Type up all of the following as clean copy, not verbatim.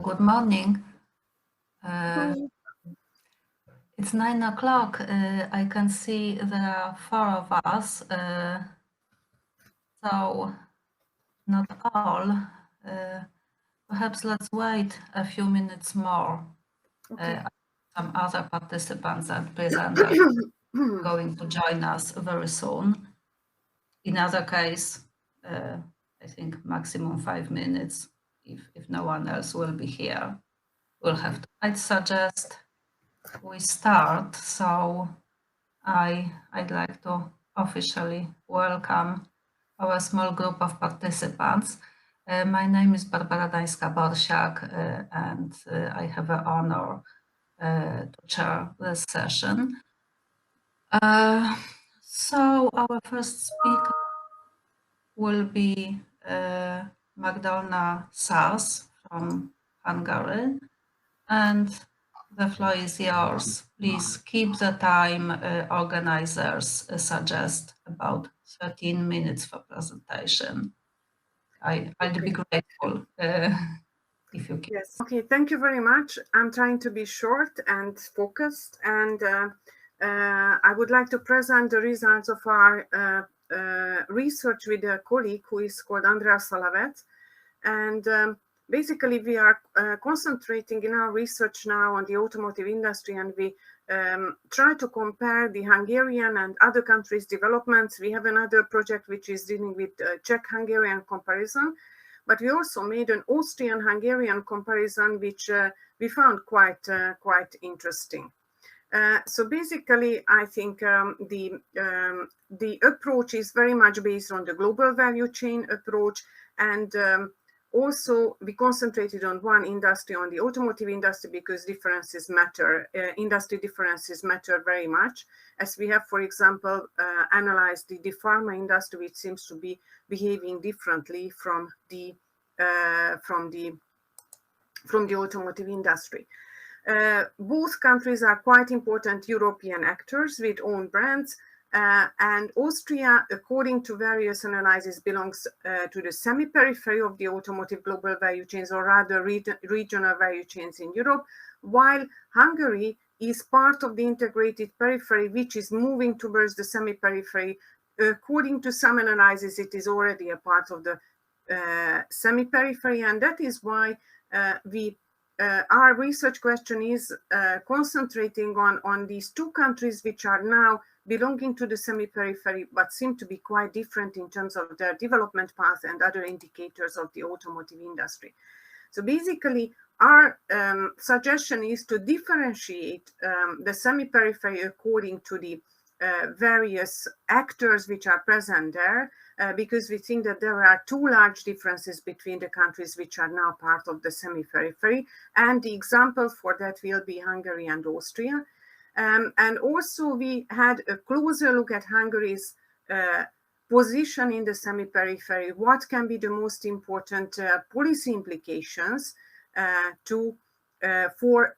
Good morning. It's 9 o'clock. I can see there are 4 of us, so not all. Perhaps let's wait a few minutes more. Okay. Some other participants and presenters are going to join us very soon. In other case, I think maximum 5 minutes, if no one else will be here. We'll have to. I'd suggest we start. So I'd like to officially welcome our small group of participants. My name is Barbara Dańska-Borsiak, and I have the honor to chair this session. So our first speaker will be Magdalena CERS from Hungary, and the floor is yours. Please keep the time. Organizers suggest about 13 minutes for presentation. I'd be grateful if you can. Yes. Okay. Thank you very much. I'm trying to be short and focused, and I would like to present the results of our research with a colleague who is called Andrea Salavet, and basically we are concentrating in our research now on the automotive industry, and we try to compare the Hungarian and other countries' developments. We have another project which is dealing with Czech-Hungarian comparison, but we also made an Austrian-Hungarian comparison, which we found quite interesting. So basically, I think the approach is very much based on the global value chain approach, and also we concentrated on one industry, on the automotive industry, because differences matter. Industry differences matter very much, as we have, for example, analyzed the pharma industry, which seems to be behaving differently from the automotive industry. Both countries are quite important European actors with own brands, and Austria, according to various analyses, belongs to the semi-periphery of the automotive global value chains, or rather regional value chains in Europe, while Hungary is part of the integrated periphery, which is moving towards the semi-periphery. According to some analyses, it is already a part of the semi-periphery, and that is why our research question is concentrating on these two countries, which are now belonging to the semi-periphery, but seem to be quite different in terms of their development path and other indicators of the automotive industry. So basically, our suggestion is to differentiate the semi-periphery according to the various actors which are present there, because we think that there are two large differences between the countries which are now part of the semi-periphery, and the example for that will be Hungary and Austria. And also we had a closer look at Hungary's position in the semi-periphery. What can be the most important policy implications for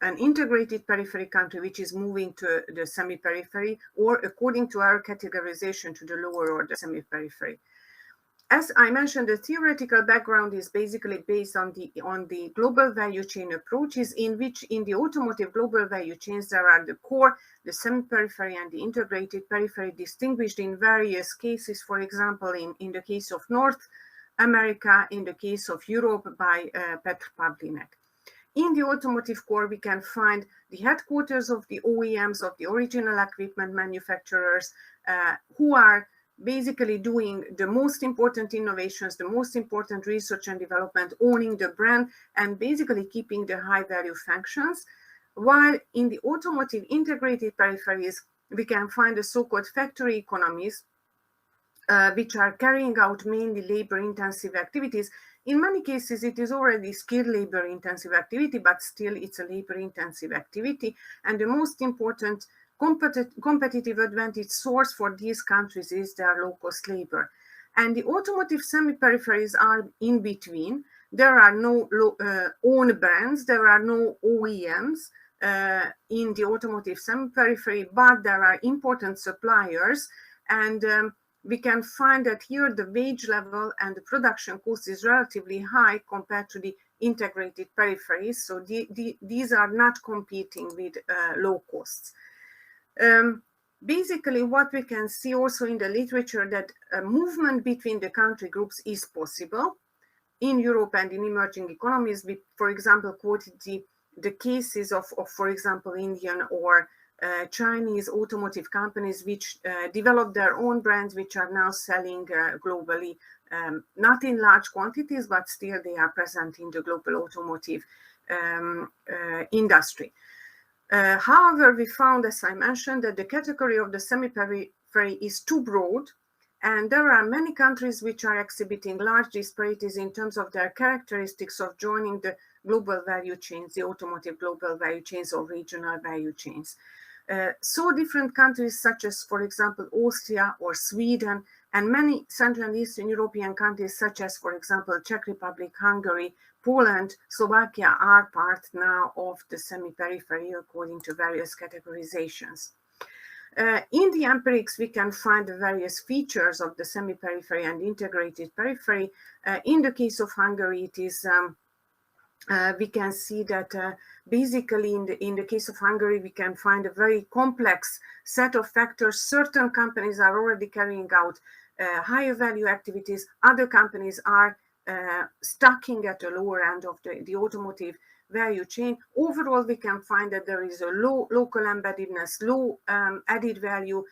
an integrated periphery country which is moving to the semi-periphery, or according to our categorization, to the lower order semi-periphery. As I mentioned, the theoretical background is basically based on the global value chain approaches, in which in the automotive global value chains there are the core, the semi-periphery, and the integrated periphery, distinguished in various cases. For example, in the case of North America, in the case of Europe by Petr Pavlinek. In the automotive core, we can find the headquarters of the OEMs, of the original equipment manufacturers, who are basically doing the most important innovations, the most important research and development, owning the brand, and basically keeping the high value functions. While in the automotive integrated peripheries, we can find the so-called factory economies, which are carrying out mainly labor-intensive activities. In many cases, it is already skilled labor-intensive activity, but still it's a labor-intensive activity. And the most important competitive advantage source for these countries is their low-cost labor. And the automotive semi-peripheries are in between. There are no own brands, there are no OEMs in the automotive semi-periphery, but there are important suppliers, and we can find that here the wage level and the production cost is relatively high compared to the integrated peripheries. So these are not competing with low costs. Basically, what we can see also in the literature that a movement between the country groups is possible in Europe and in emerging economies. We, for example, quoted the cases of, for example, Indian or Chinese automotive companies which developed their own brands, which are now selling globally, not in large quantities, but still they are present in the global automotive industry. However, we found, as I mentioned, that the category of the semi-periphery is too broad, and there are many countries which are exhibiting large disparities in terms of their characteristics of joining the global value chains, the automotive global value chains or regional value chains. So different countries such as, for example, Austria or Sweden, and many Central and Eastern European countries such as, for example, Czech Republic, Hungary, Poland, Slovakia are part now of the semi-periphery according to various categorizations. In the empirics, we can find the various features of the semi-periphery and integrated periphery. In the case of Hungary, it is we can see that basically in the case of Hungary, we can find a very complex set of factors. Certain companies are already carrying out higher value activities. Other companies are stocking at the lower end of the automotive value chain. Overall, we can find that there is a low local embeddedness, low added value,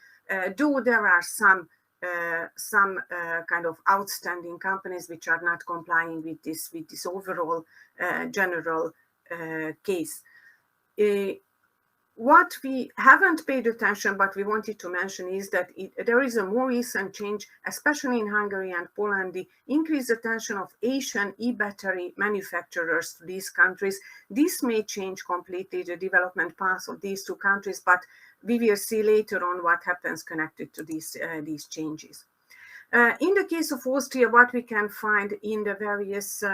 though there are some kind of outstanding companies which are not complying with this overall general case. What we haven't paid attention, but we wanted to mention, is that there is a more recent change, especially in Hungary and Poland, the increased attention of Asian e-battery manufacturers to these countries. This may change completely the development path of these two countries, but we will see later on what happens connected to these changes. In the case of Austria, what we can find in the various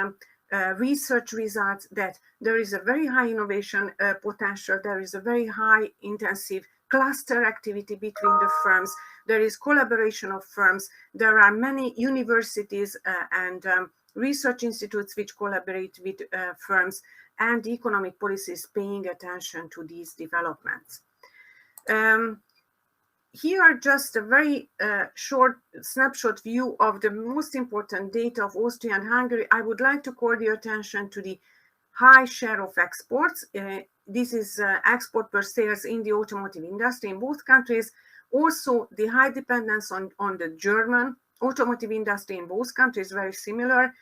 research results, that there is a very high innovation potential, there is a very high intensive cluster activity between the firms, there is collaboration of firms, there are many universities and research institutes which collaborate with firms, and economic policies paying attention to these developments. Here are just a very short snapshot view of the most important data of Austria and Hungary. I would like to call your attention to the high share of exports. This is export per sales in the automotive industry in both countries. Also, the high dependence on the German automotive industry in both countries, very similar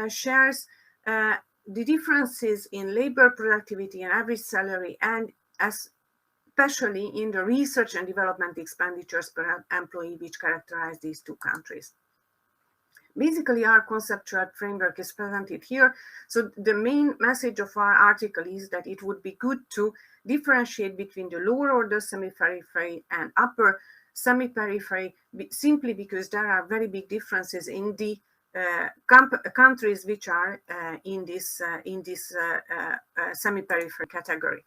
shares. The differences in labor productivity and average salary, and especially in the research and development expenditures per employee, which characterize these two countries. Basically, our conceptual framework is presented here. So the main message of our article is that it would be good to differentiate between the lower order semi-periphery and upper semi-periphery, simply because there are very big differences in the countries which are in this semi-periphery category.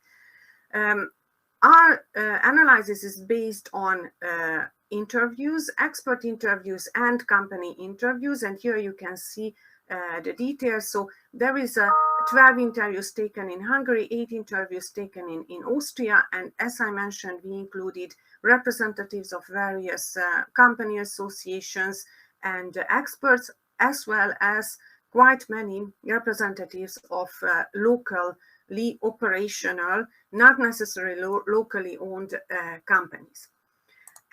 Our analysis is based on interviews, expert interviews, and company interviews. And here you can see the details. So there is 12 interviews taken in Hungary, 8 interviews taken in Austria. And as I mentioned, we included representatives of various company associations and experts, as well as quite many representatives of locally operational, not necessarily locally owned companies.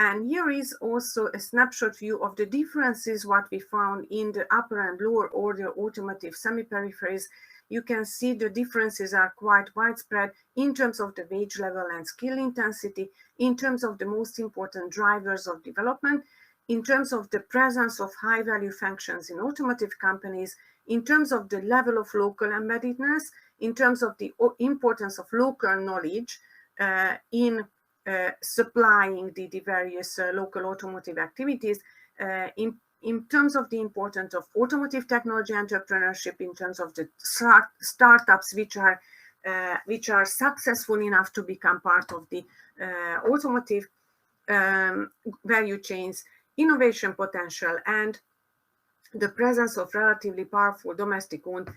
And here is also a snapshot view of the differences what we found in the upper and lower order automotive semi-peripheries. You can see the differences are quite widespread in terms of the wage level and skill intensity, in terms of the most important drivers of development, in terms of the presence of high value functions in automotive companies, in terms of the level of local embeddedness, in terms of the importance of local knowledge in supplying the various local automotive activities, in terms of the importance of automotive technology entrepreneurship, in terms of the startups which are successful enough to become part of the automotive value chains, innovation potential, and the presence of relatively powerful domestic-owned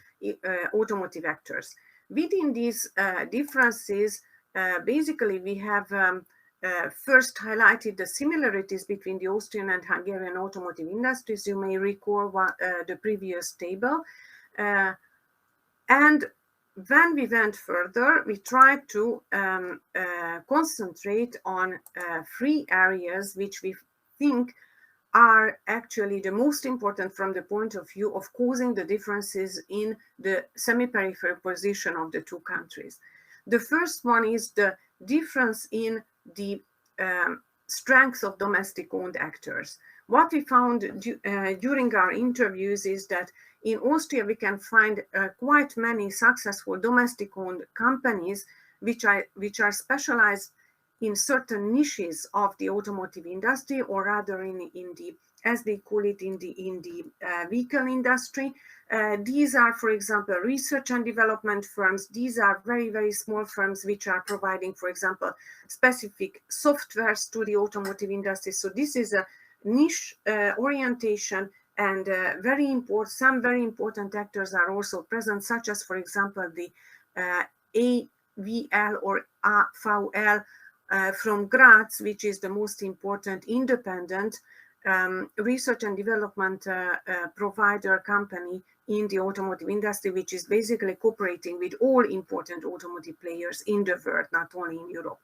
automotive actors. Within these differences, basically we have first highlighted the similarities between the Austrian and Hungarian automotive industries. You may recall the previous table. And when we went further, we tried to concentrate on 3 areas which we think are actually the most important from the point of view of causing the differences in the semi-peripheral position of the 2 countries. The first one is the difference in the strength of domestic-owned actors. What we found during our interviews is that in Austria we can find quite many successful domestic-owned companies which are specialized in certain niches of the automotive industry, or rather in the, as they call it, in the vehicle industry. These are, for example, research and development firms. These are very, very small firms which are providing, for example, specific softwares to the automotive industry. So this is a niche orientation, and some very important actors are also present, such as, for example, the AVL or AVL from Graz, which is the most important independent research and development provider company in the automotive industry, which is basically cooperating with all important automotive players in the world, not only in Europe.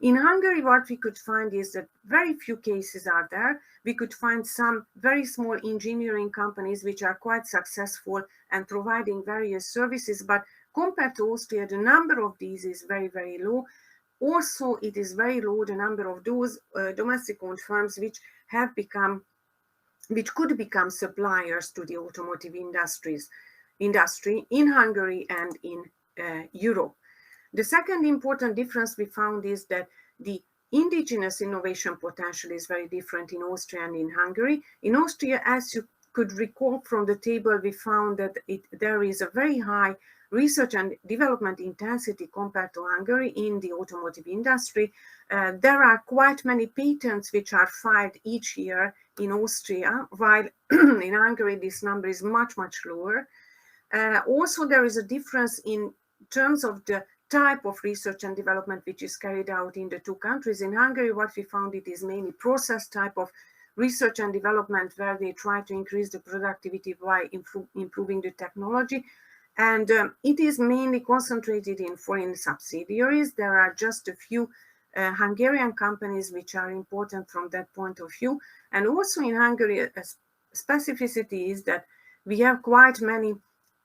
In Hungary, what we could find is that very few cases are there. We could find some very small engineering companies which are quite successful and providing various services, but compared to Austria, the number of these is very, very low. Also, it is very low the number of those domestic-owned firms which could become suppliers to the automotive industry in Hungary and in Europe. The second important difference we found is that the indigenous innovation potential is very different in Austria and in Hungary. In Austria, as you could recall from the table, we found that there is a very high research and development intensity compared to Hungary in the automotive industry. There are quite many patents which are filed each year in Austria, while in Hungary this number is much, much lower. Also, there is a difference in terms of the type of research and development which is carried out in the 2 countries. In Hungary, what we found, it is mainly process type of research and development, where they try to increase the productivity by improving the technology. And it is mainly concentrated in foreign subsidiaries. There are just a few Hungarian companies which are important from that point of view. And also in Hungary, a specificity is that we have quite many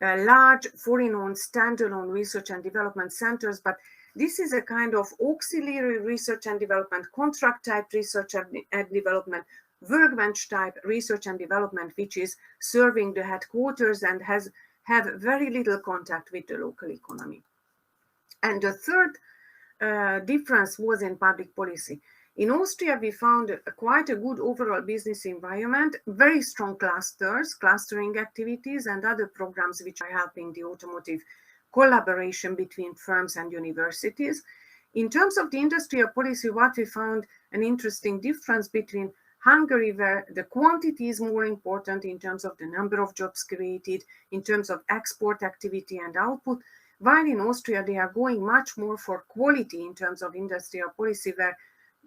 large foreign-owned standalone research and development centers, but this is a kind of auxiliary research and development, contract type research and development, workbench type research and development, which is serving the headquarters and have very little contact with the local economy. And the third difference was in public policy. In Austria, we found quite a good overall business environment, very strong clustering activities, and other programs which are helping the automotive collaboration between firms and universities. In terms of the industrial policy, what we found an interesting difference between Hungary, where the quantity is more important in terms of the number of jobs created, in terms of export activity and output, while in Austria, they are going much more for quality in terms of industrial policy, where,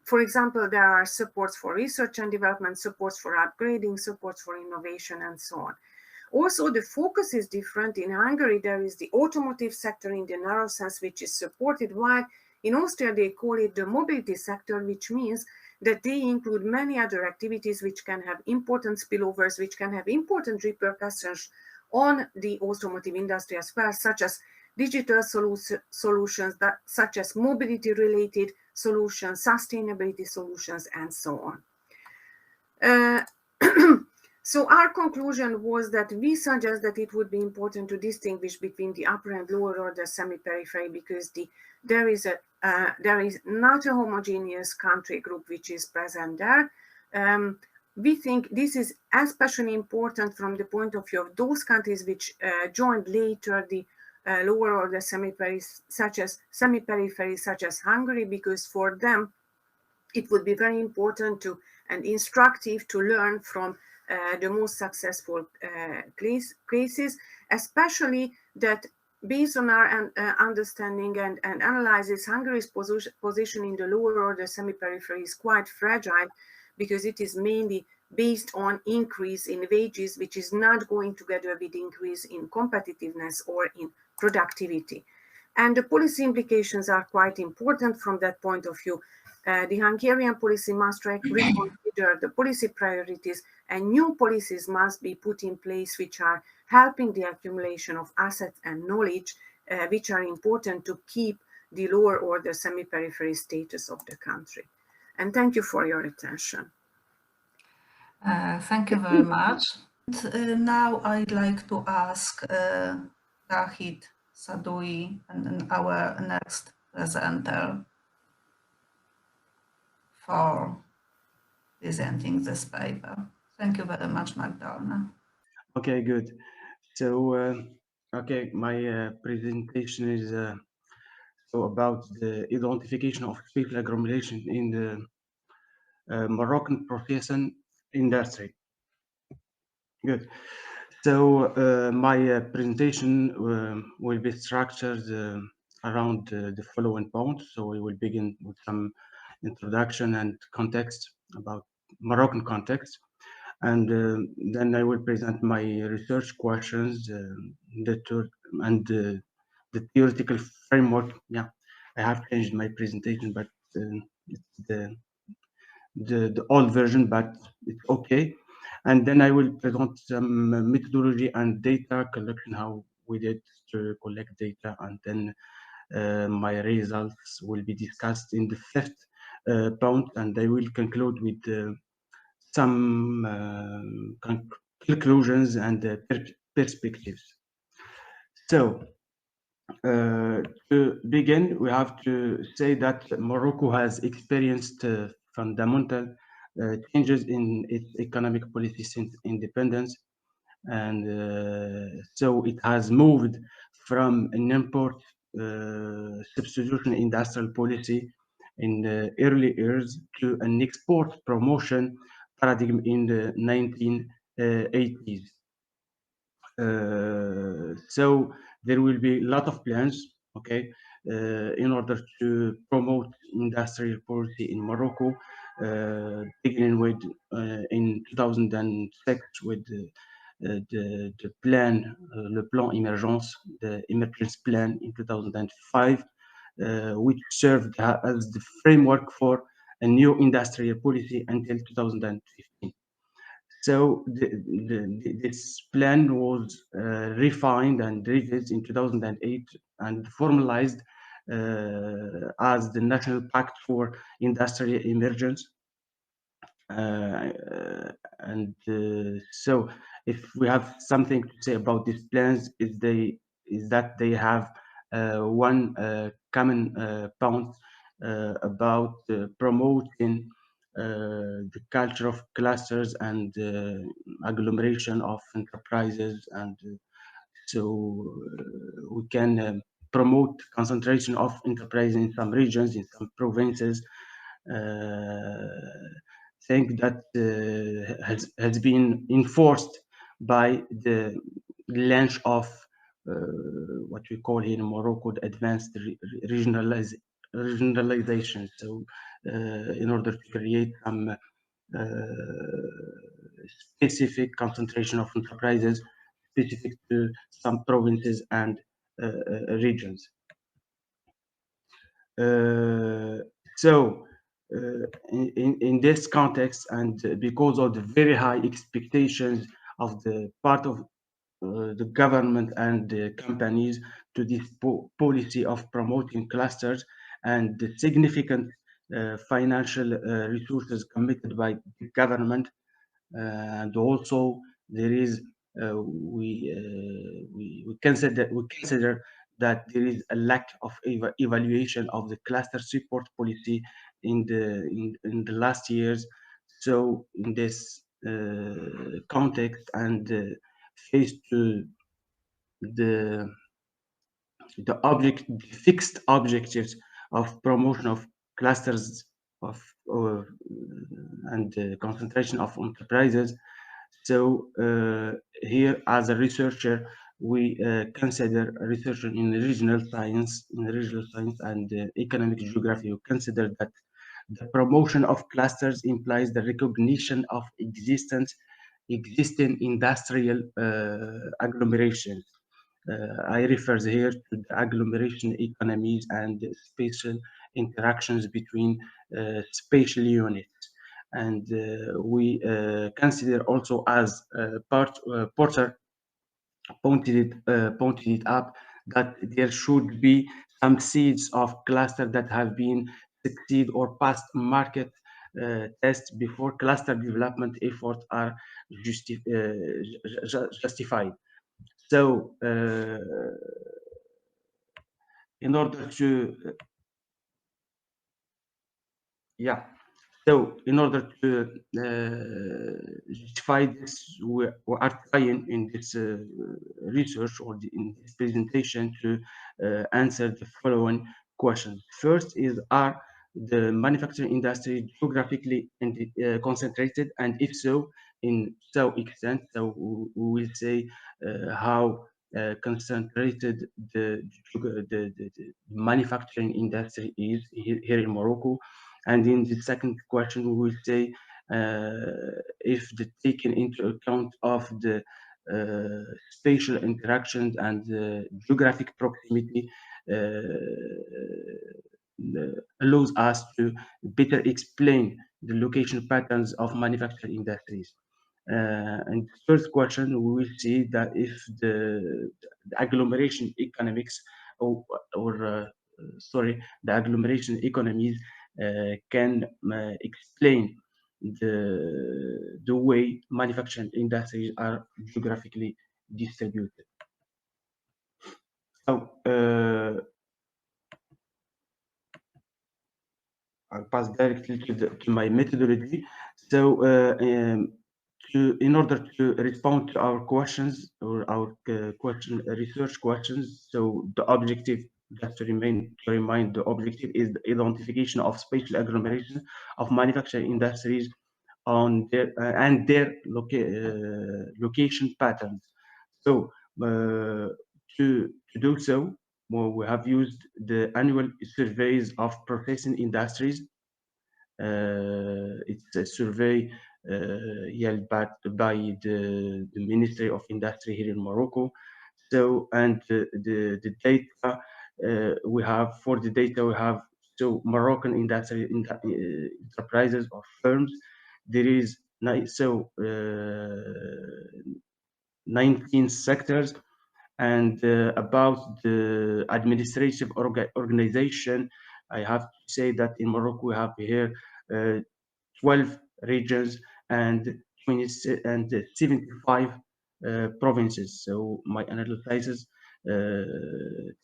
for example, there are supports for research and development, supports for upgrading, supports for innovation, and so on. Also, the focus is different. In Hungary, there is the automotive sector in the narrow sense, which is supported, while in Austria, they call it the mobility sector, which means that they include many other activities which can have important spillovers, which can have important repercussions on the automotive industry as well, such as digital solutions, such as mobility-related solutions, sustainability solutions, and so on. So our conclusion was that we suggest that it would be important to distinguish between the upper and lower order semi-periphery, because there is not a homogeneous country group which is present there. We think this is especially important from the point of view of those countries which joined later the lower order semi-periphery, such as Hungary, because for them it would be very important and instructive to learn from the most successful cases, especially that based on our understanding and analysis, Hungary's position in the lower order semi-periphery is quite fragile because it is mainly based on increase in wages, which is not going together with increase in competitiveness or in productivity. And the policy implications are quite important from that point of view. The Hungarian policy must reconsider the policy priorities, and new policies must be put in place which are helping the accumulation of assets and knowledge, which are important to keep the lower order semi-periphery status of the country. And thank you for your attention. Thank you very much. Now I'd like to ask Rahid Sadoui, and our next presenter, for presenting this paper. Thank you very much, Magdalena. Okay, good. So, okay, my presentation is so about the identification of spatial agglomeration in the Moroccan profession industry. Good. So my presentation will be structured around the following points. So we will begin with some introduction and context about Moroccan context. And then I will present my research questions and the theoretical framework. Yeah, I have changed my presentation, but it's the old version, but it's okay. And then I will present some methodology and data collection, how we did to collect data, and then my results will be discussed in the fifth point, and I will conclude with some conclusions and perspectives. So to begin, we have to say that Morocco has experienced fundamental changes in its economic policy since independence. And so it has moved from an import substitution industrial policy in the early years to an export promotion paradigm in the 1980s. So there will be a lot of plans, okay, in order to promote industrial policy in Morocco, beginning with in 2006 with the plan, le plan émergence, the emergence plan in 2005, which served as the framework for a new industrial policy until 2015. So this plan was refined and revised in 2008 and formalized as the National Pact for Industrial Emergence. So if we have something to say about these plans, is that they have one common point about promoting the culture of clusters and agglomeration of enterprises, and so we can promote concentration of enterprises in some regions, in some provinces. Thing that has been enforced by the launch of what we call here in Morocco the advanced regionalization. So in order to create some specific concentration of enterprises specific to some provinces and regions. In this context, and because of the very high expectations of the part of the government and the companies to this policy of promoting clusters, and the significant financial resources committed by the government, and also there is we consider that there is a lack of evaluation of the cluster support policy in the last years. So in this context, and faced to the fixed objectives of promotion of clusters of and concentration of enterprises, So here, as a researcher, we consider research in regional science, and economic geography. We consider that the promotion of clusters implies the recognition of existing industrial agglomerations. I refer here to the agglomeration economies and spatial interactions between spatial units. And we consider also, as Porter pointed it up, that there should be some seeds of cluster that have been succeed or passed market tests before cluster development efforts are justified. So in order to so in order to justify this, we are trying in this research or in this presentation to answer the following questions. First is, are the manufacturing industry geographically concentrated, and if so, in so extent? So we will say how concentrated the manufacturing industry is here in Morocco. And in the second question, we will say if taken into account of the spatial interactions and geographic proximity allows us to better explain the location patterns of manufacturing industries. And the first question, we will see that if the agglomeration economics the agglomeration economies can explain the way manufacturing industries are geographically distributed. So I'll pass directly to my methodology. So in order to respond to our questions or our research questions, so the objective, just to remind, the objective is the identification of spatial agglomeration of manufacturing industries on their and their location patterns. So to do so, well, we have used the annual surveys of processing industries. It's a survey held by the Ministry of Industry here in Morocco. So, and the data we have, for the data we have, so Moroccan industry enterprises or firms, there is 19 sectors. And about the administrative organization, I have to say that in Morocco we have here 12 regions and 75 provinces. So my analysis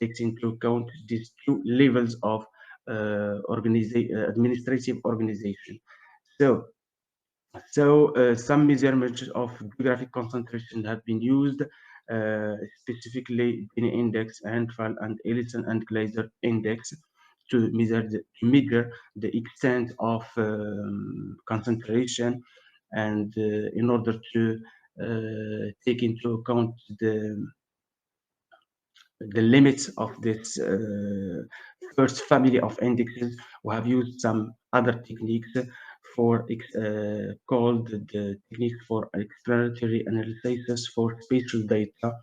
takes into account these two levels of administrative organization. So some measurements of geographic concentration have been used, specifically Gini index, Handful and Ellison and Glaser index, to measure the extent of concentration, and in order to take into account the limits of this first family of indexes, we have used some other techniques for called the techniques for explanatory analysis for spatial data.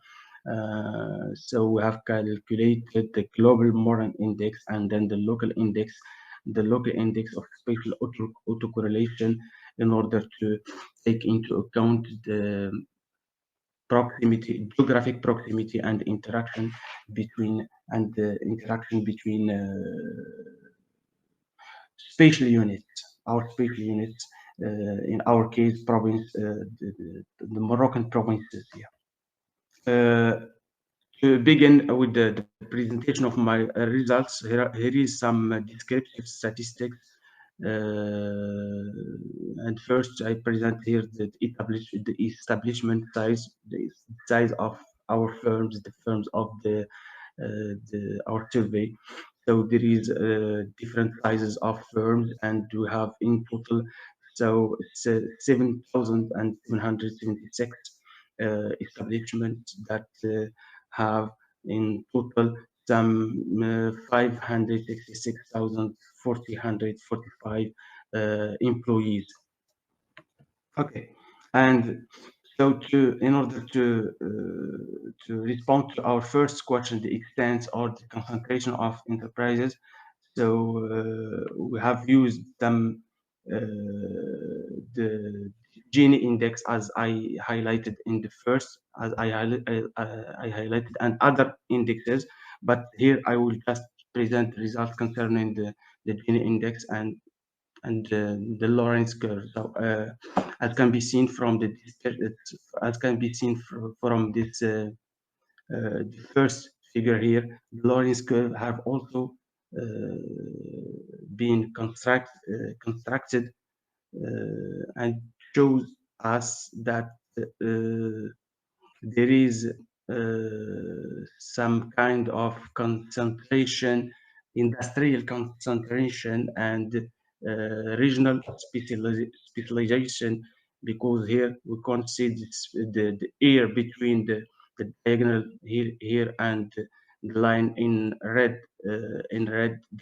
So we have calculated the global Moran index and then the local index of spatial autocorrelation, in order to take into account the geographic proximity and interaction between spatial units, our spatial units, in our case, province, the Moroccan provinces here. To begin with the presentation of my results, here is some descriptive statistics. And first, I present here the establishment size, the size of our firms, the firms of our survey. So there is different sizes of firms, and we have in total So it's 7,776 establishments that have in total some 566,445 employees. Okay, and so in order to respond to our first question, the extent or the concentration of enterprises, so we have used them the Gini index as I highlighted in the first, as I highlighted, and other indexes. But here I will just present results concerning the Gini index and the Lorentz curve. So as can be seen from the the first figure here, the Lorentz curve have also been constructed and shows us that there is some kind of concentration, industrial concentration, and regional specialization, because here we can't see the air between the diagonal here and the line in red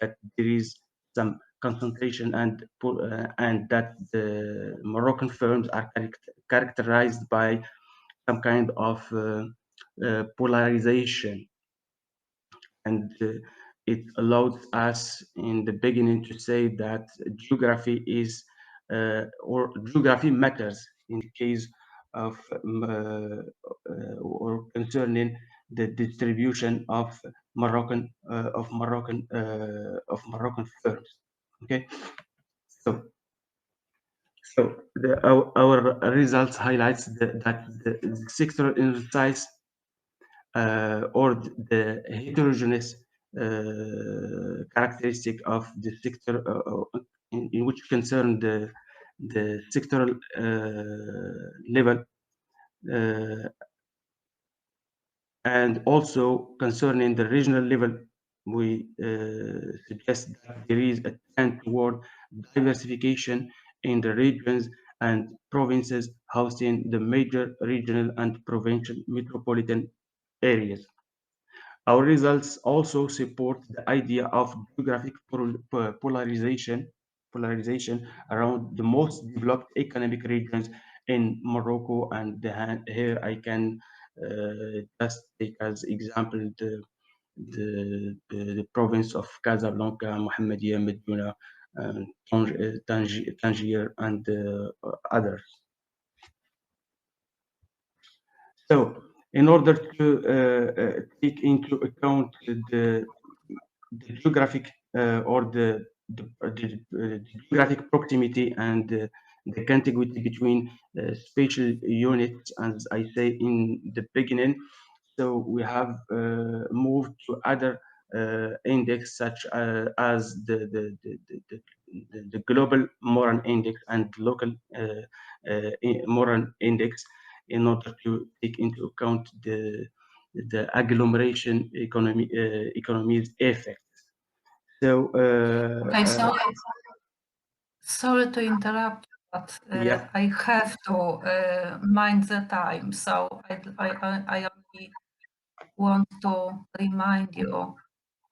that there is some concentration and that the Moroccan firms are characterized by some kind of polarization, and it allows us in the beginning to say that geography is or geography matters in the case of or concerning the distribution of Moroccan firms. Okay, so our results highlights that the sectoral insights or the heterogeneous characteristic of the sector in which concern the sectoral level and also concerning the regional level, we suggest that there is a trend toward diversification in the regions and provinces housing the major regional and provincial metropolitan areas. Our results also support the idea of geographic polarization around the most developed economic regions in Morocco, and here I can just take as example the province of Casablanca, Mohammedia, Medina, Tangier, and others. So, in order to take into account the geographic or the geographic proximity and the contiguity between spatial units, as I say in the beginning, so we have moved to other index such as the global Moran index and local Moran index in order to take into account the agglomeration economies effect. So Okay, sorry to interrupt, but yeah. I have to mind the time. So I only want to remind you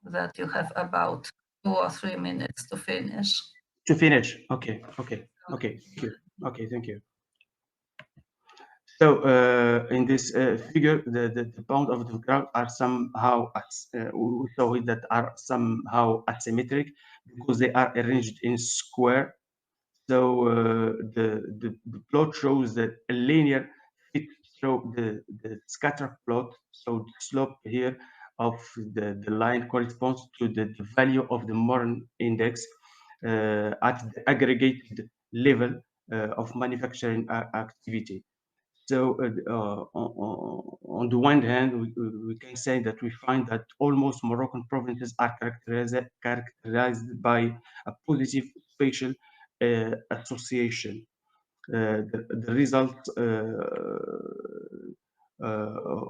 that you have about 2 or 3 minutes to finish. To finish, okay, thank you. Okay, thank you. So in this figure, the bound of the graph are somehow we saw it that are somehow asymmetric because they are arranged in square. So the plot shows that a linear fit through the scatter plot. So the slope here of the line corresponds to the value of the Moran index at the aggregated level of manufacturing activity. So on the one hand, we can say that we find that almost Moroccan provinces are characterized by a positive spatial association. The results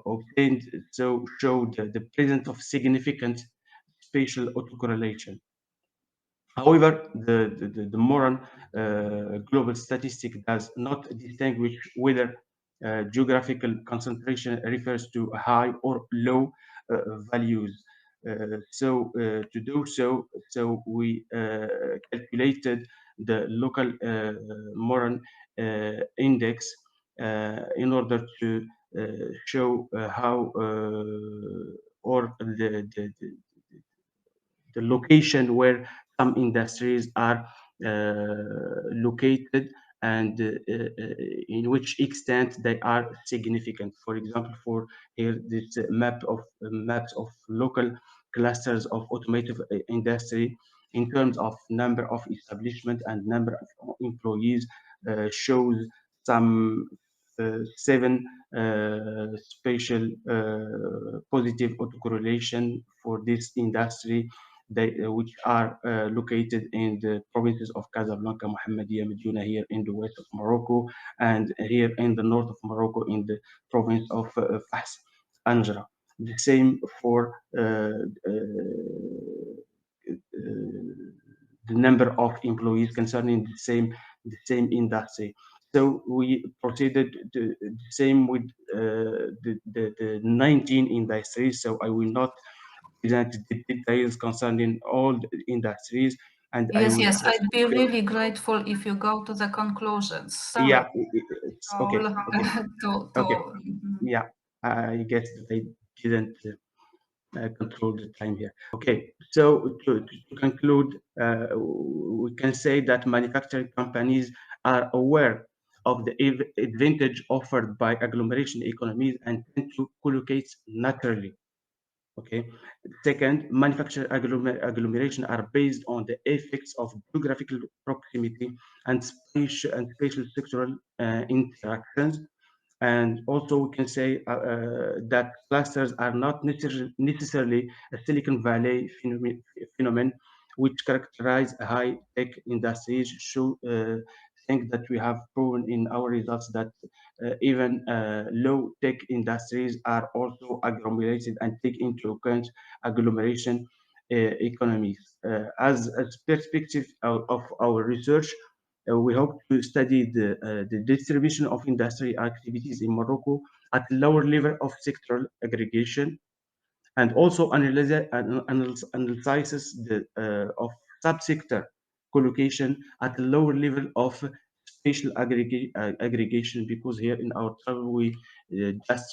obtained show the presence of significant spatial autocorrelation. However, the modern global statistic does not distinguish whether geographical concentration refers to high or low values. To do so, we calculated the local modern index in order to show how or the location where some industries are located and in which extent they are significant. For example, for here this maps of local clusters of automotive industry in terms of number of establishment and number of employees shows some seven spatial positive autocorrelation for this industry which are located in the provinces of Casablanca, Mohammedia, Medina here in the west of Morocco, and here in the north of Morocco in the province of Fas, Anjra. The same for the number of employees concerning the same industry. So we proceeded the same with the 19 industries. So I will not present the details concerning all the industries, and I will. Yes, I'd be really grateful if you go to the conclusions. Sorry. Yeah, it's okay. Okay. Yeah, I guess I didn't control the time here. Okay, so to conclude, we can say that manufacturing companies are aware of the advantage offered by agglomeration economies and tend to collocate naturally. Okay. Second, manufacturing agglomeration are based on the effects of geographical proximity and spatial sectoral interactions. And also we can say that clusters are not necessarily a Silicon Valley phenomenon, which characterize high-tech industries. Think that we have proven in our results that even low-tech industries are also agglomerated and take into account agglomeration economies. As a perspective of our research, we hope to study the distribution of industry activities in Morocco at lower level of sectoral aggregation, and also analyzes the of subsector collocation at a lower level of spatial aggregation, because here in our trouble we just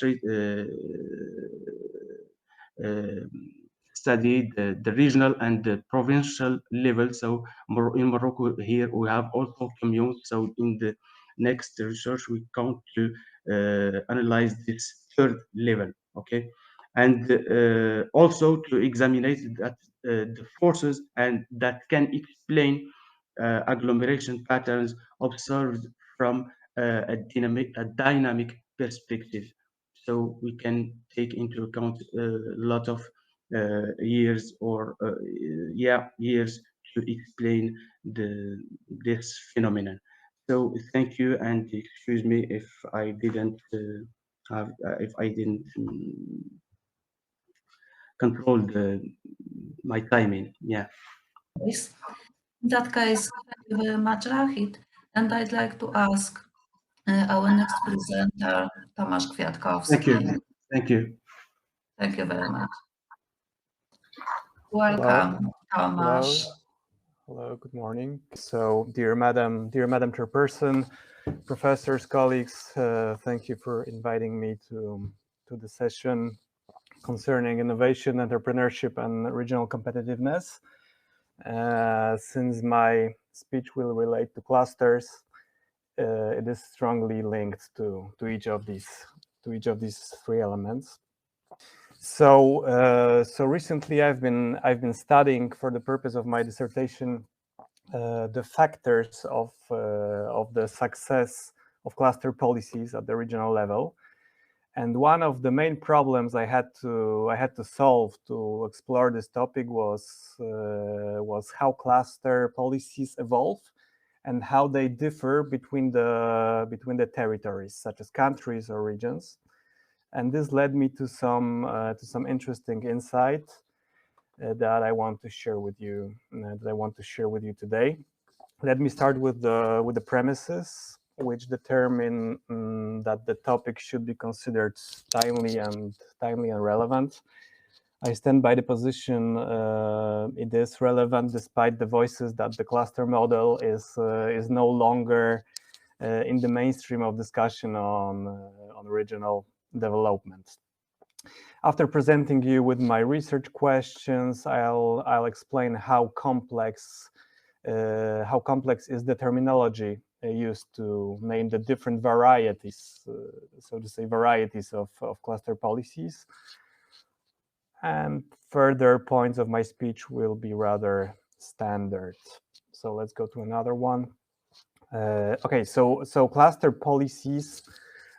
study the regional and the provincial level. So in Morocco here we have also communes. So in the next research we come to analyze this third level. Okay, and also to examine that the forces and that can explain agglomeration patterns observed from a dynamic perspective. So we can take into account a lot of years or years to explain this phenomenon. So thank you, and excuse me if I didn't control my timing. Yeah. In that case, thank you very much, Rahid. And I'd like to ask our next presenter, Tomasz Kwiatkowski. Thank you. Thank you. Thank you very much. Welcome, Tomasz. Hello, good morning. So, dear Madam Chairperson, professors, colleagues, thank you for inviting me to the session concerning innovation, entrepreneurship, and regional competitiveness. Since my speech will relate to clusters, it is strongly linked to each of these three elements. So recently I've been studying for the purpose of my dissertation the factors of the success of cluster policies at the regional level. And one of the main problems I had to solve to explore this topic was how cluster policies evolve and how they differ between the territories, such as countries or regions. And this led me to some interesting insight. that I want to share with you. Today. Let me start with the premises, which determine that the topic should be considered timely and relevant. I stand by the position it is relevant despite the voices that the cluster model is no longer in the mainstream of discussion on regional development. After presenting you with my research questions, I'll explain how complex is the terminology used to name the different varieties, so to say, varieties of cluster policies. And further points of my speech will be rather standard. So let's go to another one. Okay, so cluster policies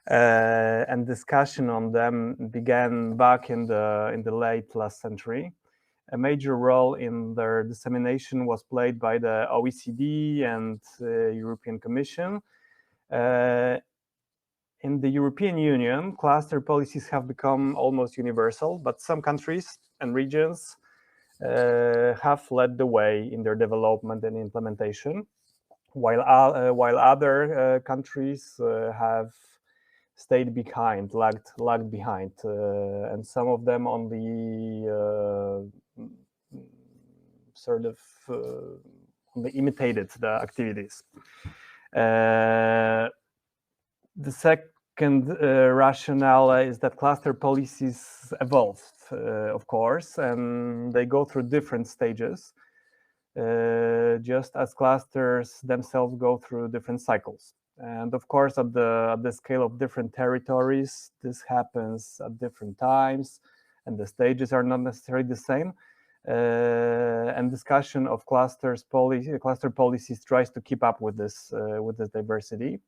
and discussion on them began back in the late last century. A major role in their dissemination was played by the OECD and European Commission. In the European Union, cluster policies have become almost universal, but some countries and regions have led the way in their development and implementation, while other countries have stayed behind, lagged behind, and some of them only only imitated the activities. The second rationale is that cluster policies evolve, of course, and they go through different stages, just as clusters themselves go through different cycles. And of course, at the scale of different territories, this happens at different times, and the stages are not necessarily the same. And discussion of cluster policies tries to keep up with this diversity.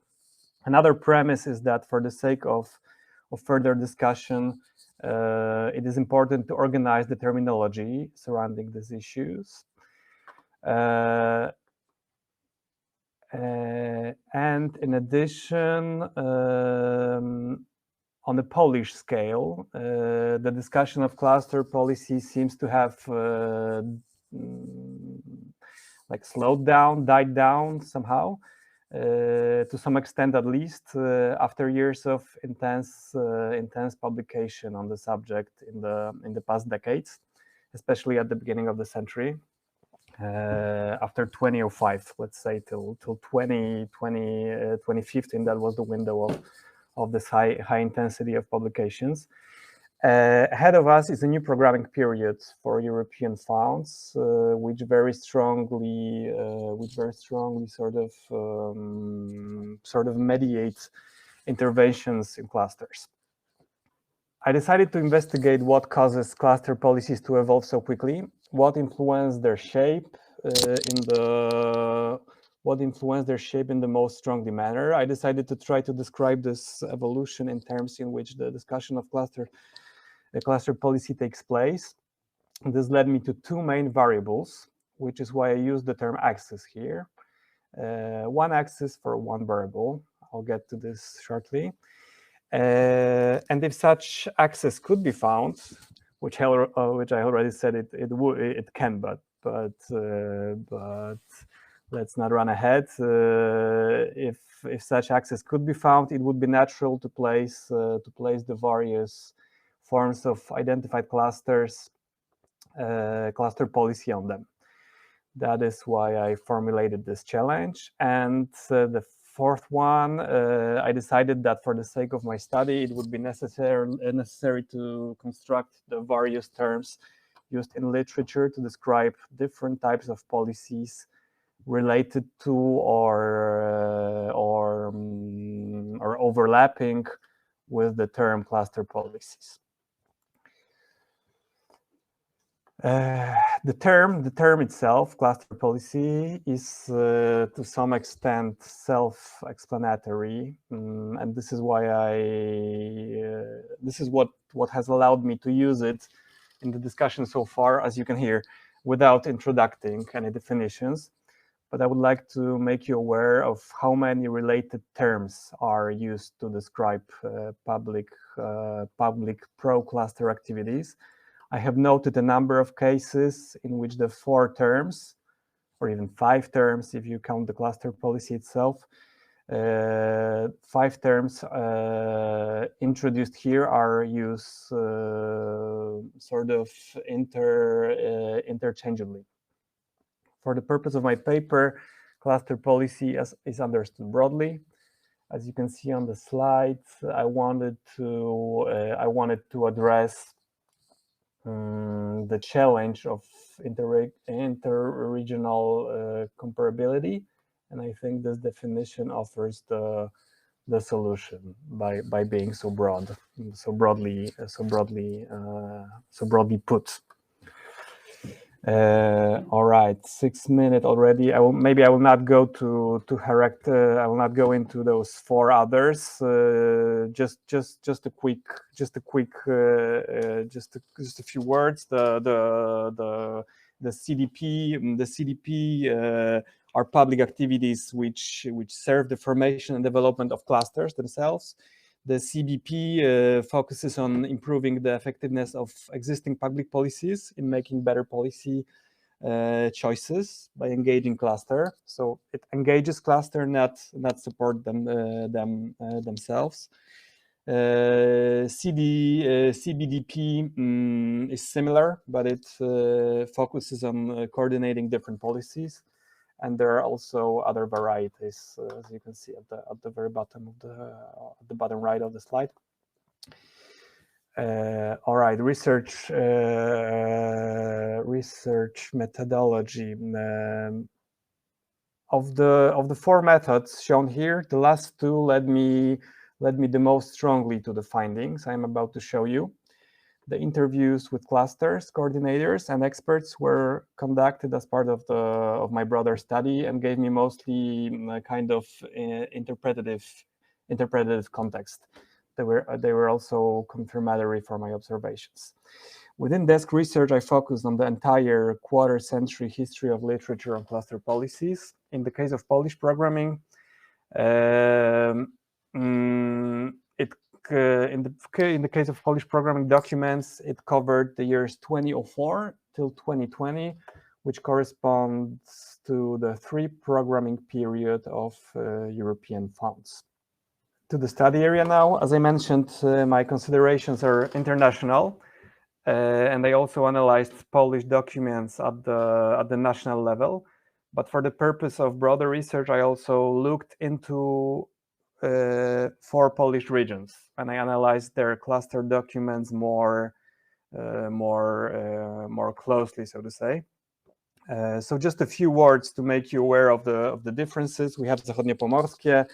Another premise is that for the sake of further discussion, it is important to organize the terminology surrounding these issues. And in addition, on the Polish scale, the discussion of cluster policy seems to have slowed down, died down somehow, to some extent at least, after years of intense publication on the subject in the past decades, especially at the beginning of the century. After 2005, let's say, till 2015, that was the window of this high intensity of publications. Ahead of us is a new programming period for European funds, which very strongly sort of mediates interventions in clusters. I decided to investigate what causes cluster policies to evolve so quickly, what influenced their shape in the most strongly manner. I decided to try to describe this evolution in terms in which the discussion of cluster policy takes place. And this led me to two main variables, which is why I use the term axis here. One axis for one variable. I'll get to this shortly. And if such axis could be found, which I already said it can, but let's not run ahead. If such axis could be found, it would be natural to place the various forms of identified clusters, cluster policy on them. That is why I formulated this challenge. And the fourth one, I decided that for the sake of my study, it would be necessary to construct the various terms used in literature to describe different types of policies related to or overlapping with the term cluster policies. The term itself, cluster policy, is to some extent self-explanatory, and this is why this is what has allowed me to use it in the discussion so far, as you can hear, without introducing any definitions. But I would like to make you aware of how many related terms are used to describe public pro-cluster activities. I have noted a number of cases in which the 4 terms, or even 5 terms if you count the cluster policy itself, 5 terms introduced here are used sort of interchangeably. For the purpose of my paper, cluster policy is understood broadly. As you can see on the slides, I wanted to address the challenge of interregional comparability, and I think this definition offers the solution by being so broad, so broadly put. All right, 6 minutes already. I will not go to I will not go into those 4 others. Just a few words. The CDP are public activities which serve the formation and development of clusters themselves. The CBP focuses on improving the effectiveness of existing public policies in making better policy choices by engaging cluster. So it engages cluster, not support them themselves. CBDP is similar, but it focuses on coordinating different policies. And there are also other varieties, as you can see at the very bottom of the bottom right of the slide. All right, research methodology. Of the 4 methods shown here, the last 2 led me the most strongly to the findings I'm about to show you. The interviews with clusters, coordinators, and experts were conducted as part of my broader study and gave me mostly a kind of interpretative context. They were also confirmatory for my observations. Within desk research, I focused on the entire quarter-century history of literature on cluster policies. In the case of Polish programming, in the case of Polish programming documents, it covered the years 2004 till 2020, which corresponds to the 3 programming period of European funds. To the study area now, as I mentioned, my considerations are international, and I also analyzed Polish documents at the national level. But for the purpose of broader research, I also looked into 4 Polish regions, and I analyzed their cluster documents more closely, so to say. So just a few words to make you aware of the differences. We have Zachodniopomorskie,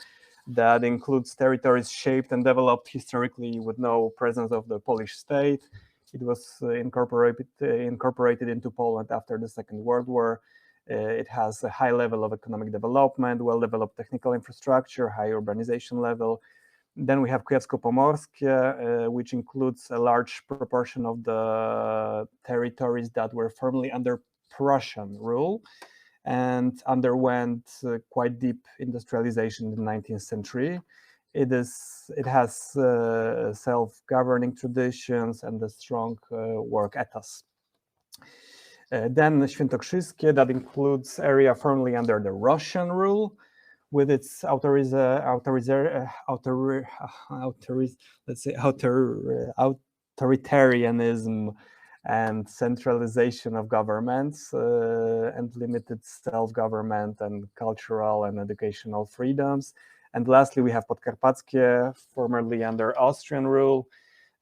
that includes territories shaped and developed historically with no presence of the Polish state. It was incorporated into Poland after the Second World War. It has a high level of economic development, well-developed technical infrastructure, high urbanization level. Then we have Kujawsko-Pomorskie, which includes a large proportion of the territories that were firmly under Prussian rule and underwent quite deep industrialization in the 19th century. It has self-governing traditions and a strong work ethos. Then Świętokrzyskie, that includes area firmly under the Russian rule, with its authoritarianism and centralization of governments and limited self-government and cultural and educational freedoms. And lastly, we have Podkarpackie, formerly under Austrian rule.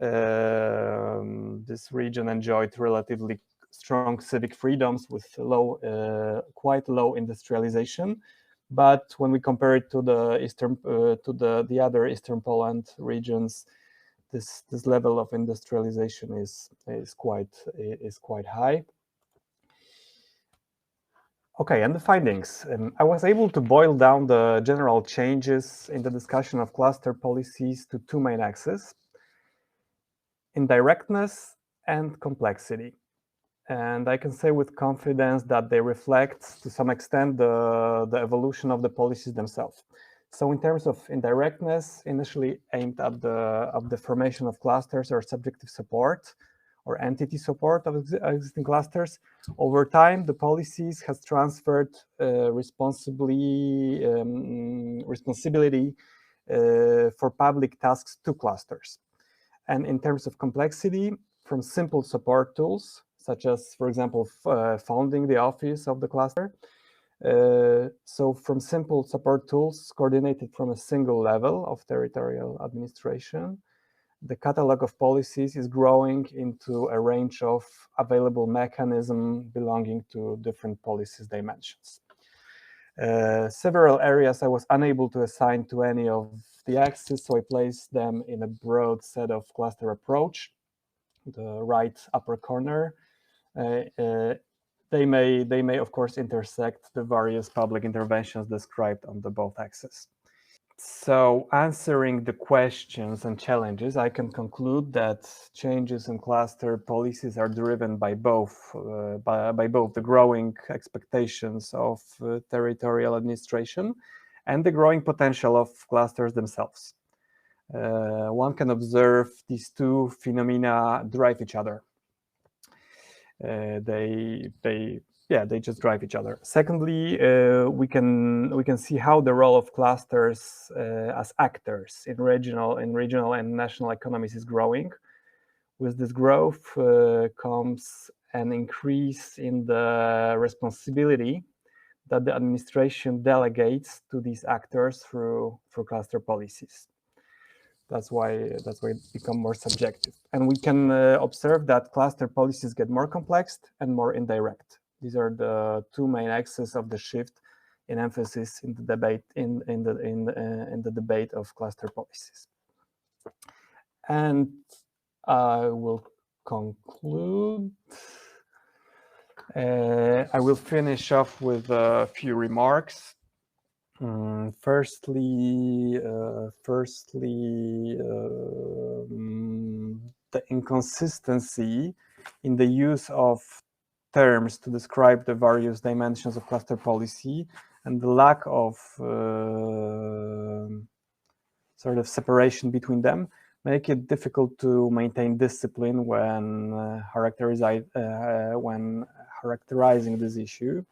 This region enjoyed relatively strong civic freedoms with quite low industrialization. But when we compare it to the other Eastern Poland regions, this level of industrialization is quite high. Okay, and the findings. I was able to boil down the general changes in the discussion of cluster policies to 2 main axes: indirectness and complexity. And I can say with confidence that they reflect, to some extent, the evolution of the policies themselves. So in terms of indirectness, initially aimed at the formation of clusters or subjective support, or entity support of existing clusters. Over time, the policies has transferred responsibility for public tasks to clusters. And in terms of complexity, from simple support tools, such as, for example, founding the office of the cluster. So from simple support tools coordinated from a single level of territorial administration, the catalog of policies is growing into a range of available mechanisms belonging to different policies dimensions. Several areas I was unable to assign to any of the axes, so I placed them in a broad set of cluster approach. The right upper corner. They may of course intersect the various public interventions described on the both axes. So answering the questions and challenges, I can conclude that changes in cluster policies are driven by both the growing expectations of territorial administration and the growing potential of clusters themselves. One can observe these two phenomena drive each other. They just drive each other. Secondly, we can see how the role of clusters as actors in regional and national economies is growing. With this growth comes an increase in the responsibility that the administration delegates to these actors through cluster policies. That's why it become more subjective. And we can observe that cluster policies get more complex and more indirect. These are the two main axes of the shift in emphasis in the debate in the debate of cluster policies. And I will conclude. I will finish off with a few remarks. Firstly, the inconsistency in the use of terms to describe the various dimensions of cluster policy and the lack of sort of separation between them make it difficult to maintain discipline when characterizing this issue.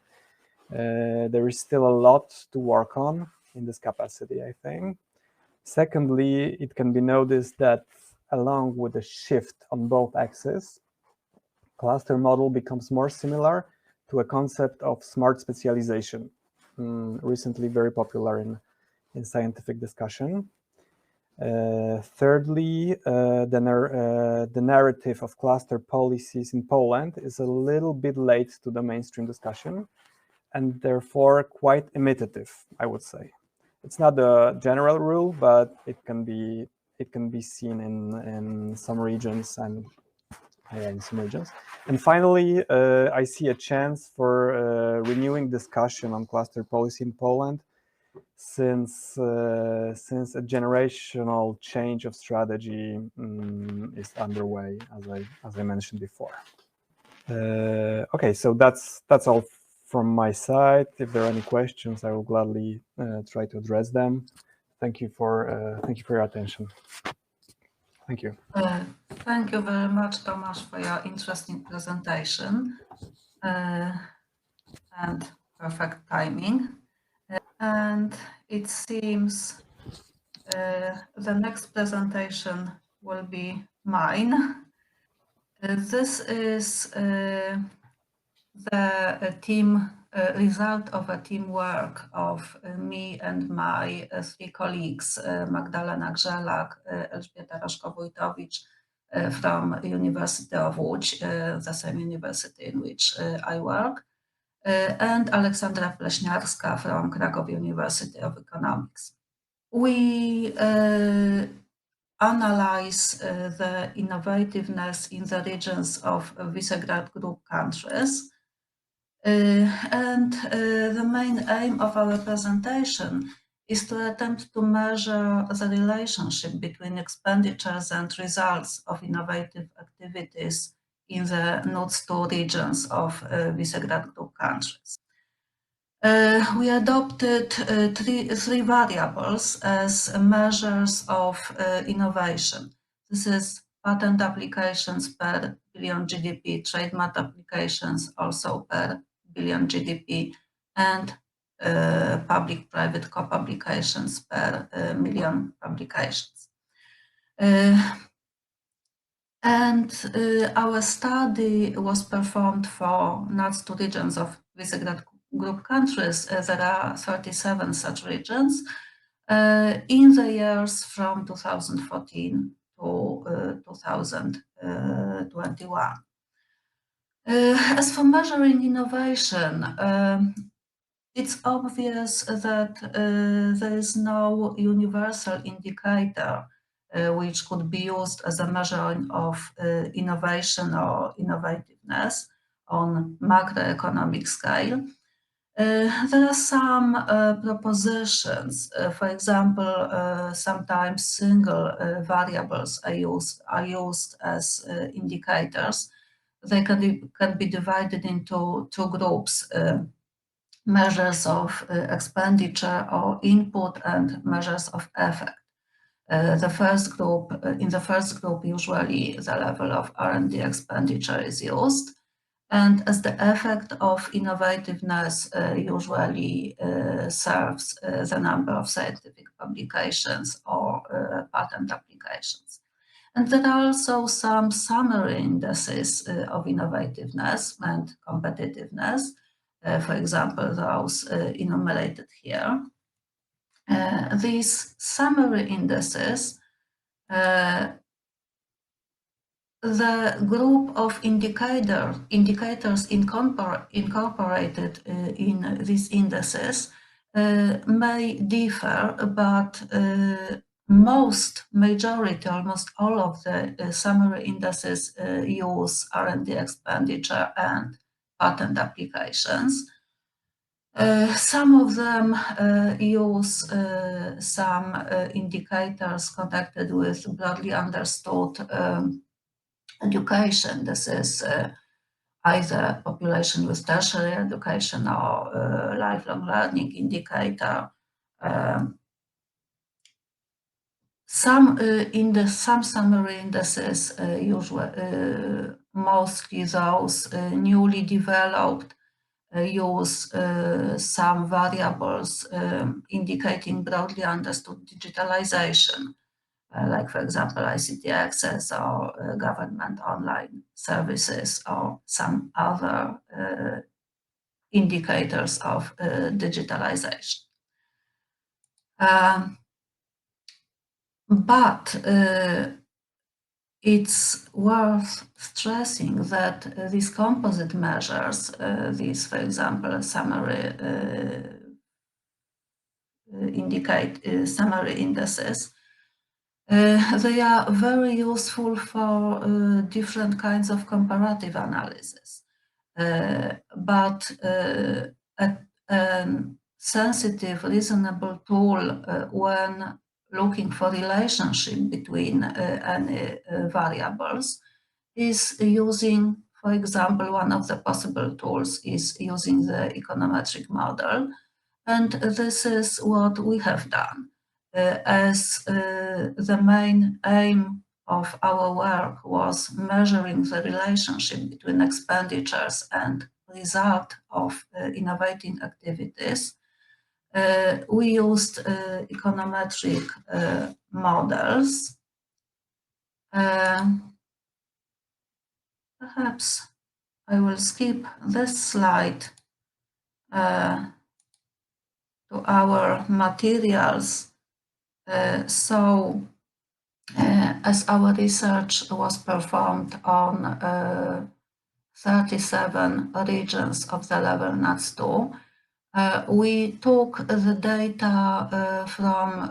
There is still a lot to work on in this capacity, I think. Secondly, it can be noticed that along with the shift on both axes, cluster model becomes more similar to a concept of smart specialization, recently very popular in scientific discussion. Thirdly, the narrative of cluster policies in Poland is a little bit late to the mainstream discussion, and therefore quite imitative, I would say. It's not a general rule, but it can be seen in some regions and in some regions. And finally, I see a chance for renewing discussion on cluster policy in Poland, since a generational change of strategy is underway, as I mentioned before. Okay, so that's all from my side. If there are any questions, I will gladly try to address them. Thank you for your attention. Thank you. Thank you very much, Tomasz, for your interesting presentation and perfect timing. And it seems the next presentation will be mine. This is the team result of a teamwork of me and my three colleagues, Magdalena Grzelak, Elżbieta Roszko-Wójtowicz from University of Łódź, the same university in which I work, and Aleksandra Pleśniarska from Krakow University of Economics. We analyze the innovativeness in the regions of Visegrad Group countries. And the main aim of our presentation is to attempt to measure the relationship between expenditures and results of innovative activities in the NUTS 2 regions of Visegrad Group countries. We adopted three variables as measures of innovation. This is patent applications per billion GDP, trademark applications also per billion GDP, and public-private co-publications per million publications. Our study was performed for NUTS 2 regions of Visegrad Group countries. There are 37 such regions in the years from 2014 to 2021. As for measuring innovation, it's obvious that there is no universal indicator which could be used as a measure of innovation or innovativeness on macroeconomic scale. There are some propositions. For example, sometimes single variables are used as indicators. They can be divided into two groups. Measures of expenditure or input and measures of effect. In the first group, usually the level of R&D expenditure is used, and as the effect of innovativeness usually serves the number of scientific publications or patent applications. And there are also some summary indices of innovativeness and competitiveness. For example, those enumerated here. These summary indices, the group of indicators incorporated in these indices may differ, but almost all of the summary indices use R&D expenditure and patent applications. Some of them use some indicators connected with broadly understood education. This is either population with tertiary education or lifelong learning indicator. Some summary indices, mostly those newly developed, use some variables indicating broadly understood digitalization, like, for example, ICT access or government online services or some other indicators of digitalization. But it's worth stressing that these composite measures, these, for example, summary indices, they are very useful for different kinds of comparative analysis. But a sensitive, reasonable tool when looking for relationship between any variables is using, for example, one of the possible tools is using the econometric model. And this is what we have done. As the main aim of our work was measuring the relationship between expenditures and result of innovating activities, we used econometric models. Perhaps I will skip this slide to our materials. As our research was performed on 37 regions of the level NUTS 2, we took the data from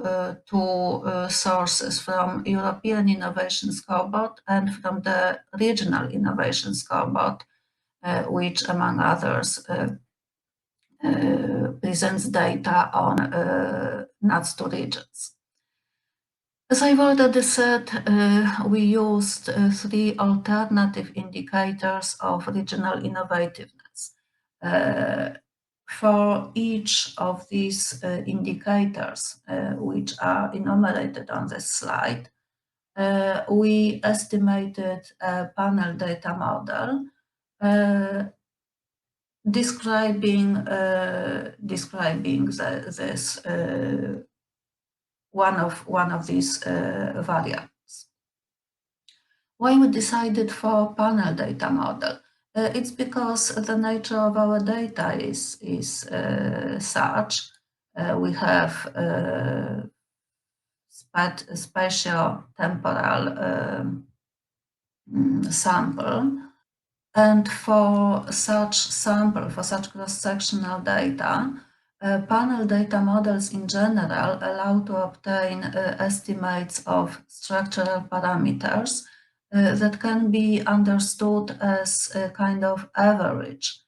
two sources, from European Innovation Scoreboard and from the Regional Innovation Scoreboard, which, among others, presents data on NUTS 2 regions. As I've already said, we used three alternative indicators of regional innovativeness. For each of these indicators, which are enumerated on this slide, we estimated a panel data model describing this one of these variables. Why we decided for panel data model? It's because the nature of our data is such. We have spatio-temporal sample, and for such sample, for such cross-sectional data, panel data models in general allow to obtain estimates of structural parameters that can be understood as a kind of average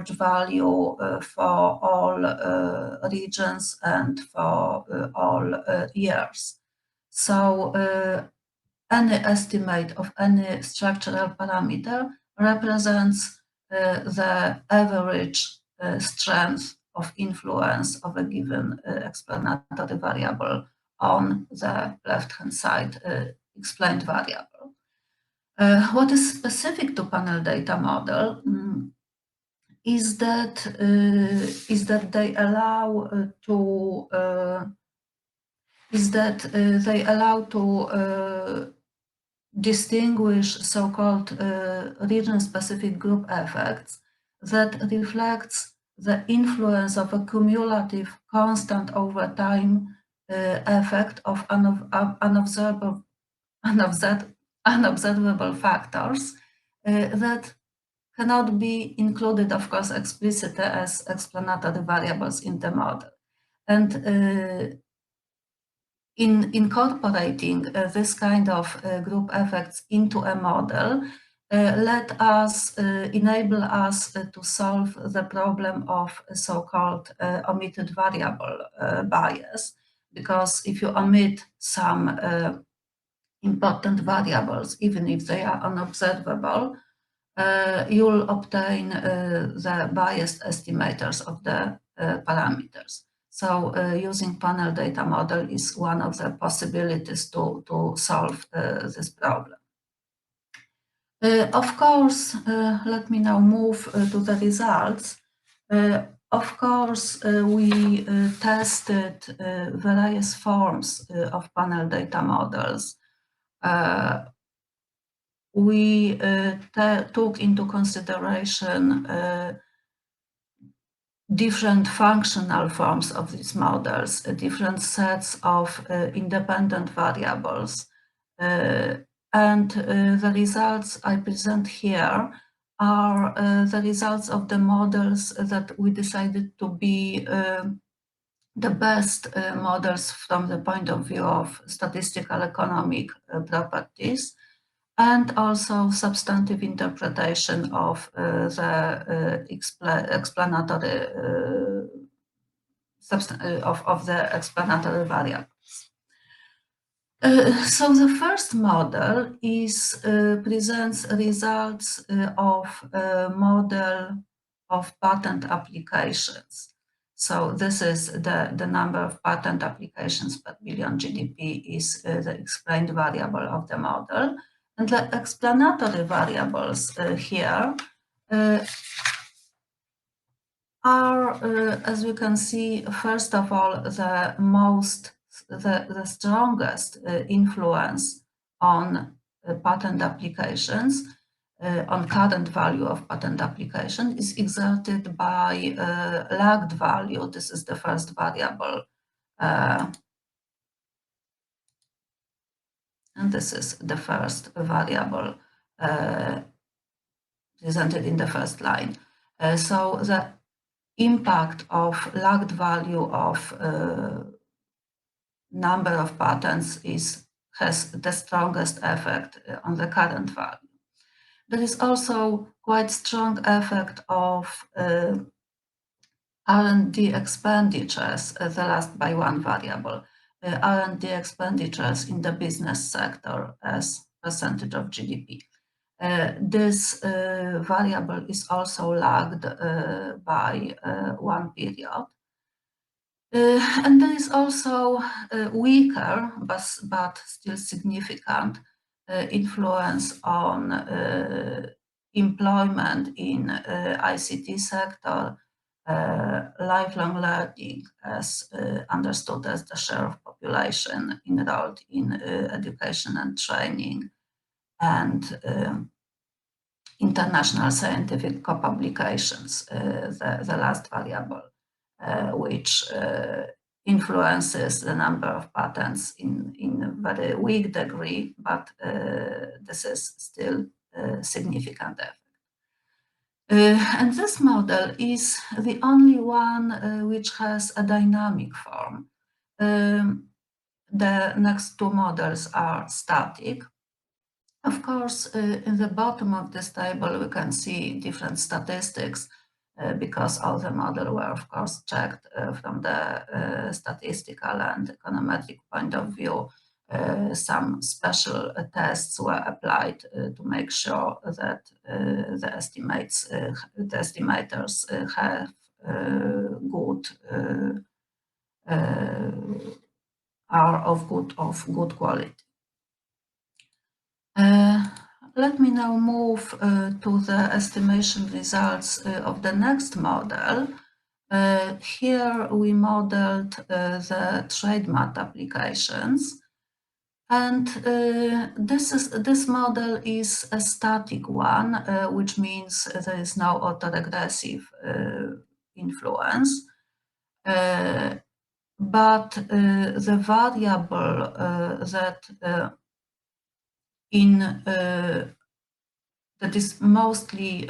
value for all regions and for all years. So any estimate of any structural parameter represents the average strength of influence of a given explanatory variable on the left-hand side explained variable. What is specific to panel data model is that they allow to distinguish so-called region-specific group effects that reflects the influence of a cumulative, constant over time effect of unobservable factors that cannot be included, of course, explicitly as explanatory variables in the model. And in incorporating this kind of group effects into a model, enable us to solve the problem of so-called omitted variable bias, because if you omit some important variables, even if they are unobservable, you'll obtain the biased estimators of the parameters. So using panel data model is one of the possibilities to solve this problem. Of course, let me now move to the results. Of course, we tested various forms of panel data models. We took into consideration different functional forms of these models, different sets of independent variables. And the results I present here are the results of the models that we decided to be the best models from the point of view of statistical economic properties, and also substantive interpretation of the explanatory of the explanatory variables. So the first model presents results of a model of patent applications. So this is the number of patent applications per billion GDP is the explained variable of the model. And the explanatory variables here are, as you can see, first of all, the strongest influence on patent applications, on current value of patent application, is exerted by lagged value. This is the first variable. And this is the first variable presented in the first line. So the impact of lagged value of number of patents has the strongest effect on the current value. There is also quite strong effect of R&D expenditures, the last by one variable. R&D expenditures in the business sector as percentage of GDP. This variable is also lagged by one period. And there is also weaker, but still significant influence on employment in ICT sector, lifelong learning as understood as the share of population enrolled in education and training, and international scientific co-publications, the last variable, which influences the number of patents in a very weak degree, but this is still a significant effect. And this model is the only one which has a dynamic form. The next two models are static. Of course, in the bottom of this table, we can see different statistics because all the models were, of course, checked from the statistical and econometric point of view. Some special tests were applied to make sure that the estimators have are of good quality. Let me now move to the estimation results of the next model. Here we modeled the trademark applications, and this model is a static one, which means there is no autoregressive influence. But the variable that that is mostly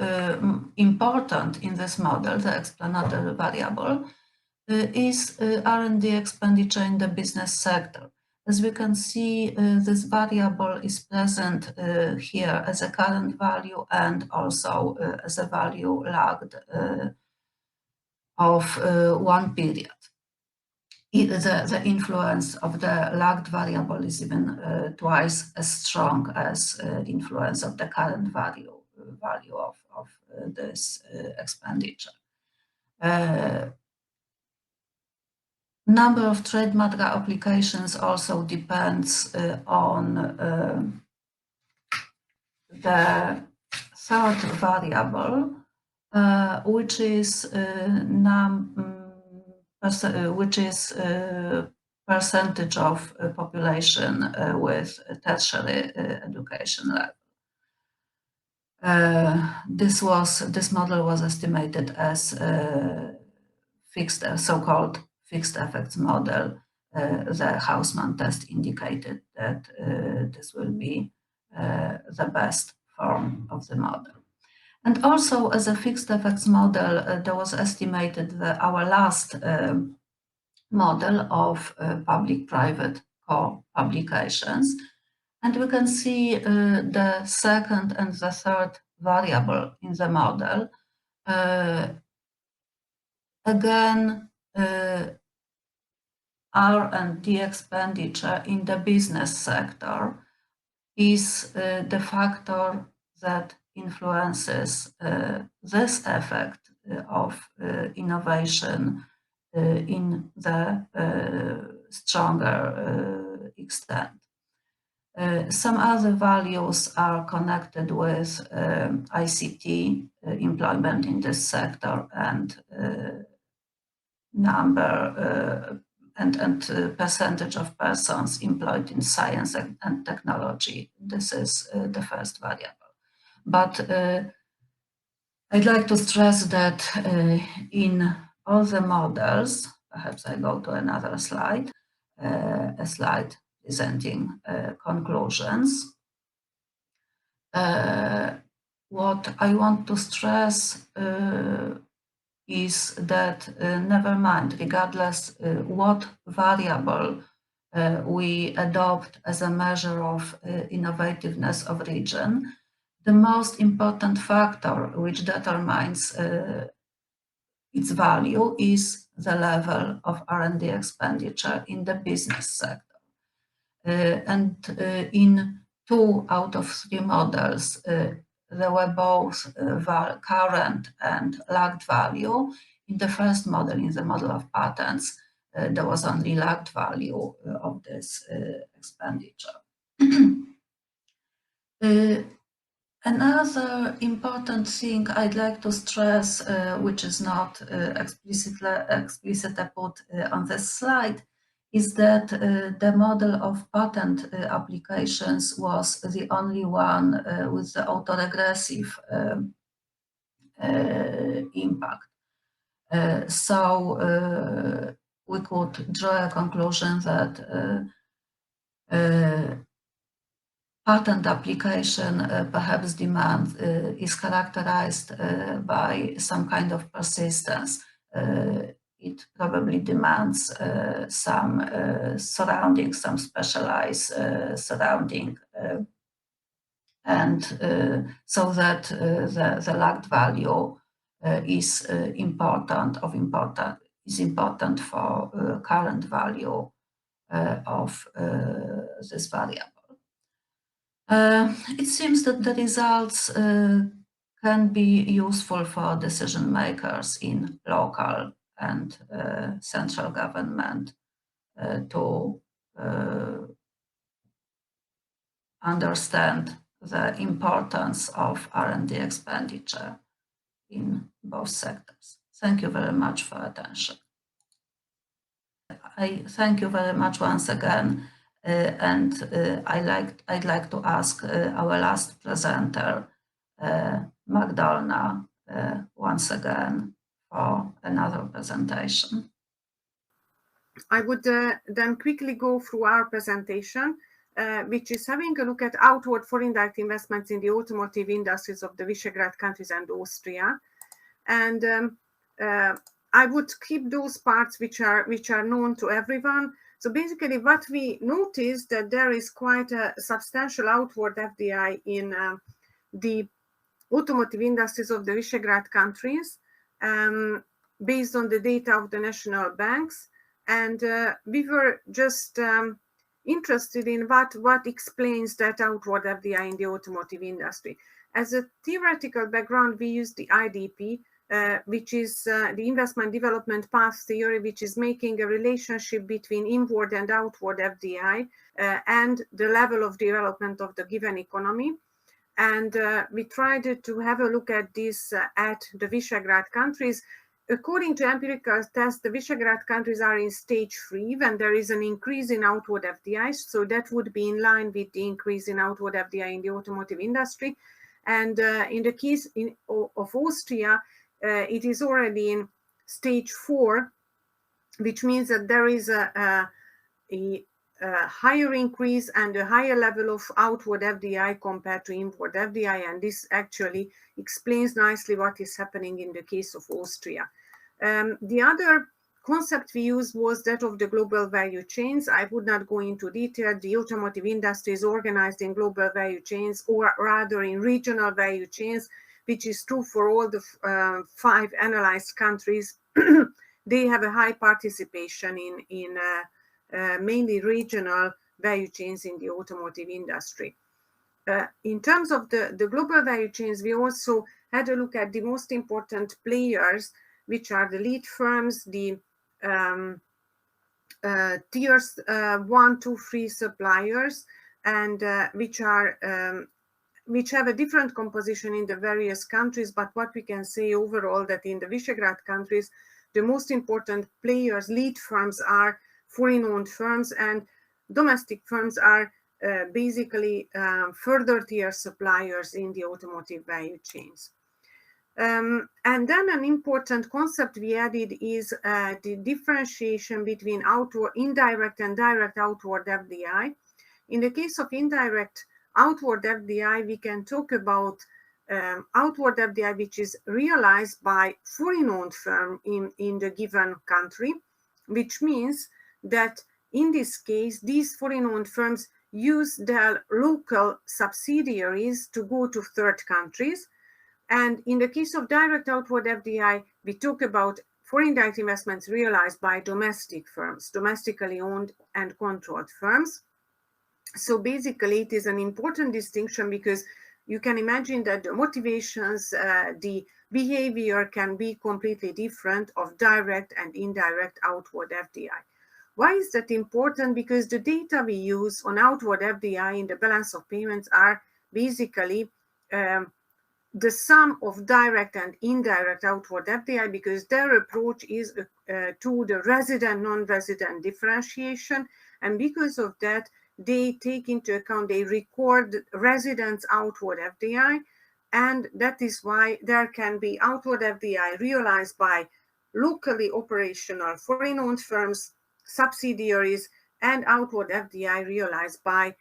important in this model, the explanatory variable, is R&D expenditure in the business sector. As we can see, this variable is present here as a current value and also as a value lagged of one period. The influence of the lagged variable is even twice as strong as influence of the current value of this expenditure. Number of trademark applications also depends on the third variable, which is percentage of population with tertiary education level. This model was estimated as fixed, so-called fixed effects model. The Hausman test indicated that this will be the best form of the model. And also, as a fixed effects model, there was estimated our last model of public-private co-publications. And we can see the second and the third variable in the model. Again, R&D expenditure in the business sector is the factor that influences this effect of innovation in the stronger extent. Some other values are connected with ICT employment in this sector and number and percentage of persons employed in science and technology. This is the first variable. But I'd like to stress that in all the models, perhaps I go to another slide, a slide presenting conclusions. What I want to stress is that never mind, regardless what variable we adopt as a measure of innovativeness of region, the most important factor which determines its value is the level of R&D expenditure in the business sector. And in 2 out of 3 models, there were both current and lagged value. In the first model, in the model of patents, there was only lagged value of this expenditure. Another important thing I'd like to stress, which is not explicitly put on this slide, is that the model of patent applications was the only one with the autoregressive impact. So we could draw a conclusion that patent application perhaps demand is characterized by some kind of persistence. It probably demands some surrounding, some specialized surrounding, and so that the lagged value is important for current value of this variable. It seems that the results can be useful for decision makers in local and central government to understand the importance of R&D expenditure in both sectors. Thank you very much for attention. I thank you very much once again, and I'd like to ask our last presenter, Magdalena, once again for another presentation. I would then quickly go through our presentation, which is having a look at outward foreign direct investments in the automotive industries of the Visegrad countries and Austria. And I would keep those parts which are known to everyone. So basically what we noticed that there is quite a substantial outward FDI in the automotive industries of the Visegrad countries, based on the data of the national banks. And we were just interested in what explains that outward FDI in the automotive industry. As a theoretical background, we use the IDP, which is the investment development path theory, which is making a relationship between inward and outward FDI and the level of development of the given economy. And we tried to have a look at this at the Visegrad countries. According to empirical tests, the Visegrad countries are in stage 3 when there is an increase in outward FDI. So that would be in line with the increase in outward FDI in the automotive industry. And in the case of Austria, it is already in stage 4, which means that there is a higher increase and a higher level of outward FDI compared to inward FDI. And this actually explains nicely what is happening in the case of Austria. The other concept we used was that of the global value chains. I would not go into detail. The automotive industry is organized in global value chains, or rather in regional value chains, which is true for all the 5 analyzed countries. They have a high participation in mainly regional value chains in the automotive industry. In terms of the global value chains, we also had a look at the most important players, which are the lead firms, the tiers 1, 2, 3 suppliers, and which have a different composition in the various countries. But what we can say overall, that in the Visegrad countries, the most important players, lead firms, are foreign-owned firms, and domestic firms are basically further tier suppliers in the automotive value chains. And then an important concept we added is the differentiation between indirect and direct outward FDI. In the case of indirect outward FDI, we can talk about outward FDI which is realized by foreign-owned firm in the given country, which means that in this case, these foreign-owned firms use their local subsidiaries to go to third countries. And in the case of direct outward FDI, we talk about foreign direct investments realized by domestic firms, domestically owned and controlled firms. So basically, it is an important distinction, because you can imagine that the motivations, the behavior can be completely different of direct and indirect outward FDI. Why is that important? Because the data we use on outward FDI in the balance of payments are basically the sum of direct and indirect outward FDI, because their approach is to the resident, non-resident differentiation. And because of that, they take into account, they record residents' outward FDI. And that is why there can be outward FDI realized by locally operational foreign-owned firms, subsidiaries, and outward FDI realized by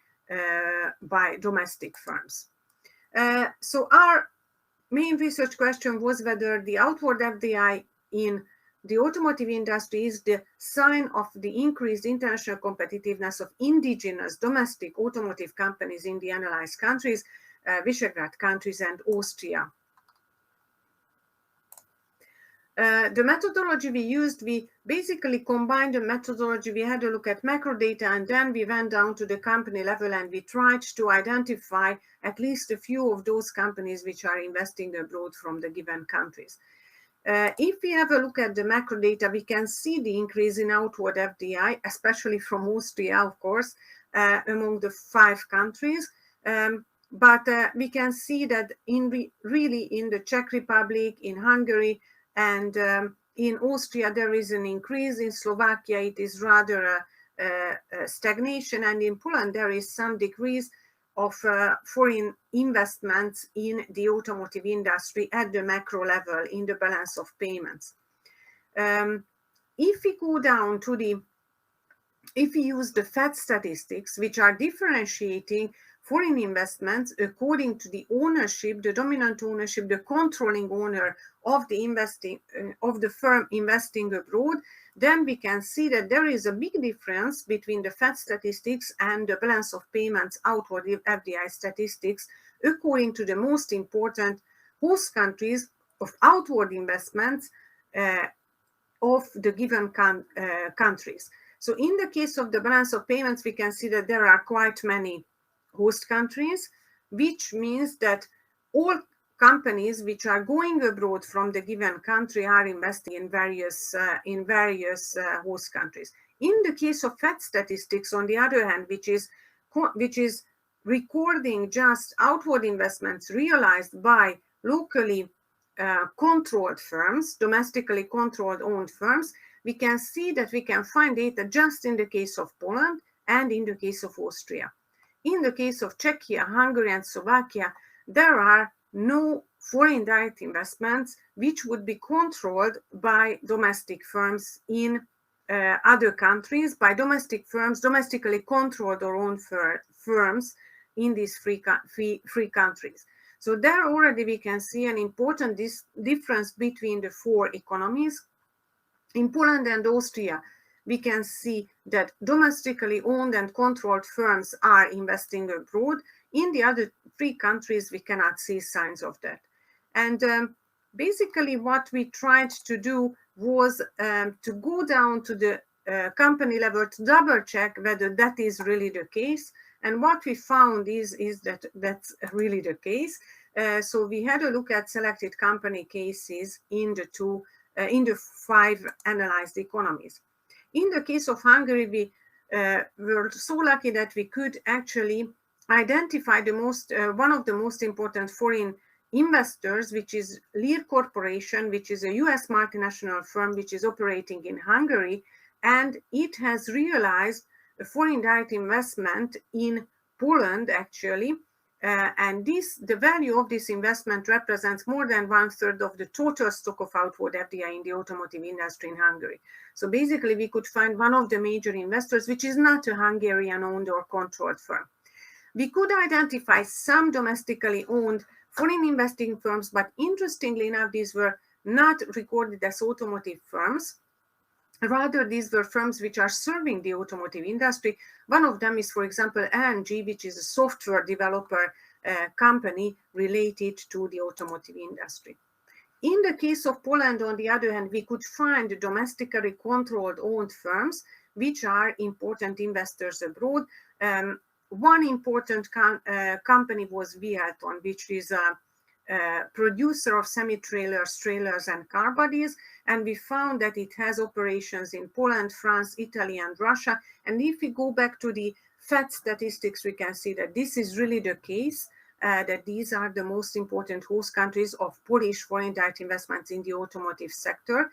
domestic firms. So our main research question was whether the outward FDI in the automotive industry is the sign of the increased international competitiveness of indigenous domestic automotive companies in the analyzed countries, Visegrad countries and Austria. The methodology we used, we basically combined the methodology. We had a look at macro data, and then we went down to the company level and we tried to identify at least a few of those companies which are investing abroad from the given countries. If we have a look at the macro data, we can see the increase in outward FDI, especially from Austria, of course, among the 5 countries. But we can see that really in the Czech Republic, in Hungary, and in Austria, there is an increase. In Slovakia, it is rather a stagnation. And in Poland, there is some decrease of foreign investments in the automotive industry at the macro level in the balance of payments. If we go down to if we use the FED statistics, which are differentiating foreign investments according to the ownership, the dominant ownership, the controlling owner of the firm investing abroad, then we can see that there is a big difference between the FED statistics and the balance of payments outward FDI statistics according to the most important host countries of outward investments of the given countries. So in the case of the balance of payments, we can see that there are quite many host countries, which means that all companies which are going abroad from the given country are investing in various host countries. In the case of FED statistics, on the other hand, which is recording just outward investments realized by locally controlled firms, domestically controlled owned firms, we can see that we can find data just in the case of Poland and in the case of Austria. In the case of Czechia, Hungary, and Slovakia, there are no foreign direct investments which would be controlled by domestic firms in other countries, by domestic firms, domestically controlled or owned firms in these free countries. So there already we can see an important difference between the 4 economies. In Poland and Austria, we can see that domestically owned and controlled firms are investing abroad. In the other 3 countries, we cannot see signs of that. And basically what we tried to do was to go down to the company level to double check whether that is really the case. And what we found is that that's really the case. So we had a look at selected company cases in the 5 analyzed economies. In the case of Hungary, we were so lucky that we could actually identify one of the most important foreign investors, which is Lear Corporation, which is a US multinational firm which is operating in Hungary, and it has realized a foreign direct investment in Poland, actually. And the value of this investment represents more than 1/3 of the total stock of outward FDI in the automotive industry in Hungary. So basically, we could find one of the major investors, which is not a Hungarian-owned or controlled firm. We could identify some domestically owned foreign investing firms, but interestingly enough, these were not recorded as automotive firms. Rather, these were firms which are serving the automotive industry. One of them is, for example, LNG, which is a software developer company related to the automotive industry. In the case of Poland, on the other hand, we could find domestically controlled owned firms, which are important investors abroad. One important company was Viencej, which is producer of semi-trailers, trailers, and car bodies. And we found that it has operations in Poland, France, Italy, and Russia. And if we go back to the FED statistics, we can see that this is really the case, that these are the most important host countries of Polish foreign direct investments in the automotive sector.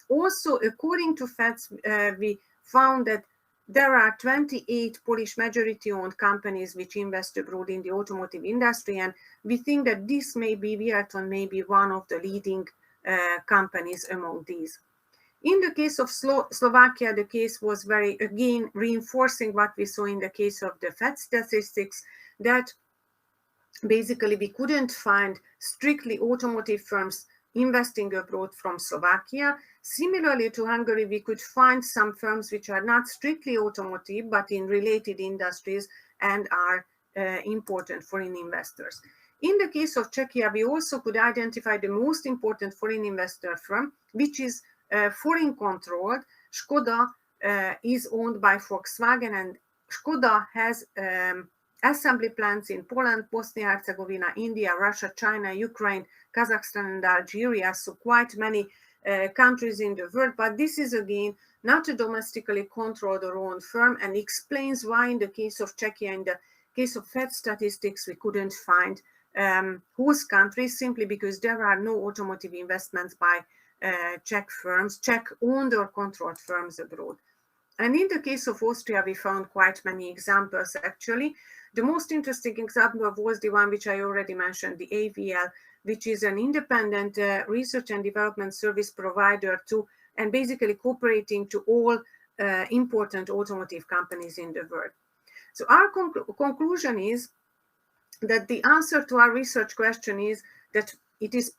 Also, according to FEDS, we found that there are 28 Polish majority-owned companies which invest abroad in the automotive industry, and we think that this may be, Viaton may be one of the leading companies among these. In the case of Slovakia, the case was very, again, reinforcing what we saw in the case of the FED statistics, that basically we couldn't find strictly automotive firms investing abroad from Slovakia. Similarly to Hungary, we could find some firms which are not strictly automotive, but in related industries and are important foreign investors. In the case of Czechia, we also could identify the most important foreign investor firm, which is foreign controlled. Skoda is owned by Volkswagen, and Skoda has assembly plants in Poland, Bosnia-Herzegovina, India, Russia, China, Ukraine, Kazakhstan, and Algeria, so quite many countries in the world. But this is, again, not a domestically controlled or owned firm, and explains why in the case of Czechia, in the case of FED statistics, we couldn't find host countries, simply because there are no automotive investments by Czech firms, Czech-owned or controlled firms abroad. And in the case of Austria, we found quite many examples, actually. The most interesting example was the one which I already mentioned, the AVL, which is an independent research and development service provider to, and basically cooperating to all important automotive companies in the world. So our conclusion is that the answer to our research question is that it is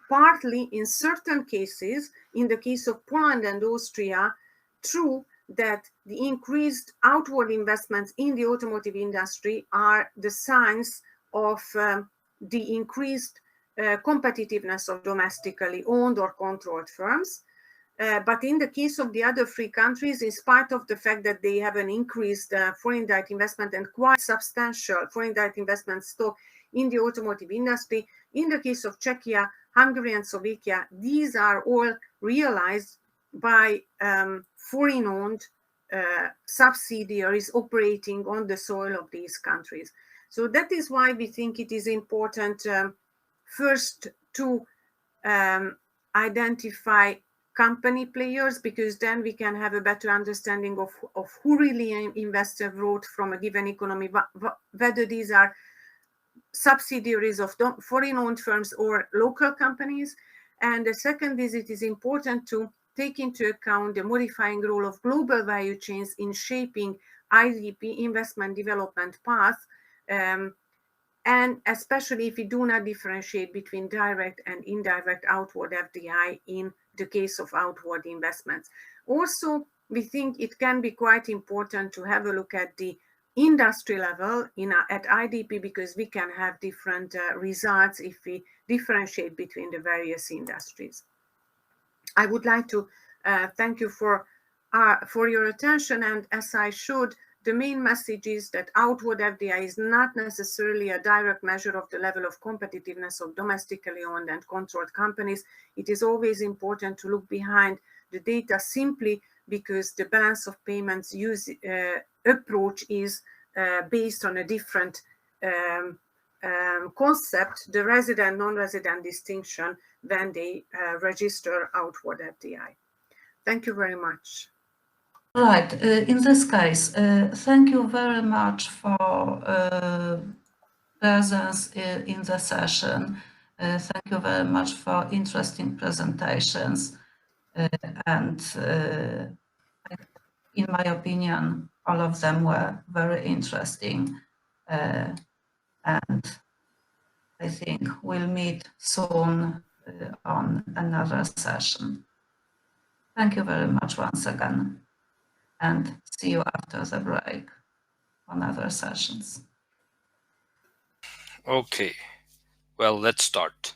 partly, in certain cases, in the case of Poland and Austria, true that the increased outward investments in the automotive industry are the signs of the increased competitiveness of domestically owned or controlled firms. But in the case of the other three countries, in spite of the fact that they have an increased foreign direct investment and quite substantial foreign direct investment stock in the automotive industry, in the case of Czechia, Hungary, and Slovakia, these are all realized by foreign-owned subsidiaries operating on the soil of these countries. So that is why we think it is important first to identify company players, because then we can have a better understanding of who really invests abroad from a given economy, whether these are subsidiaries of foreign-owned firms or local companies. And the second is, it is important to take into account the modifying role of global value chains in shaping IDP investment development path, and especially if we do not differentiate between direct and indirect outward FDI in the case of outward investments. Also, we think it can be quite important to have a look at the industry level at IDP, because we can have different results if we differentiate between the various industries. I would like to thank you for your attention, and as I showed, the main message is that outward FDI is not necessarily a direct measure of the level of competitiveness of domestically owned and controlled companies. It is always important to look behind the data, simply because the balance of payments approach is based on a different concept, the resident, non-resident distinction, when they register outward FDI. Thank you very much. Right. In this case, thank you very much for presence in the session. Thank you very much for interesting presentations. And in my opinion, all of them were very interesting. And I think we'll meet soon on another session. Thank you very much once again. And see you after the break on other sessions. Okay, well, let's start.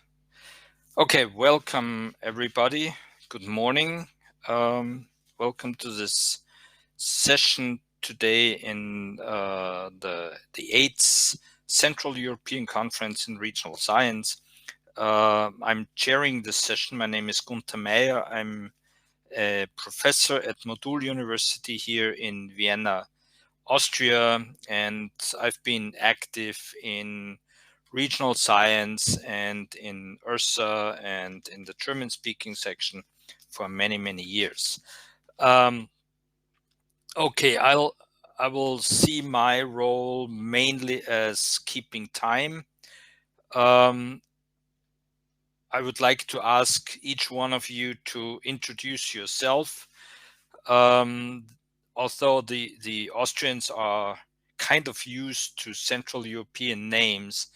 Okay, welcome everybody. Good morning. Welcome to this session today in the 8th Central European Conference in Regional Science. I'm chairing this session. My name is Gunther Meyer. I'm a professor at Modul University here in Vienna, Austria, and I've been active in regional science and in URSA and in the German-speaking section for many, many years. Okay, I will see my role mainly as keeping time. I would like to ask each one of you to introduce yourself. Although the Austrians are kind of used to Central European names,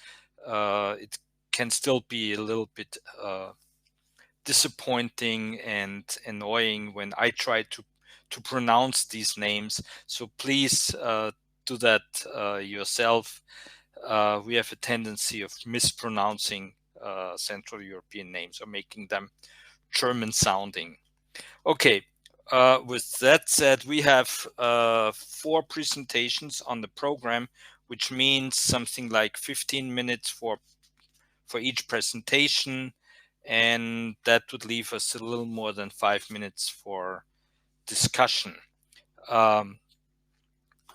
it can still be a little bit disappointing and annoying when I try to pronounce these names. So please do that yourself. We have a tendency of mispronouncing Central European names or making them German sounding. Okay, with that said, we have 4 presentations on the program, which means something like 15 minutes for each presentation, and that would leave us a little more than 5 minutes for discussion.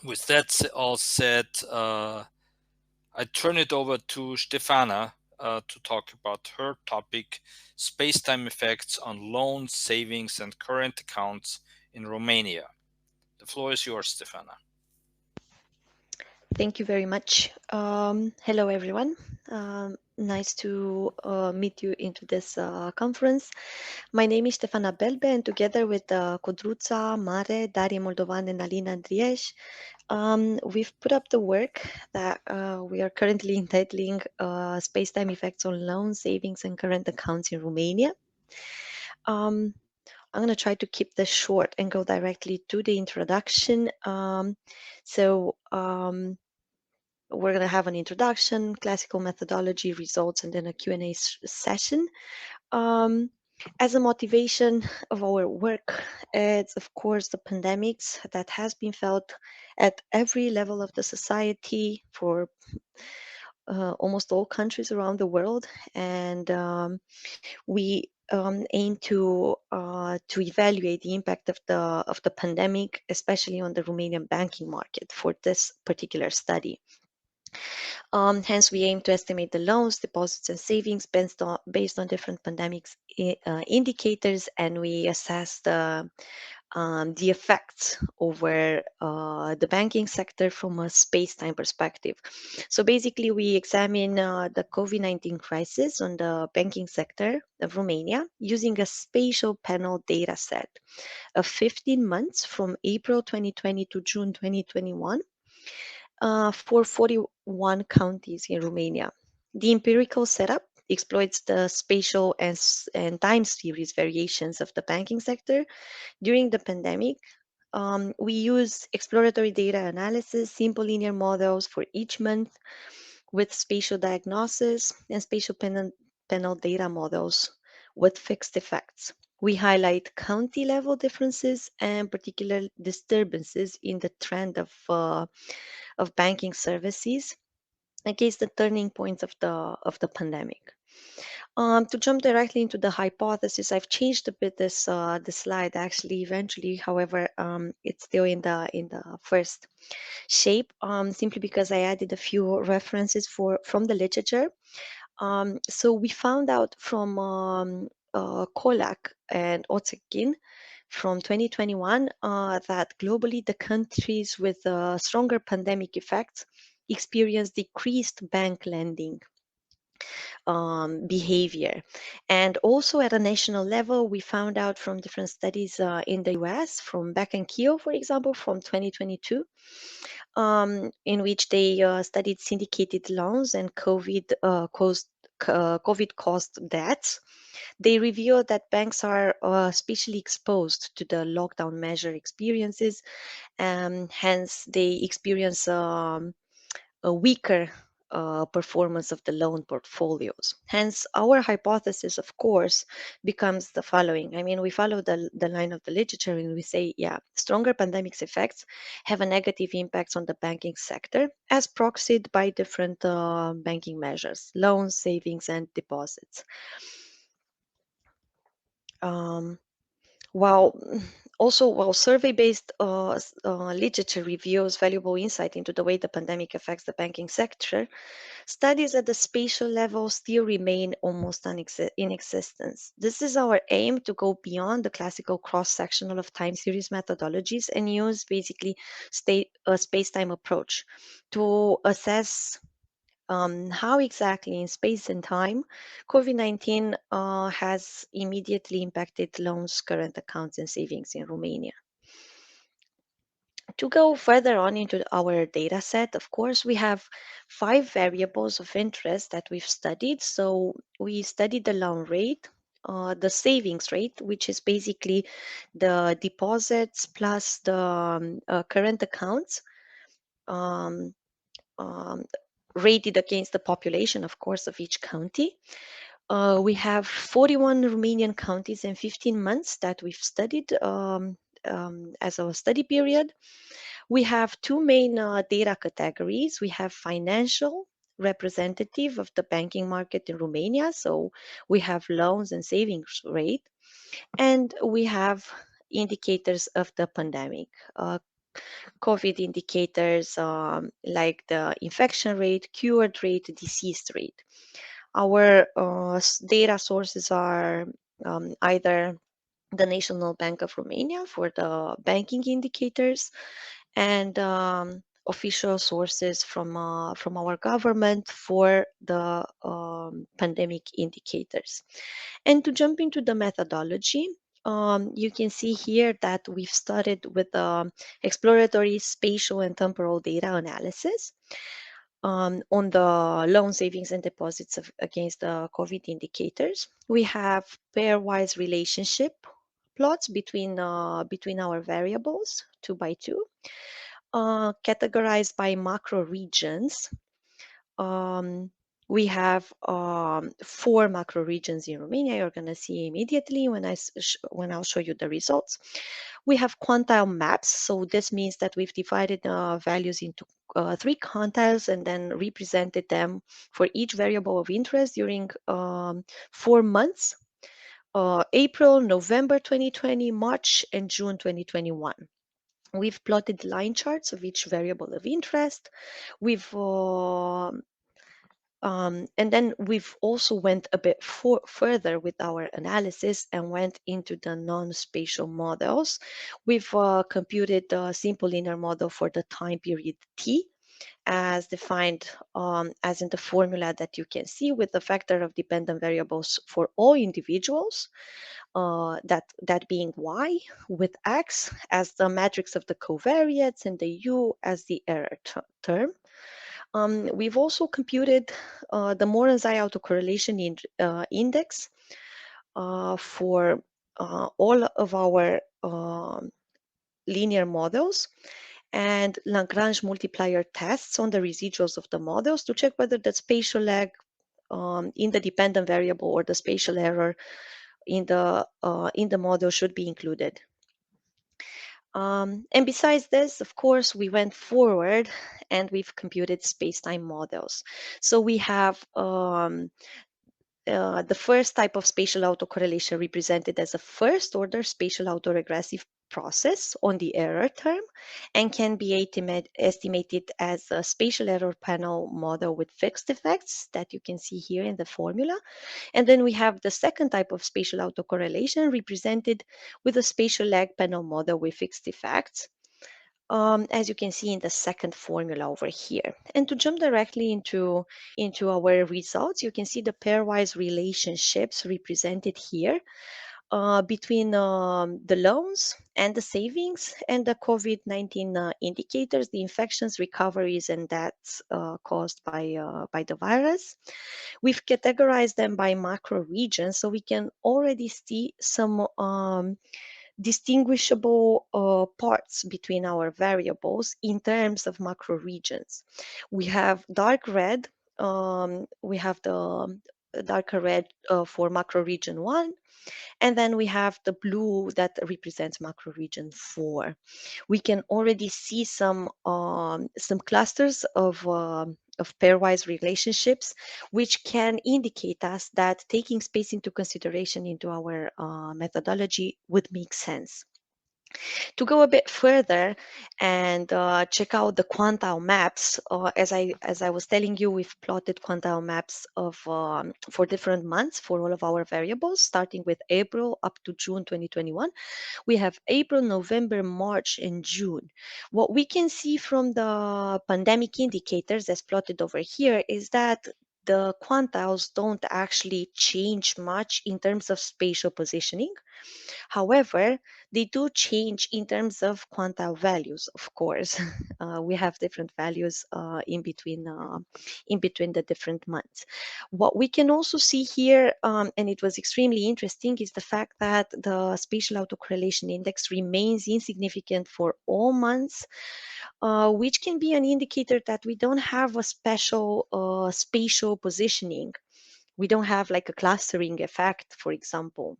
With that all said, I turn it over to Stefana to talk about her topic, space-time effects on loans, savings, and current accounts in Romania. The floor is yours, Stefana. Thank you very much. Hello, everyone. Nice to meet you into this conference. My name is Stefana Belbe, and together with Codruța, Mare, Darie Moldovan, and Alina Andrieș, we've put up the work that we are currently entitling Space-Time Effects on Loans, Savings, and Current Accounts in Romania. I'm going to try to keep this short and go directly to the introduction. We're going to have an introduction, classical methodology, results, and then a Q&A session. As a motivation of our work, it's of course the pandemics that has been felt at every level of the society for almost all countries around the world, and we aim to evaluate the impact of the pandemic, especially on the Romanian banking market for this particular study. Hence, we aim to estimate the loans, deposits, and savings based on different pandemics indicators, and we assess the effects over the banking sector from a space-time perspective. So basically, we examine the COVID-19 crisis on the banking sector of Romania using a spatial panel data set of 15 months from April 2020 to June 2021. For 41 counties in Romania. The empirical setup exploits the spatial and time series variations of the banking sector during the pandemic. We use exploratory data analysis, simple linear models for each month with spatial diagnosis and spatial panel data models with fixed effects. We highlight county level differences and particular disturbances in the trend of banking services against the turning points of the pandemic. To jump directly into the hypothesis, I've changed a bit this slide actually eventually. However, it's still in the first shape simply because I added a few references from the literature. So we found out from Kolak and Otsekin from 2021 that globally the countries with stronger pandemic effects experience decreased bank lending behavior. And also at a national level, we found out from different studies in the US, from Beck and Keogh, for example, from 2022, in which they studied syndicated loans and COVID-caused debts. They revealed that banks are especially exposed to the lockdown measure experiences, and hence they experience a weaker performance of the loan portfolios. Hence, our hypothesis, of course, becomes the following. I mean, we follow the line of the literature and we say, yeah, stronger pandemic effects have a negative impact on the banking sector as proxied by different banking measures, loans, savings, and deposits. While survey-based literature reveals valuable insight into the way the pandemic affects the banking sector, studies at the spatial level still remain almost in existence. This is our aim, to go beyond the classical cross-sectional of time series methodologies and use basically a space-time approach to assess how exactly in space and time COVID-19 has immediately impacted loans, current accounts, and savings in Romania. To go further on into our data set, of course, we have 5 variables of interest that we've studied. So we studied the loan rate, the savings rate, which is basically the deposits plus the current accounts, rated against the population, of course, of each county. We have 41 Romanian counties and 15 months that we've studied as a study period. We have 2 main data categories. We have financial, representative of the banking market in Romania. So we have loans and savings rate. And we have indicators of the pandemic. COVID indicators like the infection rate, cured rate, deceased rate. Our data sources are either the National Bank of Romania for the banking indicators and official sources from our government for the pandemic indicators. And to jump into the methodology, you can see here that we've started with exploratory spatial and temporal data analysis on the loan, savings, and deposits against the COVID indicators. We have pairwise relationship plots between our variables, 2 by 2, categorized by macro regions. We have 4 macro regions in Romania. You're going to see immediately when I'll show you the results. We have quantile maps. So this means that we've divided values into 3 quantiles and then represented them for each variable of interest during 4 months, April, November 2020, March, and June 2021. We've plotted line charts of each variable of interest. And then we've also went a bit further with our analysis and went into the non-spatial models. We've computed the simple linear model for the time period T, as defined as in the formula that you can see, with the factor of dependent variables for all individuals, that being Y, with X as the matrix of the covariates and the U as the error term. We've also computed the Moran's-I autocorrelation index for all of our linear models, and Lagrange multiplier tests on the residuals of the models to check whether the spatial lag in the dependent variable or the spatial error in the model should be included. And besides this, of course, we went forward and we've computed space-time models. So we have the first type of spatial autocorrelation represented as a first-order spatial autoregressive process on the error term and can be estimated as a spatial error panel model with fixed effects that you can see here in the formula. And then we have the second type of spatial autocorrelation represented with a spatial lag panel model with fixed effects, as you can see in the second formula over here. And to jump directly into our results, you can see the pairwise relationships represented here between the loans and the savings and the COVID-19 indicators, the infections, recoveries, and deaths caused by the virus. We've categorized them by macro regions, so we can already see some distinguishable parts between our variables in terms of macro regions. We have dark red we have the darker red for macro region 1, and then we have the blue that represents macro region 4. We can already see some clusters of pairwise relationships, which can indicate us that taking space into consideration into our methodology would make sense. To go a bit further and check out the quantile maps, as I was telling you, we've plotted quantile maps of for different months for all of our variables, starting with April up to June 2021. We have April, November, March, and June. What we can see from the pandemic indicators, as plotted over here, is that the quantiles don't actually change much in terms of spatial positioning. However, they do change in terms of quantile values, of course. We have different values in between the different months. What we can also see here, and it was extremely interesting, is the fact that the spatial autocorrelation index remains insignificant for all months, which can be an indicator that we don't have a special spatial positioning. We don't have like a clustering effect, for example.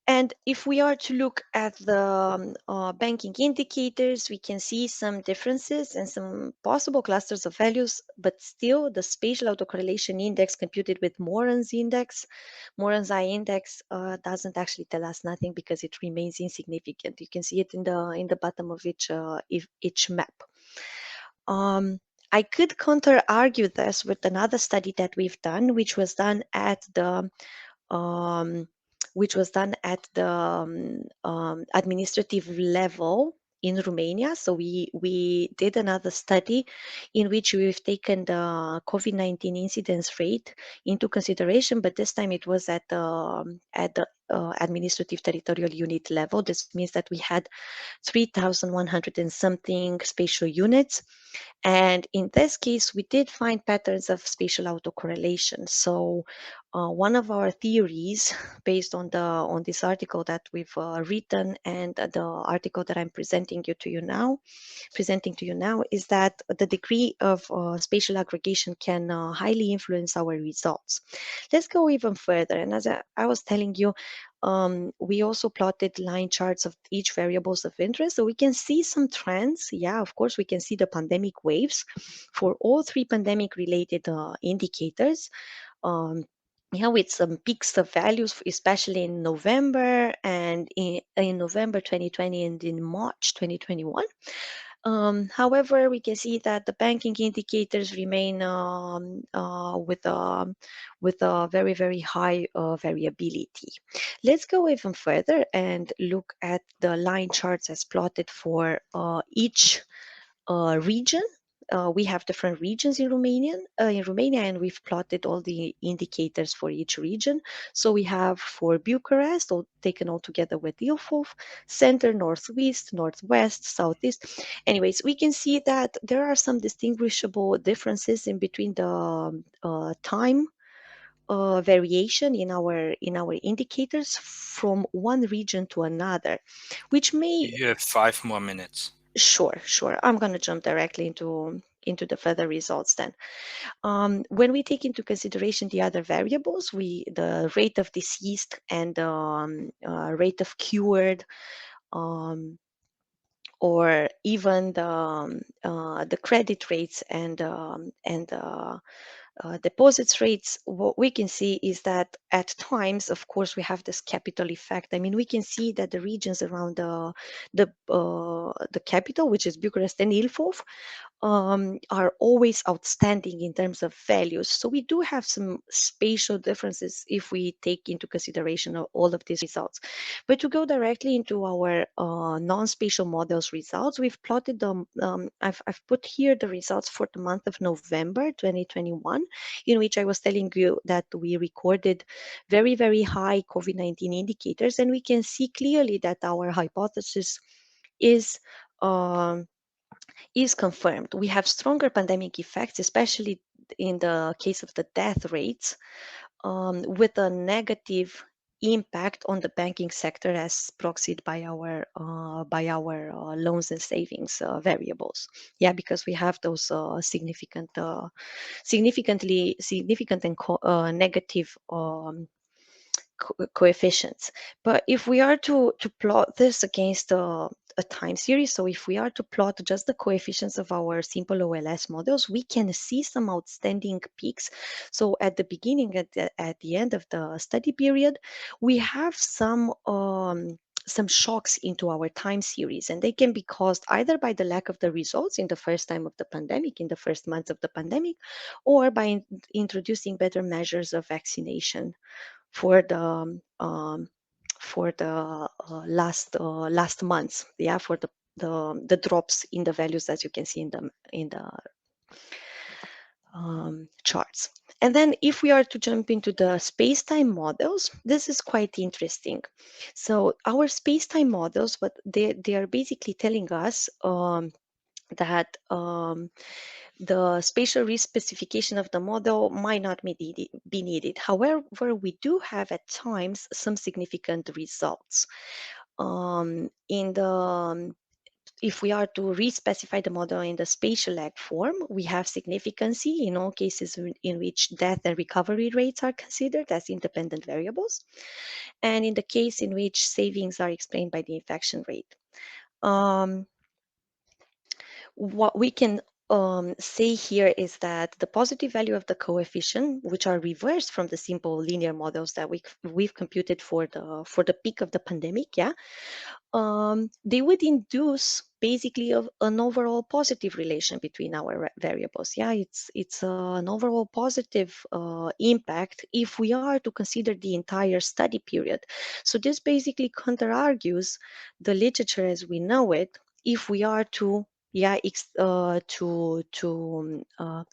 And if we are to look at the banking indicators, we can see some differences and some possible clusters of values, but still the spatial autocorrelation index computed with Moran's I index doesn't actually tell us nothing because it remains insignificant. You can see it in the bottom of each map. I could counter argue this with another study that we've done, which was done at the administrative level in Romania. So we did another study in which we've taken the COVID-19 incidence rate into consideration, but this time it was at the administrative territorial unit level. This means that we had 3,100 and something spatial units. And in this case, we did find patterns of spatial autocorrelation. So one of our theories, based on this article that we've written and the article that I'm presenting to you now, is that the degree of spatial aggregation can highly influence our results. Let's go even further. And as I was telling you, we also plotted line charts of each variables of interest, so we can see some trends. Yeah, of course, we can see the pandemic waves for all three pandemic-related indicators. With some peaks of values, especially in November and in November 2020 and in March 2021. However, we can see that the banking indicators remain with a very, very high variability. Let's go even further and look at the line charts as plotted for each region. We have different regions in Romania, and we've plotted all the indicators for each region. So we have for Bucharest, taken all together with Ilfov, center, northwest, northwest, southeast. Anyways, we can see that there are some distinguishable differences in between the time variation in our indicators from one region to another, which may. You have 5 more minutes. Sure. I'm going to jump directly into the further results then. When we take into consideration the other variables, the rate of deceased and rate of cured, or even the credit rates and deposits rates, what we can see is that at times, of course, we have this capital effect. I mean, we can see that the regions around the capital, which is Bucharest and Ilfov, are always outstanding in terms of values. So we do have some spatial differences if we take into consideration all of these results. But to go directly into our non-spatial models results, we've plotted them. I've put here the results for the month of November 2021, in which I was telling you that we recorded very, very high COVID-19 indicators, and we can see clearly that our hypothesis is confirmed. We have stronger pandemic effects, especially in the case of the death rates, with a negative impact on the banking sector as proxied by our loans and savings variables. Yeah, because we have those significant and negative coefficients. But if we are to plot this against a time series, so if we are to plot just the coefficients of our simple OLS models, we can see some outstanding peaks. So at the beginning, at the end of the study period, we have some shocks into our time series, and they can be caused either by the lack of the results in the first time of the pandemic, in the first months of the pandemic, or by introducing better measures of vaccination for the last months, yeah, for the drops in the values, as you can see in the charts. And then if we are to jump into the space-time models, this is quite interesting. So our space-time models, what they are basically telling us that the spatial risk specification of the model might not be needed. However, we do have at times some significant results. If we are to respecify the model in the spatial lag form, we have significancy in all cases in which death and recovery rates are considered as independent variables, and in the case in which savings are explained by the infection rate. What we can say here is that the positive value of the coefficient, which are reversed from the simple linear models that we've computed for the peak of the pandemic, yeah, they would induce basically an overall positive relation between our variables. Yeah, it's an overall positive impact if we are to consider the entire study period. So this basically counter-argues the literature as we know it if we are to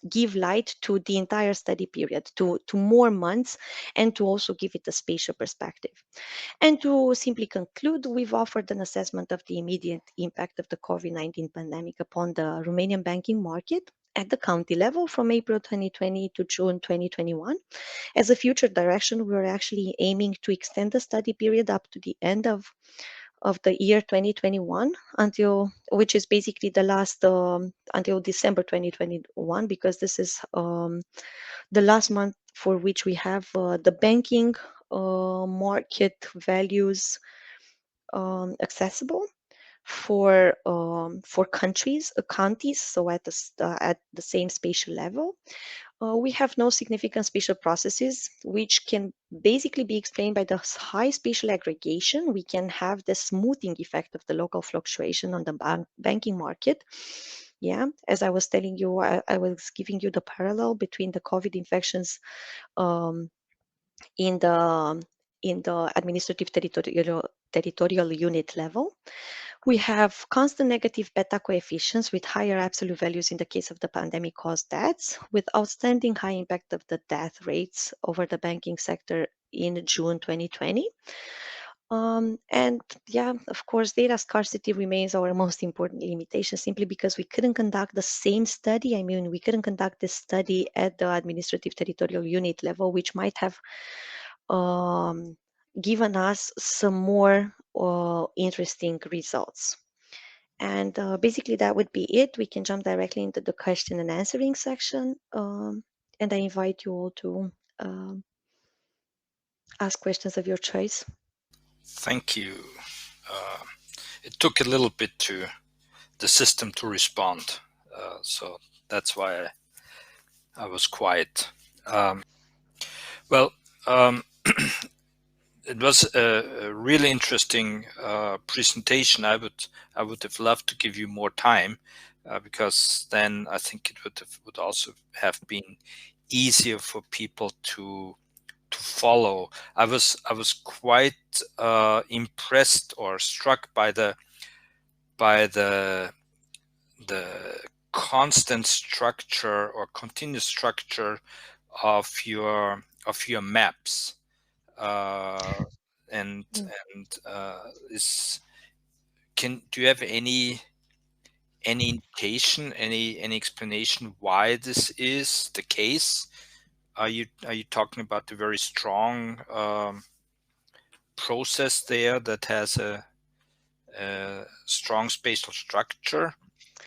give light to the entire study period, to more months, and to also give it a spatial perspective. And to simply conclude, we've offered an assessment of the immediate impact of the COVID-19 pandemic upon the Romanian banking market at the county level from April 2020 to June 2021. As a future direction, we're actually aiming to extend the study period up to the end of the year 2021 which is basically the last until December 2021, because this is the last month for which we have the banking market values accessible for counties, so at the same spatial level. We have no significant spatial processes, which can basically be explained by the high spatial aggregation. We can have the smoothing effect of the local fluctuation on the banking market. Yeah, as I was telling you, I was giving you the parallel between the COVID infections in the administrative territorial unit level. We have constant negative beta coefficients with higher absolute values in the case of the pandemic caused deaths, with outstanding high impact of the death rates over the banking sector in June 2020. And yeah, of course, data scarcity remains our most important limitation, simply because we couldn't conduct the same study. I mean, we couldn't conduct this study at the administrative territorial unit level, which might have given us some more interesting results. And basically that would be it. We can jump directly into the question and answering section. And I invite you all to ask questions of your choice. Thank you. It took a little bit to the system to respond, so that's why I was quiet. It was a really interesting presentation. I would have loved to give you more time, because then I think it would also have been easier for people to follow. I was quite impressed or struck by the constant structure or continuous structure of your maps. Do you have any indication, any explanation why this is the case? Are you talking about the very strong process there that has a strong spatial structure?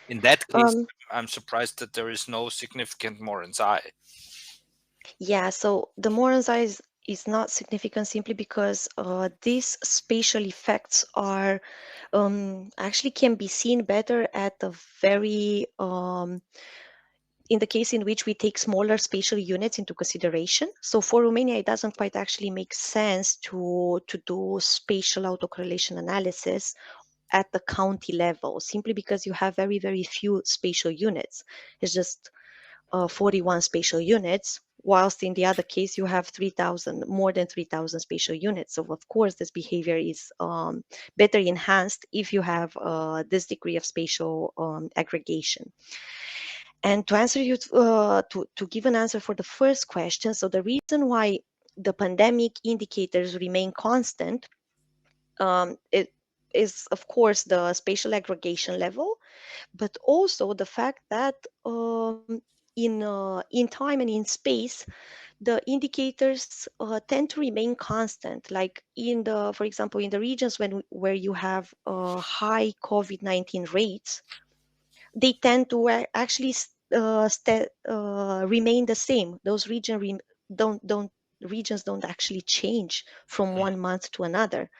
In that case, I'm surprised that there is no significant Moran's eye. Yeah, so the Moran's eye is not significant simply because these spatial effects are actually can be seen better at the very in the case in which we take smaller spatial units into consideration. So for Romania, it doesn't quite actually make sense to do spatial autocorrelation analysis at the county level, simply because you have very, very few spatial units. It's just 41 spatial units, whilst in the other case, you have more than 3,000 spatial units. So of course, this behavior is better enhanced if you have this degree of spatial aggregation. And to answer you, to give an answer for the first question, so the reason why the pandemic indicators remain constant, it is of course the spatial aggregation level, but also the fact that in time and in space, the indicators tend to remain constant. Like for example, in the regions where you have high COVID-19 rates, they tend to actually remain the same. Those regions don't actually change from one month to another.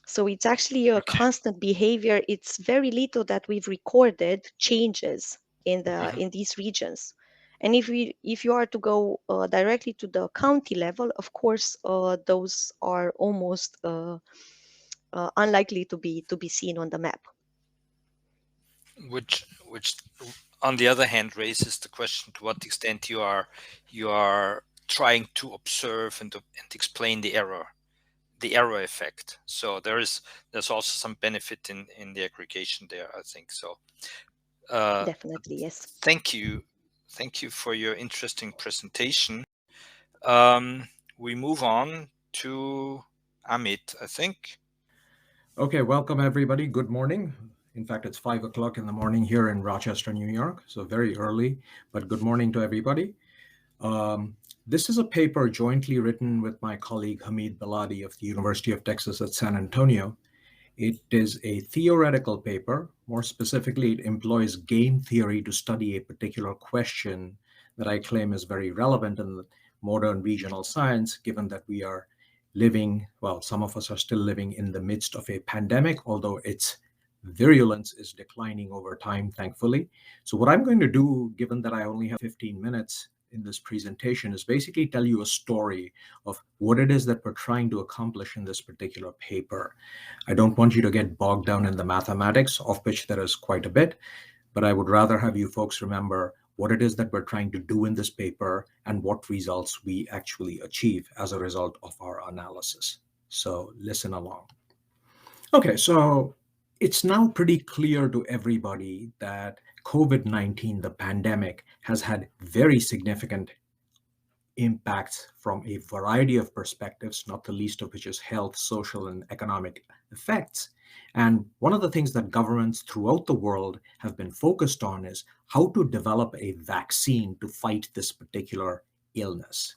So it's actually a constant behavior. It's very little that we've recorded changes in these regions. And if you are to go directly to the county level, of course, those are almost unlikely to be seen on the map. Which on the other hand raises the question to what extent you are trying to observe and explain the error effect. So there's also some benefit in the aggregation there, I think. So definitely, yes. Thank you for your interesting presentation. We move on to Amit, I think. Okay, welcome everybody. Good morning. In fact, it's 5 o'clock in the morning here in Rochester, New York. So very early, but good morning to everybody. This is a paper jointly written with my colleague Hamid Baladi of the University of Texas at San Antonio. It is a theoretical paper. More specifically, it employs game theory to study a particular question that I claim is very relevant in modern regional science, given that we are living, well, some of us are still living in the midst of a pandemic, although its virulence is declining over time, thankfully. So what I'm going to do, given that I only have 15 minutes in this presentation, is basically tell you a story of what it is that we're trying to accomplish in this particular paper. I don't want you to get bogged down in the mathematics, of which there is quite a bit, but I would rather have you folks remember what it is that we're trying to do in this paper and what results we actually achieve as a result of our analysis. So listen along. Okay, so it's now pretty clear to everybody that COVID-19, the pandemic, has had very significant impacts from a variety of perspectives, not the least of which is health, social, and economic effects. And one of the things that governments throughout the world have been focused on is how to develop a vaccine to fight this particular illness.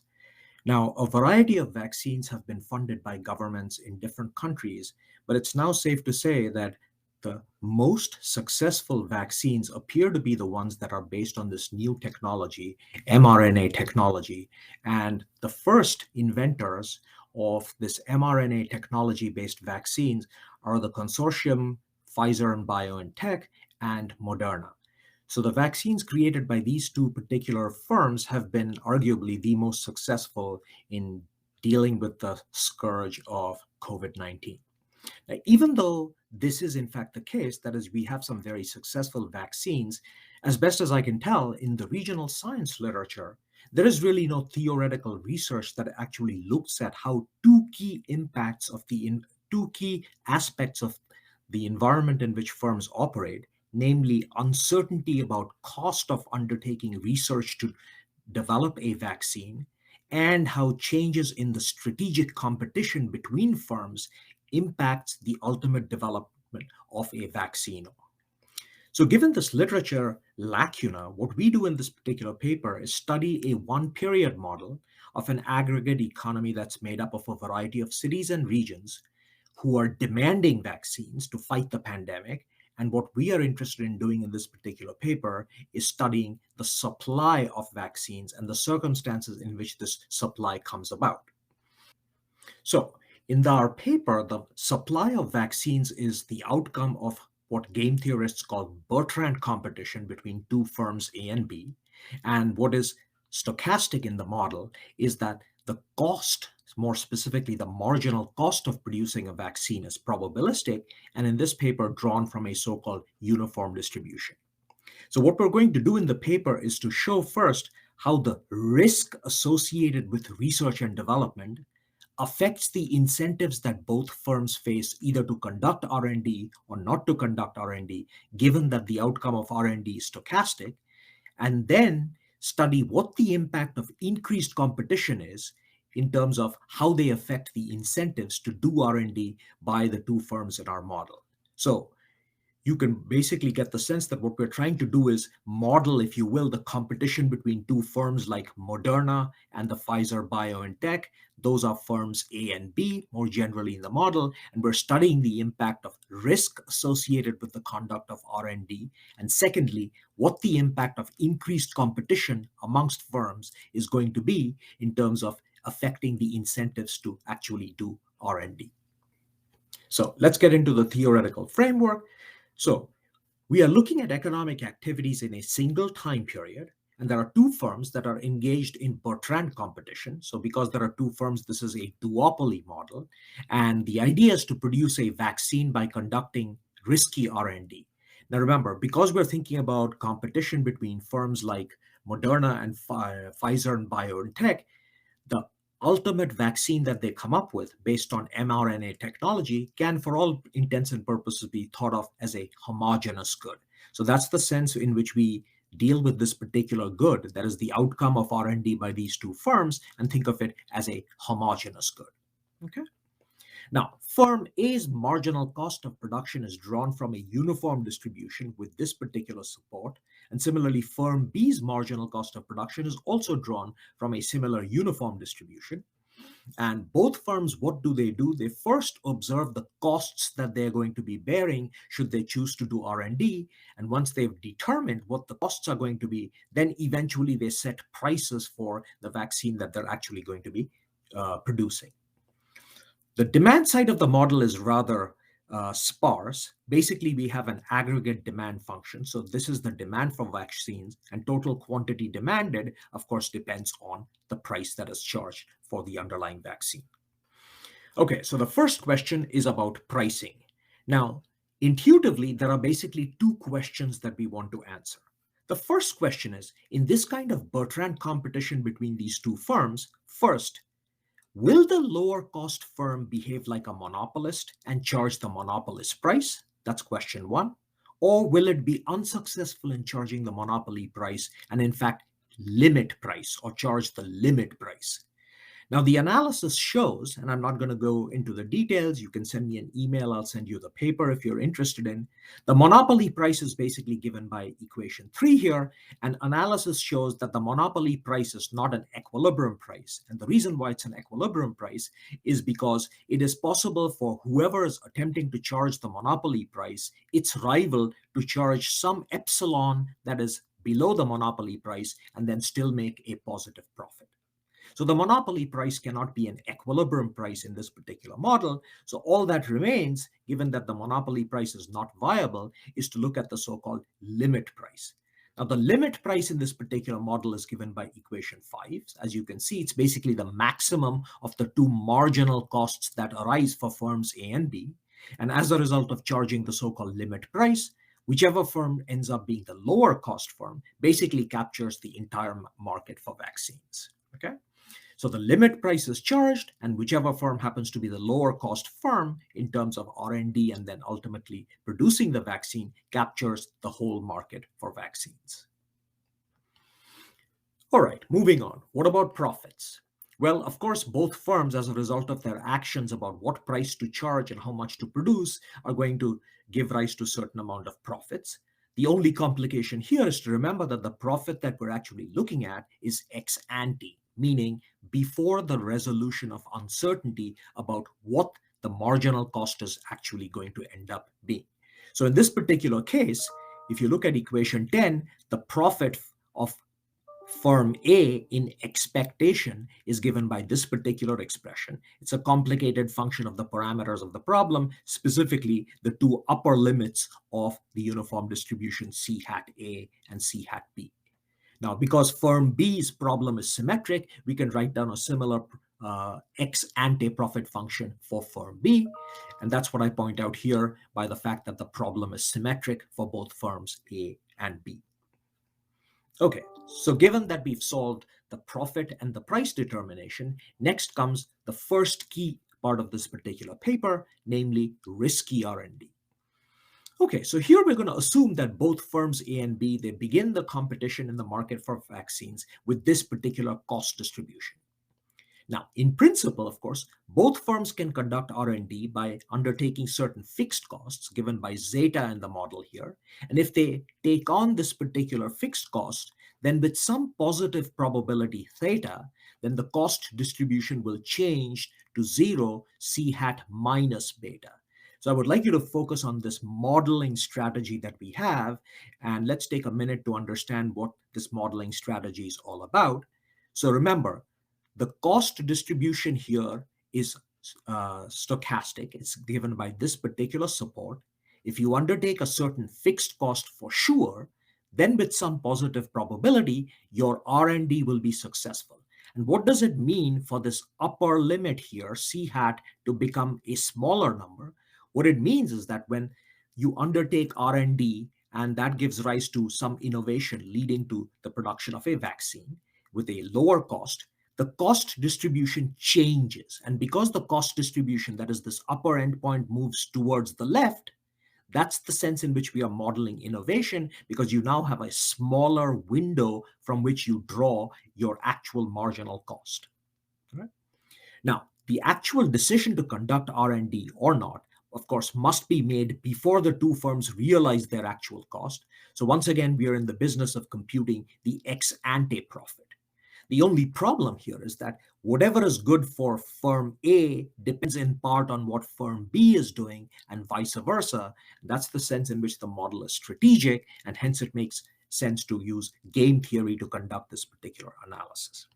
Now, a variety of vaccines have been funded by governments in different countries, but it's now safe to say that the most successful vaccines appear to be the ones that are based on this new technology, mRNA technology. And the first inventors of this mRNA technology-based vaccines are the consortium Pfizer and BioNTech and Moderna. So the vaccines created by these two particular firms have been arguably the most successful in dealing with the scourge of COVID-19. Now, even though this is in fact the case, that is, we have some very successful vaccines, as best as I can tell, in the regional science literature, there is really no theoretical research that actually looks at how two key aspects of the environment in which firms operate, namely uncertainty about cost of undertaking research to develop a vaccine, and how changes in the strategic competition between firms impacts the ultimate development of a vaccine. So given this literature lacuna, what we do in this particular paper is study a one-period model of an aggregate economy that's made up of a variety of cities and regions who are demanding vaccines to fight the pandemic. And what we are interested in doing in this particular paper is studying the supply of vaccines and the circumstances in which this supply comes about. So in our paper, the supply of vaccines is the outcome of what game theorists call Bertrand competition between two firms A and B. And what is stochastic in the model is that the cost, more specifically the marginal cost of producing a vaccine, is probabilistic, and in this paper drawn from a so-called uniform distribution. So what we're going to do in the paper is to show first how the risk associated with research and development affects the incentives that both firms face either to conduct R&D or not to conduct R&D, given that the outcome of R&D is stochastic, and then study what the impact of increased competition is in terms of how they affect the incentives to do R&D by the two firms in our model. So you can basically get the sense that what we're trying to do is model, if you will, the competition between two firms like Moderna and the Pfizer BioNTech. Those are firms A and B, more generally in the model, and we're studying the impact of risk associated with the conduct of R&D. And secondly, what the impact of increased competition amongst firms is going to be in terms of affecting the incentives to actually do R&D. So let's get into the theoretical framework. So we are looking at economic activities in a single time period, and there are two firms that are engaged in Bertrand competition. So because there are two firms, this is a duopoly model. And the idea is to produce a vaccine by conducting risky R&D. Now remember, because we're thinking about competition between firms like Moderna and Pfizer and BioNTech, the ultimate vaccine that they come up with based on mRNA technology can, for all intents and purposes, be thought of as a homogeneous good. So that's the sense in which we deal with this particular good, that is the outcome of R&D by these two firms, and think of it as a homogeneous good. Okay. Now, firm A's marginal cost of production is drawn from a uniform distribution with this particular support. And similarly, firm B's marginal cost of production is also drawn from a similar uniform distribution. And both firms, what do? They first observe the costs that they're going to be bearing should they choose to do R&D. And once they've determined what the costs are going to be, then eventually they set prices for the vaccine that they're actually going to be producing. The demand side of the model is rather sparse. Basically, we have an aggregate demand function. So this is the demand for vaccines, and total quantity demanded, of course, depends on the price that is charged for the underlying vaccine. Okay, so the first question is about pricing. Now, intuitively, there are basically two questions that we want to answer. The first question is, in this kind of Bertrand competition between these two firms, first, will the lower cost firm behave like a monopolist and charge the monopolist price? That's question one. Or will it be unsuccessful in charging the monopoly price and in fact limit price or charge the limit price? Now, the analysis shows, and I'm not going to go into the details, you can send me an email, I'll send you the paper if you're interested in. The monopoly price is basically given by equation 3 here, and analysis shows that the monopoly price is not an equilibrium price. And the reason why it's an equilibrium price is because it is possible for whoever is attempting to charge the monopoly price, its rival, to charge some epsilon that is below the monopoly price and then still make a positive profit. So the monopoly price cannot be an equilibrium price in this particular model. So all that remains, given that the monopoly price is not viable, is to look at the so-called limit price. Now, the limit price in this particular model is given by equation 5. As you can see, it's basically the maximum of the two marginal costs that arise for firms A and B. And as a result of charging the so-called limit price, whichever firm ends up being the lower cost firm basically captures the entire market for vaccines. Okay. So the limit price is charged, and whichever firm happens to be the lower cost firm in terms of R&D and then ultimately producing the vaccine captures the whole market for vaccines. All right, moving on. What about profits? Well, of course, both firms, as a result of their actions about what price to charge and how much to produce, are going to give rise to a certain amount of profits. The only complication here is to remember that the profit that we're actually looking at is ex ante, meaning before the resolution of uncertainty about what the marginal cost is actually going to end up being. So in this particular case, if you look at equation 10, the profit of firm A in expectation is given by this particular expression. It's a complicated function of the parameters of the problem, specifically the two upper limits of the uniform distribution C hat A and C hat B. Now, because firm B's problem is symmetric, we can write down a similar ex ante profit function for firm B. And that's what I point out here by the fact that the problem is symmetric for both firms A and B. Okay, so given that we've solved the profit and the price determination, next comes the first key part of this particular paper, namely risky R&D. Okay, so here we're going to assume that both firms A and B, they begin the competition in the market for vaccines with this particular cost distribution. Now, in principle, of course, both firms can conduct R&D by undertaking certain fixed costs given by zeta in the model here. And if they take on this particular fixed cost, then with some positive probability theta, then the cost distribution will change to 0 C hat minus beta. So I would like you to focus on this modeling strategy that we have. And let's take a minute to understand what this modeling strategy is all about. So remember, the cost distribution here is stochastic. It's given by this particular support. If you undertake a certain fixed cost for sure, then with some positive probability, your R&D will be successful. And what does it mean for this upper limit here, C hat, to become a smaller number? What it means is that when you undertake R&D and that gives rise to some innovation leading to the production of a vaccine with a lower cost, the cost distribution changes. And because the cost distribution, that is this upper endpoint, moves towards the left, that's the sense in which we are modeling innovation, because you now have a smaller window from which you draw your actual marginal cost. Right? Now, the actual decision to conduct R&D or not, of course, must be made before the two firms realize their actual cost. So once again, we are in the business of computing the ex ante profit. The only problem here is that whatever is good for firm A depends in part on what firm B is doing and vice versa. That's the sense in which the model is strategic, and hence it makes sense to use game theory to conduct this particular analysis.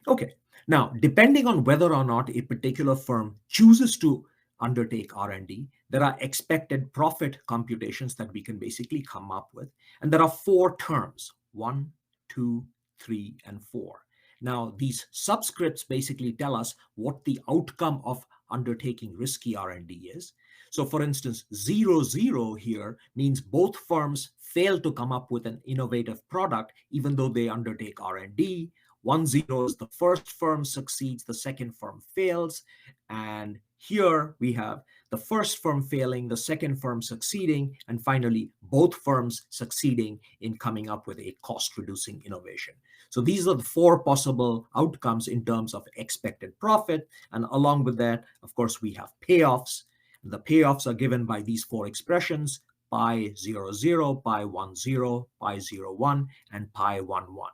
Okay, now depending on whether or not a particular firm chooses to undertake R&D, there are expected profit computations that we can basically come up with. And there are 4 terms, 1, 2, 3, and 4. Now, these subscripts basically tell us what the outcome of undertaking risky R&D is. So for instance, 0, 0 here means both firms fail to come up with an innovative product, even though they undertake R&D. 1, 0 is the first firm succeeds, the second firm fails. And here we have the first firm failing, the second firm succeeding, and finally, both firms succeeding in coming up with a cost-reducing innovation. So these are the 4 possible outcomes in terms of expected profit. And along with that, of course, we have payoffs. The payoffs are given by these 4 expressions, pi 0, 0, pi 1, 0, pi 0, 1, and pi 1, 1.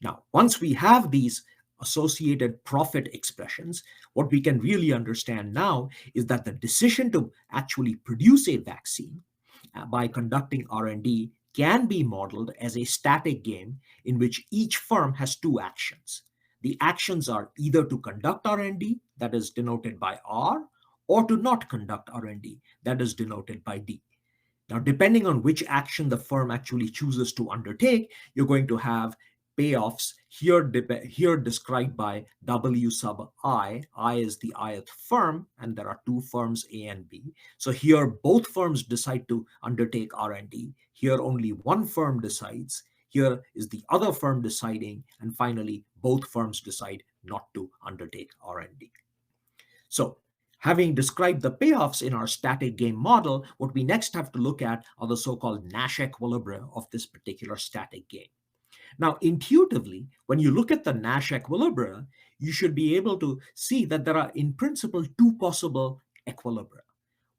Now, once we have these associated profit expressions, what we can really understand now is that the decision to actually produce a vaccine by conducting R&D can be modeled as a static game in which each firm has 2 actions. The actions are either to conduct R&D, that is denoted by R, or to not conduct R&D, that is denoted by D. Now, depending on which action the firm actually chooses to undertake, you're going to have payoffs here described by W sub I. I is the ith firm, and there are 2 firms, A and B. So here both firms decide to undertake R&D. Here only one firm decides. Here is the other firm deciding. And finally, both firms decide not to undertake R&D. So having described the payoffs in our static game model, what we next have to look at are the so-called Nash equilibria of this particular static game. Now, intuitively, when you look at the Nash equilibria, you should be able to see that there are, in principle, 2 possible equilibria.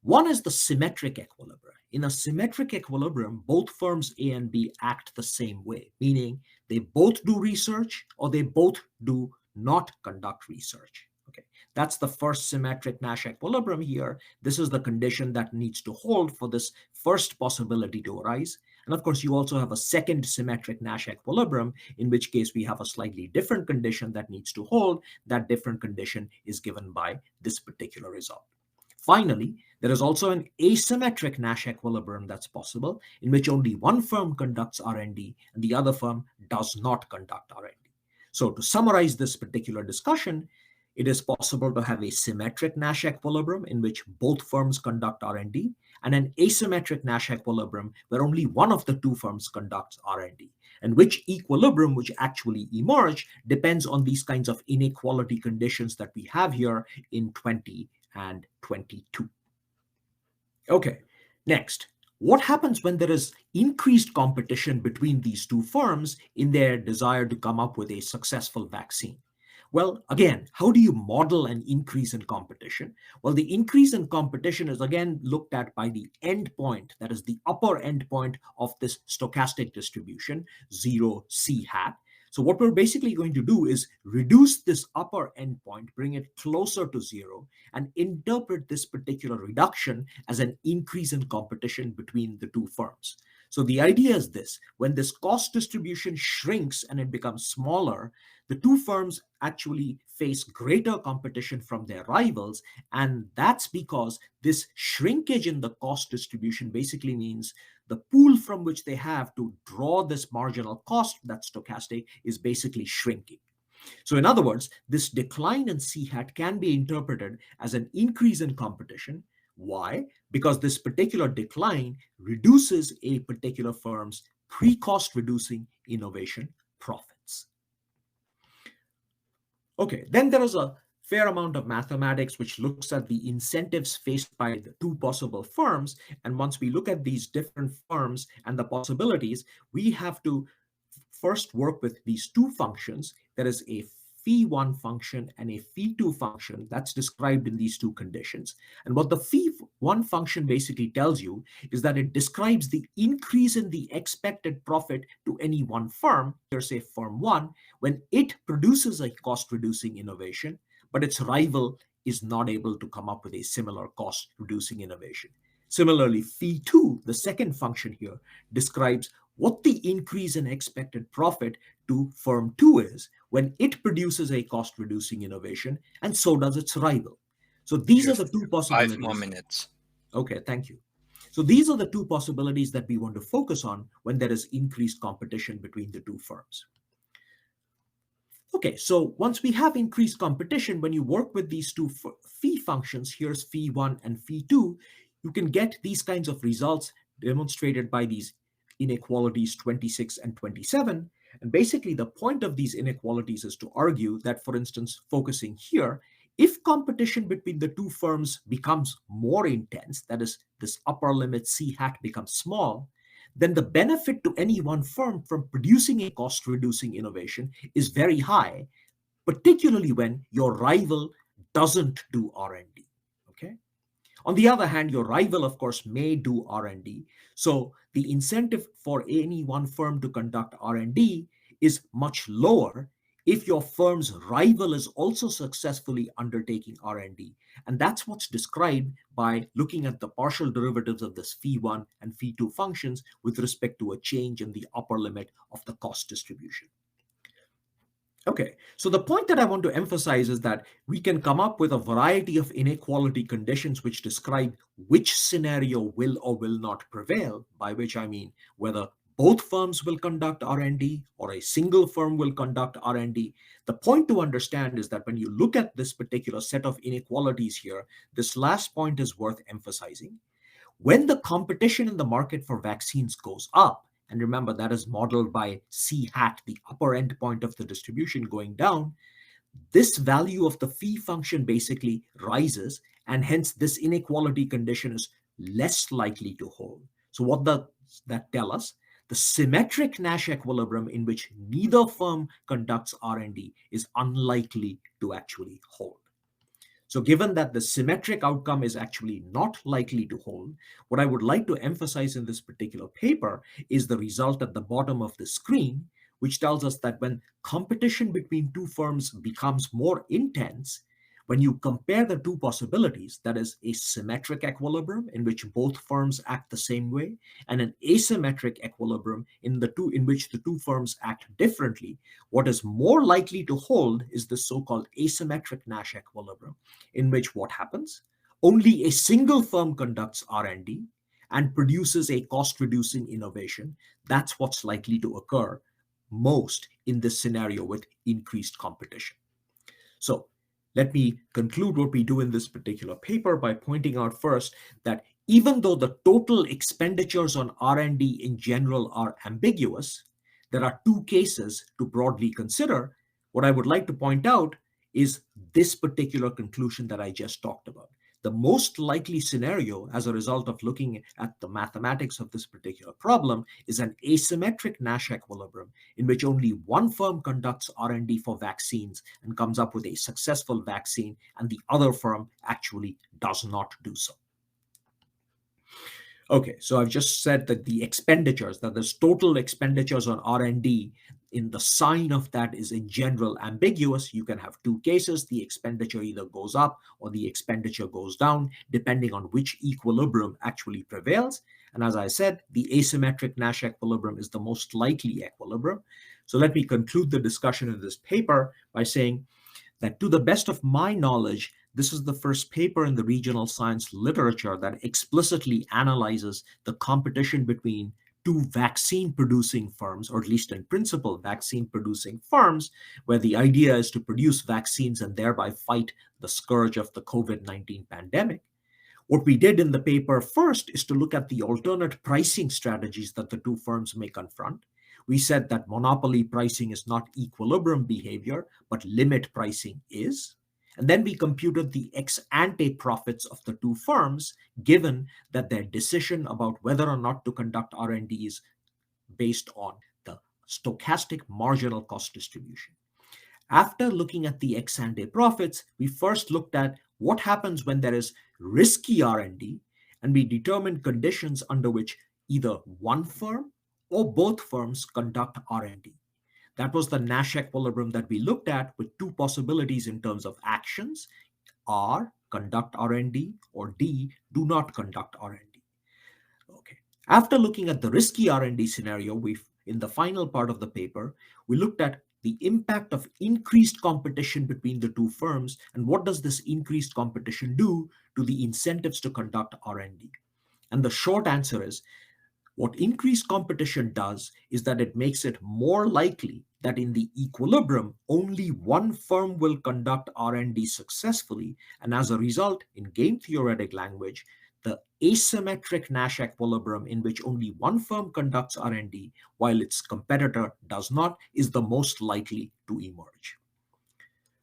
One is the symmetric equilibrium. In a symmetric equilibrium, both firms A and B act the same way, meaning they both do research or they both do not conduct research. Okay, that's the first symmetric Nash equilibrium here. This is the condition that needs to hold for this first possibility to arise. And of course, you also have a second symmetric Nash equilibrium, in which case we have a slightly different condition that needs to hold. That different condition is given by this particular result. Finally, there is also an asymmetric Nash equilibrium that's possible, in which only one firm conducts R&D and the other firm does not conduct R&D. So to summarize this particular discussion, it is possible to have a symmetric Nash equilibrium in which both firms conduct R&D, and an asymmetric Nash equilibrium where only one of the two firms conducts R&D. And which equilibrium which actually emerge depends on these kinds of inequality conditions that we have here in 20 and 22. Okay, next, what happens when there is increased competition between these two firms in their desire to come up with a successful vaccine? Well, again, how do you model an increase in competition? Well, the increase in competition is again looked at by the endpoint, that is the upper endpoint of this stochastic distribution, 0 C hat. So what we're basically going to do is reduce this upper endpoint, bring it closer to 0, and interpret this particular reduction as an increase in competition between the two firms. So the idea is this: when this cost distribution shrinks and it becomes smaller, the two firms actually face greater competition from their rivals. And that's because this shrinkage in the cost distribution basically means the pool from which they have to draw this marginal cost, that's stochastic, is basically shrinking. So in other words, this decline in C hat can be interpreted as an increase in competition. Why? Because this particular decline reduces a particular firm's pre-cost reducing innovation profits. Okay, then there is a fair amount of mathematics which looks at the incentives faced by the two possible firms. And once we look at these different firms and the possibilities, we have to first work with these two functions. There is a phi1 function and a phi2 function that's described in these two conditions. And what the phi1 function basically tells you is that it describes the increase in the expected profit to any one firm, here's say firm 1, when it produces a cost-reducing innovation, but its rival is not able to come up with a similar cost-reducing innovation. Similarly, phi2, the second function here, describes what the increase in expected profit to firm 2 is when it produces a cost-reducing innovation, and so does its rival. So these are the two possibilities. 5 more minutes. Okay, thank you. So these are the two possibilities that we want to focus on when there is increased competition between the two firms. Okay, so once we have increased competition, when you work with these two phi functions, here's phi1 and phi2, you can get these kinds of results demonstrated by these inequalities 26 and 27. And basically the point of these inequalities is to argue that, for instance, focusing here, if competition between the two firms becomes more intense, that is, this upper limit C hat becomes small, then the benefit to any one firm from producing a cost-reducing innovation is very high, particularly when your rival doesn't do R&D, okay? On the other hand, your rival, of course, may do R&D. So the incentive for any one firm to conduct R&D is much lower if your firm's rival is also successfully undertaking R&D. And that's what's described by looking at the partial derivatives of this phi1 and phi2 functions with respect to a change in the upper limit of the cost distribution. Okay, so the point that I want to emphasize is that we can come up with a variety of inequality conditions which describe which scenario will or will not prevail, by which I mean whether both firms will conduct R&D or a single firm will conduct R&D. The point to understand is that when you look at this particular set of inequalities here, this last point is worth emphasizing. When the competition in the market for vaccines goes up, and remember that is modeled by C hat, the upper end point of the distribution going down, this value of the phi function basically rises, and hence this inequality condition is less likely to hold. So what does that tell us? The symmetric Nash equilibrium in which neither firm conducts R&D is unlikely to actually hold. So given that the symmetric outcome is actually not likely to hold, what I would like to emphasize in this particular paper is the result at the bottom of the screen, which tells us that when competition between two firms becomes more intense, when you compare the two possibilities, that is a symmetric equilibrium in which both firms act the same way, and an asymmetric equilibrium in which the two firms act differently, what is more likely to hold is the so-called asymmetric Nash equilibrium, in which what happens? Only a single firm conducts R&D and produces a cost-reducing innovation. That's what's likely to occur most in this scenario with increased competition. So let me conclude what we do in this particular paper by pointing out first that even though the total expenditures on R&D in general are ambiguous, there are two cases to broadly consider. What I would like to point out is this particular conclusion that I just talked about. The most likely scenario as a result of looking at the mathematics of this particular problem is an asymmetric Nash equilibrium in which only one firm conducts R&D for vaccines and comes up with a successful vaccine, and the other firm actually does not do so. Okay, so I've just said that the expenditures, that there's total expenditures on R&D, in the sign of that is in general ambiguous. You can have two cases. The expenditure either goes up or the expenditure goes down, depending on which equilibrium actually prevails. And as I said, the asymmetric Nash equilibrium is the most likely equilibrium. So let me conclude the discussion in this paper by saying that to the best of my knowledge, this is the first paper in the regional science literature that explicitly analyzes the competition between two vaccine-producing firms, or at least in principle, vaccine-producing firms, where the idea is to produce vaccines and thereby fight the scourge of the COVID-19 pandemic. What we did in the paper first is to look at the alternate pricing strategies that the two firms may confront. We said that monopoly pricing is not equilibrium behavior, but limit pricing is. And then we computed the ex-ante profits of the two firms, given that their decision about whether or not to conduct R&D is based on the stochastic marginal cost distribution. After looking at the ex-ante profits, we first looked at what happens when there is risky R&D, and we determined conditions under which either one firm or both firms conduct R&D. That was the Nash equilibrium that we looked at, with two possibilities in terms of actions: R, conduct R&D, or D, do not conduct R&D. Okay. After looking at the risky R&D scenario, in the final part of the paper, we looked at the impact of increased competition between the two firms, and what does this increased competition do to the incentives to conduct R&D. And the short answer is, what increased competition does is that it makes it more likely that in the equilibrium, only one firm will conduct R&D successfully. And as a result, in game theoretic language, the asymmetric Nash equilibrium in which only one firm conducts R&D while its competitor does not is the most likely to emerge.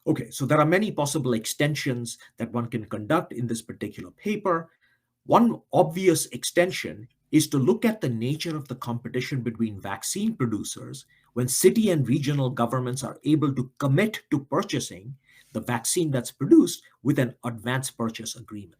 Okay, so there are many possible extensions that one can conduct in this particular paper. One obvious extension is to look at the nature of the competition between vaccine producers when city and regional governments are able to commit to purchasing the vaccine that's produced with an advance purchase agreement.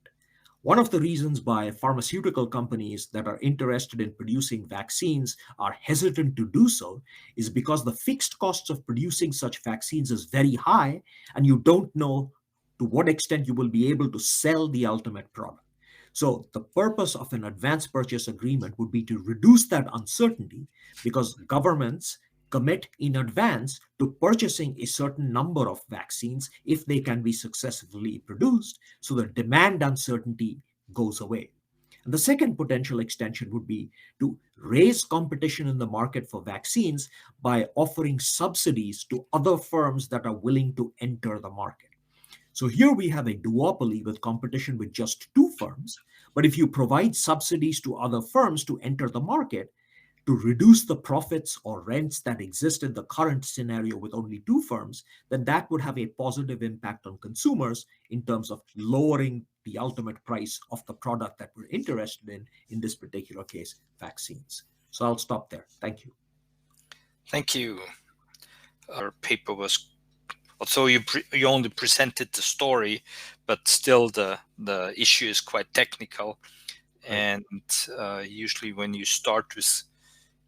One of the reasons why pharmaceutical companies that are interested in producing vaccines are hesitant to do so is because the fixed costs of producing such vaccines is very high, and you don't know to what extent you will be able to sell the ultimate product. So the purpose of an advance purchase agreement would be to reduce that uncertainty, because governments commit in advance to purchasing a certain number of vaccines if they can be successfully produced, so the demand uncertainty goes away. And the second potential extension would be to raise competition in the market for vaccines by offering subsidies to other firms that are willing to enter the market. So here we have a duopoly with competition with just two firms, but if you provide subsidies to other firms to enter the market to reduce the profits or rents that exist in the current scenario with only two firms, then that would have a positive impact on consumers in terms of lowering the ultimate price of the product that we're interested in this particular case, vaccines. So I'll stop there. Thank you. Thank you. Our paper was although you only presented the story, but still the issue is quite technical. And usually when you start with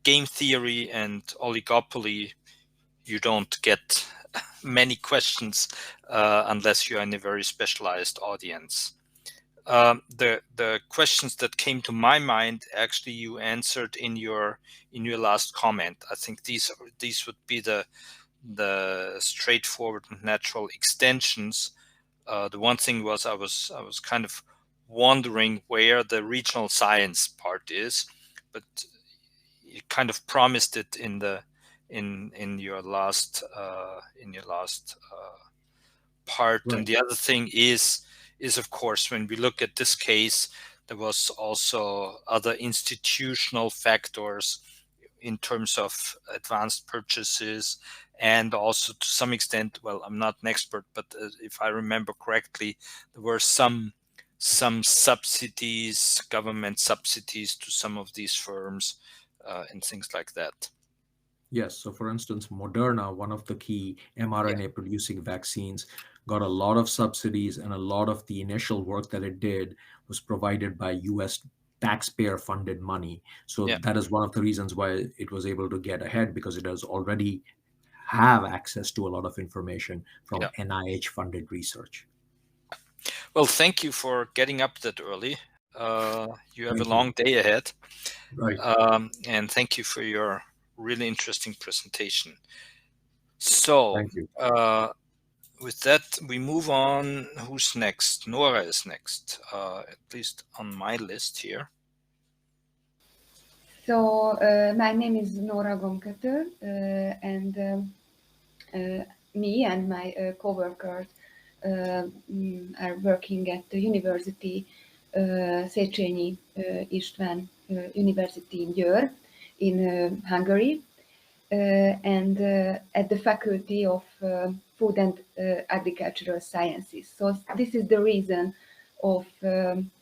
game theory and oligopoly, you don't get many questions unless you're in a very specialized audience. The questions that came to my mind, actually, you answered in your last comment. I think these would be the straightforward and natural extensions. The one thing was I was kind of wondering where the regional science part is, but you kind of promised it in your last part. Right. And the other thing is of course, when we look at this case, there was also other institutional factors in terms of advanced purchases, and also to some extent, well, I'm not an expert, but if I remember correctly, there were some subsidies, government subsidies to some of these firms and things like that. Yes. So for instance, Moderna, one of the key mRNA producing vaccines, got a lot of subsidies, and a lot of the initial work that it did was provided by US taxpayer funded money. So that is one of the reasons why it was able to get ahead, because it does already have access to a lot of information from NIH funded research. Well, thank you for getting up that early. You have a long day ahead. Right. And thank you for your really interesting presentation. So Thank you. With that, we move on. Who's next? Nora is next, at least on my list here. So my name is Nora Gomkötő, and me and my co-workers are working at the University, Széchenyi István University in Győr, in Hungary, and at the Faculty of Food and Agricultural Sciences. So this is the reason of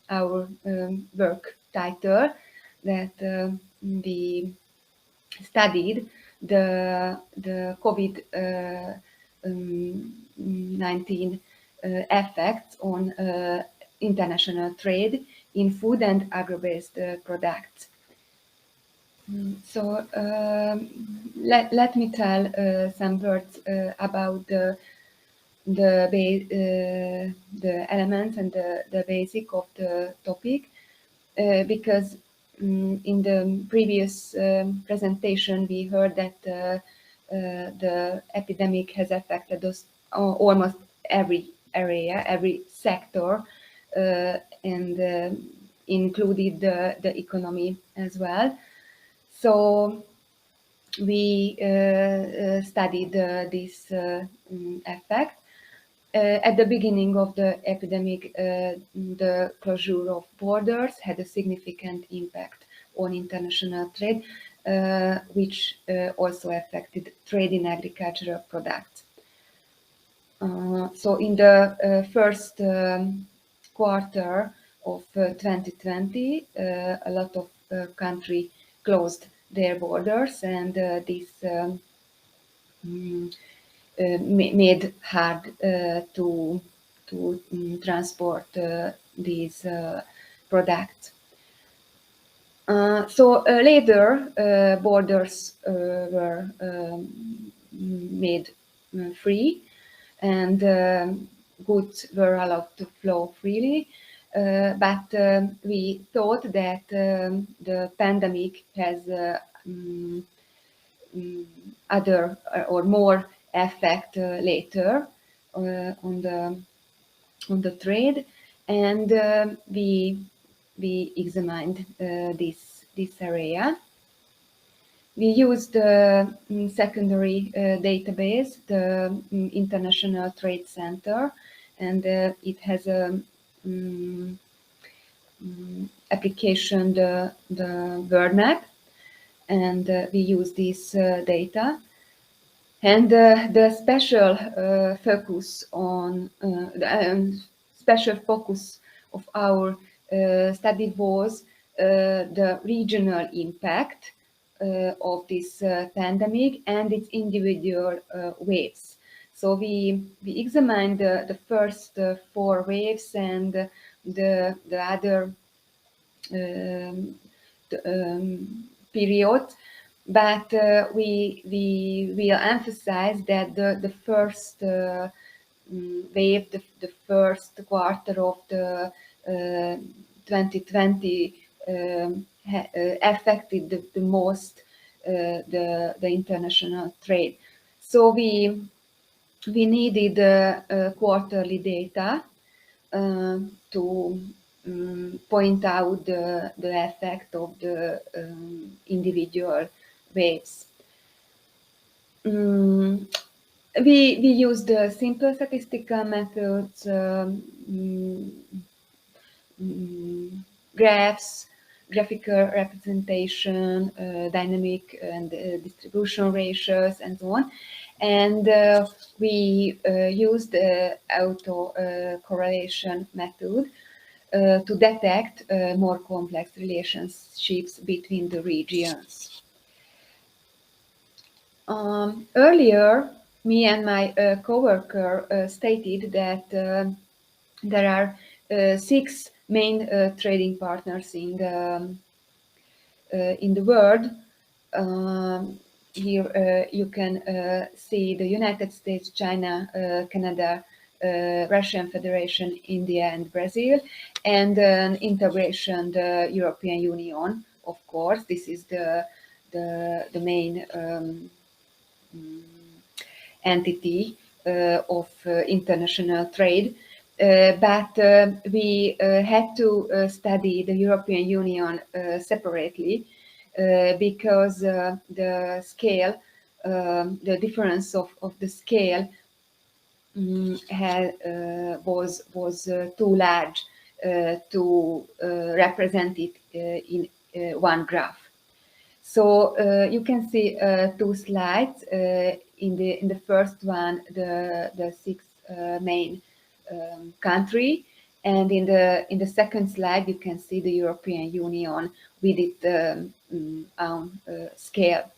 our work title, that we studied the COVID-19 effects on international trade in food and agro-based products. So let me tell some words about the elements and the basic of the topic, because in the previous presentation we heard that the epidemic has affected us almost every area, every sector, and included the economy as well. So we studied this effect. At the beginning of the epidemic, the closure of borders had a significant impact on international trade, which also affected trade in agricultural products. So in the first quarter of 2020, a lot of countries closed their borders, and this made hard to transport these products. So later, borders were made free, and goods were allowed to flow freely. But we thought that the pandemic has other or more effect later on the trade, and we examined this area. We used the secondary database, the International Trade Center, and it has a application, the world map, and we use this data. And the special focus on special focus of our study was the regional impact of this pandemic and its individual waves. So we examined the first 4 waves and the other period, but we will emphasize that the first wave, the first quarter of the 2020 affected the most the international trade. So we needed quarterly data to point out the effect of the individual waves. We used simple statistical methods, graphs, graphical representation, dynamic and distribution ratios, and so on. And we used the auto-correlation method to detect more complex relationships between the regions. Earlier, me and my coworker stated that there are 6 main trading partners in the world. Here you can see the United States, China, Canada, Russian Federation, India, and Brazil, and an integration, the European Union. Of course, this is the main entity of international trade. But we had to study the European Union separately because the scale, the difference of the scale was too large to represent it in one graph. So you can see 2 slides. In the first one, the 6 main country, and in the second slide you can see the European Union with its own scale.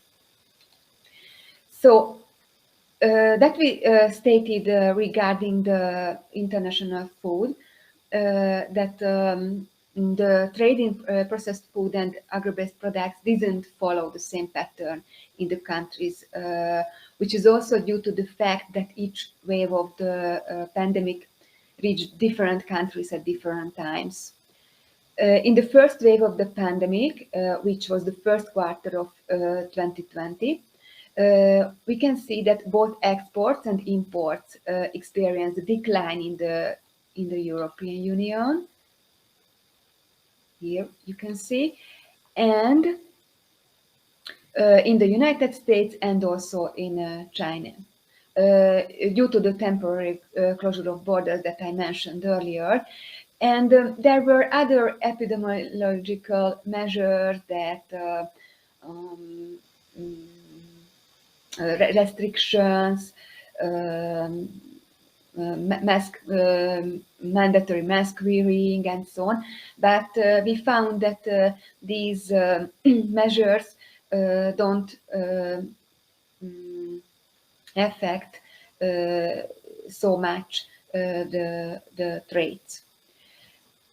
So that we stated regarding the international food, that the trade in processed food and agro-based products didn't follow the same pattern in the countries, which is also due to the fact that each wave of the pandemic reached different countries at different times. In the first wave of the pandemic, which was the first quarter of 2020, we can see that both exports and imports experienced a decline in the European Union. Here you can see, and in the United States and also in China, due to the temporary closure of borders that I mentioned earlier. And there were other epidemiological measures that restrictions, mandatory mask wearing, and so on. But we found that these measures don't affect so much the trades.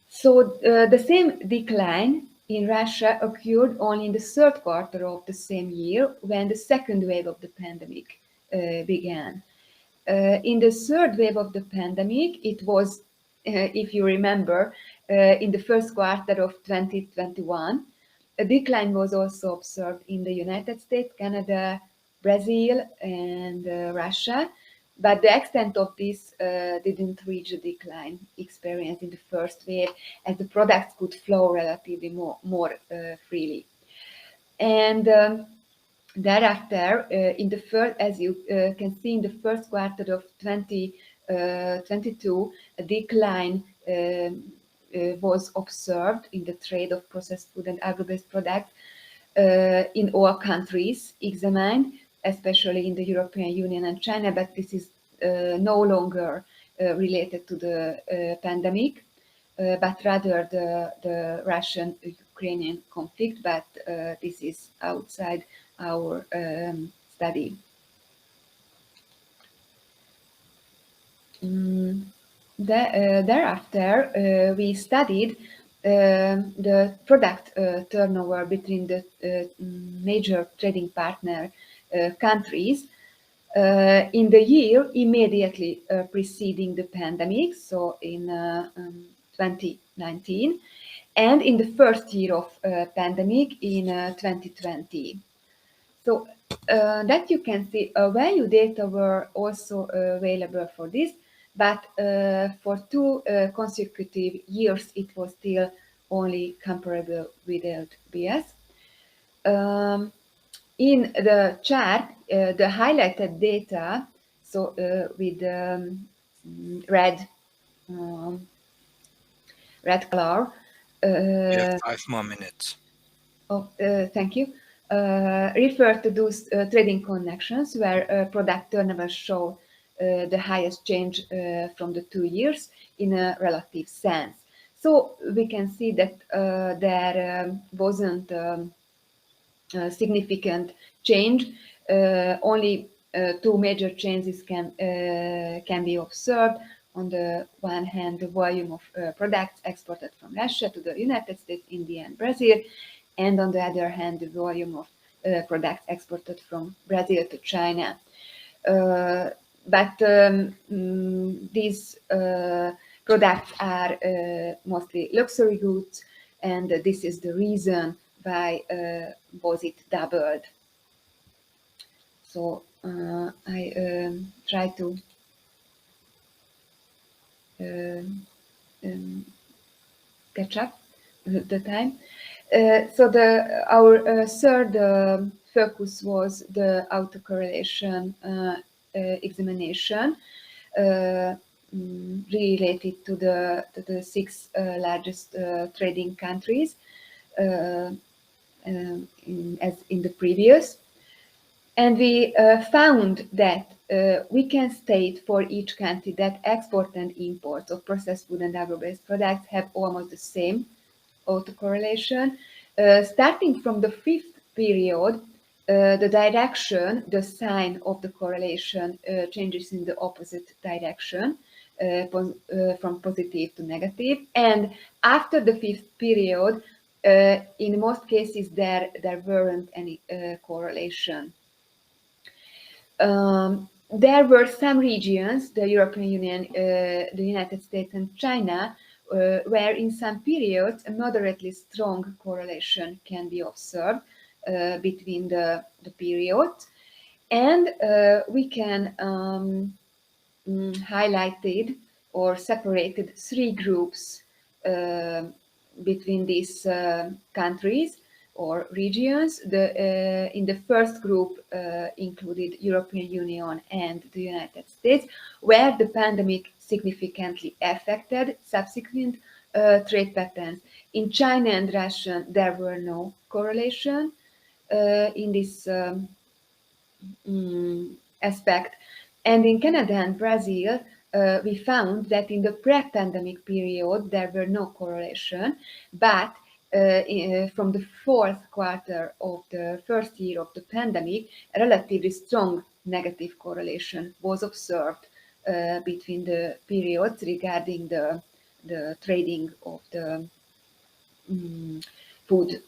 So the same decline in Russia occurred only in the third quarter of the same year, when the second wave of the pandemic began. In the third wave of the pandemic, it was, if you remember, in the first quarter of 2021, a decline was also observed in the United States, Canada, Brazil, and Russia. But the extent of this didn't reach a decline experienced in the first wave, as the products could flow relatively more freely. And thereafter, in the first, as you can see, in the first quarter of 2022, a decline was observed in the trade of processed food and agro-based products in all countries examined, especially in the European Union and China, but this is no longer related to the pandemic, but rather the Russian-Ukrainian conflict, but this is outside our study. Thereafter, we studied the product turnover between the major trading partner countries in the year immediately preceding the pandemic, so in 2019, and in the first year of pandemic in 2020. So that you can see value data were also available for this, but for 2 consecutive years it was still only comparable without bias. In the chart, the highlighted data, so with red color. We have 5 more minutes. Oh, thank you. Refer to those trading connections where product turnover show the highest change from the 2 years in a relative sense. So we can see that there wasn't significant change. Only 2 major changes can be observed. On the one hand, the volume of products exported from Russia to the United States, India, and Brazil, and on the other hand, the volume of products exported from Brazil to China. But these products are mostly luxury goods, and this is the reason why both it doubled. So I try to catch up the time. So our third focus was the autocorrelation examination related to the 6 largest trading countries, as in the previous. And we found that we can state for each country that export and imports of processed food and agro-based products have almost the same autocorrelation. Starting from the 5th period, the direction, the sign of the correlation changes in the opposite direction, from positive to negative. And after the 5th period, in most cases, there weren't any correlation. There were some regions, the European Union, the United States, and China, where in some periods a moderately strong correlation can be observed between the periods. And we can highlighted or separated 3 groups between these countries or regions. In the first group included European Union and the United States, where the pandemic significantly affected subsequent trade patterns. In China and Russia, there were no correlation in this aspect. And in Canada and Brazil, we found that in the pre-pandemic period, there were no correlation, but from the 4th quarter of the first year of the pandemic, a relatively strong negative correlation was observed between the periods regarding the trading of the food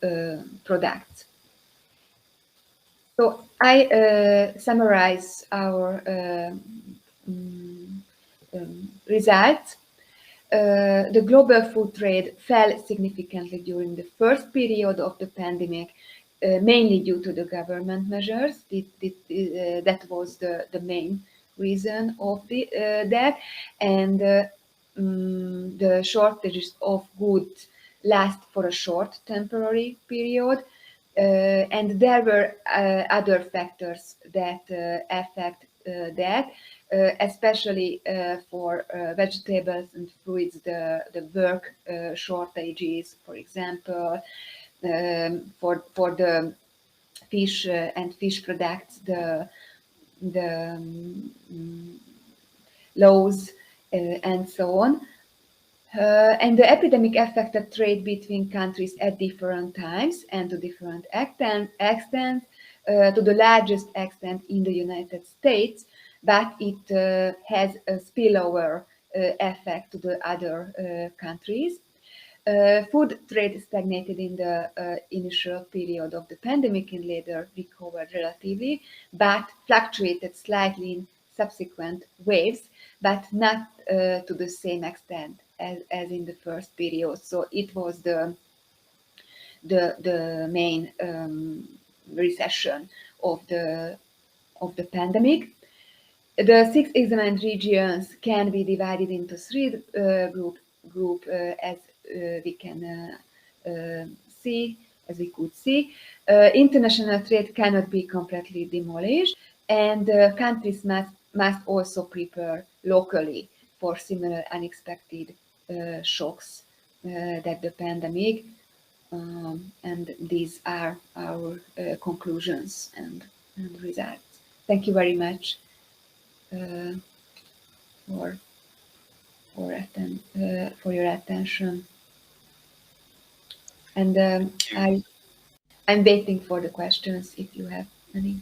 products. So I summarize our results. The global food trade fell significantly during the first period of the pandemic, mainly due to the government measures. That was the main reason of that. And the shortages of goods last for a short temporary period. And there were other factors that affect that, especially for vegetables and fruits, the work shortages, for example, for the fish and fish products, the laws and so on. And the epidemic affected trade between countries at different times and to different extents. To the largest extent in the United States, but it has a spillover effect to the other countries. Food trade stagnated in the initial period of the pandemic and later recovered relatively, but fluctuated slightly in subsequent waves, but not to the same extent as in the first period. So it was the main recession of the pandemic. The 6 examined regions can be divided into 3 group as we could see. International trade cannot be completely demolished, and countries must also prepare locally for similar unexpected shocks that the pandemic. And these are our conclusions and results. Thank you very much for your attention. And I'm waiting for the questions if you have any.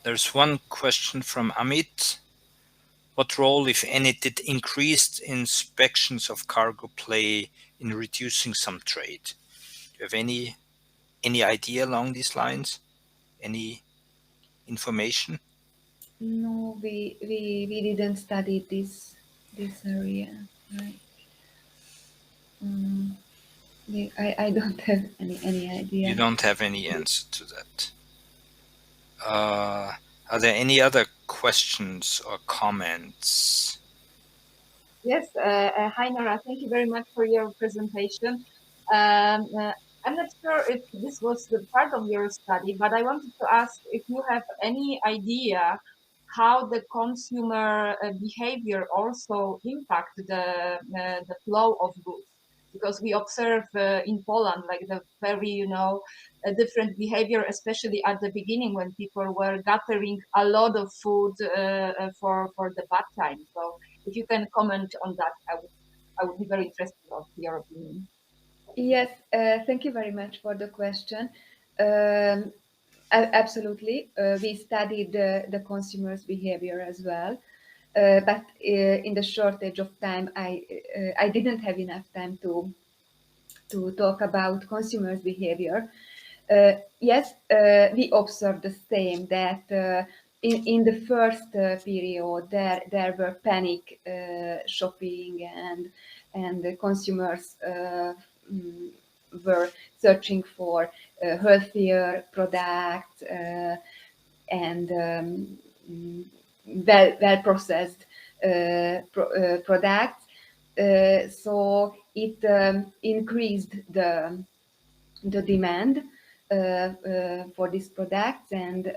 There's one question from Amit. What role, if any, did increased inspections of cargo play in reducing some trade? Do you have any idea along these lines? Any information? No, we didn't study this area, right? I don't have any idea. You don't have any answer to that. Are there any other questions or comments? Yes, hi Nora, thank you very much for your presentation. I'm not sure if this was the part of your study, but I wanted to ask if you have any idea how the consumer behavior also impact the flow of goods, because we observe in Poland like the very different behavior, especially at the beginning when people were gathering a lot of food for the bad time. So if you can comment on that, I would be very interested of your opinion. Yes, thank you very much for the question. Absolutely, we studied the consumer's behavior as well, but in the shortage of time, I didn't have enough time to talk about consumers' behavior. Yes, we observed the same, that in the first period there were panic shopping, and the consumers were searching for healthier products and well processed products. So it increased the demand for these products,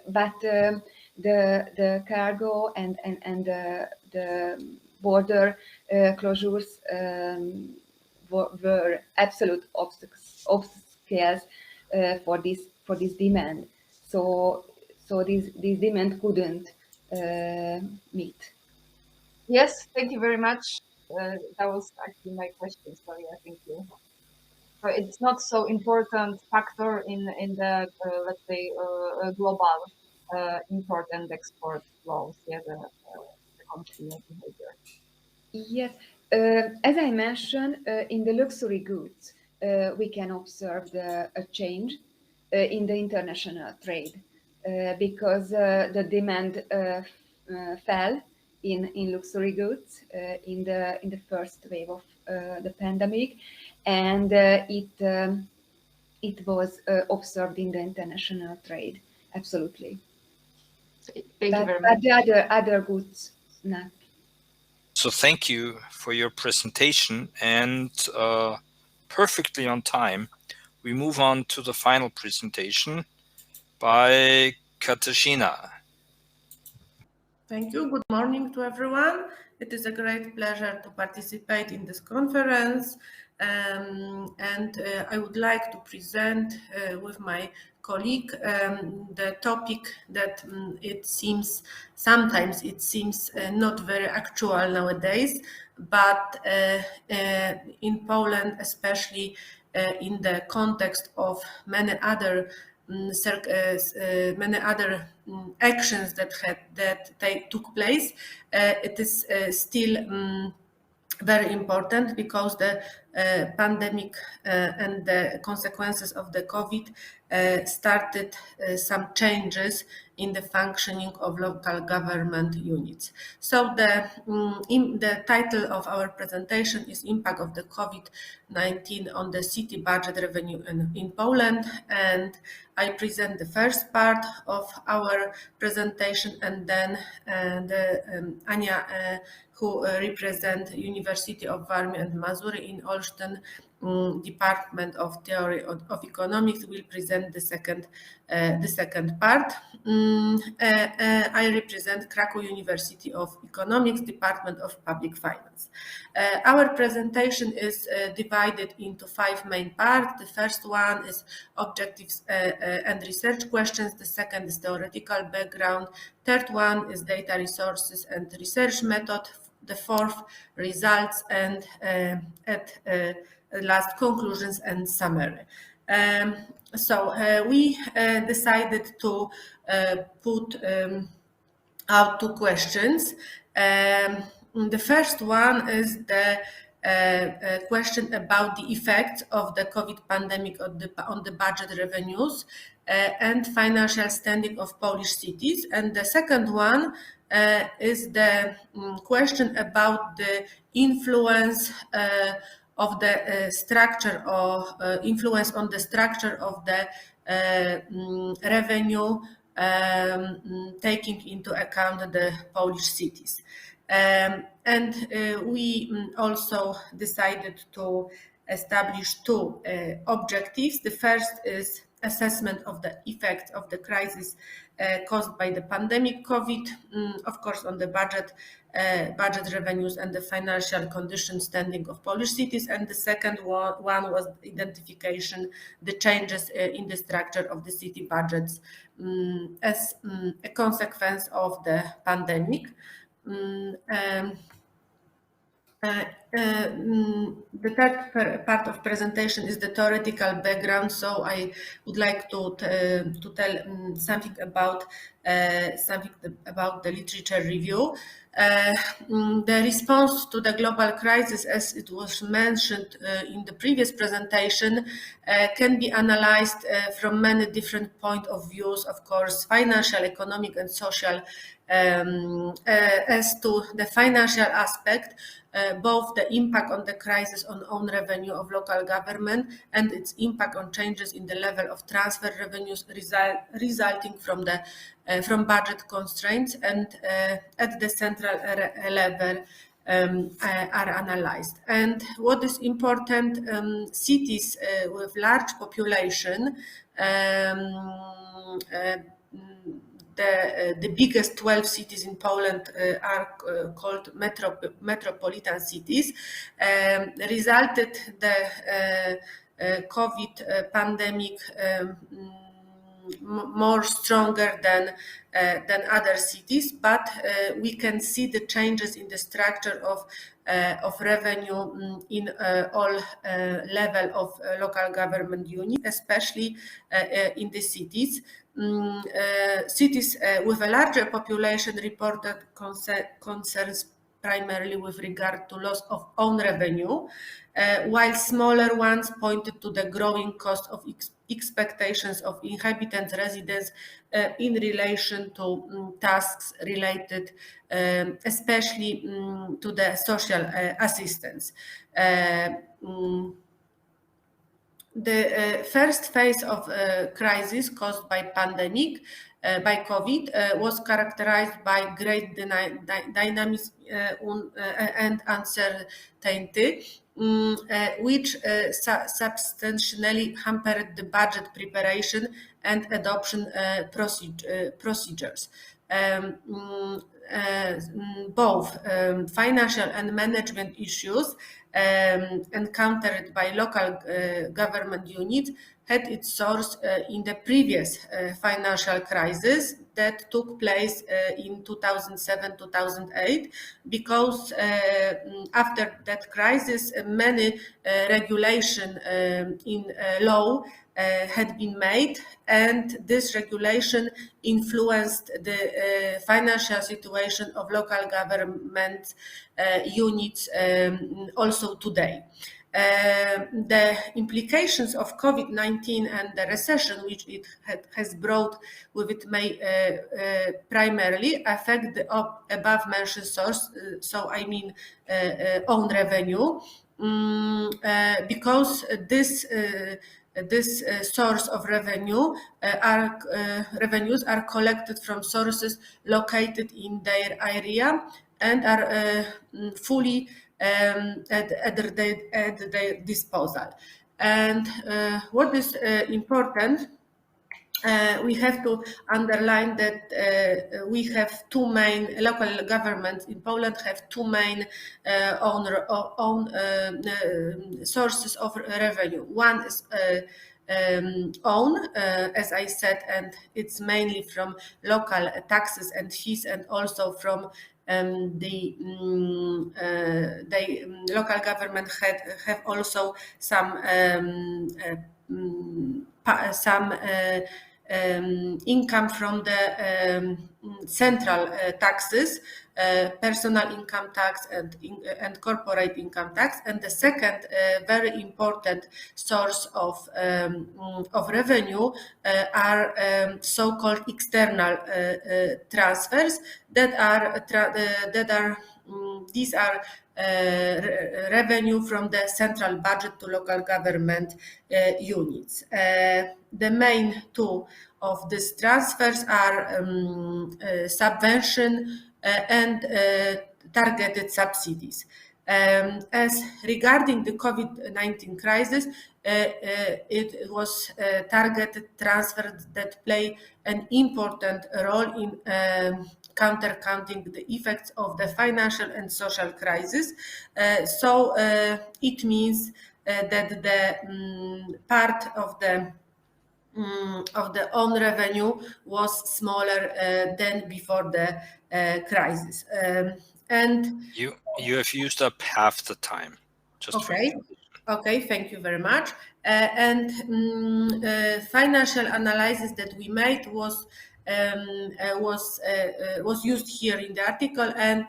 but the cargo and the border closures were absolute obstacles for this demand. So this demand couldn't meet. Yes, thank you very much. That was actually my question. So yeah, thank you. So it's not so important factor in the let's say global import and export flows. Yeah, the consumer behavior. Yes, as I mentioned, in the luxury goods, we can observe a change in the international trade because the demand fell in luxury goods in the first wave of the pandemic, and it was observed in the international trade. Absolutely. Thank you very much. But the other goods, not. So thank you for your presentation, and perfectly on time, we move on to the final presentation by Katarzyna. Thank you. Good morning to everyone. It is a great pleasure to participate in this conference, and I would like to present with my colleague the topic that sometimes it seems not very actual nowadays, but in Poland, especially in the context of many other many other actions that took place, it is still very important, because the pandemic and the consequences of the COVID started some changes in the functioning of local government units. So the title of our presentation is Impact of the COVID-19 on the city budget revenue in Poland, and I present the first part of our presentation, and then Ania, who represent University of Warmia and Mazury in Olsztyn, Department of Theory of Economics, will present the second part. I represent Krakow University of Economics, Department of Public Finance. Our presentation is divided into 5 main parts. The first one is objectives and research questions. The second is theoretical background. Third one is data resources and research method. The fourth, results, and at last, conclusions and summary. So we decided to put out 2 questions. The first one is the question about the effects of the COVID pandemic on the budget revenues and financial standing of Polish cities. And the second one is the question about the influence of the structure of influence on the structure of the revenue, taking into account the Polish cities. And we also decided to establish 2 objectives. The first is assessment of the effects of the crisis caused by the pandemic COVID, of course, on the budget revenues and the financial condition standing of Polish cities. And the second one was identification the changes in the structure of the city budgets as a consequence of the pandemic. The third part of presentation is the theoretical background. So I would like to tell something about the literature review. The response to the global crisis, as it was mentioned in the previous presentation, can be analyzed from many different points of views, of course, financial, economic, and social. As to the financial aspect, both the impact on the crisis on own revenue of local government and its impact on changes in the level of transfer revenues resulting from budget constraints, and at the central level are analyzed. And what is important, cities with large population, the biggest 12 cities in Poland are called metropolitan cities, resulted the COVID pandemic more stronger than other cities, but we can see the changes in the structure of revenue in all level of local government units, especially in the cities. Cities with a larger population reported concerns primarily with regard to loss of own revenue, while smaller ones pointed to the growing cost of expectations of inhabitants, residents in relation to tasks related especially to the social assistance. The first phase of crisis caused by pandemic, by COVID, was characterized by great dynamism and uncertainty, which substantially hampered the budget preparation and adoption procedures. Both financial and management issues encountered by local government units had its source in the previous financial crisis that took place in 2007-2008, because after that crisis, many regulation in law had been made, and this regulation influenced the financial situation of local government units also today. The implications of COVID-19 and the recession which it has brought with it may primarily affect the above mentioned source, so I mean own revenue, because this source of revenues are collected from sources located in their area and are fully at their disposal. And what is important, we have to underline that we have two main local governments in Poland have two main own sources of revenue. One is own, as I said, and it's mainly from local taxes and fees, and also from the local government have also some income from the central taxes, personal income tax and corporate income tax. And the second very important source of revenue are so-called external transfers these are revenue from the central budget to local government units. The main two of these transfers are subvention and targeted subsidies. As regarding the COVID-19 crisis, it was targeted transfers that play an important role in counteracting the effects of the financial and social crisis. So it means that the part of the own revenue was smaller than before the crisis. And you have used up half the time. Just okay. Okay, thank you very much. And financial analysis that we made was used here in the article, and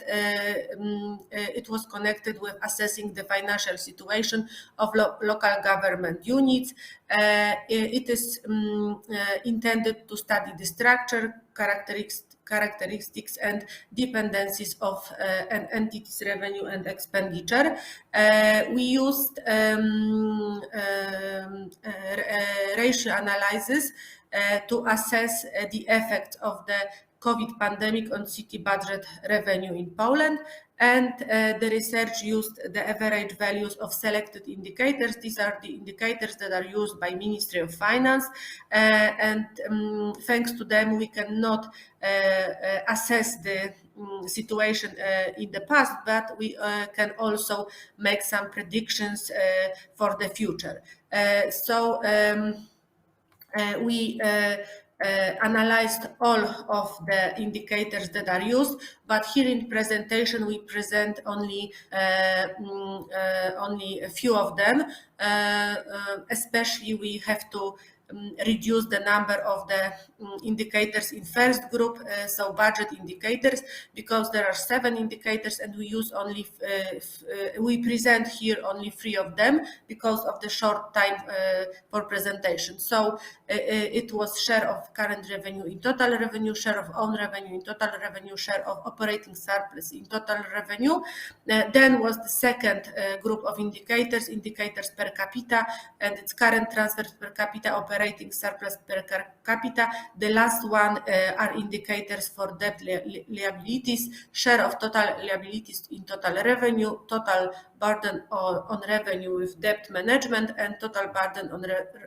it was connected with assessing the financial situation of local government units. It is intended to study the structure, characteristics and dependencies of an entity's revenue and expenditure. We used ratio analysis to assess the effect of the COVID pandemic on city budget revenue in Poland, and the research used the average values of selected indicators. These are the indicators that are used by Ministry of Finance, and thanks to them we cannot assess the situation in the past, but we can also make some predictions for the future. So we analyzed all of the indicators that are used, but here in presentation we present only a few of them. Especially we have to reduce the number of the indicators in first group, so budget indicators, because there are 7 indicators and we use only we present here only 3 of them because of the short time for presentation. So it was share of current revenue in total revenue, share of own revenue in total revenue, share of operating surplus in total revenue. Then was the second group of indicators per capita, and its current transfers per capita, operating surplus per capita. The last one are indicators for debt liabilities, share of total liabilities in total revenue, total burden on revenue with debt management, and total burden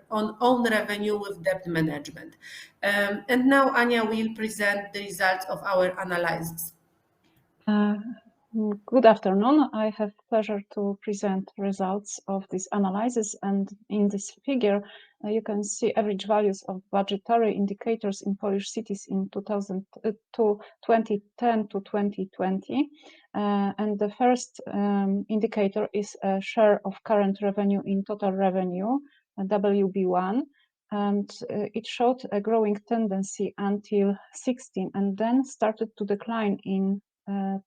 on own revenue with debt management. And now Ania will present the results of our analysis. Good afternoon. I have pleasure to present results of this analysis, and in this figure you can see average values of budgetary indicators in Polish cities in 2010 to 2020. And the first indicator is a share of current revenue in total revenue, WB1, and it showed a growing tendency until 16 and then started to decline in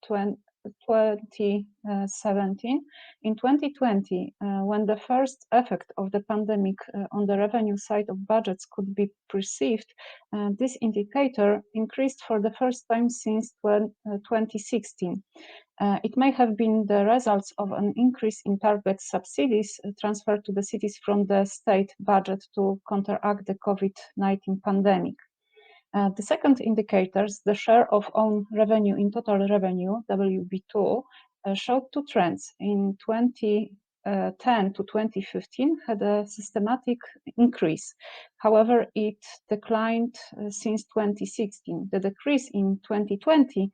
2017. In 2020, when the first effect of the pandemic on the revenue side of budgets could be perceived, this indicator increased for the first time since 2016. It may have been the results of an increase in target subsidies transferred to the cities from the state budget to counteract the COVID-19 pandemic. The second indicators, the share of own revenue in total revenue, WB2, showed two trends. In 2010 to 2015 had a systematic increase. However, it declined since 2016. The decrease in 2020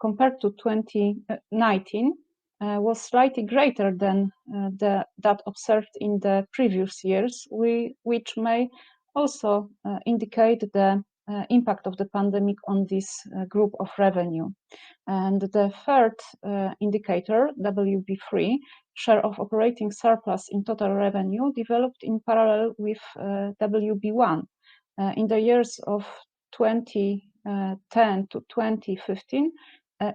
compared to 2019 was slightly greater than that observed in the previous years, which may also indicate the impact of the pandemic on this group of revenue. And the third indicator, WB3, share of operating surplus in total revenue, developed in parallel with WB1. In the years of 2010 to 2015,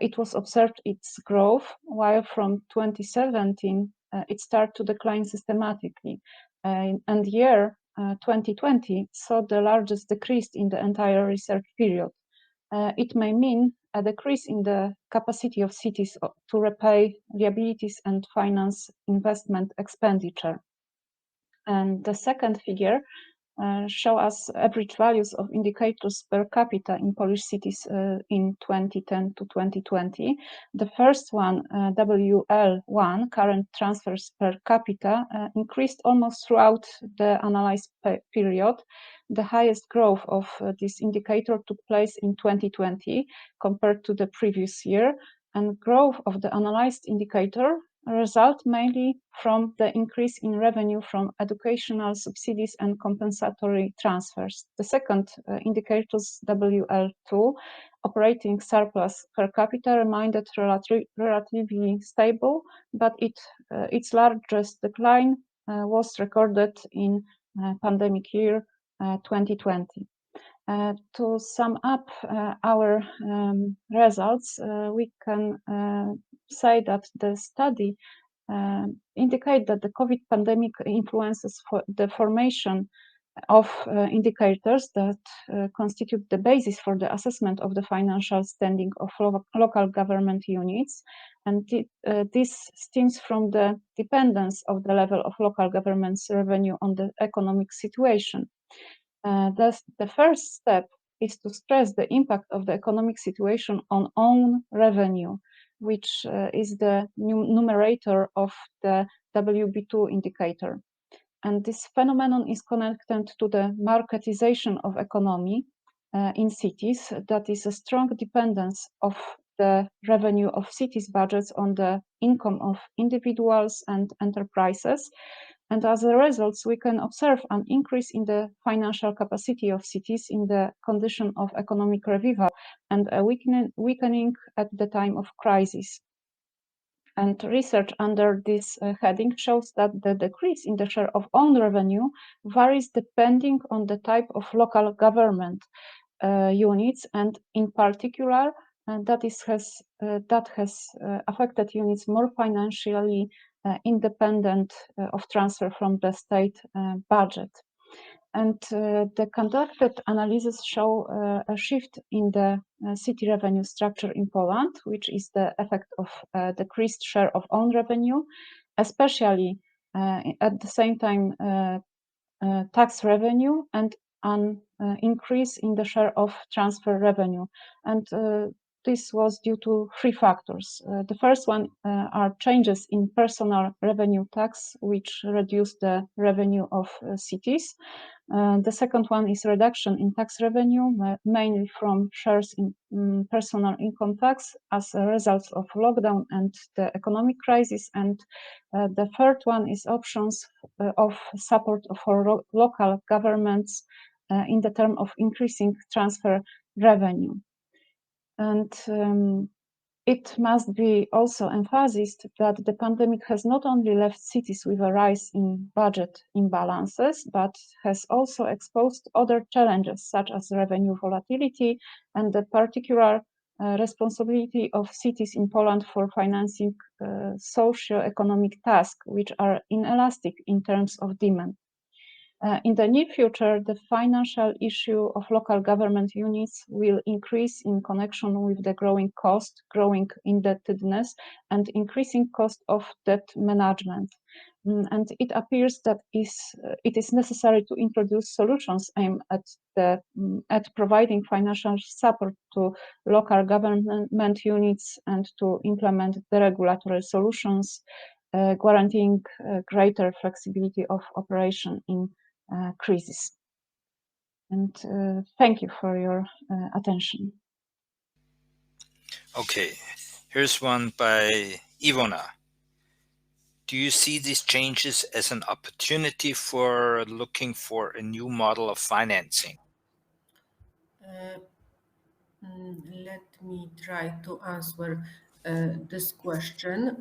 it was observed its growth, while from 2017 it started to decline systematically. And year 2020 saw the largest decrease in the entire research period. It may mean a decrease in the capacity of cities to repay liabilities and finance investment expenditure. And the second figure show us average values of indicators per capita in Polish cities in 2010 to 2020. The first one, WL1, current transfers per capita, increased almost throughout the analyzed period. The highest growth of this indicator took place in 2020 compared to the previous year, and growth of the analyzed indicator result mainly from the increase in revenue from educational subsidies and compensatory transfers. The second indicators, WL2, operating surplus per capita, remained relatively stable, but its largest decline was recorded in pandemic year 2020. To sum up our results, we can say that the study indicate that the COVID pandemic influences the formation of indicators that constitute the basis for the assessment of the financial standing of local government units. And this stems from the dependence of the level of local government's revenue on the economic situation. Thus, the first step is to stress the impact of the economic situation on own revenue, which is the numerator of the WB2 indicator. And this phenomenon is connected to the marketization of economy in cities, that is a strong dependence of the revenue of cities' budgets on the income of individuals and enterprises. And as a result, we can observe an increase in the financial capacity of cities in the condition of economic revival and a weakening at the time of crisis. And research under this heading shows that the decrease in the share of own revenue varies depending on the type of local government units, and in particular, that has affected units more financially independent of transfer from the state budget. And the conducted analysis show a shift in the city revenue structure in Poland, which is the effect of decreased share of own revenue, especially at the same time tax revenue, and an increase in the share of transfer revenue. And this was due to three factors. The first one are changes in personal revenue tax, which reduced the revenue of cities. The second one is reduction in tax revenue, mainly from shares in personal income tax as a result of lockdown and the economic crisis. And the third one is options of support for local governments in the term of increasing transfer revenue. And it must be also emphasized that the pandemic has not only left cities with a rise in budget imbalances, but has also exposed other challenges such as revenue volatility and the particular responsibility of cities in Poland for financing socio-economic tasks, which are inelastic in terms of demand. In the near future, the financial issue of local government units will increase in connection with the growing cost, growing indebtedness, and increasing cost of debt management. And it appears that it is necessary to introduce solutions aimed at providing financial support to local government units and to implement the regulatory solutions, guaranteeing greater flexibility of operation in crisis. And thank you for your attention. Okay, here's one by Ivona. Do you see these changes as an opportunity for looking for a new model of financing? Let me try to answer this question.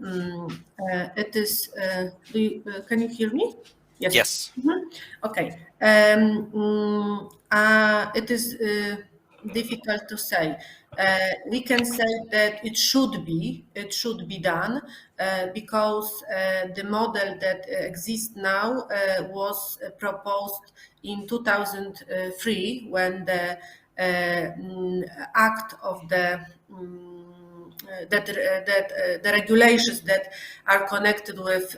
It is, can you hear me? Yes. Yes. Okay. It is difficult to say. We can say that it should be done because the model that exists now was proposed in 2003 when the act of the the regulations that are connected with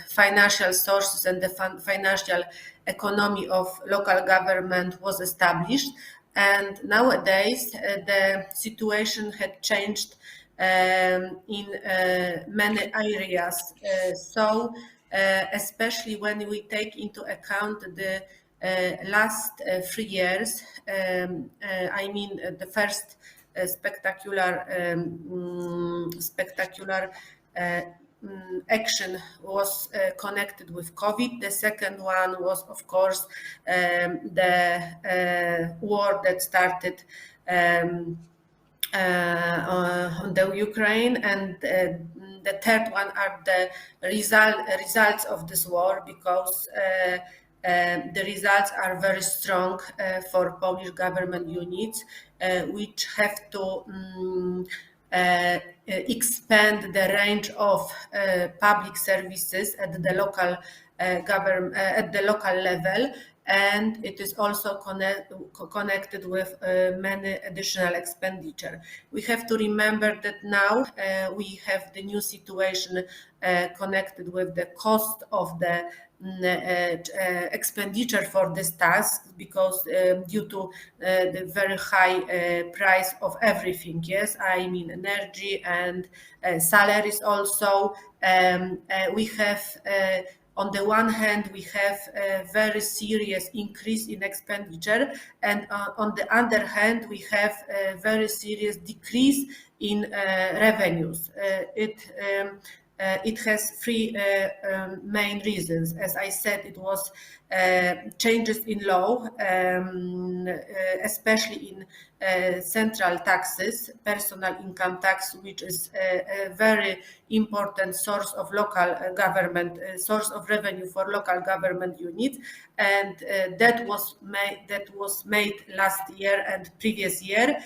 financial sources and the financial economy of local government was established. And nowadays, the situation had changed in many areas. So, especially when we take into account the last 3 years, I mean the first spectacular action was connected with COVID. The second one was, of course, the war that started on the Ukraine, and the third one are the results of this war, because the results are very strong for Polish government units, which have to expand the range of public services at the local government, at the local level, and it is also connected with many additional expenditure. We have to remember that now we have the new situation connected with the cost of the expenditure for this task, because due to the very high price of everything, yes, I mean energy and salaries also, we have on the one hand, we have a very serious increase in expenditure, and on the other hand, we have a very serious decrease in revenues. It has three main reasons. As I said, it was changes in law, especially in central taxes, personal income tax, which is a very important source of local government, source of revenue for local government units, and that was made last year and previous year,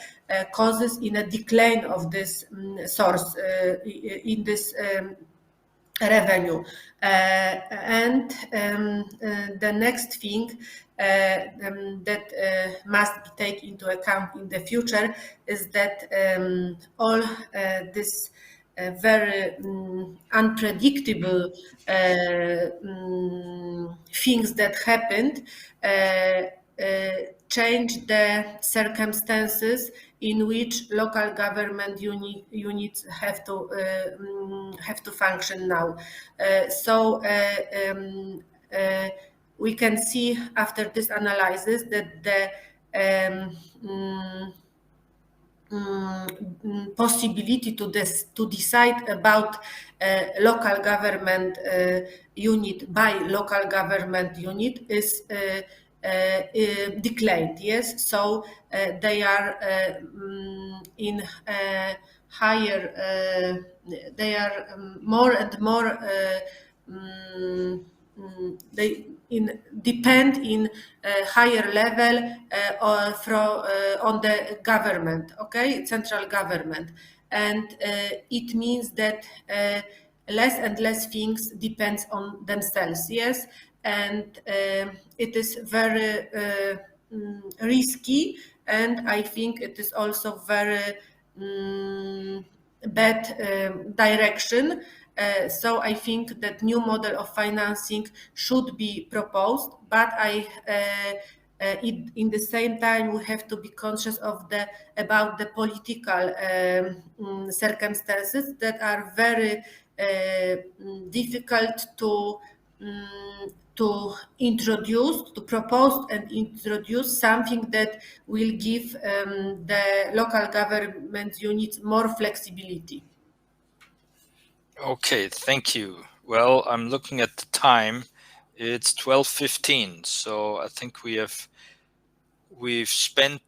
causes in a decline of this source in this revenue. And the next thing that must be taken into account in the future is that all this very unpredictable things that happened change the circumstances in which local government units have to function now. we can see after this analysis that the possibility to decide about local government unit by local government unit is declined. Yes, so they are in higher. They are more and more. They depend in higher level on the government, okay, central government, and it means that less and less things depends on themselves. Yes, and it is very risky, and I think it is also very bad direction. So I think that new model of financing should be proposed, but in the same time we have to be conscious of about the political circumstances that are very difficult to propose and introduce something that will give the local government units more flexibility. Okay, thank you. Well, I'm looking at the time. It's 12:15, so I think we've spent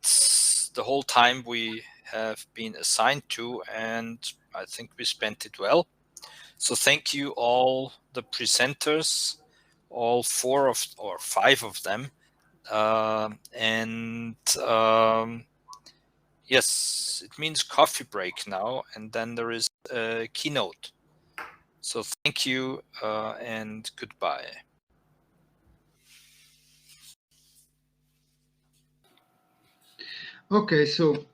the whole time we have been assigned to, and I think we spent it well. So thank you all the presenters, all 4 or 5 of them, and yes, it means coffee break now, and then there is a keynote. So thank you and goodbye. Okay, so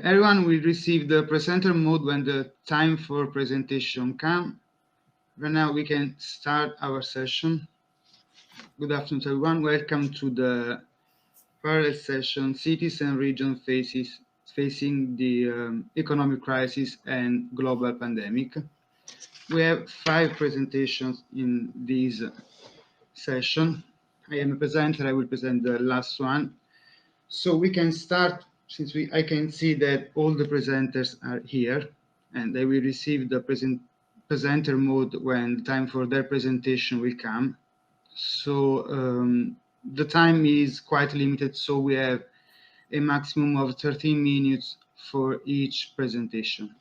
everyone will receive the presenter mode when the time for presentation comes. Right now we can start our session. Good afternoon to everyone. Welcome to the parallel session, Cities and Regions Facing the Economic Crisis and Global Pandemic. We have 5 presentations in this session. I am a presenter. I will present the last one. So we can start, since I can see that all the presenters are here, and they will receive the presenter mode when the time for their presentation will come. So the time is quite limited, so we have a maximum of 13 minutes for each presentation.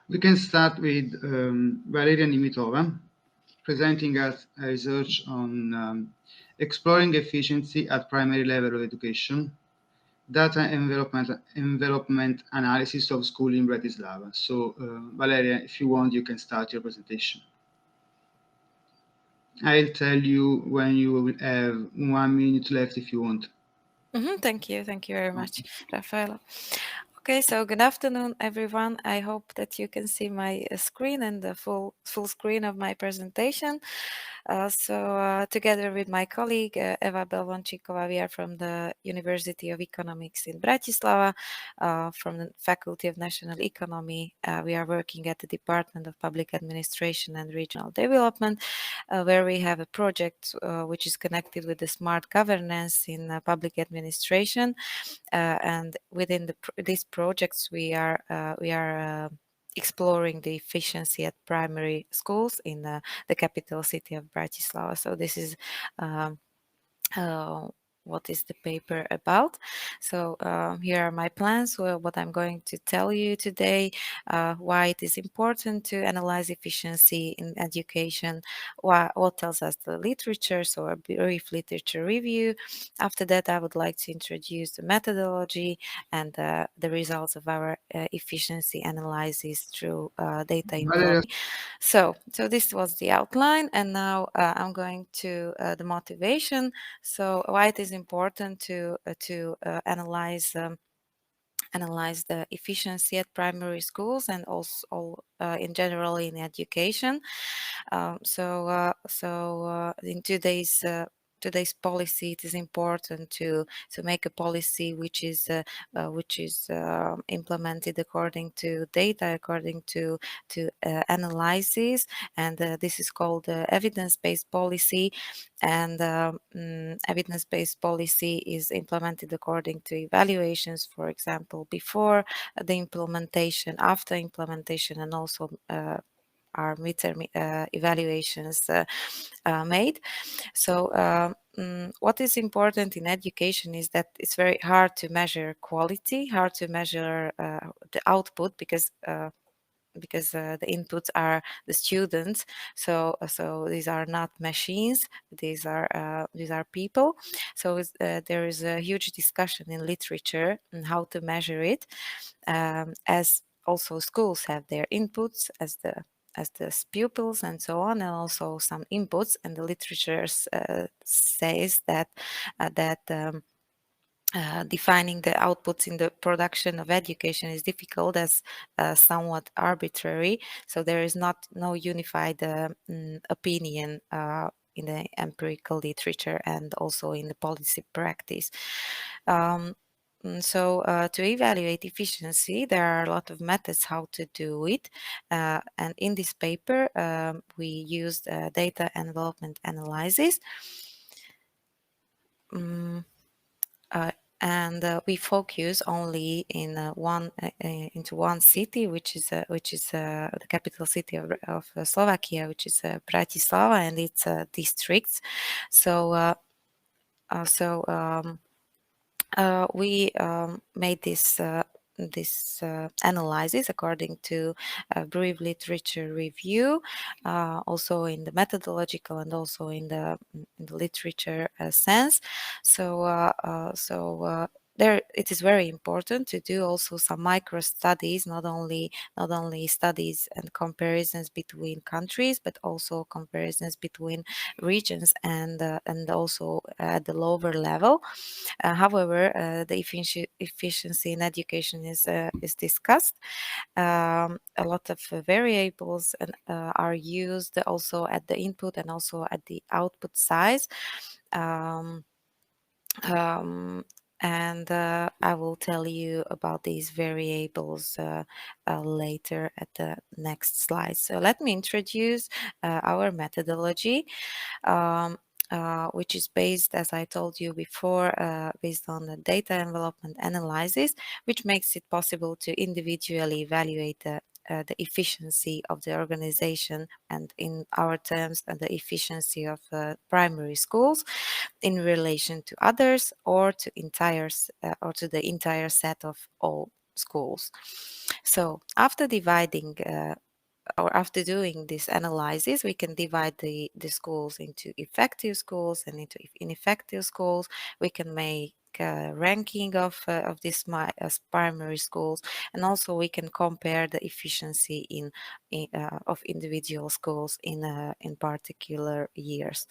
We can start with Valeria Nimitova, presenting us a research on exploring efficiency at primary level of education, data envelopment analysis of school in Bratislava. So Valeria, if you want, you can start your presentation. I'll tell you when you will have 1 minute left if you want. Thank you very much, Raffaella. Okay, so good afternoon, everyone. I hope that you can see my screen and the full screen of my presentation. Together with my colleague Eva Belvančíková, we are from the University of Economics in Bratislava, from the Faculty of National Economy. We are working at the Department of Public Administration and Regional Development, where we have a project which is connected with the smart governance in public administration. And within these projects, we are exploring the efficiency at primary schools in the capital city of Bratislava. So this is what is the paper about. So here are my plans, what I'm going to tell you today, why it is important to analyze efficiency in education, what tells us the literature, so a brief literature review. After that, I would like to introduce the methodology and the results of our efficiency analysis through data employment. So this was the outline, and now I'm going to the motivation. So why it is important to analyze the efficiency at primary schools and also in general in education. In today's today's policy, it is important to make a policy which is implemented according to data, according to analysis, and this is called evidence-based policy. And evidence-based policy is implemented according to evaluations, for example, before the implementation, after implementation, and also our midterm evaluations made. So what is important in education is that it's very hard to measure quality, hard to measure the output, because the inputs are the students. So these are not machines, these are people. So there is a huge discussion in literature on how to measure it, as also schools have their inputs as the pupils and so on, and also some inputs, and the literature says that defining the outputs in the production of education is difficult, as somewhat arbitrary. So there is no unified opinion in the empirical literature and also in the policy practice. So to evaluate efficiency, there are a lot of methods how to do it. And in this paper, we used data envelopment analysis. And we focus only in into one city, which is the capital city of Slovakia, which is Bratislava, and its districts. So we made this analysis according to a brief literature review, also in the methodological and also in the literature sense. So there it is very important to do also some micro studies, not only studies and comparisons between countries, but also comparisons between regions and also at the lower level. However, the efficiency in education is discussed. A lot of variables are used also at the input and also at the output size. And I will tell you about these variables later at the next slide. So let me introduce our methodology, which is based, as I told you before, based on the data envelopment analysis, which makes it possible to individually evaluate the efficiency of the organization, and in our terms, the efficiency of primary schools in relation to others, or to the entire set of all schools. So after dividing or after doing this analysis, we can divide the schools into effective schools and into ineffective schools. We can make a ranking of these as primary schools, and also we can compare the efficiency of individual schools in particular years.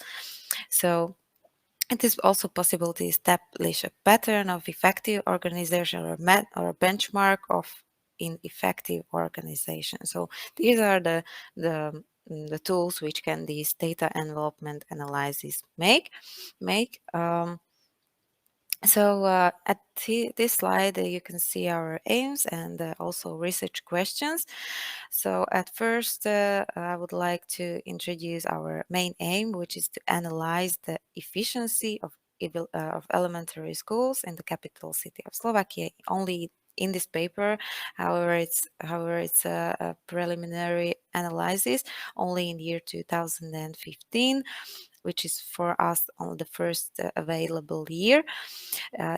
So it is also possible to establish a pattern of effective organization or a benchmark of ineffective organization. So these are the tools which can these data envelopment analysis make. So at this slide, you can see our aims and also research questions. So at first, I would like to introduce our main aim, which is to analyze the efficiency of elementary schools in the capital city of Slovakia. Only in this paper, however, it's a preliminary analysis only in the year 2015, which is for us on the first available year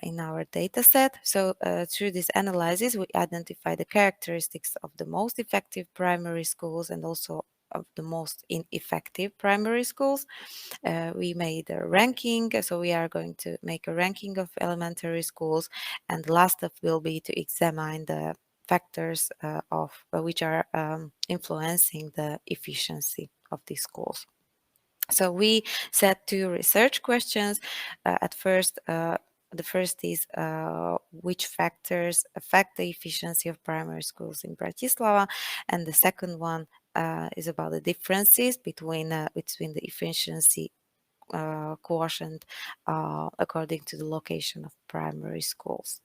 in our data set. So through this analysis, we identify the characteristics of the most effective primary schools and also of the most ineffective primary schools. We made a ranking, so we are going to make a ranking of elementary schools, and the last step will be to examine the factors of which are influencing the efficiency of these schools. So we set 2 research questions. At first, the first is which factors affect the efficiency of primary schools in Bratislava, and the second one is about the differences between the efficiency quotient according to the location of primary schools.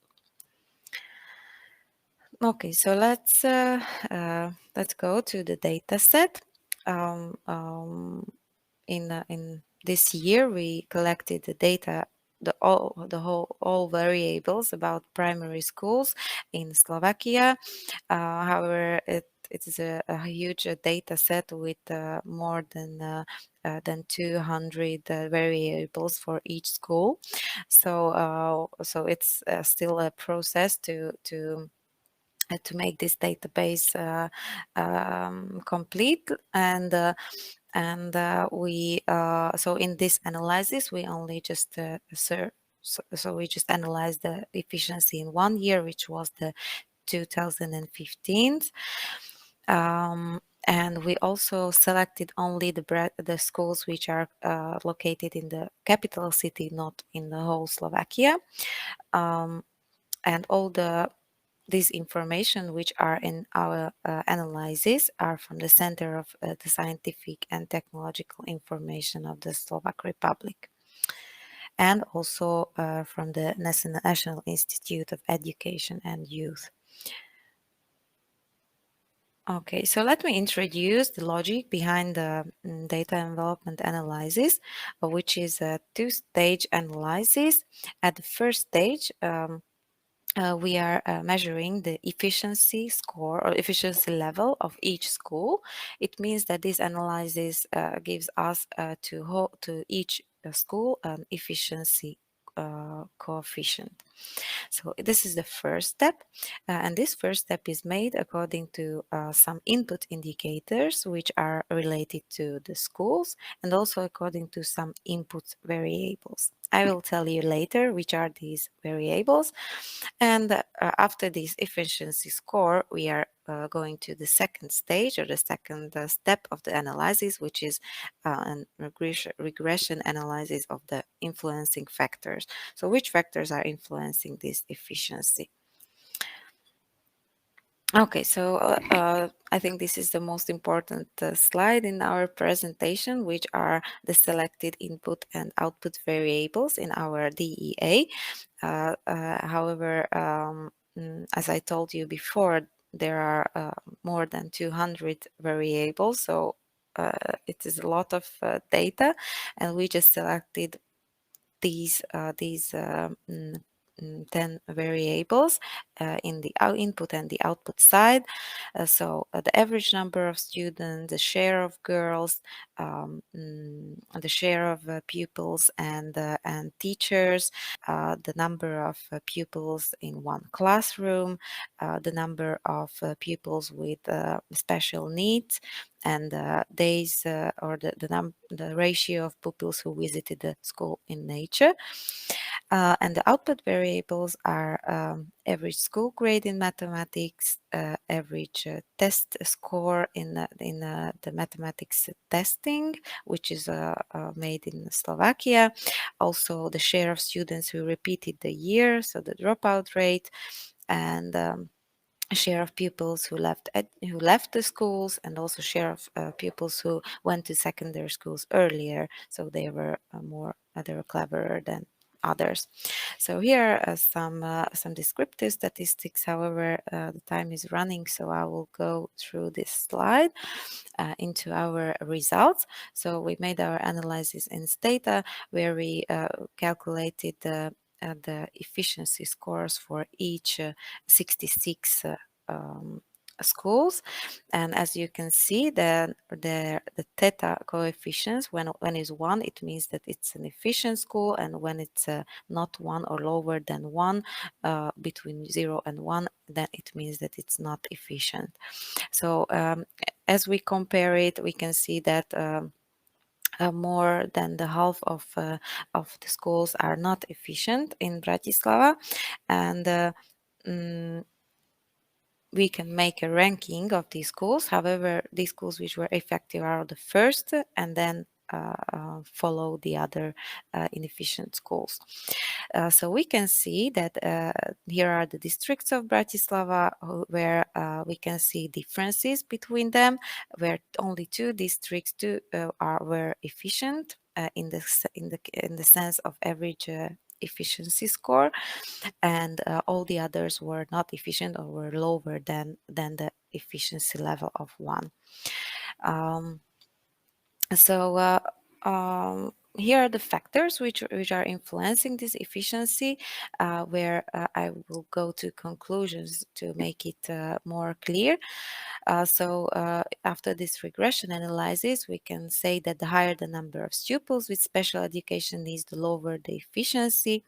Okay, so let's go to the data set. In this year, we collected the data, all variables about primary schools in Slovakia. However, it is a huge data set with more than 200 variables for each school. So it's still a process to make this database complete, and we so in this analysis we only just so we just analyzed the efficiency in 1 year, which was the 2015. And we also selected only the schools which are located in the capital city, not in the whole Slovakia. And all this information which are in our analysis are from the Center of the Scientific and Technological Information of the Slovak Republic, and also from the National Institute of Education and Youth. Okay, so let me introduce the logic behind the data envelopment analysis, which is a two-stage analysis. At the first stage, we are measuring the efficiency score or efficiency level of each school. It means that this analysis gives us to each school an efficiency coefficient. So this is the first step, and this first step is made according to some input indicators which are related to the schools, and also according to some input variables. I will tell you later which are these variables. And after this efficiency score, we are going to the second stage, or the second step of the analysis, which is a regression analysis of the influencing factors. So which factors are influencing this efficiency? Okay, so I think this is the most important slide in our presentation, which are the selected input and output variables in our DEA. However, as I told you before, there are more than 200 variables, so it is a lot of data, and we just selected these 10 variables in the input and the output side. So the average number of students, the share of girls, the share of pupils and teachers, the number of pupils in one classroom, the number of pupils with special needs, and days or the ratio of pupils who visited the school in nature. And the output variables are average school grade in mathematics, average test score in the mathematics testing, which is made in Slovakia. Also, the share of students who repeated the year, so the dropout rate, and share of pupils who left the schools, and also share of pupils who went to secondary schools earlier, so they were cleverer than others. So here are some descriptive statistics. However, the time is running, so I will go through this slide into our results. So we made our analysis in data, where we calculated the efficiency scores for each 66 schools, and as you can see, the theta coefficients, when is 1, it means that it's an efficient school, and when it's not 1 or lower than 1, between 0 and 1, then it means that it's not efficient. So as we compare it, we can see that more than the half of the schools are not efficient in Bratislava, and we can make a ranking of these schools. However, these schools which were effective are the first, and then follow the other inefficient schools. So we can see that here are the districts of Bratislava, where we can see differences between them, where only 2 districts were efficient in the sense of average efficiency score, and all the others were not efficient or were lower than the efficiency level of 1. Here are the factors which are influencing this efficiency, where I will go to conclusions to make it more clear. After this regression analysis, we can say that the higher the number of pupils with special education needs, the lower the efficiency,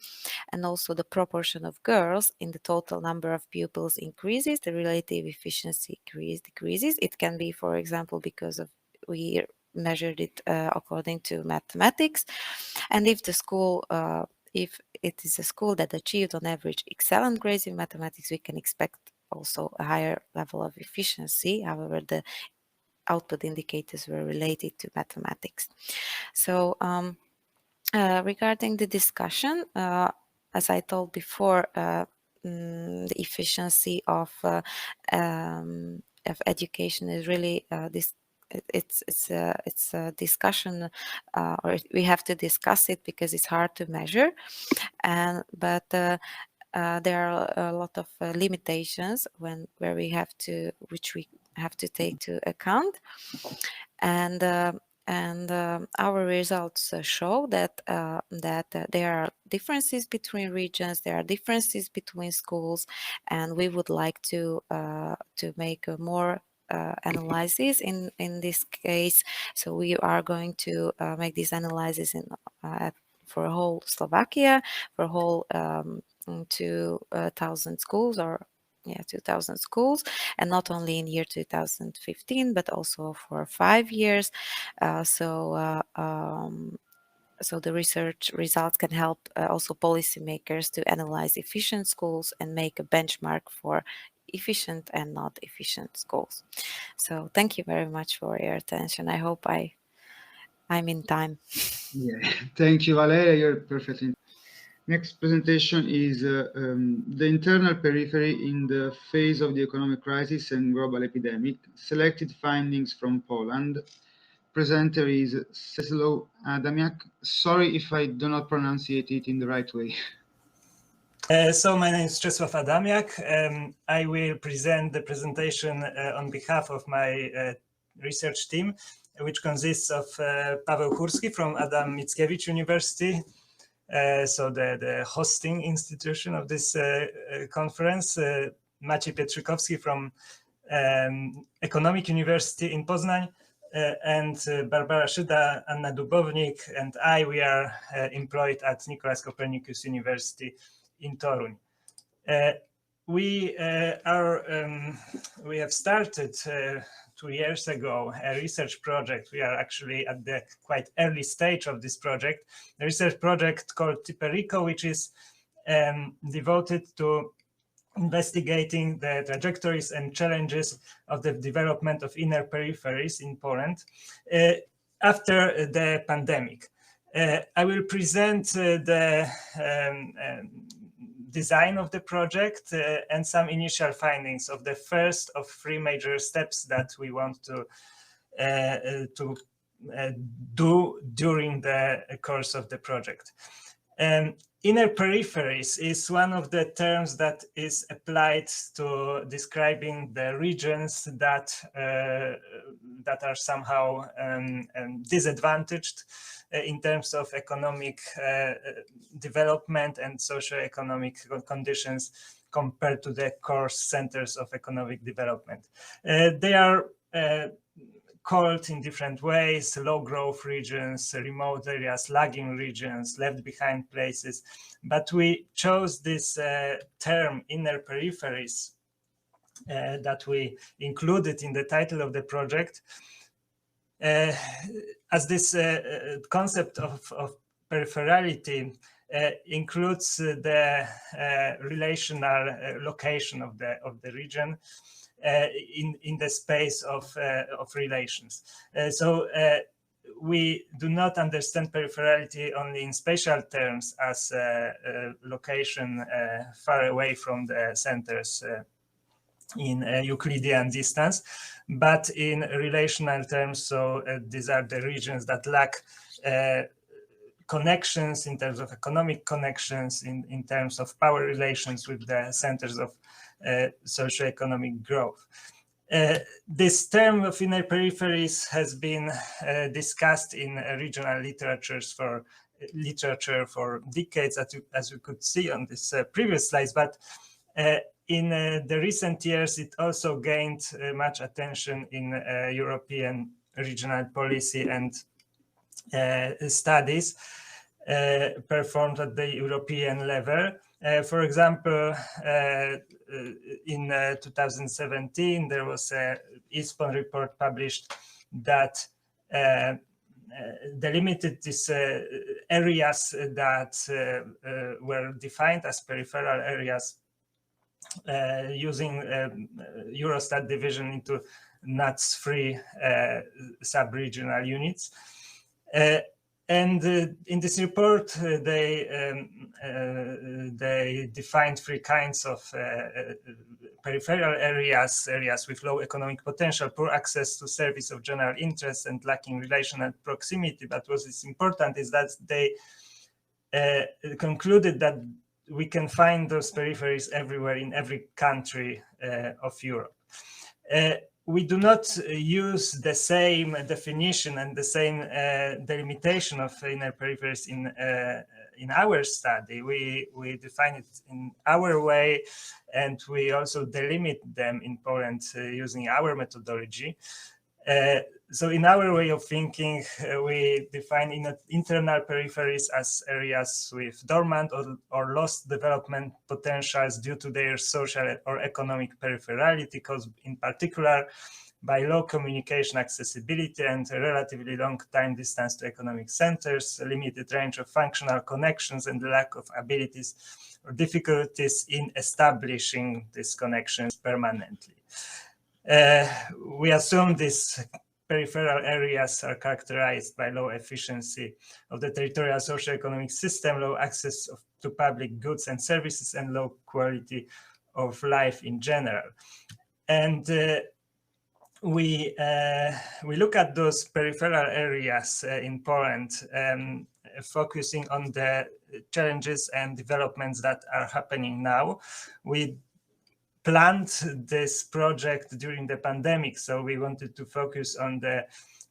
and also the proportion of girls in the total number of pupils increases, the relative efficiency decreases. It can be, for example, because of we measured it according to mathematics, and if the school if it is a school that achieved on average excellent grades in mathematics, we can expect also a higher level of efficiency. However, the output indicators were related to mathematics. So regarding the discussion, as I told before, the efficiency of education is really it's a discussion, or we have to discuss it because it's hard to measure, but there are a lot of limitations which we have to take to account, and our results show that there are differences between regions, there are differences between schools, and we would like to make a more analysis in this case. So we are going to make this analysis for whole Slovakia, for whole 2,000 schools, or 2,000 schools, and not only in year 2015, but also for 5 years. So the research results can help also policymakers to analyze efficient schools and make a benchmark for efficient and not efficient schools. So thank you very much for your attention. I hope I'm in time. Yeah, thank you, Valeria. You're perfect. Next presentation is the internal periphery in the phase of the economic crisis and global epidemic. Selected findings from Poland. Presenter is Czesław Adamiak. Sorry if I do not pronunciate it in the right way. So my name is Czesław Adamiak. I will present the presentation on behalf of my research team, which consists of Paweł Kurski from Adam Mickiewicz University, so the hosting institution of this conference, Maciej Pietrzykowski from Economic University in Poznań, and Barbara Szyda, Anna Dubownik, and we are employed at Nicholas Copernicus University in Toruń. We have started 2 years ago a research project. We are actually at the quite early stage of this project, a research project called Typerico, which is devoted to investigating the trajectories and challenges of the development of inner peripheries in Poland after the pandemic. I will present the design of the project and some initial findings of the first of 3 major steps that we want to do during the course of the project. Inner peripheries is one of the terms that is applied to describing the regions that are somehow disadvantaged in terms of economic development and socio-economic conditions compared to the core centers of economic development. They are called in different ways: low growth regions, remote areas, lagging regions, left behind places. But we chose this term inner peripheries that we included in the title of the project as this concept of peripherality includes the relational location of the region in the space of relations. So we do not understand peripherality only in spatial terms as location far away from the centers in Euclidean distance, but in relational terms. So these are the regions that lack connections, in terms of economic connections, in terms of power relations with the centers of socioeconomic growth. This term of inner peripheries has been discussed in regional literature for decades, as we could see on this previous slides, but in the recent years, it also gained much attention in European regional policy and studies performed at the European level. For example, in 2017, there was a ISPON report published that delimited these areas that were defined as peripheral areas using Eurostat division into NUTS-3 sub-regional units. And in this report, they defined three kinds of peripheral areas: areas with low economic potential, poor access to service of general interest, and lacking relational proximity. But what is important is that they concluded that we can find those peripheries everywhere in every country of Europe. We do not use the same definition and the same delimitation of inner peripheries in our study. We define it in our way, and we also delimit them in Poland using our methodology. So in our way of thinking, we define internal peripheries as areas with dormant or lost development potentials due to their social or economic peripherality, caused in particular by low communication accessibility and a relatively long time distance to economic centers, a limited range of functional connections, and the lack of abilities or difficulties in establishing these connections permanently. We assume these peripheral areas are characterized by low efficiency of the territorial socioeconomic system, low access to public goods and services, and low quality of life in general. And we look at those peripheral areas in Poland, focusing on the challenges and developments that are happening now. We planned this project during the pandemic, so we wanted to focus on the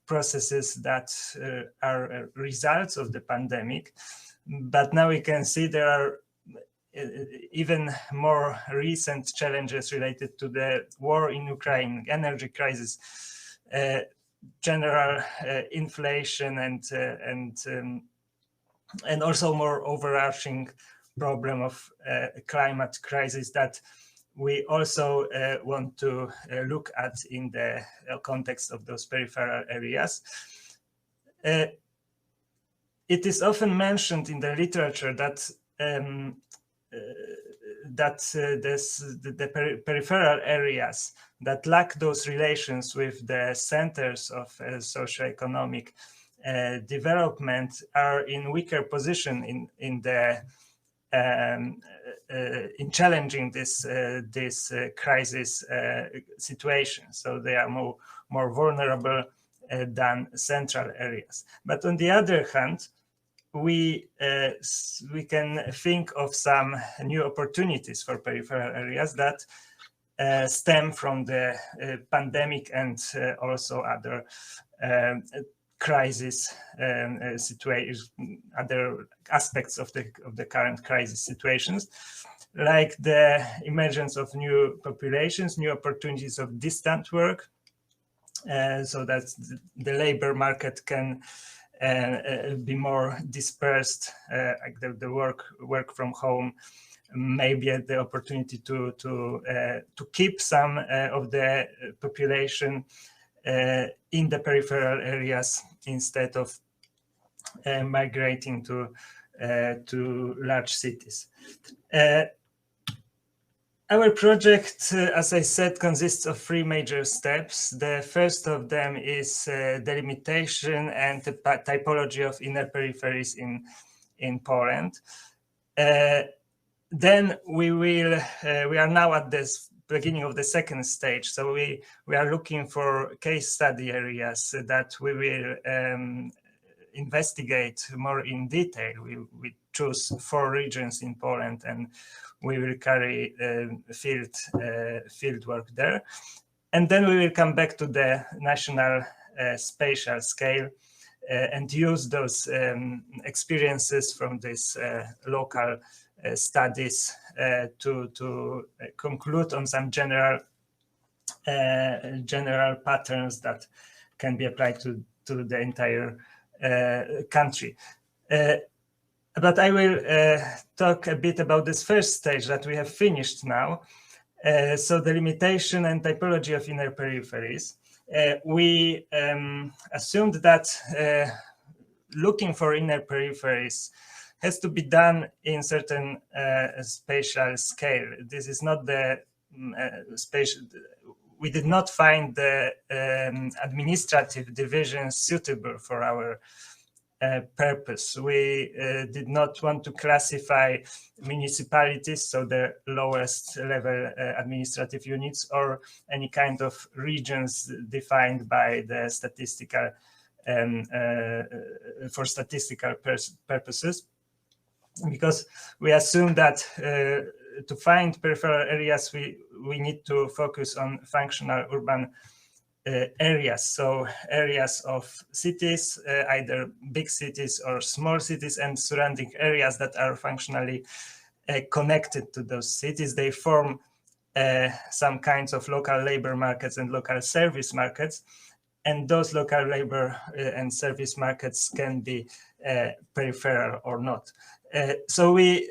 processes that are results of the pandemic. But now we can see there are even more recent challenges related to the war in Ukraine, energy crisis, general inflation, and also more overarching problem of climate crisis that we also want to look at in the context of those peripheral areas. It is often mentioned in the literature that the peripheral areas that lack those relations with the centers of socioeconomic development are in weaker position in challenging this crisis situation. So they are more vulnerable than central areas. But on the other hand, we can think of some new opportunities for peripheral areas that stem from the pandemic and also other crisis situations, other aspects of the current crisis situations, like the emergence of new populations, new opportunities of distant work, so that the labor market can be more dispersed, like the work from home, maybe the opportunity to keep some of the population in the peripheral areas instead of migrating to large cities. Our project, as I said, consists of three major steps. The first of them is delimitation and the typology of inner peripheries in Poland. Then we are now at this beginning of the second stage. So we are looking for case study areas that we will investigate more in detail, we choose 4 regions in Poland, and we will carry field work there. And then we will come back to the national spatial scale and use those experiences from these local studies to conclude on some general patterns that can be applied to the entire country. But I will talk a bit about this first stage that we have finished now. So the limitation and typology of inner peripheries. We assumed that looking for inner peripheries has to be done in certain spatial scale. This is not the spatial. We did not find the administrative divisions suitable for our purpose. We did not want to classify municipalities, so the lowest level administrative units, or any kind of regions defined by the statistical for statistical purposes, because we assume that to find peripheral areas, we need to focus on functional urban areas, so areas of cities, either big cities or small cities, and surrounding areas that are functionally connected to those cities. They form some kinds of local labor markets and local service markets, and those local labor and service markets can be peripheral or not. So we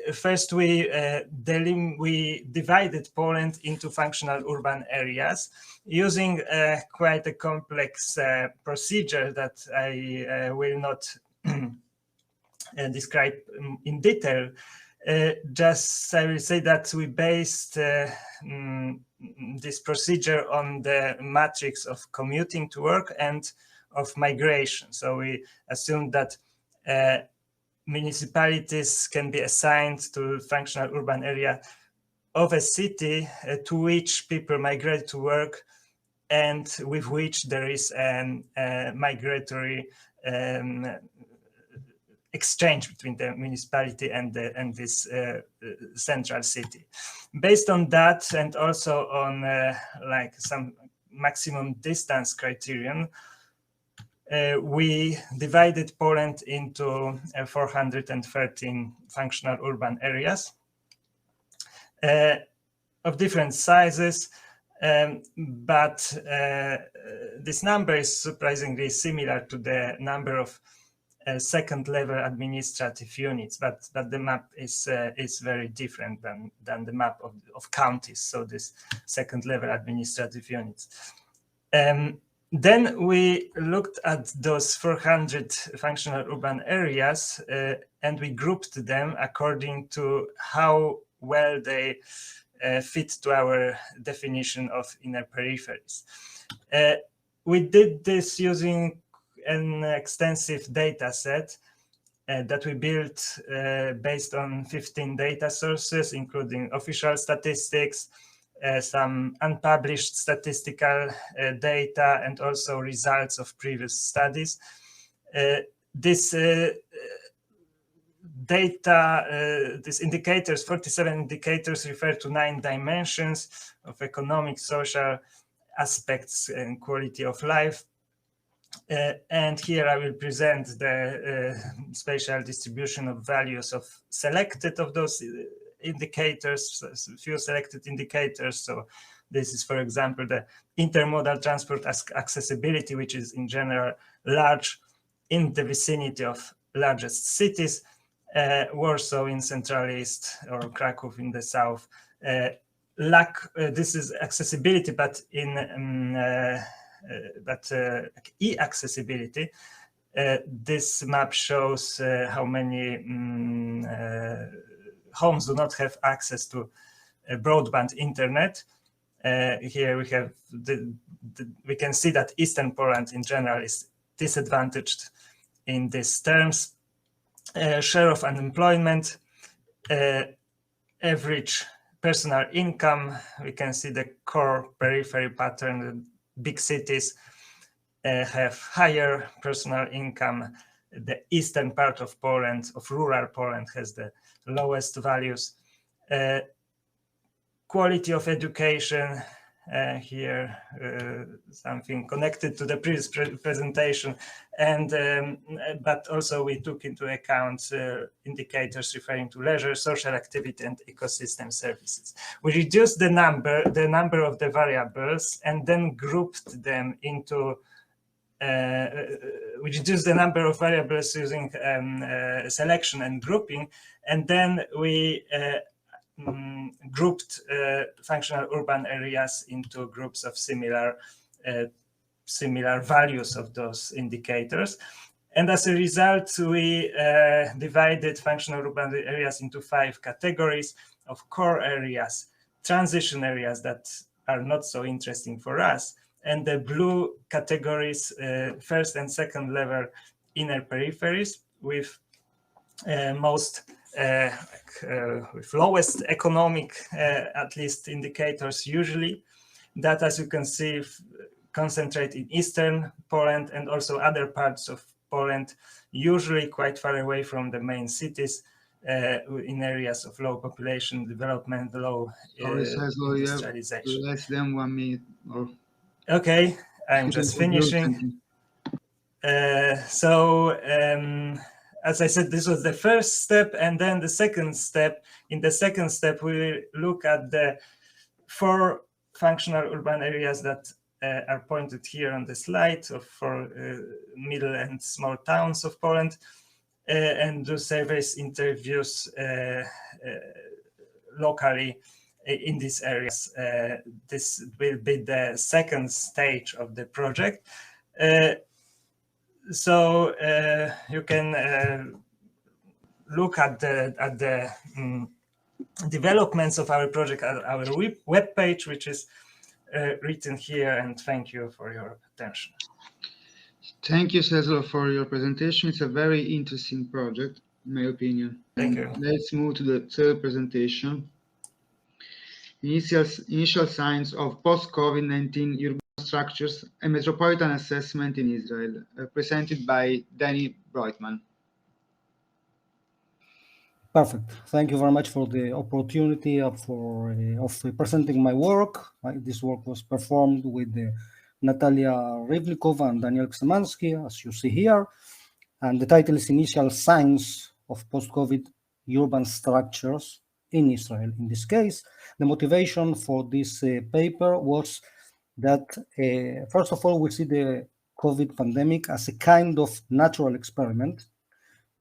divided Poland into functional urban areas using quite a complex procedure that I will not describe in detail. Just I will say that we based this procedure on the matrix of commuting to work and of migration. So we assumed that municipalities can be assigned to functional urban area of a city to which people migrate to work, and with which there is a migratory exchange between the municipality and this central city. Based on that, and also on like some maximum distance criterion, we divided Poland into 413 functional urban areas of different sizes, but this number is surprisingly similar to the number of second-level administrative units, but the map is very different than the map of counties, so this second-level administrative units. Then we looked at those 400 functional urban areas and we grouped them according to how well they fit to our definition of inner peripheries. We did this using an extensive data set that we built based on 15 data sources, including official statistics, some unpublished statistical data, and also results of previous studies. This data, these indicators, 47 indicators, refer to 9 dimensions of economic, social aspects and quality of life. And here I will present the spatial distribution of values of selected of those indicators, a few selected indicators. So this is, for example, the intermodal transport accessibility, which is in general large in the vicinity of largest cities, Warsaw in Central East or Kraków in the south. This is accessibility, but in e-accessibility. This map shows how many homes do not have access to broadband internet. Here we have we can see that Eastern Poland in general is disadvantaged in these terms. Share of unemployment, average personal income. We can see the core periphery pattern. Big cities have higher personal income. the eastern part of Poland, of rural Poland, has the lowest values. Quality of education, here something connected to the previous presentation, and but also we took into account indicators referring to leisure, social activity, and ecosystem services. We reduced the number of the variables and then grouped them into we reduced the number of variables using selection and grouping, and then we grouped functional urban areas into groups of similar values of those indicators. And as a result, we divided functional urban areas into 5 categories of core areas, transition areas that are not so interesting for us, and the blue categories, first and second level inner peripheries with with lowest economic, at least indicators usually, that, as you can see, concentrate in eastern Poland and also other parts of Poland, usually quite far away from the main cities, in areas of low population development, low industrialization. Less than 1 minute more. Okay, I'm just finishing. As I said, this was the first step, and then the second step. In the second step, we look at the 4 functional urban areas that are pointed here on the slide of 4 middle and small towns of Poland, and do surveys, interviews locally in these areas. This will be the second stage of the project. So you can look at the developments of our project at our web page, which is written here. And thank you for your attention. Thank you, Cesar, for your presentation. It's a very interesting project, in my opinion. Thank you. Let's move to the third presentation. Initial signs of post-COVID-19 urban structures and metropolitan assessment in Israel, presented by Danny Breutman. Perfect. Thank you very much for the opportunity of presenting my work. This work was performed with Natalia Rivlikova and Daniel Ksemansky, as you see here. And the title is Initial Signs of Post-COVID Urban Structures in Israel. In this case, the motivation for this paper was that, first of all, we see the COVID pandemic as a kind of natural experiment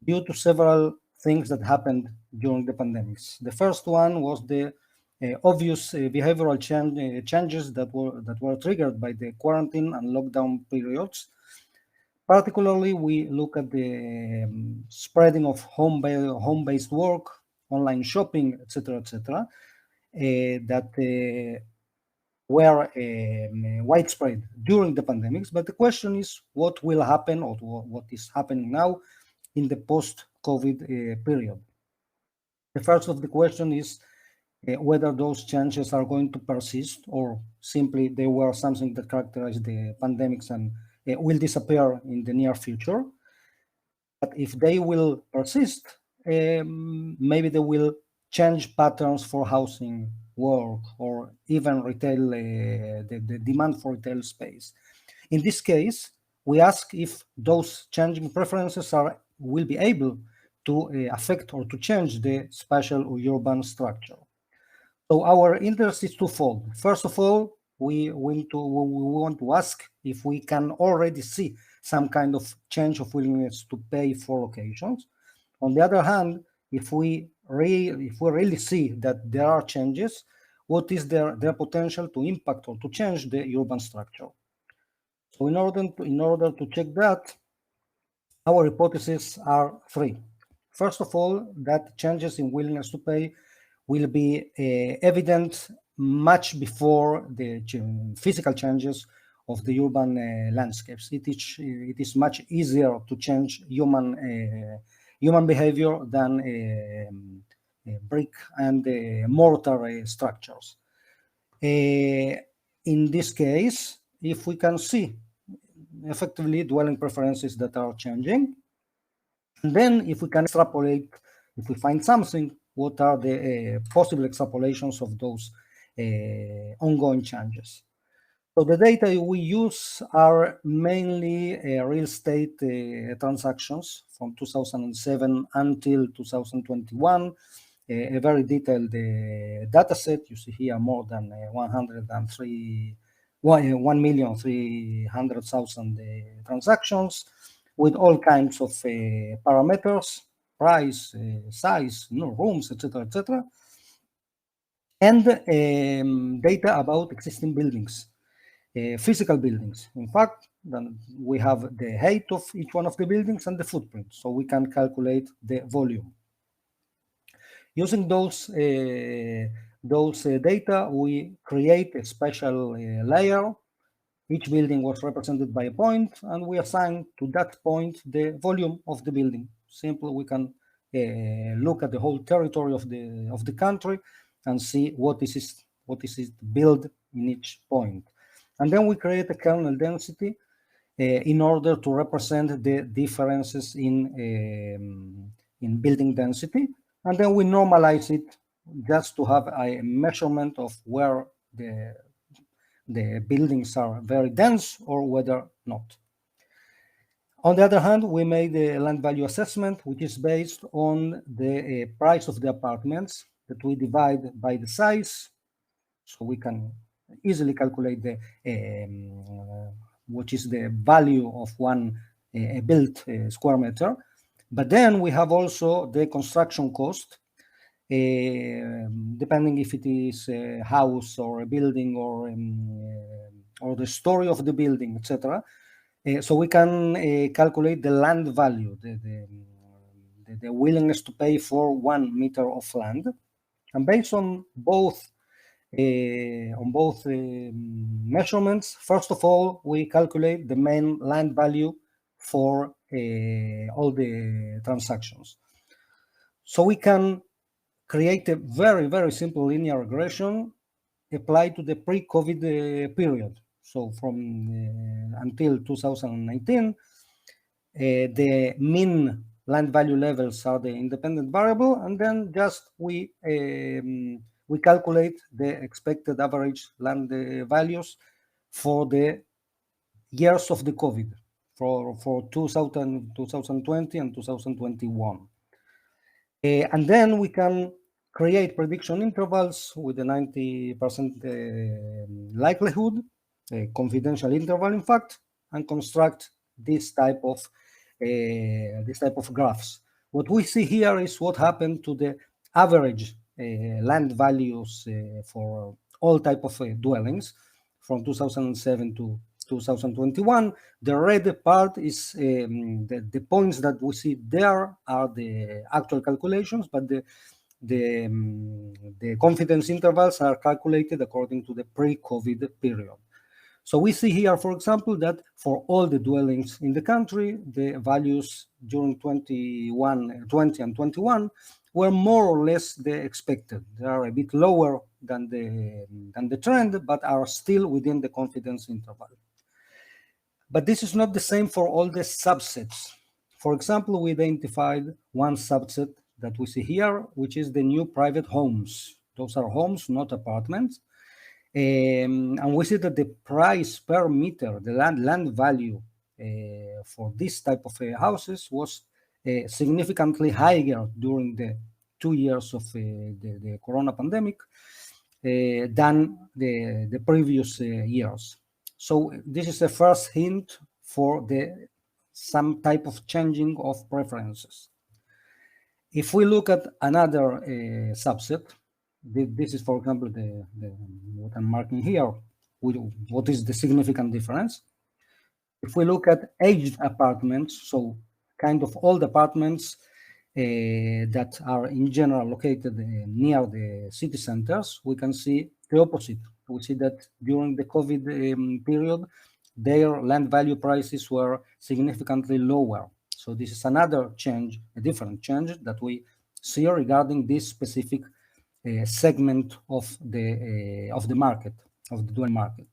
due to several things that happened during the pandemics. The first one was the obvious behavioral changes that were triggered by the quarantine and lockdown periods. Particularly, we look at the spreading of home-based work, online shopping, etc., that were widespread during the pandemics. But the question is, what will happen, or what is happening now in the post-COVID period? The first of the question is whether those changes are going to persist, or simply they were something that characterized the pandemics and will disappear in the near future. But if they will persist, maybe they will change patterns for housing, work, or even retail, the demand for retail space. In this case, we ask if those changing preferences will be able to affect or to change the spatial urban structure. So our interest is twofold. First of all, we want to ask if we can already see some kind of change of willingness to pay for locations. On the other hand, if we really see that there are changes, what is their potential to impact or to change the urban structure? So in order to check that, our hypotheses are 3. First of all, that changes in willingness to pay will be evident much before the physical changes of the urban landscapes. It is much easier to change human behavior than brick and mortar structures. In this case, if we can see effectively dwelling preferences that are changing, And then if we can extrapolate, if we find something, what are the possible extrapolations of those ongoing changes? So the data we use are mainly real estate transactions from 2007 until 2021, a very detailed data set. You see here more than 1,300,000 transactions with all kinds of parameters, price, size, rooms, etc., etc., and data about existing buildings. Physical buildings. In fact, then we have the height of each one of the buildings and the footprint, so we can calculate the volume. Using those data, we create a special layer. Each building was represented by a point, and we assign to that point the volume of the building. Simply, we can look at the whole territory of the country and see what is it built in each point. And then we create a kernel density in order to represent the differences in building density. And then we normalize it just to have a measurement of where the buildings are very dense or whether not. On the other hand, we made a land value assessment, which is based on the price of the apartments that we divide by the size. So we can easily calculate which is the value of one built square meter. But then we have also the construction cost, depending if it is a house or a building or the story of the building, etc. So we can calculate the land value, the willingness to pay for 1 meter of land, and based on both measurements, first of all, we calculate the main land value for all the transactions. So we can create a very, very simple linear regression applied to the pre-COVID period. So from until 2019, the mean land value levels are the independent variable, and then just we calculate the expected average land values for the years of the COVID, for 2020 and 2021. And then we can create prediction intervals with a 90% likelihood, a confidential interval, in fact, and construct this type of graphs. What we see here is what happened to the average land values for all type of dwellings from 2007 to 2021. The red part is the points that we see there are the actual calculations, but the confidence intervals are calculated according to the pre-COVID period. So we see here, for example, that for all the dwellings in the country, the values during 20 and 21 were more or less the expected. They are a bit lower than the trend, but are still within the confidence interval. But this is not the same for all the subsets. For example, we identified one subset that we see here, which is the new private homes. Those are homes, not apartments. And we see that the price per meter, the land value for this type of houses was significantly higher during the 2 years of the corona pandemic than the previous years. So this is the first hint for some type of changing of preferences. If we look at another subset, this is, for example, what I'm marking here, what is the significant difference. If we look at aged apartments, so kind of old apartments that are in general located near the city centers, we can see the opposite. We see that during the COVID period, their land value prices were significantly lower. So this is another change, a different change that we see regarding this specific segment of the market, of the dwelling market.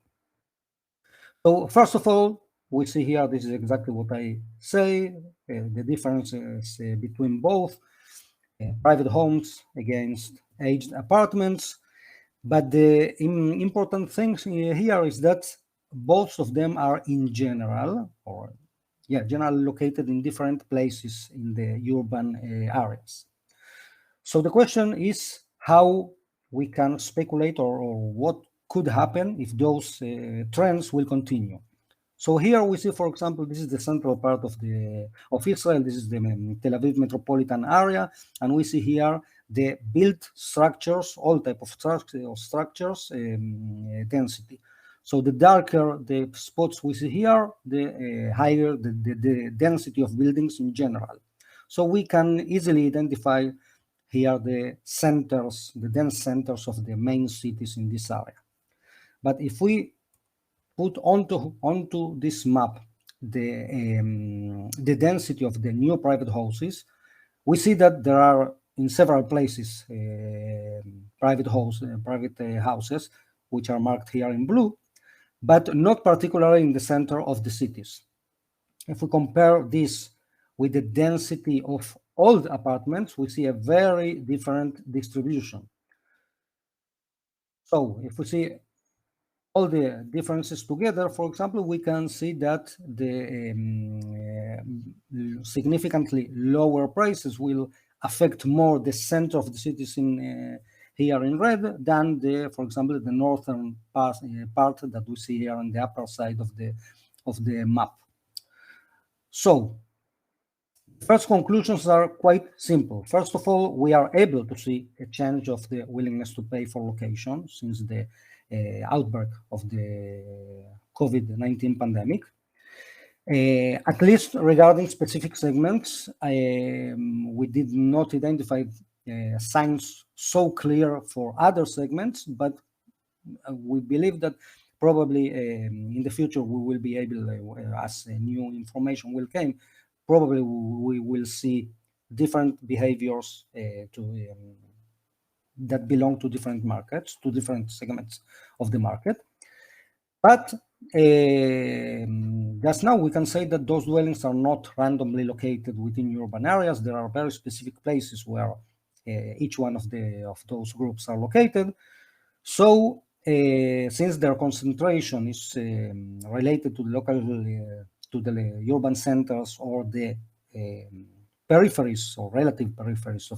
So first of all, we see here, this is exactly what I say, the differences between both private homes against aged apartments. But the important thing here is that both of them are in general, or generally located in different places in the urban areas. So the question is how we can speculate or what could happen if those trends will continue. So here we see, for example, this is the central part of Israel. This is the Tel Aviv metropolitan area, and we see here the built structures, all type of structures, density. So the darker the spots we see here, the higher the density of buildings in general. So we can easily identify here the centers, the dense centers of the main cities in this area. But if we put onto this map the density of the new private houses, we see that there are in several places private houses which are marked here in blue, but not particularly in the center of the cities. If we compare this with the density of old apartments, we see a very different distribution. So if we see all the differences together, for example, we can see that the significantly lower prices will affect more the center of the cities in here in red than for example, the northern part that we see here on the upper side of the map. So first conclusions are quite simple. First of all, we are able to see a change of the willingness to pay for location since the outbreak of the COVID-19 pandemic. At least regarding specific segments, we did not identify signs so clear for other segments, but we believe that probably in the future we will be able, as new information will come, probably we will see different behaviors that belong to different markets, to different segments of the market. But just now we can say that those dwellings are not randomly located within urban areas. There are very specific places where each one of those groups are located. So since their concentration is related to the local, to the urban centers or the peripheries or relative peripheries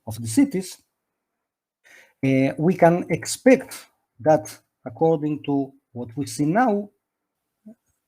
of the cities, we can expect that according to what we see now,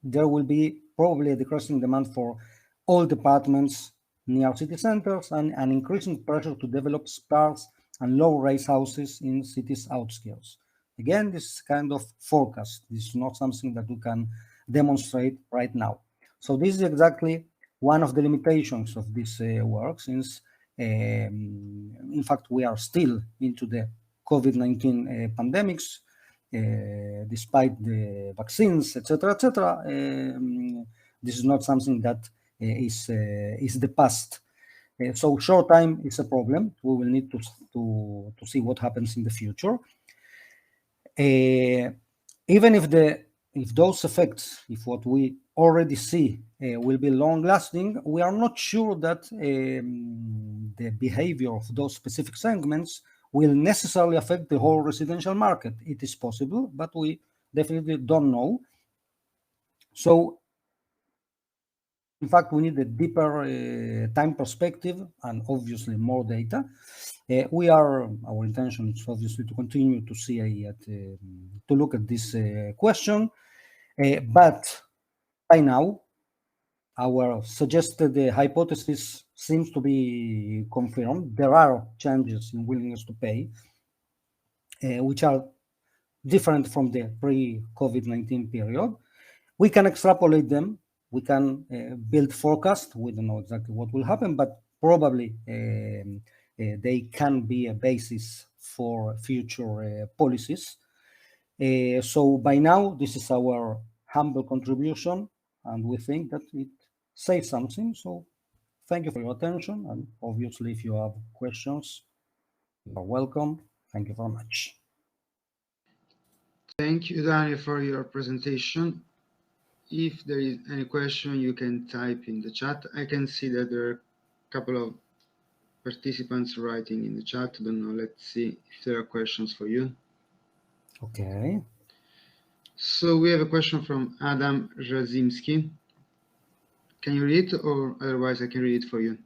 there will be probably a decreasing demand for all departments near city centers and an increasing pressure to develop sparse and low-rise houses in cities' outskirts. Again, this is kind of forecast. This is not something that we can demonstrate right now. So this is exactly one of the limitations of this work, since in fact we are still into the COVID-19 pandemics, despite the vaccines, etc., etc. This is not something that is the past. So short time is a problem. We will need to see what happens in the future. Even if those effects, if what we already see will be long-lasting, we are not sure that the behavior of those specific segments will necessarily affect the whole residential market. It is possible, but we definitely don't know. So, in fact, we need a deeper time perspective and obviously more data. Our intention is obviously to continue to see to look at this question, but by now, our suggested hypothesis seems to be confirmed. There are changes in willingness to pay, which are different from the pre-COVID-19 period. We can extrapolate them. We can build forecasts. We don't know exactly what will happen, but probably they can be a basis for future policies. So by now, this is our humble contribution, and we think that it says something. So thank you for your attention, and obviously if you have questions, you are welcome. Thank you very much. Thank you, Daniel, for your presentation. If there is any question, you can type in the chat. I can see that there are a couple of participants writing in the chat. I don't know. Let's see if there are questions for you. Okay. So we have a question from Adam Razimski. Can you read it, or otherwise I can read it for you?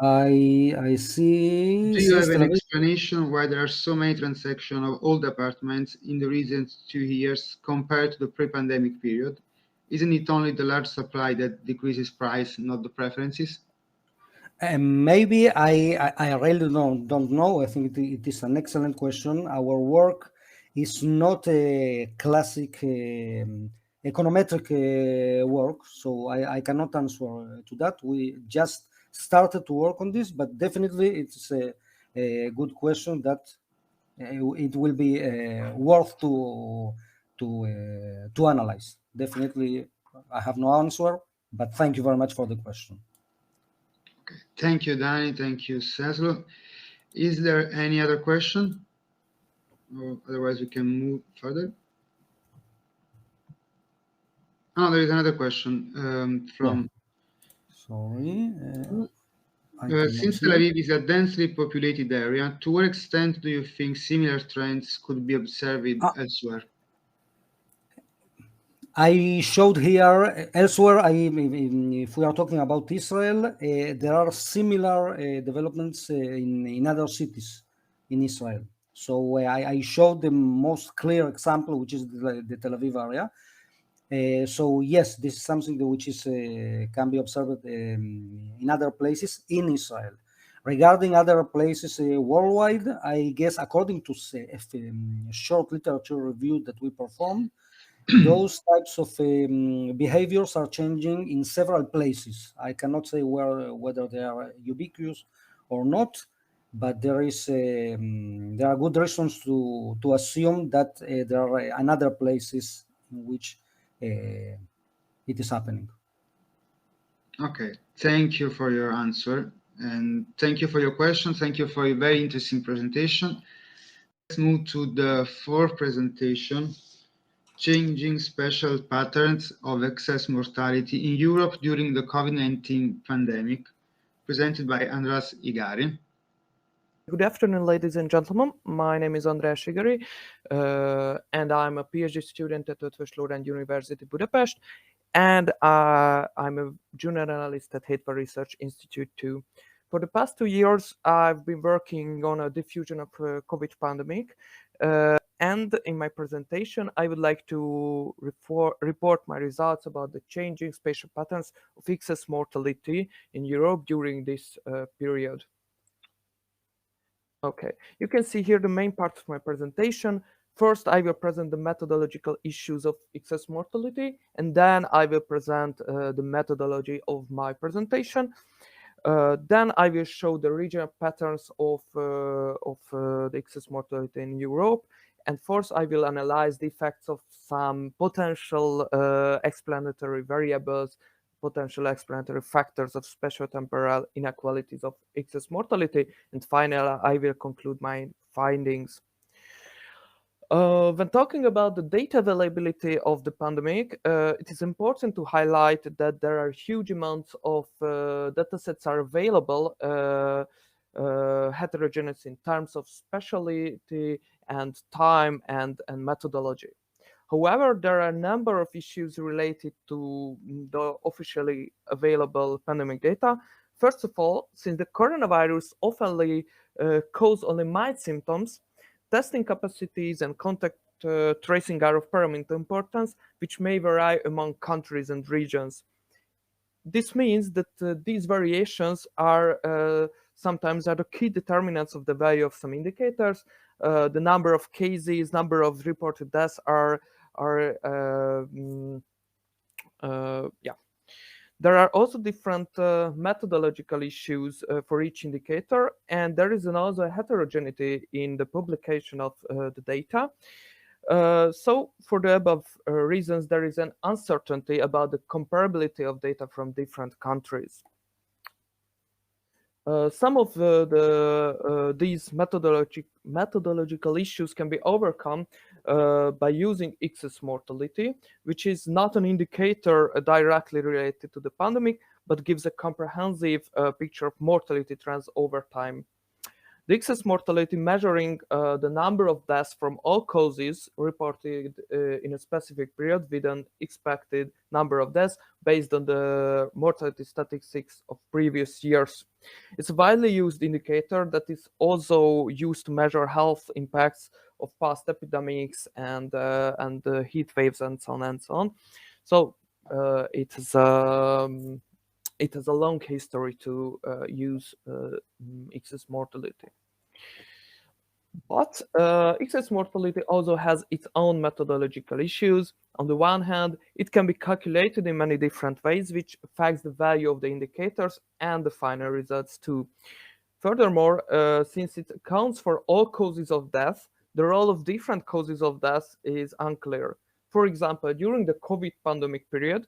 I see. Do you have an explanation why there are so many transactions of old apartments in the recent 2 years compared to the pre-pandemic period? Isn't it only the large supply that decreases price, not the preferences? Maybe I really don't know. I think it is an excellent question. Our work is not a classic econometric work, so I cannot answer to that. We just started to work on this, but definitely it's a good question that it will be worth to analyze. Definitely, I have no answer, but thank you very much for the question. Okay. Thank you, Danny. Thank you, Ceslo. Is there any other question? Or otherwise, we can move further. Oh, there is another question from. Yeah. Sorry. Since Tel Aviv is a densely populated area, to what extent do you think similar trends could be observed elsewhere? I showed here elsewhere, if we are talking about Israel, there are similar developments in other cities in Israel. So I showed the most clear example, which is the Tel Aviv area. So yes, this is something which is can be observed in other places in Israel. Regarding other places worldwide, I guess according to a short literature review that we performed, those types of behaviors are changing in several places. I cannot say whether they are ubiquitous or not, but there are good reasons to assume that there are another places in which it is happening. Okay, thank you for your answer, and thank you for your question. Thank you for a very interesting presentation. Let's move to the fourth presentation, changing special patterns of excess mortality in Europe during the COVID-19 pandemic, presented by Andras Igari. Good afternoon, ladies and gentlemen. My name is András Igari, and I'm a PhD student at Eötvös Loránd University, Budapest, and I'm a junior analyst at Hateful Research Institute too. For the past 2 years, I've been working on a diffusion of COVID pandemic, and in my presentation, I would like to report my results about the changing spatial patterns of excess mortality in Europe during this period. Okay, you can see here the main part of my presentation. First, I will present the methodological issues of excess mortality, and then I will present the methodology of my presentation. Then I will show the regional patterns of the excess mortality in Europe. And first, I will analyze the effects of some potential explanatory variables, potential explanatory factors of spatiotemporal inequalities of excess mortality. And finally, I will conclude my findings. When talking about the data availability of the pandemic, it is important to highlight that there are huge amounts of datasets are available, heterogeneous in terms of specialty and time and methodology. However, there are a number of issues related to the officially available pandemic data. First of all, since the coronavirus often cause only mild symptoms, testing capacities and contact tracing are of paramount importance, which may vary among countries and regions. This means that these variations are sometimes are the key determinants of the value of some indicators. The number of cases, number of reported deaths are There are also different methodological issues for each indicator, and there is also a heterogeneity in the publication of the data. So for the above reasons, there is an uncertainty about the comparability of data from different countries. Some of these methodological issues can be overcome by using excess mortality, which is not an indicator directly related to the pandemic, but gives a comprehensive picture of mortality trends over time. The excess mortality measuring the number of deaths from all causes reported in a specific period with an expected number of deaths based on the mortality statistics of previous years. It's a widely used indicator that is also used to measure health impacts of past epidemics and heat waves and so on and so on. So it has a long history to use excess mortality. But excess mortality also has its own methodological issues. On the one hand, it can be calculated in many different ways, which affects the value of the indicators and the final results too. Furthermore, since it accounts for all causes of death, the role of different causes of death is unclear. For example, during the COVID pandemic period,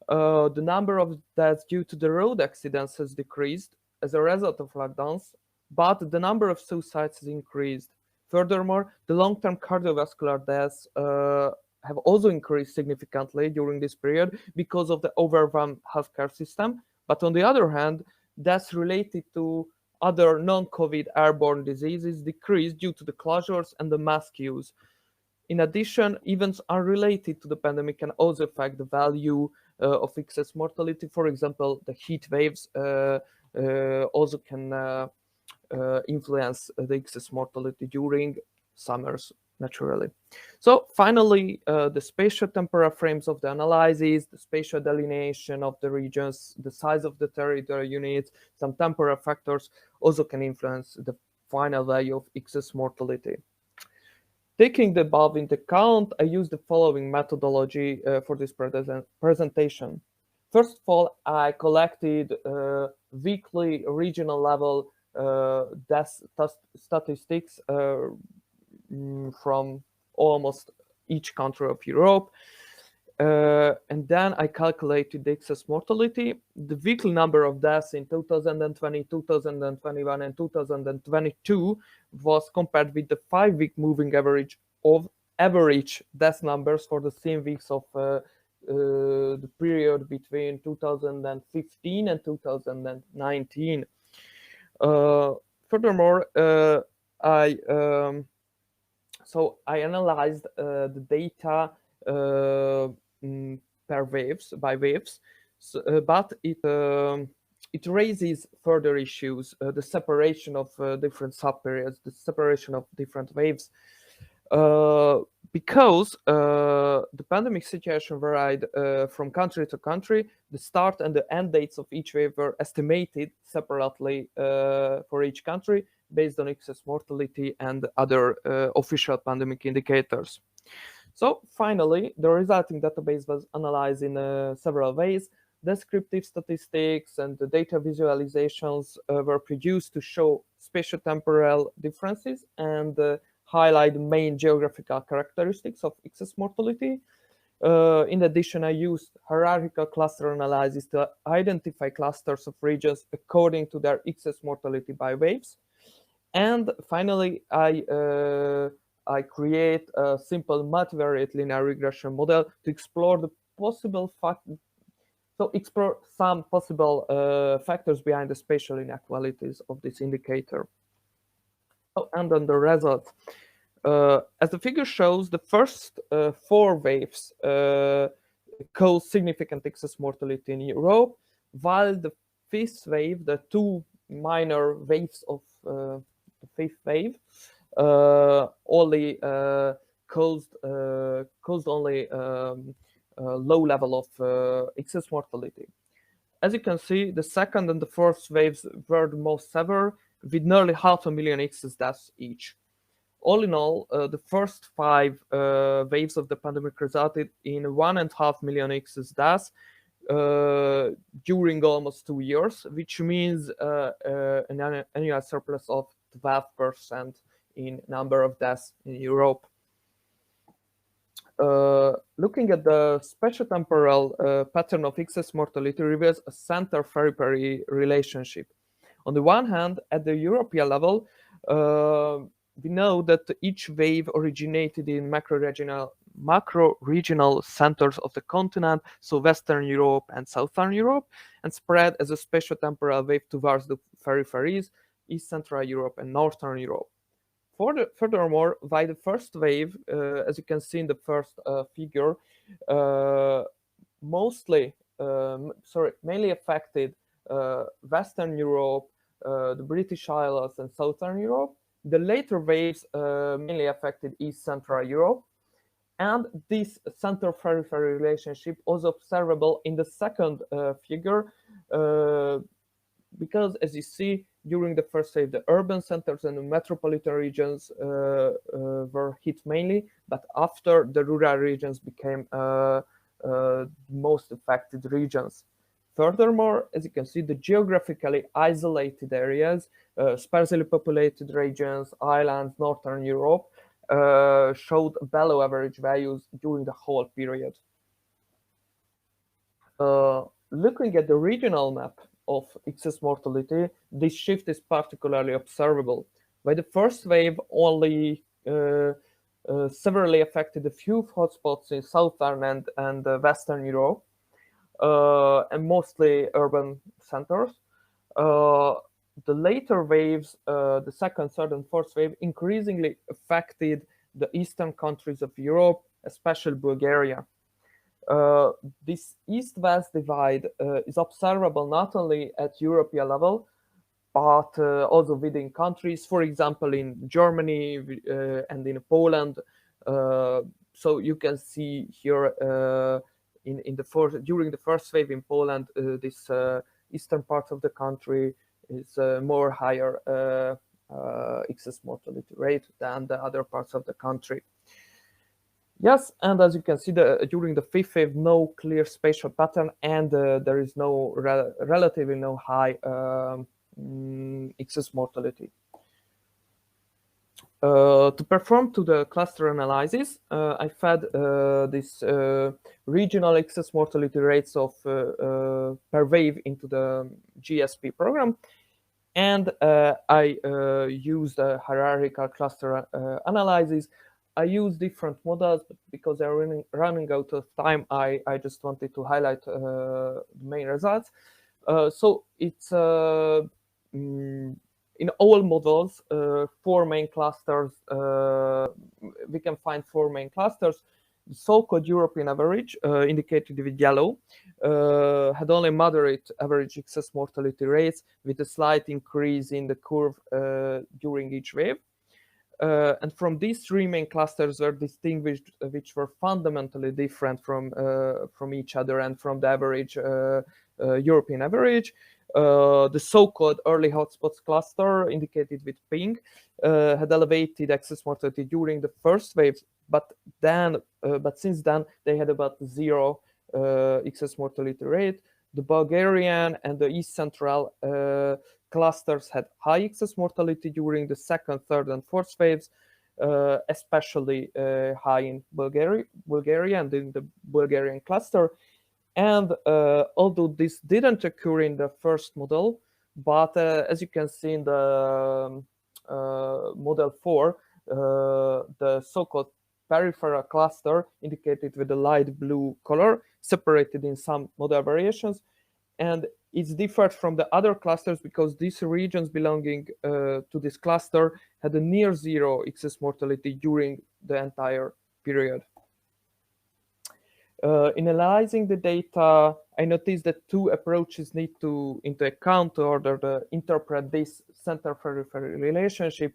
the number of deaths due to the road accidents has decreased as a result of lockdowns, but the number of suicides has increased. Furthermore, the long-term cardiovascular deaths have also increased significantly during this period because of the overwhelmed healthcare system. But on the other hand, deaths related to other non-COVID airborne diseases decreased due to the closures and the mask use. In addition, events unrelated to the pandemic can also affect the value of excess mortality. For example, the heat waves also can influence the excess mortality during summers, naturally. So finally, the spatial temporal frames of the analysis, the spatial delineation of the regions, the size of the territorial units, some temporal factors also can influence the final value of excess mortality. Taking the above into account, I use the following methodology for this presentation. First of all, I collected weekly regional level death statistics from almost each country of Europe. And then I calculated the excess mortality. The weekly number of deaths in 2020, 2021, and 2022 was compared with the 5-week moving average of average death numbers for the same weeks of the period between 2015 and 2019. Furthermore, I analyzed the data per waves, by waves, but it raises further issues, the separation of different subperiods, the separation of different waves, because the pandemic situation varied from country to country. The start and the end dates of each wave were estimated separately for each country based on excess mortality and other official pandemic indicators. So finally, the resulting database was analyzed in several ways. Descriptive statistics and the data visualizations were produced to show spatio-temporal differences and highlight the main geographical characteristics of excess mortality. In addition, I used hierarchical cluster analysis to identify clusters of regions according to their excess mortality by waves. And finally, I create a simple multivariate linear regression model to explore the possible explore some possible factors behind the spatial inequalities of this indicator. And on the results, as the figure shows, the first 4 waves cause significant excess mortality in Europe, while the 5th wave, the 2 minor waves of the 5th wave, only caused only low level of excess mortality. As you can see, the 2nd and the 4th waves were the most severe, with nearly 500,000 excess deaths each. All in all, the first 5 waves of the pandemic resulted in 1.5 million excess deaths during almost 2 years, which means an annual surplus of 12% in number of deaths in Europe. Looking at the spatio-temporal pattern of excess mortality reveals a center-periphery relationship. On the one hand, at the European level, we know that each wave originated in macro-regional centers of the continent, so Western Europe and Southern Europe, and spread as a spatio-temporal wave towards the peripheries, East Central Europe and Northern Europe. Furthermore, by the first wave, as you can see in the first figure, mainly affected Western Europe, the British Isles, and Southern Europe. The later waves mainly affected East Central Europe, and this center-periphery relationship was observable in the second figure, because, as you see, during the first wave, the urban centers and the metropolitan regions were hit mainly, but after, the rural regions became most affected regions. Furthermore, as you can see, the geographically isolated areas, sparsely populated regions, islands, Northern Europe, showed below average values during the whole period. Looking at the regional map of excess mortality, this shift is particularly observable. By the first wave, only severely affected a few hotspots in Southern and Western Europe, and mostly urban centers. The later waves, the second, third, and fourth wave, increasingly affected the eastern countries of Europe, especially Bulgaria. This east-west divide is observable not only at European level, but also within countries, for example, in Germany and in Poland. So you can see here during the first wave in Poland, this eastern part of the country is more higher excess mortality rate than the other parts of the country. Yes, and as you can see, during the fifth wave, no clear spatial pattern, and there is no relatively no high excess mortality. To perform to the cluster analysis, I fed this regional excess mortality rates of per wave into the GSP program, and I used a hierarchical cluster analysis. I use different models, but because I'm running out of time, I just wanted to highlight the main results. So it's in all models, 4 main clusters. We can find 4 main clusters. The so-called European average, indicated with yellow, had only moderate average excess mortality rates with a slight increase in the curve during each wave. And from these 3 main clusters were distinguished, which were fundamentally different from each other and from the average European average. The so-called early hotspots cluster, indicated with pink, had elevated excess mortality during the first wave, but since then they had about 0 excess mortality rate. The Bulgarian and the East Central clusters had high excess mortality during the second, third, and fourth waves, especially high in Bulgaria and in the Bulgarian cluster. And although this didn't occur in the first model, but as you can see in the model 4, the so-called peripheral cluster, indicated with the light blue color, separated in some model variations, and it's differed from the other clusters because these regions belonging to this cluster had a near 0 excess mortality during the entire period. In analyzing the data, I noticed that 2 approaches need to into account in order to interpret this center-periphery relationship.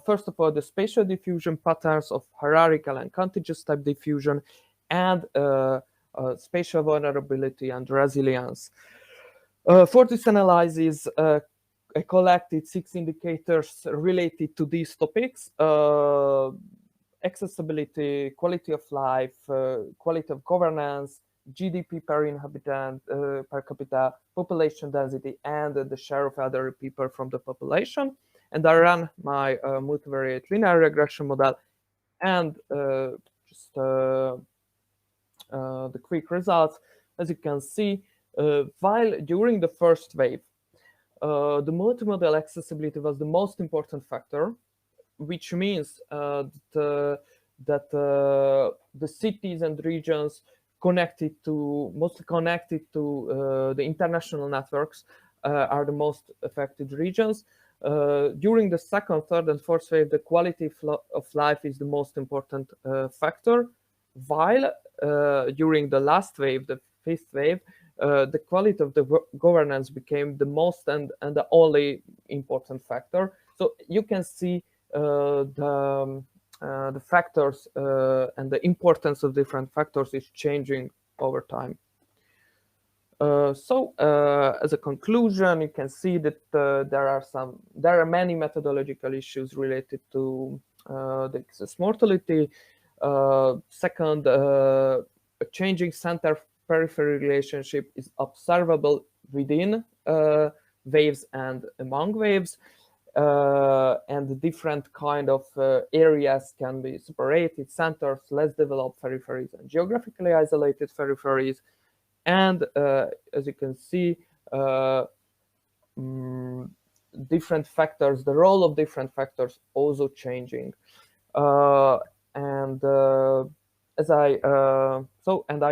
First of all, the spatial diffusion patterns of hierarchical and contiguous type diffusion, and spatial vulnerability and resilience. For this analysis, I collected 6 indicators related to these topics: accessibility, quality of life, quality of governance, GDP per inhabitant, per capita, population density, and the share of elderly people from the population. And I ran my multivariate linear regression model, and just the quick results. As you can see, while during the first wave, the multimodal accessibility was the most important factor, which means that the cities and regions mostly connected to the international networks are the most affected regions. During the second, third, and fourth wave, the quality of life is the most important factor, while during the last wave, the fifth wave, the quality of the governance became the most and the only important factor. So you can see the factors and the importance of different factors is changing over time. So as a conclusion, you can see that there are many methodological issues related to the excess mortality. Second, a changing center-periphery relationship is observable within waves and among waves, and different kind of areas can be separated: centers, less developed peripheries, and geographically isolated peripheries. And as you can see, different factors, the role of different factors also changing. And I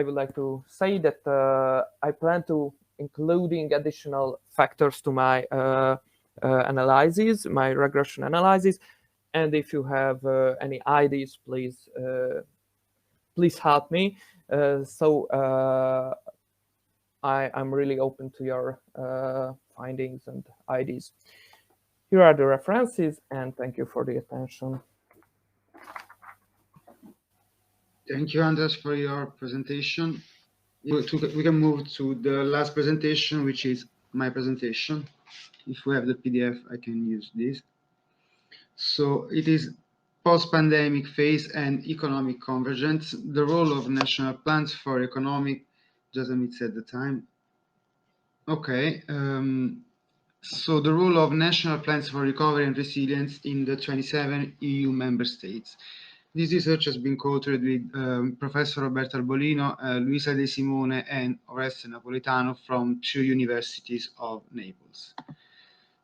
would like to say that I plan to including additional factors to my analysis, my regression analysis. And if you have any ideas, please help me. I'm really open to your findings and ideas. Here are the references, and thank you for the attention. Thank you, Andras, for your presentation. We can move to the last presentation, which is my presentation. If we have the PDF, I can use this. So it is post-pandemic phase and economic convergence, the role of national plans for economic, just let me set the time. Okay, so the role of national plans for recovery and resilience in the 27 EU member states. This research has been co-authored with Professor Roberto Arbolino, Luisa De Simone, and Oreste Napolitano from 2 universities of Naples.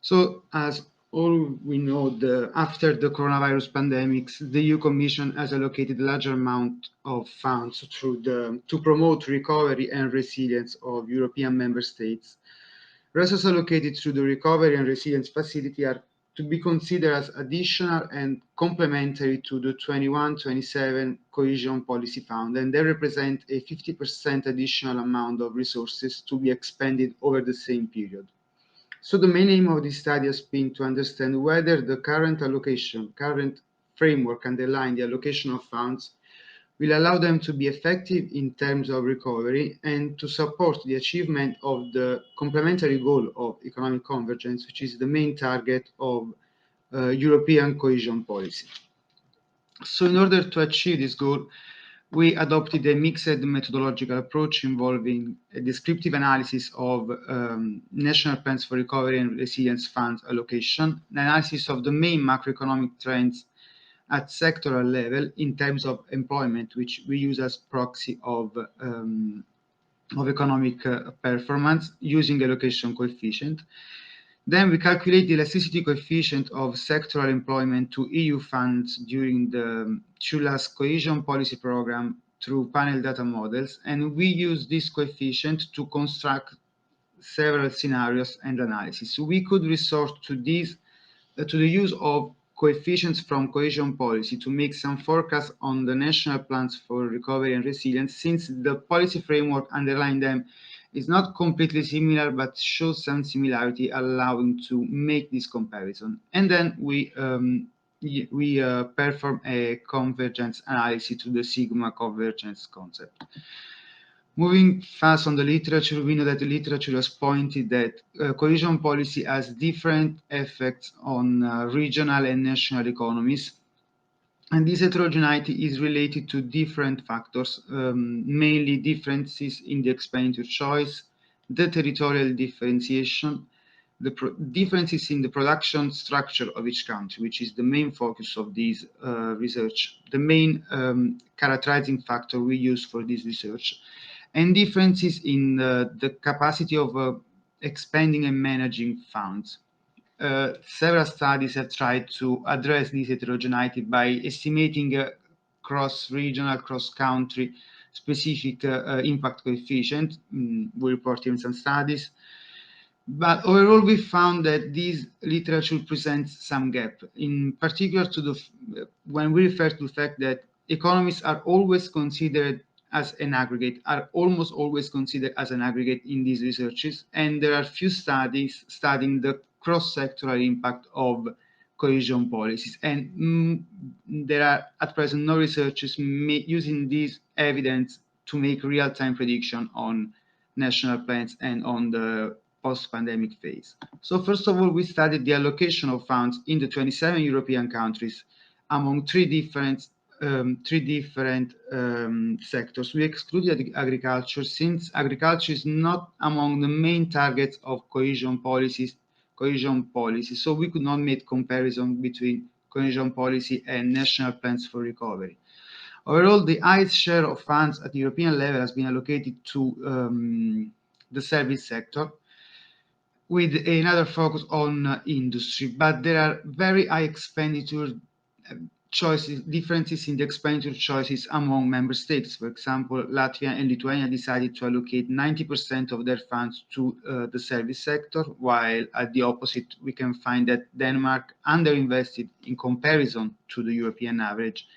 So, as all we know, after the coronavirus pandemics, the EU Commission has allocated a larger amount of funds to promote recovery and resilience of European member states. Resources allocated through the Recovery and Resilience Facility are to be considered as additional and complementary to the 21-27 Cohesion Policy Fund, and they represent a 50% additional amount of resources to be expended over the same period. So the main aim of this study has been to understand whether the current framework underlying the allocation of funds will allow them to be effective in terms of recovery and to support the achievement of the complementary goal of economic convergence, which is the main target of European cohesion policy. So in order to achieve this goal, we adopted a mixed methodological approach involving a descriptive analysis of national plans for recovery and resilience funds allocation, an analysis of the main macroeconomic trends at sectoral level in terms of employment, which we use as proxy of economic performance using allocation coefficient. Then we calculate the elasticity coefficient of sectoral employment to EU funds during the 2 last cohesion policy program through panel data models, and we use this coefficient to construct several scenarios and analysis. So we could resort to the use of coefficients from cohesion policy to make some forecasts on the national plans for recovery and resilience, since the policy framework underlying them is not completely similar, but shows some similarity, allowing to make this comparison. And then we perform a convergence analysis to the sigma convergence concept. Moving fast on the literature, we know that the literature has pointed that cohesion policy has different effects on regional and national economies. And this heterogeneity is related to different factors, mainly differences in the expenditure choice, the territorial differentiation, the differences in the production structure of each country, which is the main focus of this research, the main characterizing factor we use for this research, and differences in the capacity of expanding and managing funds. several studies have tried to address this heterogeneity by estimating a cross-regional, cross-country specific impact coefficient. We report in some studies. But overall, we found that this literature presents some gap, in particular when we refer to the fact that economies are always considered as an aggregate, are almost always considered as an aggregate in these researches, and there are few studies studying the cross-sectoral impact of cohesion policies, and there are at present no researchers using this evidence to make real-time prediction on national plans and on the post-pandemic phase. So first of all, we studied the allocation of funds in the 27 European countries among three different sectors. We excluded agriculture, since agriculture is not among the main targets of cohesion policy. So we could not make comparison between cohesion policy and national plans for recovery. Overall, the highest share of funds at the European level has been allocated to the service sector, with another focus on industry, but there are very high expenditure choices, differences in the expenditure choices among member states. For example, Latvia and Lithuania decided to allocate 90% of their funds to the service sector, while at the opposite, we can find that Denmark underinvested in comparison to the European average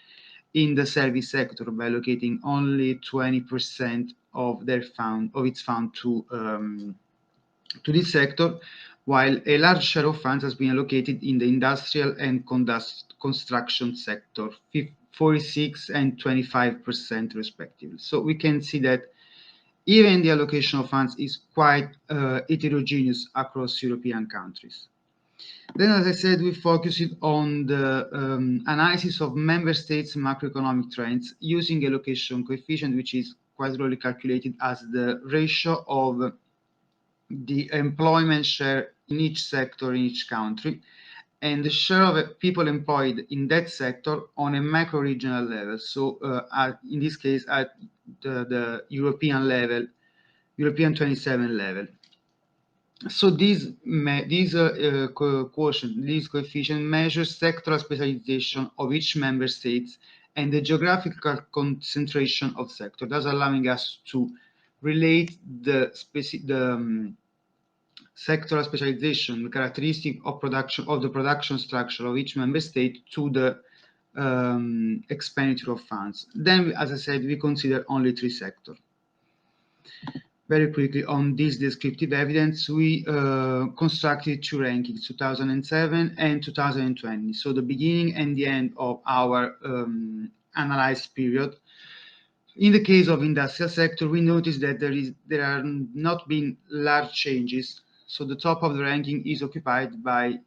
in the service sector by allocating only 20% of its fund to this sector, while a large share of funds has been allocated in the industrial and construction sector, 46 and 25% respectively. So we can see that even the allocation of funds is quite heterogeneous across European countries. Then, as I said, we focused on the analysis of member states' macroeconomic trends using allocation coefficient, which is quite really calculated as the ratio of the employment share in each sector in each country, and the share of people employed in that sector on a macro-regional level. So in this case, at the European level, European 27 level. So this coefficient measures sectoral specialization of each member state and the geographical concentration of sector, thus allowing us to relate the sectoral specialization, the characteristic of the production structure of each member state to the expenditure of funds. Then, as I said, we consider only three sectors. Very quickly on this descriptive evidence, we constructed two rankings, 2007 and 2020. So the beginning and the end of our analyzed period. In the case of industrial sector, we noticed that there are not been large changes. So the top of the ranking is occupied by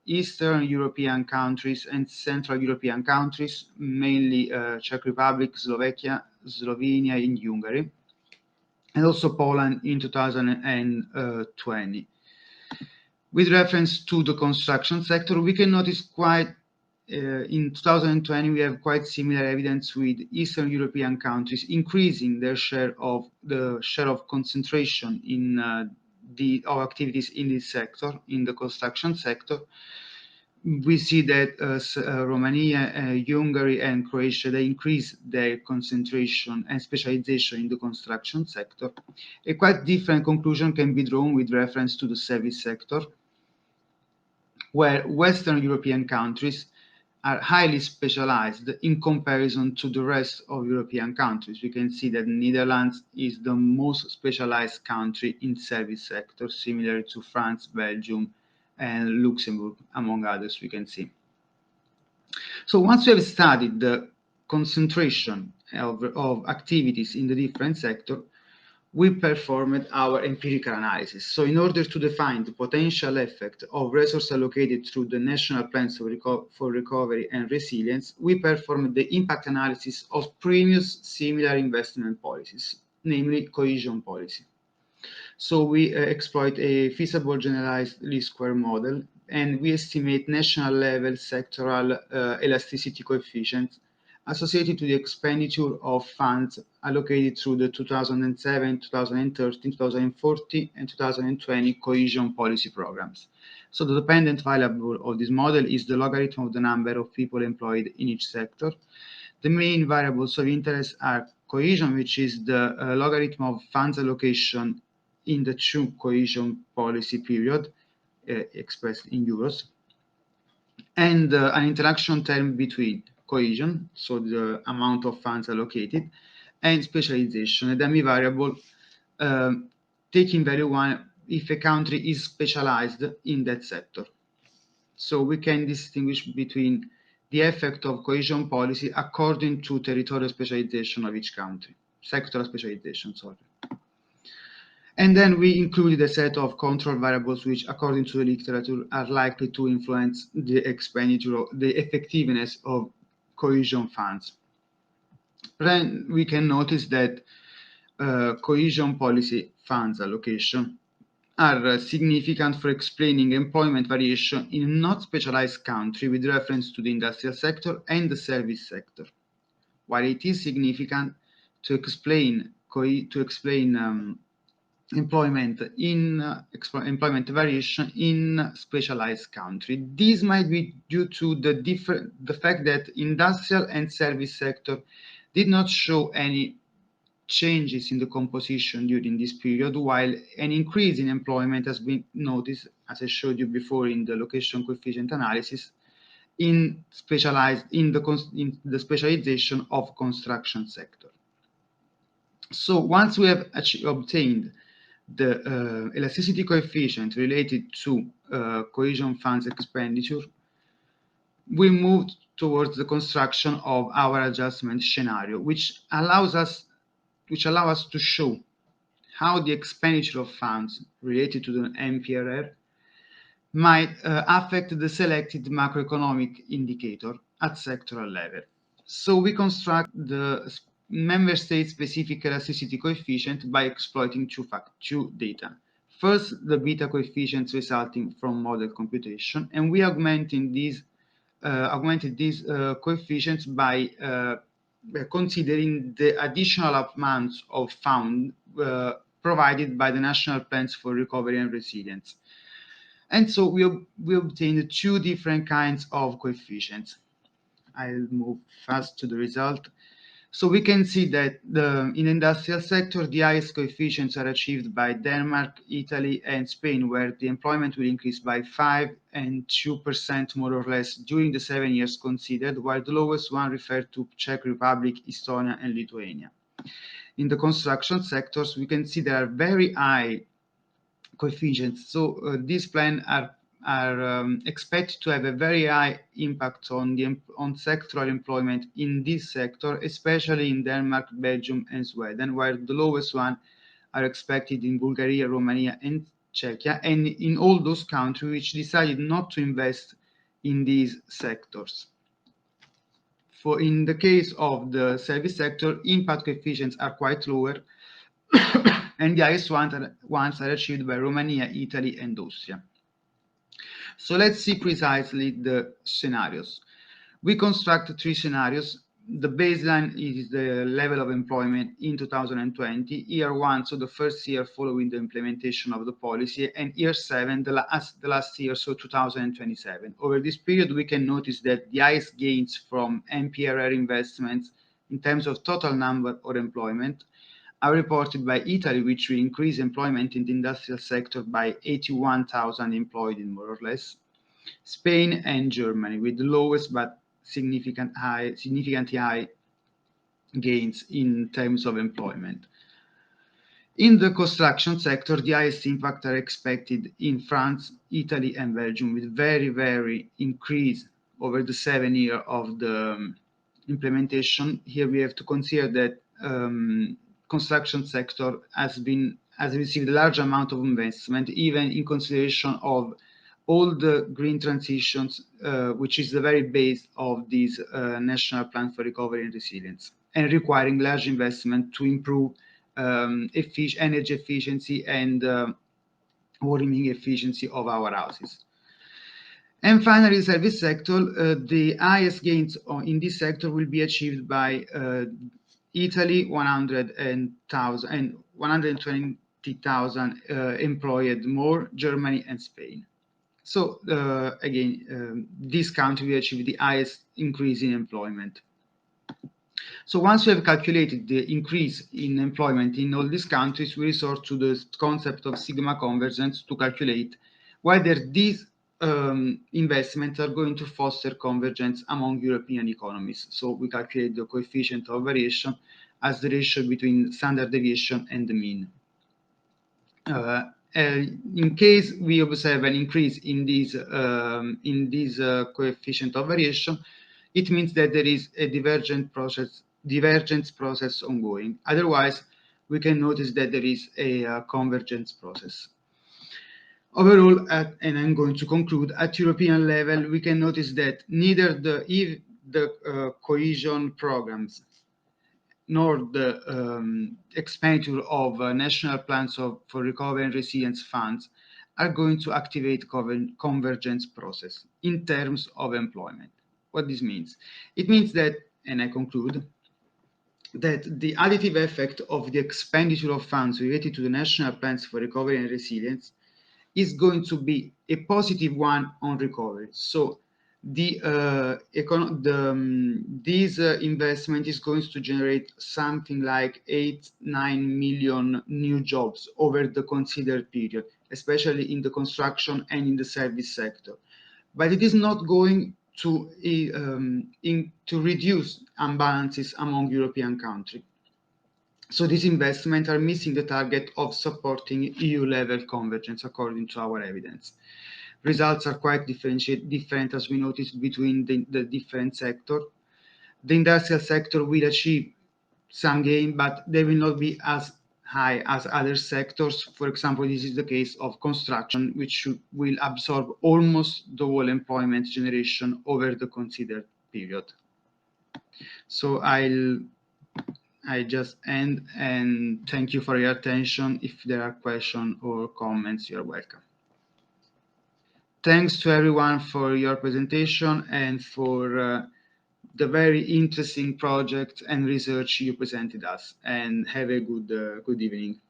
Eastern European countries and Central European countries, mainly Czech Republic, Slovakia, Slovenia, and Hungary, and also Poland in 2020. With reference to the construction sector, we can notice in 2020, we have quite similar evidence with Eastern European countries increasing their share of concentration in of activities in this sector, in the construction sector. We see that Romania, Hungary, and Croatia, they increase their concentration and specialization in the construction sector. A quite different conclusion can be drawn with reference to the service sector, where Western European countries are highly specialized in comparison to the rest of European countries. We can see that Netherlands is the most specialized country in service sector, similar to France, Belgium, and Luxembourg, among others, we can see. So once we have studied the concentration of activities in the different sectors, we performed our empirical analysis. So in order to define the potential effect of resources allocated through the national plans for recovery and resilience, we performed the impact analysis of previous similar investment policies, namely cohesion policy. So we exploit a feasible generalized least square model, and we estimate national level sectoral elasticity coefficients associated to the expenditure of funds allocated through the 2007, 2013, 2014, and 2020 cohesion policy programs. So the dependent variable of this model is the logarithm of the number of people employed in each sector. The main variables of interest are cohesion, which is the logarithm of funds allocation in the two cohesion policy period, expressed in euros, and an interaction term between cohesion, so the amount of funds allocated, and specialization, a dummy variable taking value 1 if a country is specialized in that sector. So we can distinguish between the effect of cohesion policy according to territorial specialization of each country, sectoral specialization, sorry. And then we included a set of control variables which, according to the literature, are likely to influence the expenditure, the effectiveness of cohesion funds. Then we can notice that cohesion policy funds allocation are significant for explaining employment variation in a not specialized country with reference to the industrial sector and the service sector, while it is significant to explain employment variation in specialized country. This might be due to the fact that industrial and service sector did not show any changes in the composition during this period, while an increase in employment has been noticed, as I showed you before in the location coefficient analysis, in the specialization of construction sector. So once we have obtained the elasticity coefficient related to cohesion funds expenditure, we moved towards the construction of our adjustment scenario, which allow us to show how the expenditure of funds related to the MPRR might affect the selected macroeconomic indicator at sectoral level. So we construct the member state-specific elasticity coefficient by exploiting two data. First, the beta coefficients resulting from model computation, and we augmented these coefficients by considering the additional amounts of funds provided by the national plans for recovery and resilience. And so we obtained two different kinds of coefficients. I'll move fast to the result. So we can see that in the industrial sector, the highest coefficients are achieved by Denmark, Italy, and Spain, where the employment will increase by 5% and 2% more or less during the 7 years considered, while the lowest one referred to Czech Republic, Estonia, and Lithuania. In the construction sectors, we can see there are very high coefficients. So these plans are expected to have a very high impact on sectoral employment in this sector, especially in Denmark, Belgium, and Sweden, where the lowest one are expected in Bulgaria, Romania, and Czechia, and in all those countries which decided not to invest in these sectors. In the case of the service sector, impact coefficients are quite lower, and the highest ones are achieved by Romania, Italy, and Austria. So let's see precisely the scenarios. We construct 3 scenarios. The baseline is the level of employment in 2020, year 1, so the first year following the implementation of the policy, and year 7, the last year, so 2027. Over this period, we can notice that the highest gains from MPRR investments in terms of total number of employment are reported by Italy, which will increase employment in the industrial sector by 81,000 employed in more or less, Spain and Germany with the lowest but significantly high gains in terms of employment. In the construction sector, the highest impact are expected in France, Italy, and Belgium, with very increase over the 7 years of the implementation. Here we have to consider that construction sector has received a large amount of investment, even in consideration of all the green transitions, which is the very base of this National Plan for Recovery and Resilience, and requiring large investment to improve energy efficiency and warming efficiency of our houses. And finally, the service sector, the highest gains in this sector will be achieved by Italy, 120,000 employed more, Germany and Spain. So again, this country will achieve the highest increase in employment. So once we have calculated the increase in employment in all these countries, we resort to the concept of sigma convergence to calculate whether these investments are going to foster convergence among European economies. So we calculate the coefficient of variation as the ratio between standard deviation and the mean. In case we observe an increase in this coefficient of variation, it means that there is a divergence process ongoing. Otherwise, we can notice that there is a convergence process. Overall, and I'm going to conclude, at European level, we can notice that neither the cohesion programs nor the expenditure of national plans for recovery and resilience funds are going to activate convergence process in terms of employment. What this means? It means that, and I conclude, that the additive effect of the expenditure of funds related to the national plans for recovery and resilience is going to be a positive one on recovery. So this investment is going to generate something like 8-9 million new jobs over the considered period, especially in the construction and in the service sector. But it is not going to reduce imbalances among European countries. So these investments are missing the target of supporting EU-level convergence, according to our evidence. Results are quite different, as we noticed, between the different sectors. The industrial sector will achieve some gain, but they will not be as high as other sectors. For example, this is the case of construction, which will absorb almost the whole employment generation over the considered period. So I just end and thank you for your attention. If there are questions or comments, you're welcome. Thanks to everyone for your presentation and for the very interesting project and research you presented us, and have a good evening.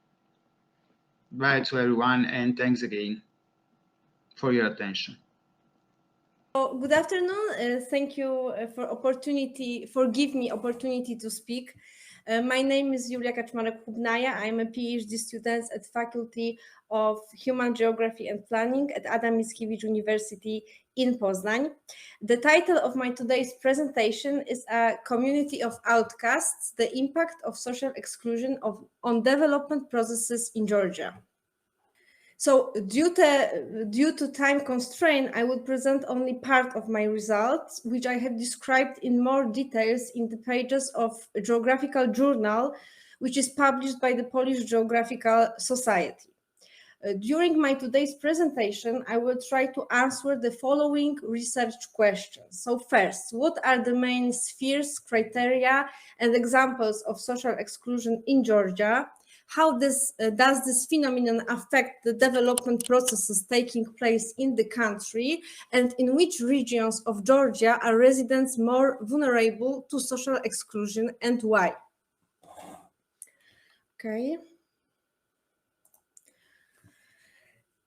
Bye to everyone, and thanks again for your attention. Good afternoon. Thank you for giving me opportunity to speak. My name is Julia Kaczmarek-Hubnaja. I'm a PhD student at Faculty of Human Geography and Planning at Adam Mickiewicz University in Poznań. The title of my today's presentation is A Community of Outcasts, the Impact of Social Exclusion on Development Processes in Georgia. So due to time constraint, I will present only part of my results, which I have described in more details in the pages of a geographical journal, which is published by the Polish Geographical Society. During my today's presentation, I will try to answer the following research questions. So first, what are the main spheres, criteria, and examples of social exclusion in Georgia? How does this phenomenon affect the development processes taking place in the country, and in which regions of Georgia are residents more vulnerable to social exclusion, and why? Okay.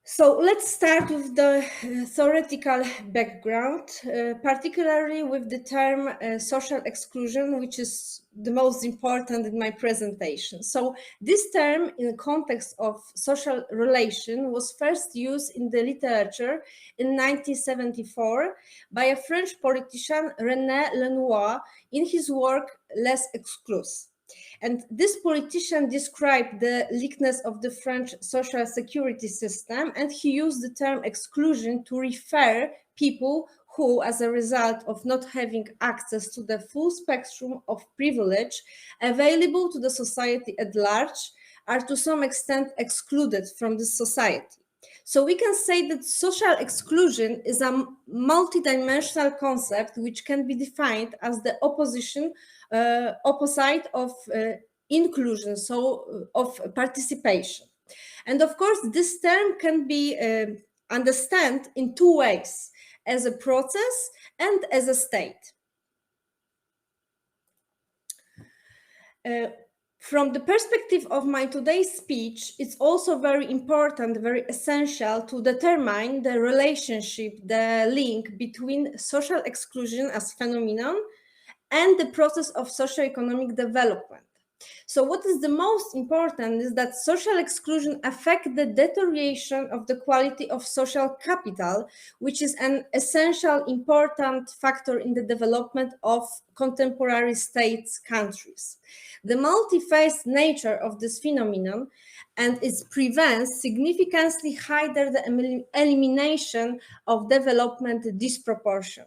So let's start with the theoretical background, particularly with the term social exclusion, which is the most important in my presentation. So this term in the context of social relation was first used in the literature in 1974 by a French politician, René Lenoir, in his work Les Exclus. And this politician described the leakness of the French social security system, and he used the term exclusion to refer people who, as a result of not having access to the full spectrum of privilege available to the society at large, are to some extent excluded from the society. So we can say that social exclusion is a multidimensional concept which can be defined as the opposite of inclusion, so of participation. And of course, this term can be understood in two ways, as a process and as a state. From the perspective of my today's speech, it's also very important, very essential to determine the relationship, the link between social exclusion as phenomenon and the process of socio-economic development. So what is the most important is that social exclusion affects the deterioration of the quality of social capital, which is an essential important factor in the development of contemporary states countries. The multi-phase nature of this phenomenon and it prevents significantly higher the elimination of development disproportion.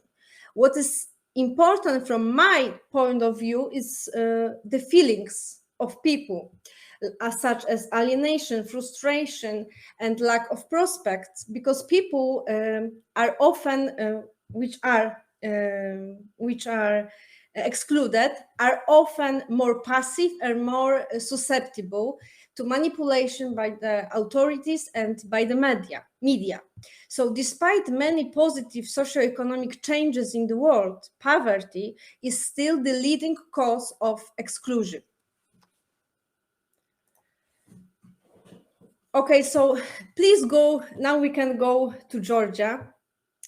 What is important from my point of view is the feelings of people, such as alienation, frustration, and lack of prospects, because people are often, which are excluded, are often more passive and more susceptible to manipulation by the authorities and by the media. So despite many positive socioeconomic changes in the world, poverty is still the leading cause of exclusion. Okay, so please go, now we can go to Georgia,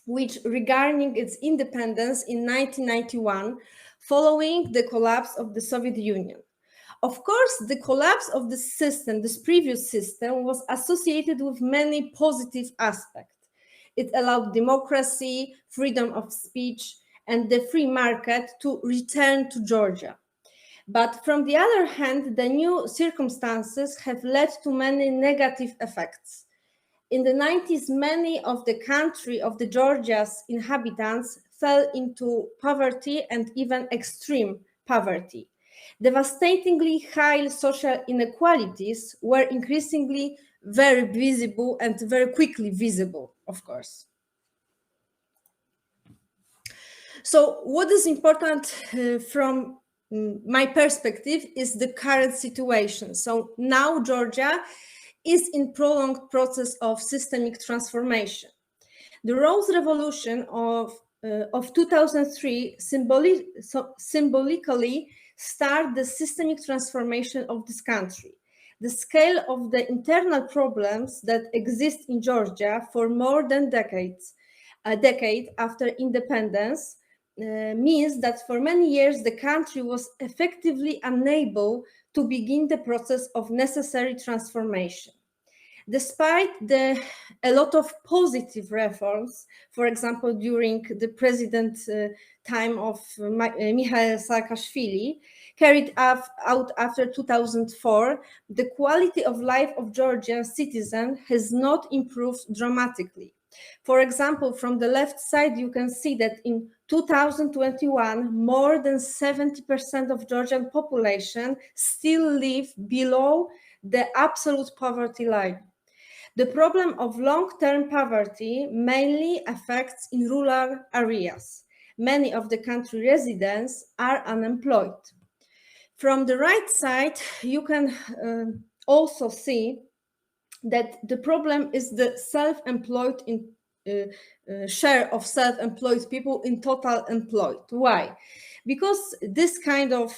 which regarding its independence in 1991, following the collapse of the Soviet Union. Of course, the collapse of the system, this previous system, was associated with many positive aspects. It allowed democracy, freedom of speech, and the free market to return to Georgia. But from the other hand, the new circumstances have led to many negative effects. In the 90s, many of the Georgia's inhabitants fell into poverty and even extreme poverty. Devastatingly high social inequalities were increasingly very visible and very quickly visible, of course. So what is important from my perspective is the current situation. So now Georgia is in prolonged process of systemic transformation. The Rose Revolution of 2003 symbolically started the systemic transformation of this country. The scale of the internal problems that exist in Georgia for more than a decade after independence means that for many years the country was effectively unable to begin the process of necessary transformation. Despite a lot of positive reforms, for example, during the president time of Mikhail Saakashvili, carried out after 2004, the quality of life of Georgian citizens has not improved dramatically. For example, from the left side, you can see that in 2021, more than 70% of Georgian population still live below the absolute poverty line. The problem of long-term poverty mainly affects in rural areas. Many of the country residents are unemployed. From the right side, you can also see that the problem is the self-employed share of self-employed people in total employed. Why? Because this kind of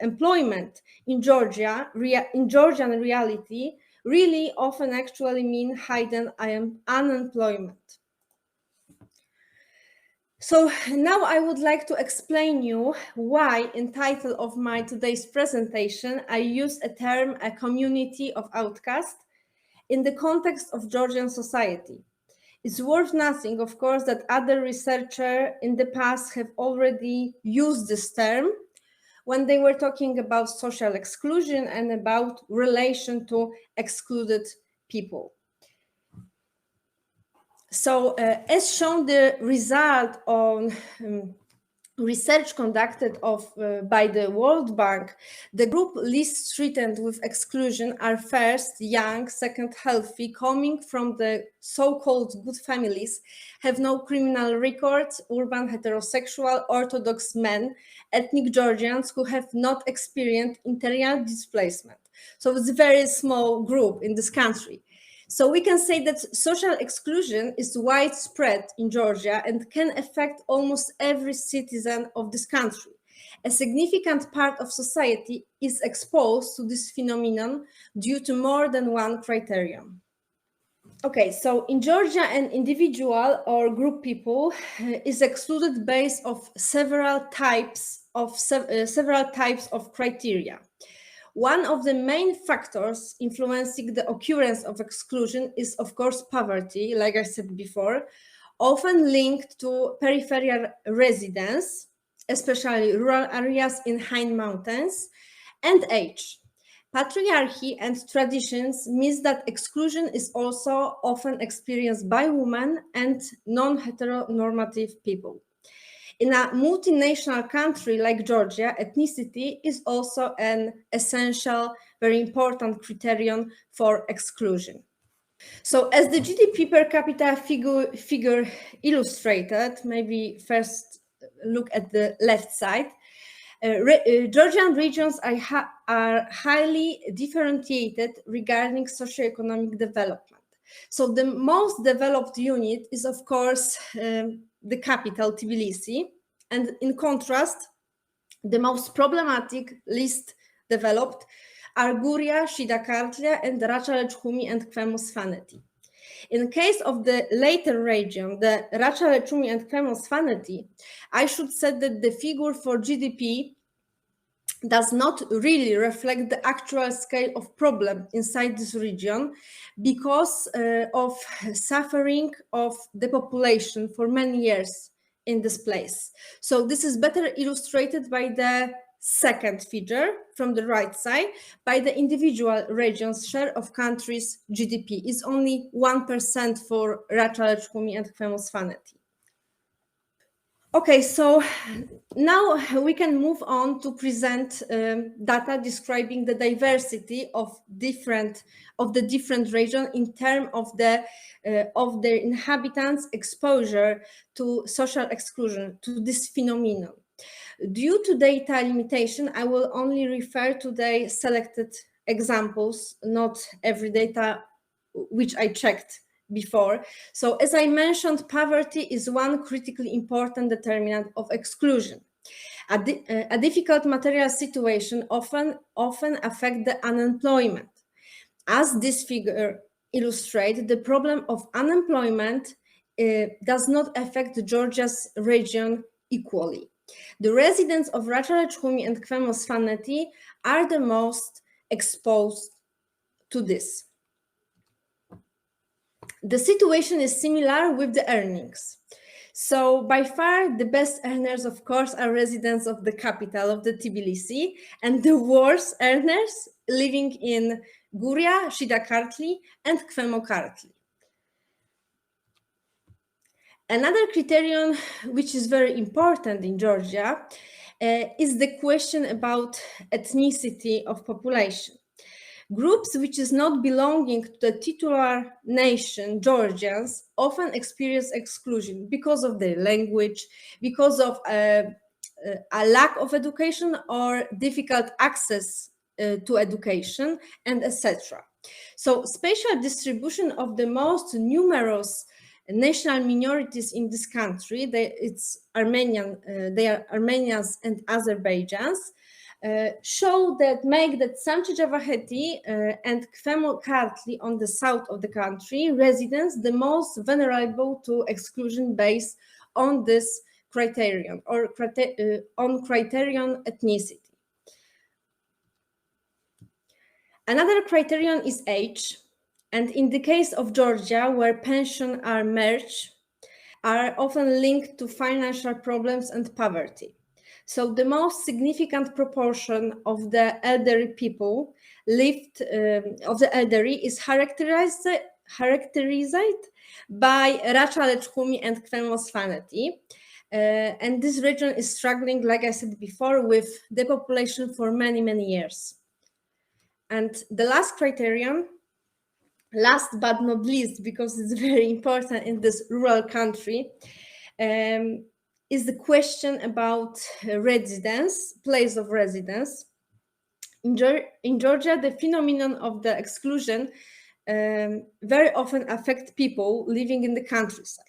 employment in Georgia, in Georgian reality, really often actually mean hidden unemployment. So now I would like to explain you why in title of my today's presentation I use a term, a community of outcasts, in the context of Georgian society. It's worth nothing, of course, that other researchers in the past have already used this term when they were talking about social exclusion and about relation to excluded people. So as shown, the result on research conducted by the World Bank, the group least threatened with exclusion are first young, second healthy, coming from the so-called good families, have no criminal records, urban heterosexual, orthodox men, ethnic Georgians who have not experienced interior displacement. So it's a very small group in this country. So we can say that social exclusion is widespread in Georgia and can affect almost every citizen of this country. A significant part of society is exposed to this phenomenon due to more than one criterion. Okay, so in Georgia, an individual or group people is excluded based on several types of criteria. One of the main factors influencing the occurrence of exclusion is, of course, poverty, like I said before, often linked to peripheral residence, especially rural areas in high mountains, and age. Patriarchy and traditions means that exclusion is also often experienced by women and non-heteronormative people. In a multinational country like Georgia, ethnicity is also an essential, very important criterion for exclusion. So as the GDP per capita figure illustrated, maybe first look at the left side, Georgian regions are highly differentiated regarding socioeconomic development. So the most developed unit is, of course, the capital, Tbilisi, and in contrast, the most problematic, least developed are Guria, Shida-Kartlia, and Racha-Lechkhumi and Kvemos-Faneti. In case of the later region, the Racha-Lechkhumi and Kvemos-Faneti, I should say that the figure for GDP does not really reflect the actual scale of problem inside this region because of suffering of the population for many years in this place. So this is better illustrated by the second figure from the right side. By the individual region's share of country's GDP is only 1% for Racha-Lechkhumi and Kvemos-Faneti. Okay, so now we can move on to present data describing the diversity of the different regions in terms of their inhabitants' exposure to social exclusion, to this phenomenon. Due to data limitation, I will only refer to the selected examples, not every data which I checked before. So as I mentioned, poverty is one critically important determinant of exclusion. A difficult material situation often affects the unemployment. As this figure illustrates, the problem of unemployment does not affect Georgia's region equally. The residents of Racha-Lechkhumi and Kvemos-Faneti are the most exposed to this. The situation is similar with the earnings. So by far, the best earners, of course, are residents of the capital of the Tbilisi, and the worst earners living in Guria, Shida-Kartli, and Kvemo-Kartli. Another criterion which is very important in Georgia is the question about ethnicity of population. Groups which is not belonging to the titular nation, Georgians, often experience exclusion because of their language, because of a lack of education or difficult access to education, and etc. So spatial distribution of the most numerous national minorities in this country, they are Armenians and Azerbaijans, show that make that Samchi-Javaheti and Kvemo-Kartli on the south of the country residents the most vulnerable to exclusion based on this criterion or on criterion ethnicity. Another criterion is age, and in the case of Georgia, where pensions are merged, are often linked to financial problems and poverty. So the most significant proportion of the elderly people of the elderly is characterized by Racha-Lechkhumi and Kvemos-Faneti. And this region is struggling, like I said before, with depopulation for many, many years. And the last criterion, last but not least, because it's very important in this rural country, is the question about residence, place of residence. In Georgia, the phenomenon of the exclusion very often affect people living in the countryside.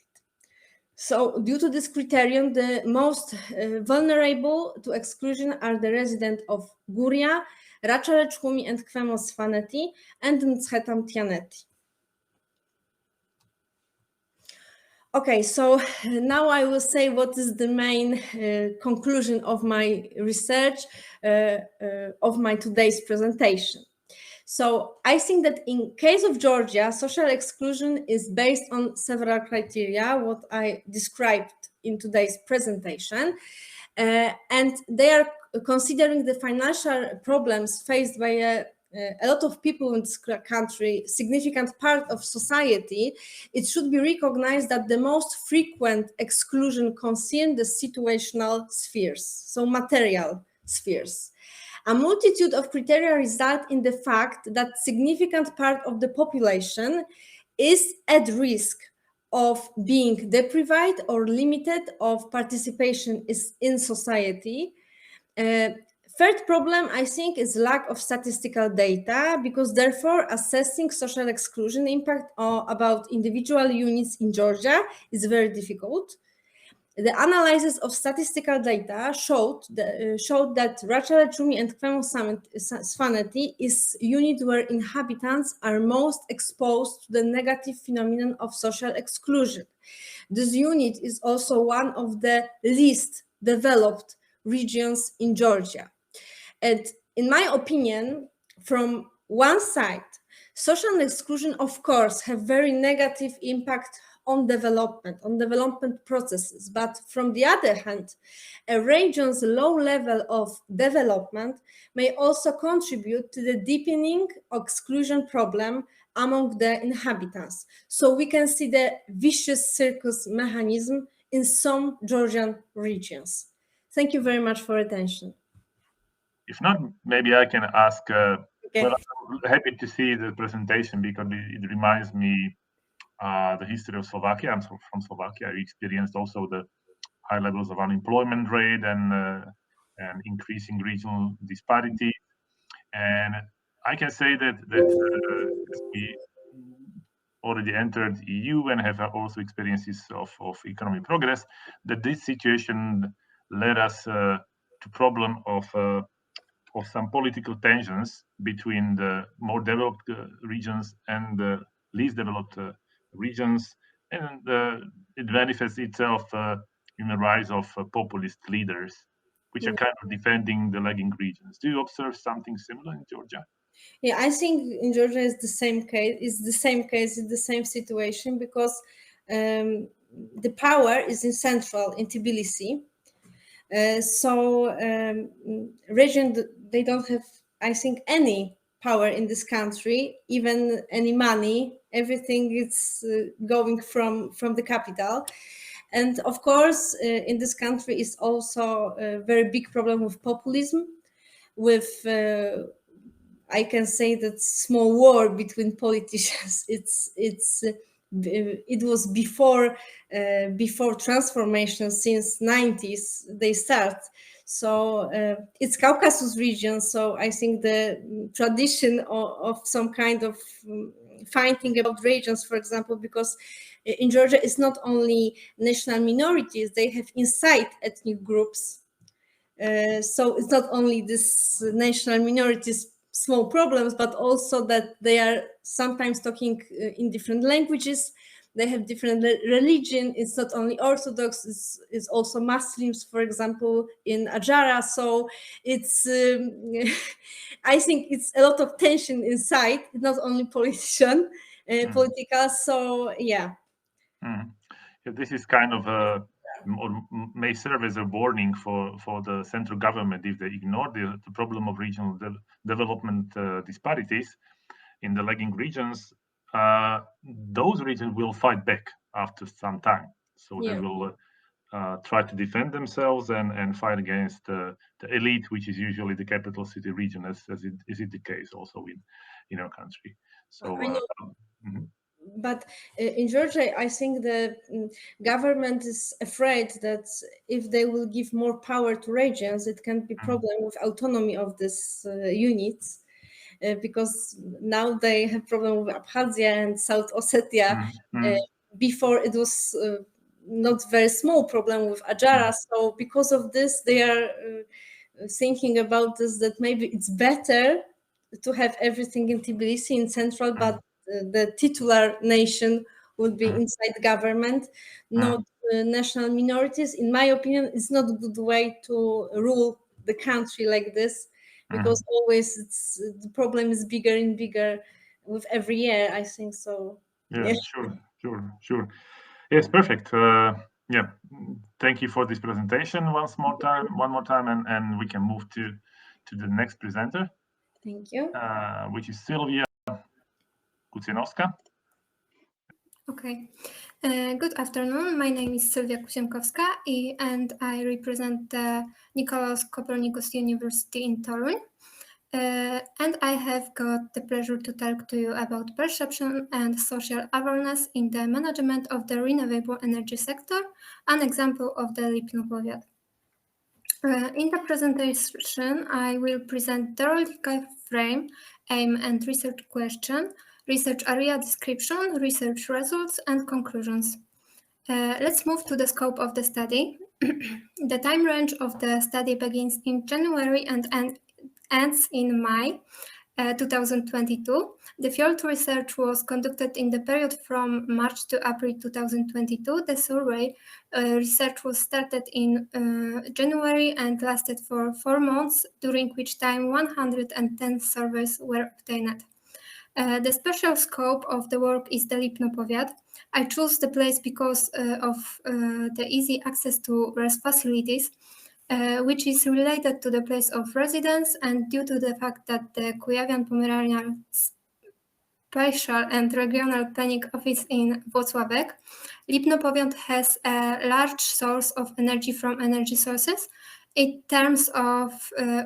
So due to this criterion, the most vulnerable to exclusion are the residents of Guria, Rača-Lečhumi and Kvemo-Svaneti, and Ntshetam-Tianeti. Okay, so now I will say what is the main conclusion of my research, of my today's presentation. So I think that in case of Georgia, social exclusion is based on several criteria, what I described in today's presentation. And they are considering the financial problems faced by a lot of people in this country, significant part of society. It should be recognized that the most frequent exclusion concern the situational spheres, so material spheres. A multitude of criteria result in the fact that significant part of the population is at risk of being deprived or limited of participation in society. Third problem, I think, is lack of statistical data, because therefore assessing social exclusion impact about individual units in Georgia is very difficult. The analysis of statistical data showed that Rača-Lečhumi and Kvemo-Svaneti is unit where inhabitants are most exposed to the negative phenomenon of social exclusion. This unit is also one of the least developed regions in Georgia. And in my opinion, from one side, social exclusion, of course, have very negative impact on development processes. But from the other hand, a region's low level of development may also contribute to the deepening exclusion problem among the inhabitants. So we can see the vicious circus mechanism in some Georgian regions. Thank you very much for attention. If not, maybe I can ask, Okay. well, I'm happy to see the presentation because it reminds me the history of Slovakia. I'm from Slovakia. I experienced also the high levels of unemployment rate and increasing regional disparity. And I can say that as we already entered EU and have also experiences of economic progress, that this situation led us to problem of some political tensions between the more developed regions and the least developed regions, and it manifests itself in the rise of populist leaders, which are kind of defending the lagging regions. Do you observe something similar in Georgia? Yeah, I think in Georgia is the same case. It's the same situation, because the power is in central, in Tbilisi. So region, they don't have, I think, any power in this country, even any money. Everything is going from the capital. And of course, in this country is also a very big problem with populism, with I can say that small war between politicians. It was before transformation, since 90s they start. So it's Caucasus region. So I think the tradition of some kind of fighting about regions, for example, because in Georgia it's not only national minorities, they have inside ethnic groups. So it's not only this national minorities small problems, but also that they are sometimes talking in different languages. They have different religion. It's not only Orthodox, it's also Muslims, for example, in Ajara. So it's, I think it's a lot of tension inside, not only political. So yeah. Yeah, this is kind of or may serve as a warning for the central government if they ignore the problem of regional development disparities in the lagging regions. Those regions will fight back after some time. So they will try to defend themselves and fight against the elite, which is usually the capital city region, as is it the case also in our country. So. But in Georgia, I think the government is afraid that if they will give more power to regions, it can be problem with autonomy of these units, because now they have problem with Abkhazia and South Ossetia. Before it was not very small problem with Adjara. So because of this, they are thinking about this, that maybe it's better to have everything in Tbilisi, in central, but the titular nation would be inside government, not national minorities. In my opinion, it's not a good way to rule the country like this, because always the problem is bigger and bigger with every year, I think so. Yeah, sure. Yes, perfect. Yeah, thank you for this presentation one more time, and we can move to the next presenter. Thank you. Which is Sylwia Kucienowska. Okay. Good afternoon. My name is Sylwia Kuciemkowska and I represent the Nicolaus Copernicus University in Toruń. And I have got the pleasure to talk to you about perception and social awareness in the management of the renewable energy sector, an example of the Lipno-Powiat. In the presentation, I will present theoretical frame, aim and research question, research area description, research results, and conclusions. Let's move to the scope of the study. The time range of the study begins in January and ends in May 2022. The field research was conducted in the period from March to April 2022. The survey research was started in January and lasted for 4 months, during which time 110 surveys were obtained. The special scope of the work is the Lipno-Powiat. I chose the place because of the easy access to RES facilities, which is related to the place of residence, and due to the fact that the Kujawian-Pomeranian Spatial and Regional Planning Office in Włocławek, Lipno-Powiat has a large source of energy from energy sources in terms of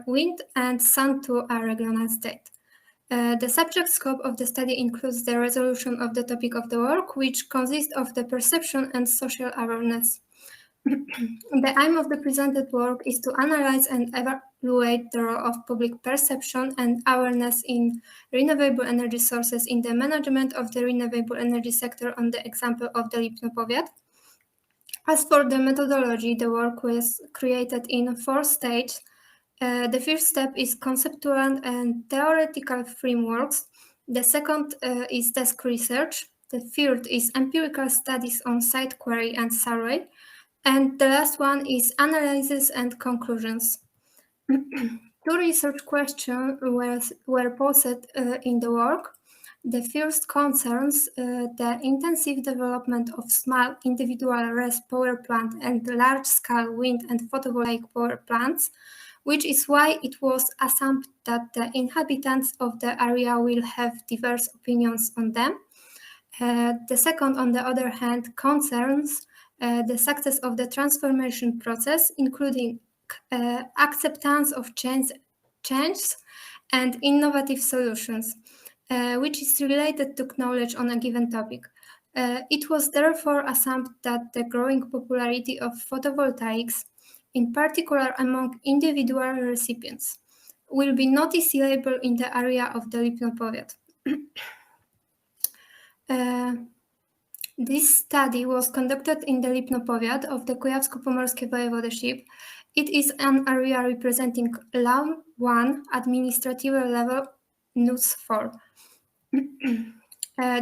wind and sun to a regional state. The subject scope of the study includes the resolution of the topic of the work, which consists of the perception and social awareness. The aim of the presented work is to analyze and evaluate the role of public perception and awareness in renewable energy sources in the management of the renewable energy sector on the example of the Lipno-Powiat. As for the methodology, the work was created in 4 stages. The first step is conceptual and theoretical frameworks. The second is desk research. The third is empirical studies on site query and survey. And the last one is analysis and conclusions. 2 research questions were posed in the work. The first concerns the intensive development of small individual RES power plant and large-scale wind and photovoltaic power plants, which is why it was assumed that the inhabitants of the area will have diverse opinions on them. The second, on the other hand, concerns the success of the transformation process, including acceptance of change and innovative solutions, which is related to knowledge on a given topic. It was therefore assumed that the growing popularity of photovoltaics, in particular among individual recipients, will be noticeable in the area of the Lipno-Powiat. This study was conducted in the Lipno-Powiat of the Kujawsko-Pomorskie Voivodeship. It is an area representing Law 1 administrative level NUS 4.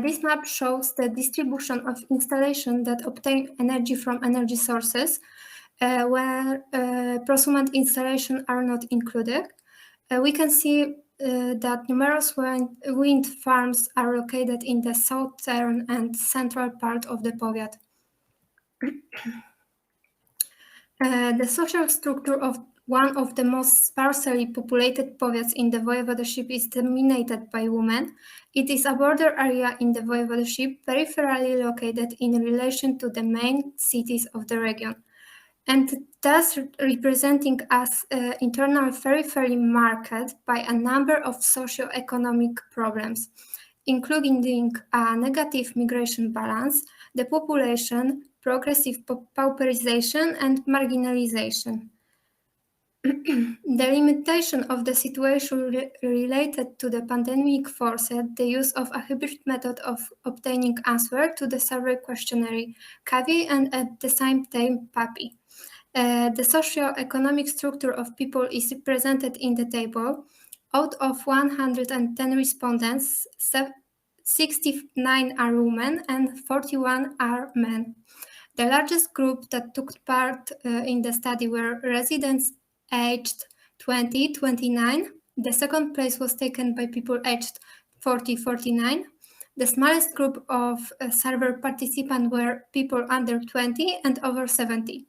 This map shows the distribution of installations that obtain energy from energy sources, where prosumer installations are not included. We can see that numerous wind farms are located in the southern and central part of the Powiat. The social structure of one of the most sparsely populated powiats in the voivodeship is dominated by women. It is a border area in the voivodeship, peripherally located in relation to the main cities of the region, and thus representing as internal periphery marked by a number of socio-economic problems, including a negative migration balance, the population, progressive pauperization, and marginalization. The limitation of the situation related to the pandemic forced the use of a hybrid method of obtaining answer to the survey questionnaire CAVI and at the same time PAPI. The socio-economic structure of people is represented in the table. Out of 110 respondents, 69 are women and 41 are men. The largest group that took part in the study were residents aged 20-29. The second place was taken by people aged 40-49. The smallest group of survey participants were people under 20 and over 70.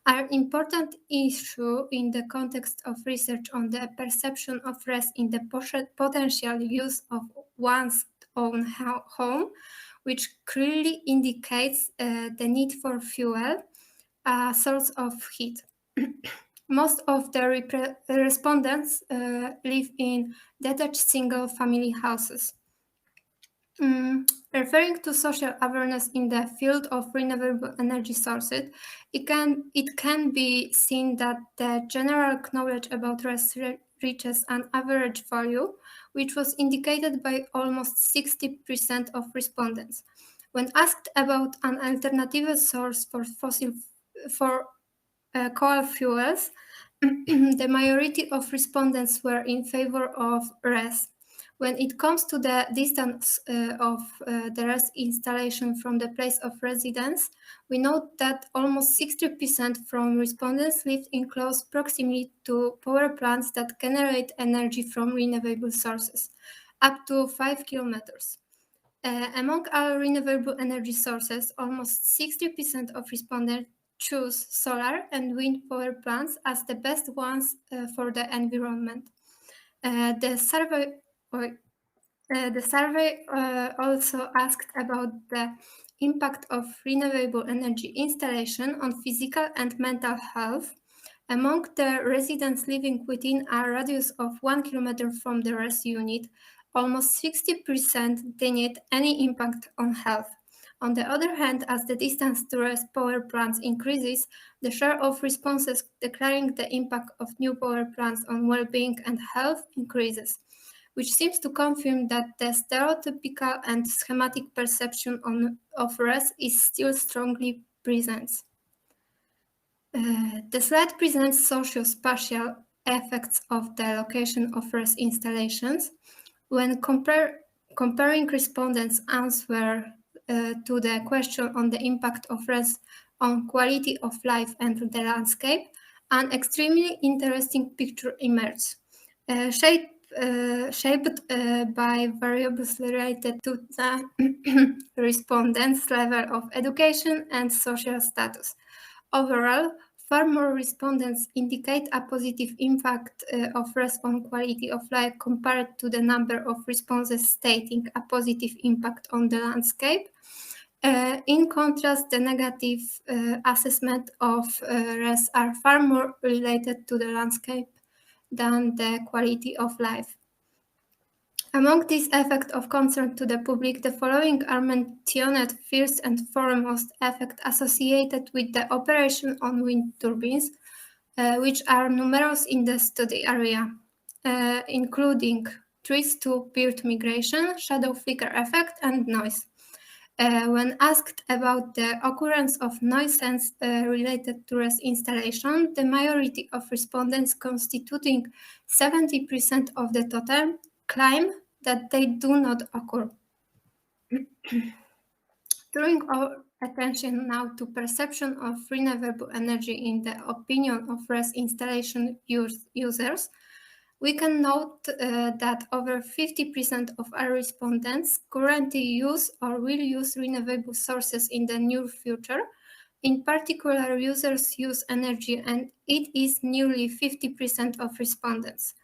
An important issue in the context of research on the perception of rest in the potential use of one's own home, which clearly indicates the need for fuel, a source of heat. Most of the respondents live in detached single-family houses. Referring to social awareness in the field of renewable energy sources, it can be seen that the general knowledge about RES reaches an average value, which was indicated by almost 60% of respondents. When asked about an alternative source for coal fuels, the majority of respondents were in favor of RES. When it comes to the distance of the RES installation from the place of residence, we note that almost 60% from respondents lived in close proximity to power plants that generate energy from renewable sources, up to 5 kilometers. Among all renewable energy sources, almost 60% of respondents choose solar and wind power plants as the best ones for the environment. The survey also asked about the impact of renewable energy installation on physical and mental health. Among the residents living within a radius of 1 kilometer from the RES unit, almost 60% denied any impact on health. On the other hand, as the distance to RES power plants increases, the share of responses declaring the impact of new power plants on well-being and health increases, which seems to confirm that the stereotypical and schematic perception of RES is still strongly present. The slide presents socio-spatial effects of the location of RES installations. When comparing respondents' answer to the question on the impact of RES on quality of life and the landscape, an extremely interesting picture emerged, shaped by variables related to the respondents' level of education and social status. Overall, far more respondents indicate a positive impact of RES on quality of life compared to the number of responses stating a positive impact on the landscape. In contrast, the negative assessment of RES are far more related to the landscape than the quality of life. Among these effects of concern to the public, the following are mentioned first and foremost: effects associated with the operation on wind turbines, which are numerous in the study area, including trees to bird migration, shadow flicker effect, and noise. When asked about the occurrence of nuisance related to RES installation, the majority of respondents, constituting 70% of the total, claim that they do not occur. Drawing our attention now to perception of renewable energy in the opinion of RES installation users, we can note that over 50% of our respondents currently use or will use renewable sources in the near future. In particular, users use energy, and it is nearly 50% of respondents.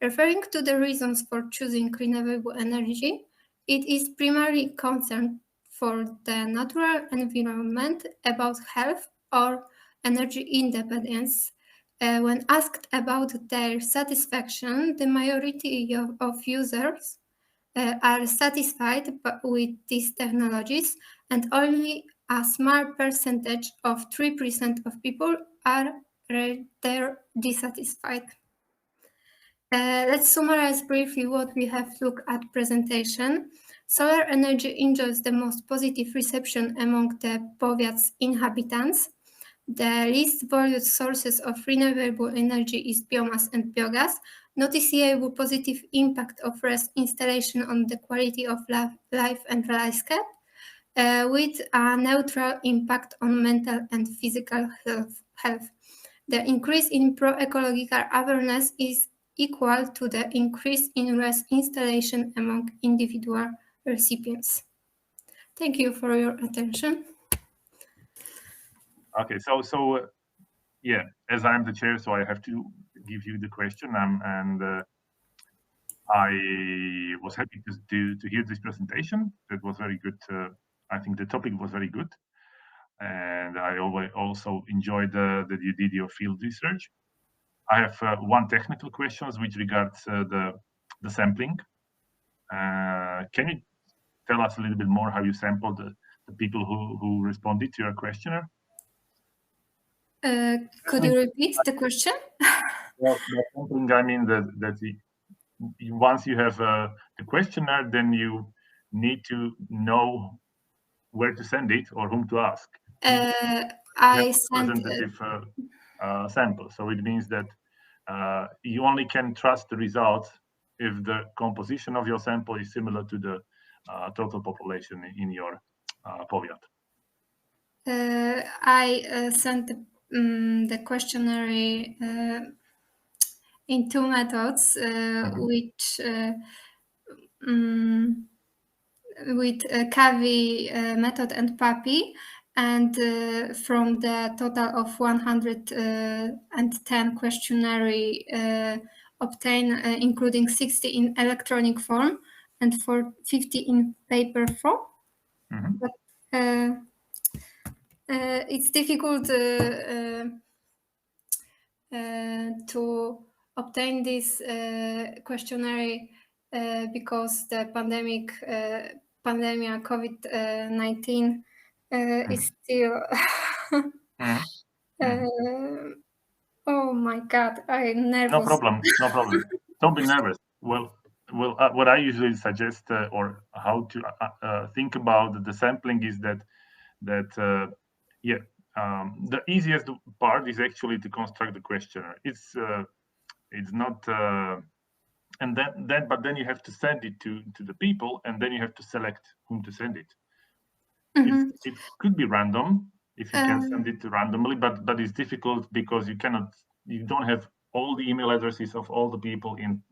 Referring to the reasons for choosing renewable energy, it is primarily concerned for the natural environment, about health, or energy independence. When asked about their satisfaction, the majority of users are satisfied with these technologies, and only a small percentage of 3% of people are rather dissatisfied. Let's summarize briefly what we have looked at presentation. Solar energy enjoys the most positive reception among the powiat's inhabitants. The least valued sources of renewable energy is biomass and biogas. Noticeable positive impact of RES installation on the quality of life and landscape, with a neutral impact on mental and physical health. The increase in pro-ecological awareness is equal to the increase in RES installation among individual recipients. Thank you for your attention. Okay, so yeah, as I'm the chair, so I have to give you the question, and I was happy to hear this presentation. It was very good. I think the topic was very good, and I also enjoyed that you did your field research. I have one technical question which regards the sampling. Can you tell us a little bit more how you sampled the people who responded to your questionnaire? Could you repeat the question? Well, I mean that once you have the questionnaire, then you need to know where to send it or whom to ask. I sent representative sample, so it means that you only can trust the results if the composition of your sample is similar to the total population in your powiat. I sent the questionnaire in two methods, which with CAVI method and PAPI, and from the total of 110 questionnaire obtained, including 60 in electronic form and 50 in paper form. But it's difficult to obtain this questionnaire because the pandemic COVID-19 is still. Oh my God, I'm nervous. No problem. No problem. Don't be nervous. Well, what I usually suggest or how to think about the sampling is that the easiest part is actually to construct the questionnaire. It's not, and then you have to send it to the people, and then you have to select whom to send it. It could be random if you can send it randomly, but it's difficult because you don't have all the email addresses of all the people in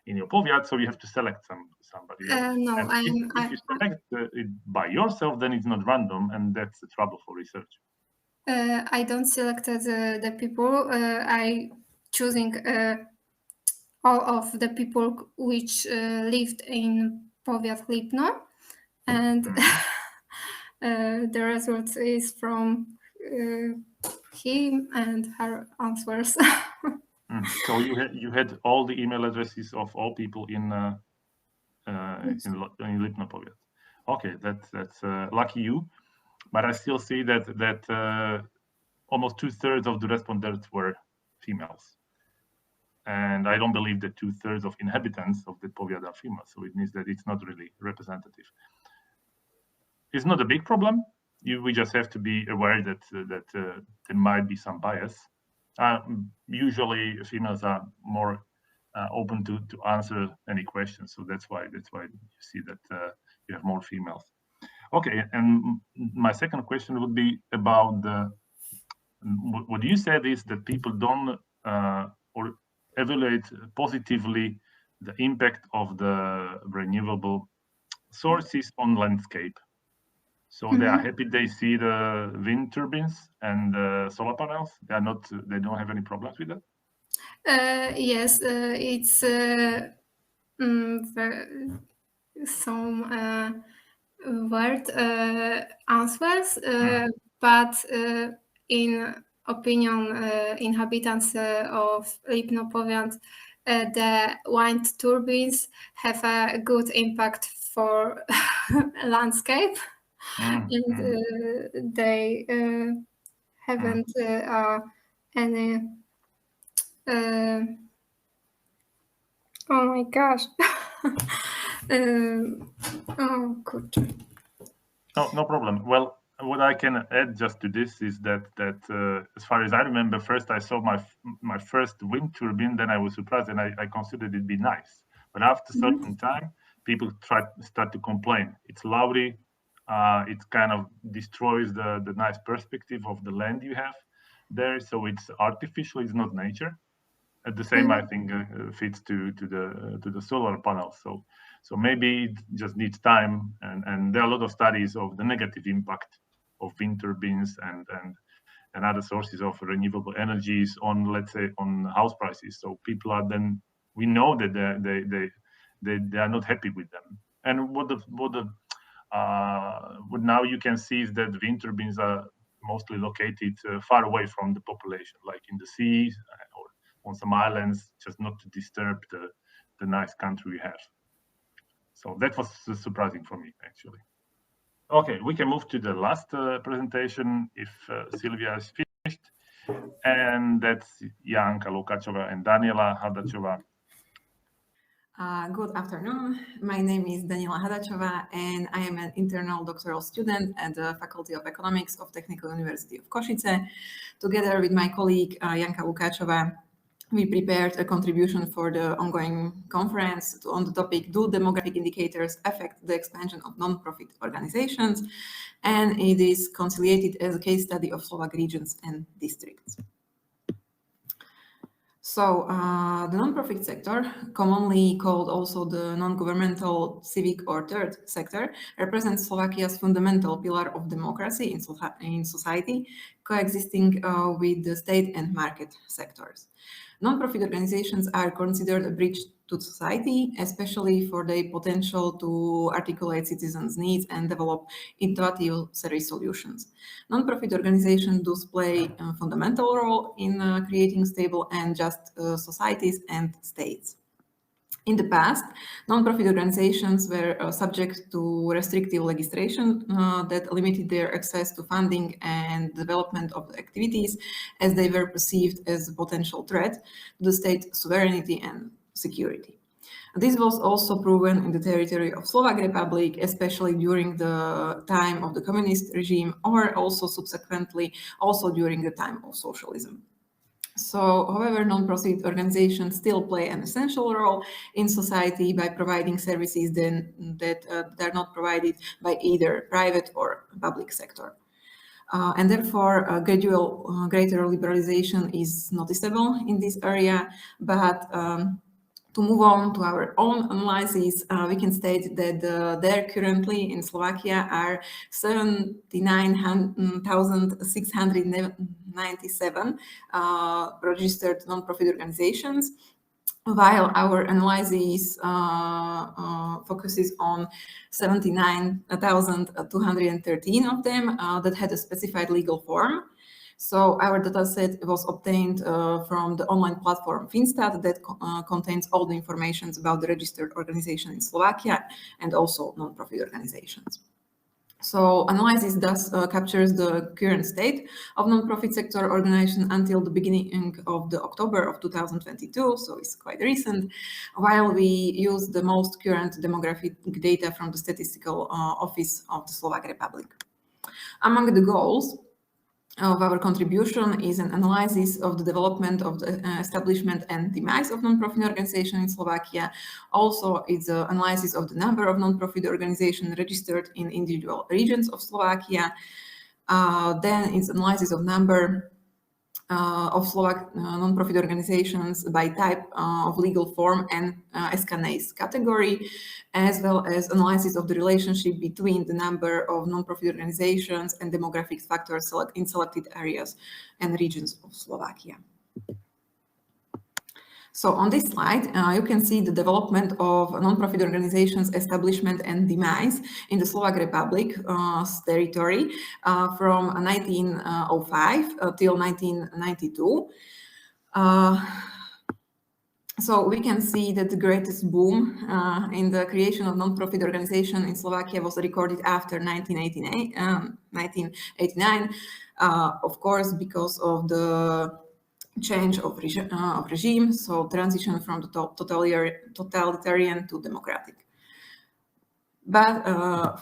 your powiat, so you have to select somebody else. No, if you select it by yourself, then it's not random, and that's the trouble for research. I don't select the people. I choosing all of the people which lived in powiat Lipno, and the result is from him and her answers. So you had all the email addresses of all people in Lipno powiat. Okay, that's lucky you, but I still see that almost 2/3 of the respondents were females, and I don't believe that 2/3 of inhabitants of the powiat are females. So it means that it's not really representative. It's not a big problem. We just have to be aware that there might be some bias. Usually, females are more open to answer any questions, so that's why you see that you have more females. Okay, and my second question would be about what you said is that people don't or evaluate positively the impact of the renewable sources on landscape. So they are happy they see the wind turbines and solar panels. They don't have any problems with that. Yes, it's some word answers, but in opinion inhabitants of Lipno Powiat, the wind turbines have a good impact for landscape, and they haven't any oh my gosh. Oh, kurczę. No problem. Well, what I can add just to this is that as far as I remember, first I saw my first wind turbine, then I was surprised and I considered it be nice. But after a certain time, people start to complain. It's loudy. It kind of destroys the nice perspective of the land you have there. So it's artificial. It's not nature. At the same, I think fits to the solar panels. So maybe it just needs time, and there are a lot of studies of the negative impact of wind turbines and other sources of renewable energies on, let's say, on house prices. So people are then, we know that they are not happy with them. And what now you can see is that wind turbines are mostly located far away from the population, like in the seas or on some islands, just not to disturb the nice country we have. So that was surprising for me, actually. Okay, we can move to the last presentation if Silvia is finished. And that's Janka Lukachova and Daniela Hadachova. Good afternoon. My name is Daniela Hadachova, and I am an internal doctoral student at the Faculty of Economics of Technical University of Košice. Together with my colleague Janka Lukachova, we prepared a contribution for the ongoing conference on the topic, do demographic indicators affect the expansion of non-profit organizations? And it is conciliated as a case study of Slovak regions and districts. So the non-profit sector, commonly called also the non-governmental, civic or third sector, represents Slovakia's fundamental pillar of democracy in society, coexisting with the state and market sectors. Non-profit organizations are considered a bridge to society, especially for their potential to articulate citizens' needs and develop innovative service solutions. Non-profit organizations do play a fundamental role in creating stable and just societies and states. In the past, non-profit organizations were subject to restrictive legislation that limited their access to funding and development of the activities, as they were perceived as a potential threat to the state sovereignty and security. This was also proven in the territory of Slovak Republic, especially during the time of the communist regime, or also subsequently also during the time of socialism. So, however, non-profit organizations still play an essential role in society by providing services that are not provided by either private or public sector. And therefore, greater liberalization is noticeable in this area, but to move on to our own analysis, we can state that there currently in Slovakia are 79,697 registered non-profit organizations, while our analysis focuses on 79,213 of them that had a specified legal form. So our dataset was obtained from the online platform Finstat that contains all the information about the registered organization in Slovakia and also non-profit organizations. So analysis thus captures the current state of non-profit sector organization until the beginning of the October of 2022, so it's quite recent, while we use the most current demographic data from the Statistical Office of the Slovak Republic. Among the goals of our contribution is an analysis of the development of the establishment and demise of non-profit organizations in Slovakia. Also, it's an analysis of the number of non-profit organizations registered in individual regions of Slovakia. Then it's analysis of number of Slovak non-profit organizations by type of legal form and SKNAIS category, as well as analysis of the relationship between the number of non-profit organizations and demographic factors in selected areas and regions of Slovakia. So on this slide, you can see the development of non-profit organizations, establishment and demise in the Slovak Republic territory from 1905 till 1992. So we can see that the greatest boom in the creation of non-profit organization in Slovakia was recorded after 1989, of course, because of the change of regime, so transition from the totalitarian to democratic. But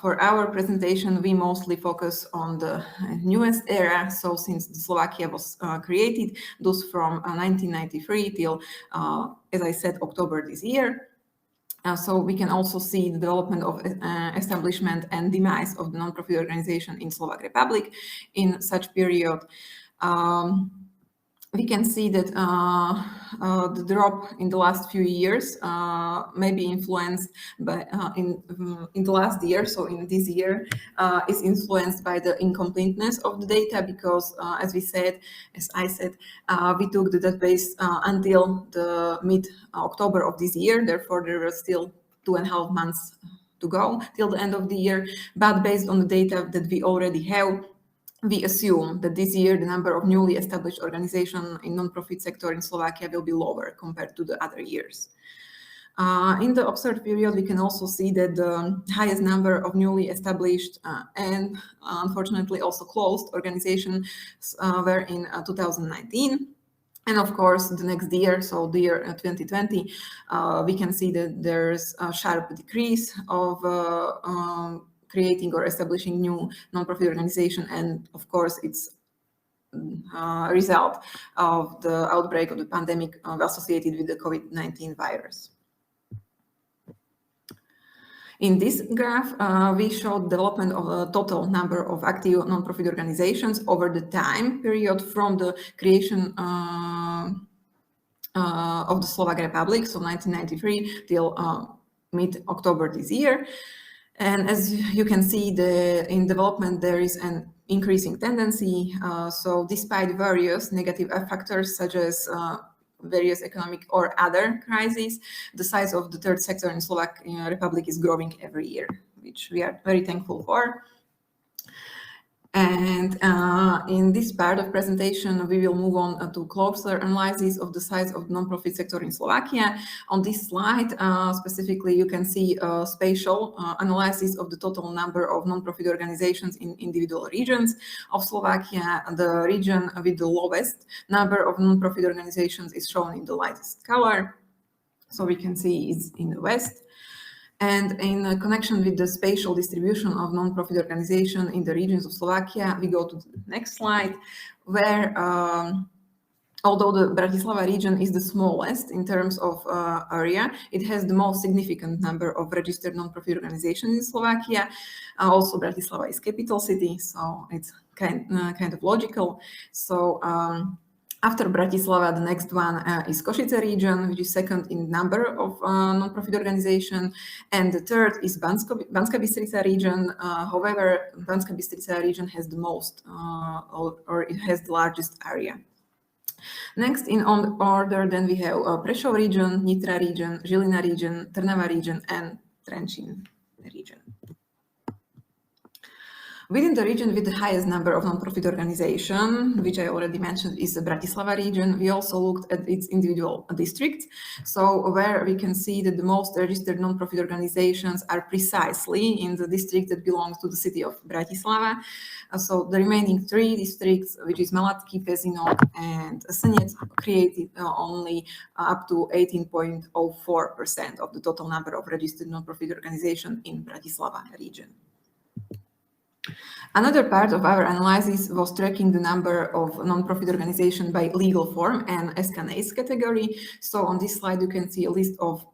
for our presentation, we mostly focus on the newest era. So since Slovakia was created, thus from 1993 till, as I said, October this year. So we can also see the development of establishment and demise of the non-profit organization in Slovak Republic in such period. We can see that the drop in the last few years may be influenced by in the last year, so in this year is influenced by the incompleteness of the data, because as I said, we took the database until the mid-October of this year. Therefore, there were still 2.5 months to go till the end of the year. But based on the data that we already have, we assume that this year the number of newly established organizations in non-profit sector in Slovakia will be lower compared to the other years. In the observed period, we can also see that the highest number of newly established and unfortunately also closed organizations were in 2019. And of course, the next year, so the year 2020, we can see that there's a sharp decrease of creating or establishing new non-profit organization, and of course it's a result of the outbreak of the pandemic associated with the COVID-19 virus. In this graph, we showed development of a total number of active non-profit organizations over the time period from the creation of the Slovak Republic, so 1993 till mid-October this year. And as you can see, in development, there is an increasing tendency. So despite various negative factors, such as various economic or other crises, the size of the third sector in Slovak Republic is growing every year, which we are very thankful for. And in this part of presentation, we will move on to closer analysis of the size of the non-profit sector in Slovakia. On this slide, specifically, you can see a spatial analysis of the total number of non-profit organizations in individual regions of Slovakia. The region with the lowest number of non-profit organizations is shown in the lightest color. So we can see it's in the west. And in connection with the spatial distribution of non-profit organization in the regions of Slovakia, we go to the next slide, where although the Bratislava region is the smallest in terms of area, it has the most significant number of registered non-profit organizations in Slovakia. Also, Bratislava is capital city, so it's kind of logical. So after Bratislava, the next one is Košice region, which is second in number of non-profit organization, and the third is Banská Bystrica region. However, Banská Bystrica region has the most, or it has the largest area. Next in order, then we have Prešov region, Nitra region, Žilina region, Trnava region, and Trenčín region. Within the region with the highest number of non-profit organizations, which I already mentioned, is the Bratislava region. We also looked at its individual districts. So where we can see that the most registered non-profit organizations are precisely in the district that belongs to the city of Bratislava. So the remaining three districts, which is Malacký, Pezinok, and Senec, created only up to 18.04% of the total number of registered non-profit organizations in Bratislava region. Another part of our analysis was tracking the number of non-profit organizations by legal form and SKNAs category. So on this slide, you can see a list of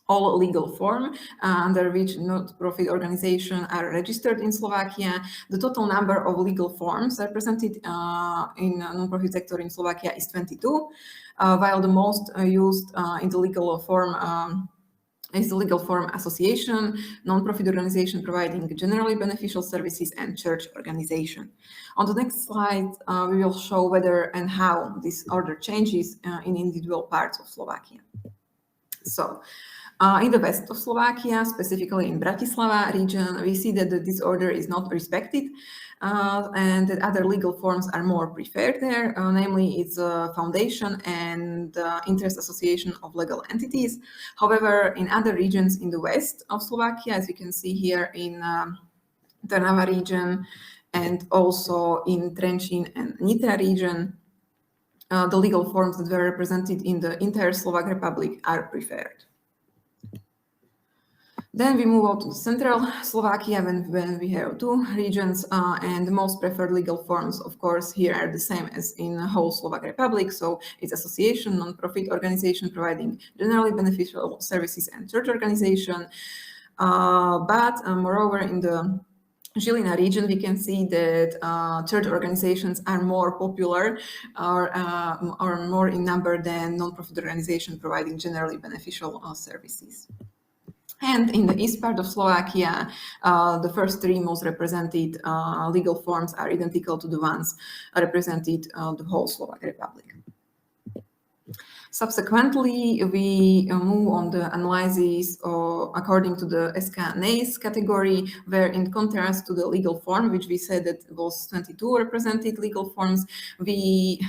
all legal form under which non-profit organizations are registered in Slovakia. The total number of legal forms represented in non-profit sector in Slovakia is 22, while the most used in the legal form is the legal form association, non-profit organization providing generally beneficial services, and church organization. On the next slide, we will show whether and how this order changes in individual parts of Slovakia. So, in the west of Slovakia, specifically in Bratislava region, we see that the disorder is not respected and that other legal forms are more preferred there, namely it's a foundation and interest association of legal entities. However, in other regions in the west of Slovakia, as you can see here in Trnava region and also in Trenčín and Nitra region, the legal forms that were represented in the entire Slovak Republic are preferred. Then we move on to Central Slovakia when we have two regions, and the most preferred legal forms, of course, here are the same as in the whole Slovak Republic. So it's association, non-profit organization providing generally beneficial services, and church organization. But moreover, in the Žilina region, we can see that church organizations are more popular or more in number than non-profit organizations providing generally beneficial services. And in the east part of Slovakia, the first three most represented legal forms are identical to the ones represented the whole Slovak Republic. Subsequently, we move on the analysis according to the SK-NACE category, where in contrast to the legal form, which we said that was 22 represented legal forms, we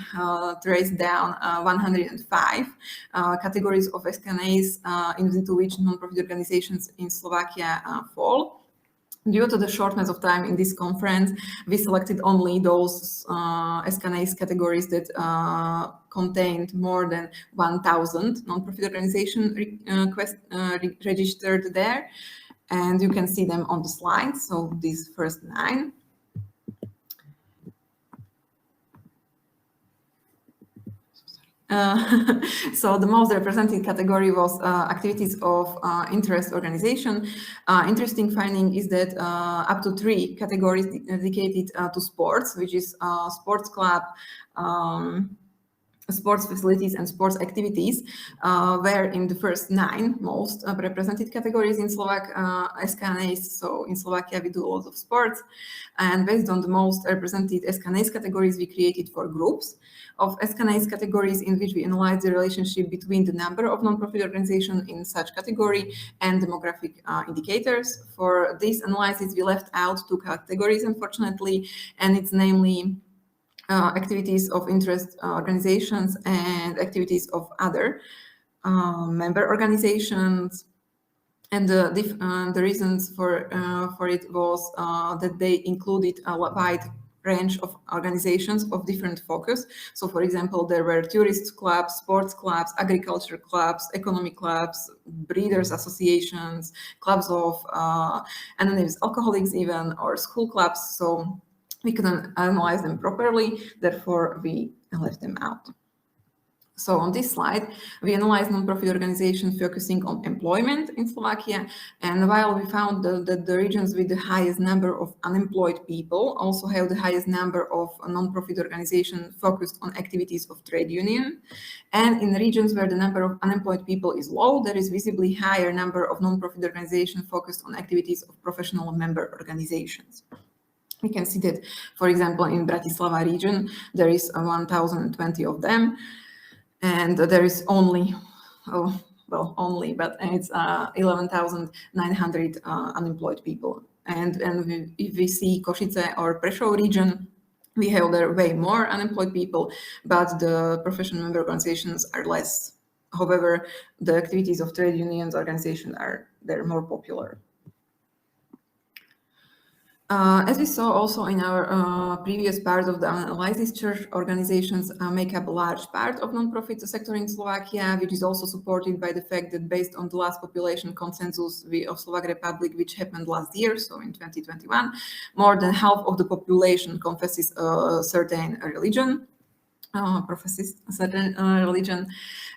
traced down 105 categories of SK-NACE into which non-profit organizations in Slovakia fall. Due to the shortness of time in this conference, we selected only those SK-NACE categories that contained more than 1,000 non-profit organizations registered there. And you can see them on the slide. So these first 9. So the most represented category was activities of interest organization. Interesting finding is that up to 3 categories dedicated to sports, which is sports club, sports facilities, and sports activities, were in the first 9 most represented categories in Slovak SK-NACE. So in Slovakia, we do a lot of sports. And based on the most represented SK-NACE categories, we created 4 groups of SK-NACE categories in which we analyze the relationship between the number of non-profit organizations in such category and demographic indicators. For this analysis, we left out 2 categories, unfortunately, and it's namely activities of interest organizations and activities of other member organizations. And the reasons for it was that they included a wide range of organizations of different focus. So, for example, there were tourist clubs, sports clubs, agriculture clubs, economic clubs, breeders associations, clubs of anonymous alcoholics even, or school clubs. So we couldn't analyze them properly, therefore we left them out. So on this slide, we analyzed non-profit organizations focusing on employment in Slovakia. And while we found that the regions with the highest number of unemployed people also have the highest number of non-profit organizations focused on activities of trade union. And in regions where the number of unemployed people is low, there is visibly higher number of non-profit organizations focused on activities of professional member organizations. We can see that, for example, in Bratislava region, there is 1,020 of them. And there is only, but it's 11,900 unemployed people. And if we see Košice or Prešov region, we have there way more unemployed people, but the professional member organizations are less. However, the activities of trade unions organizations they're more popular. As we saw also in our previous part of the analysis, church organizations make up a large part of non-profit sector in Slovakia, which is also supported by the fact that based on the last population consensus of Slovak Republic, which happened last year, so in 2021, more than half of the population confesses a certain religion. Professes a certain religion.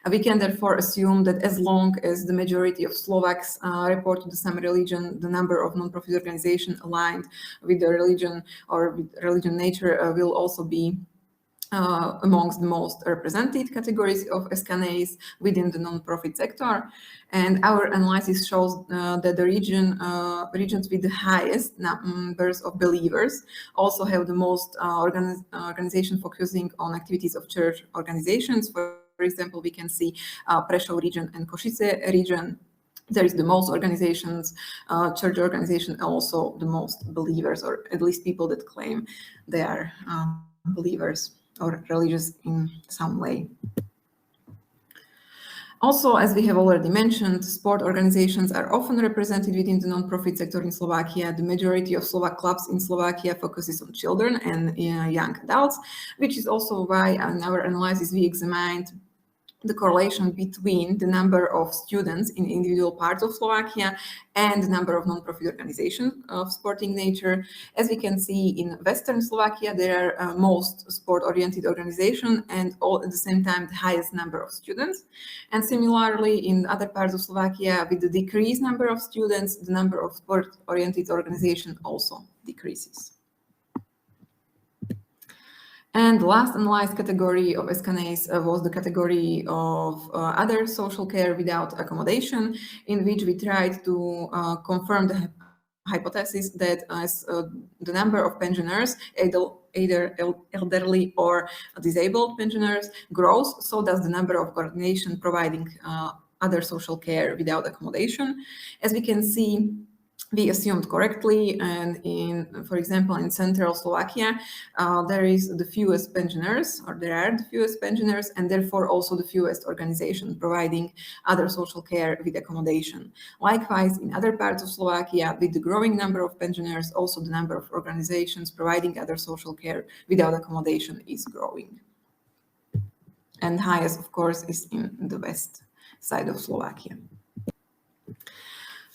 We can therefore assume that as long as the majority of Slovaks report to the same religion, the number of non-profit organizations aligned with the religion or with religion nature will also be amongst the most represented categories of SK-NACE within the non-profit sector. And our analysis shows that the regions with the highest numbers of believers also have the most organization focusing on activities of church organizations. For example, we can see Prešov region and Košice region. There is the most organizations, church organization, and also the most believers, or at least people that claim they are believers or religious in some way. Also, as we have already mentioned, sport organizations are often represented within the non-profit sector in Slovakia. The majority of Slovak clubs in Slovakia focuses on children and young adults, which is also why in our analysis we examined the correlation between the number of students in individual parts of Slovakia and the number of non-profit organizations of sporting nature. As we can see in Western Slovakia, there are most sport-oriented organizations and all at the same time the highest number of students. And similarly, in other parts of Slovakia, with the decreased number of students, the number of sport-oriented organizations also decreases. And the last analyzed category of SKNAs was the category of other social care without accommodation, in which we tried to confirm the hypothesis that as the number of pensioners, either elderly or disabled pensioners, grows, so does the number of organizations providing other social care without accommodation. As we can see, we assumed correctly, and for example, in central Slovakia, there are the fewest pensioners, and therefore also the fewest organizations providing other social care with accommodation. Likewise, in other parts of Slovakia, with the growing number of pensioners, also the number of organizations providing other social care without accommodation is growing. And highest, of course, is in the west side of Slovakia.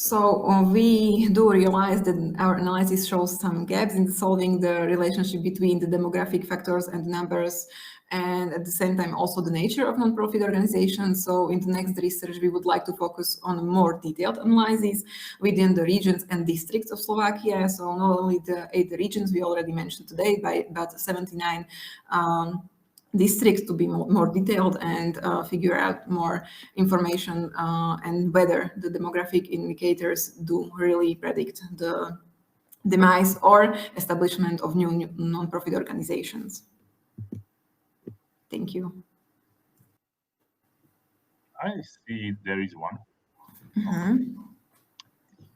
So we do realize that our analysis shows some gaps in solving the relationship between the demographic factors and numbers, and at the same time also the nature of non-profit organizations. So in the next research, we would like to focus on more detailed analysis within the regions and districts of Slovakia. So not only the 8 regions we already mentioned today, but 79 districts to be more detailed and figure out more information and whether the demographic indicators do really predict the demise or establishment of new non-profit organizations. Thank you. I see there is one. Mm-hmm.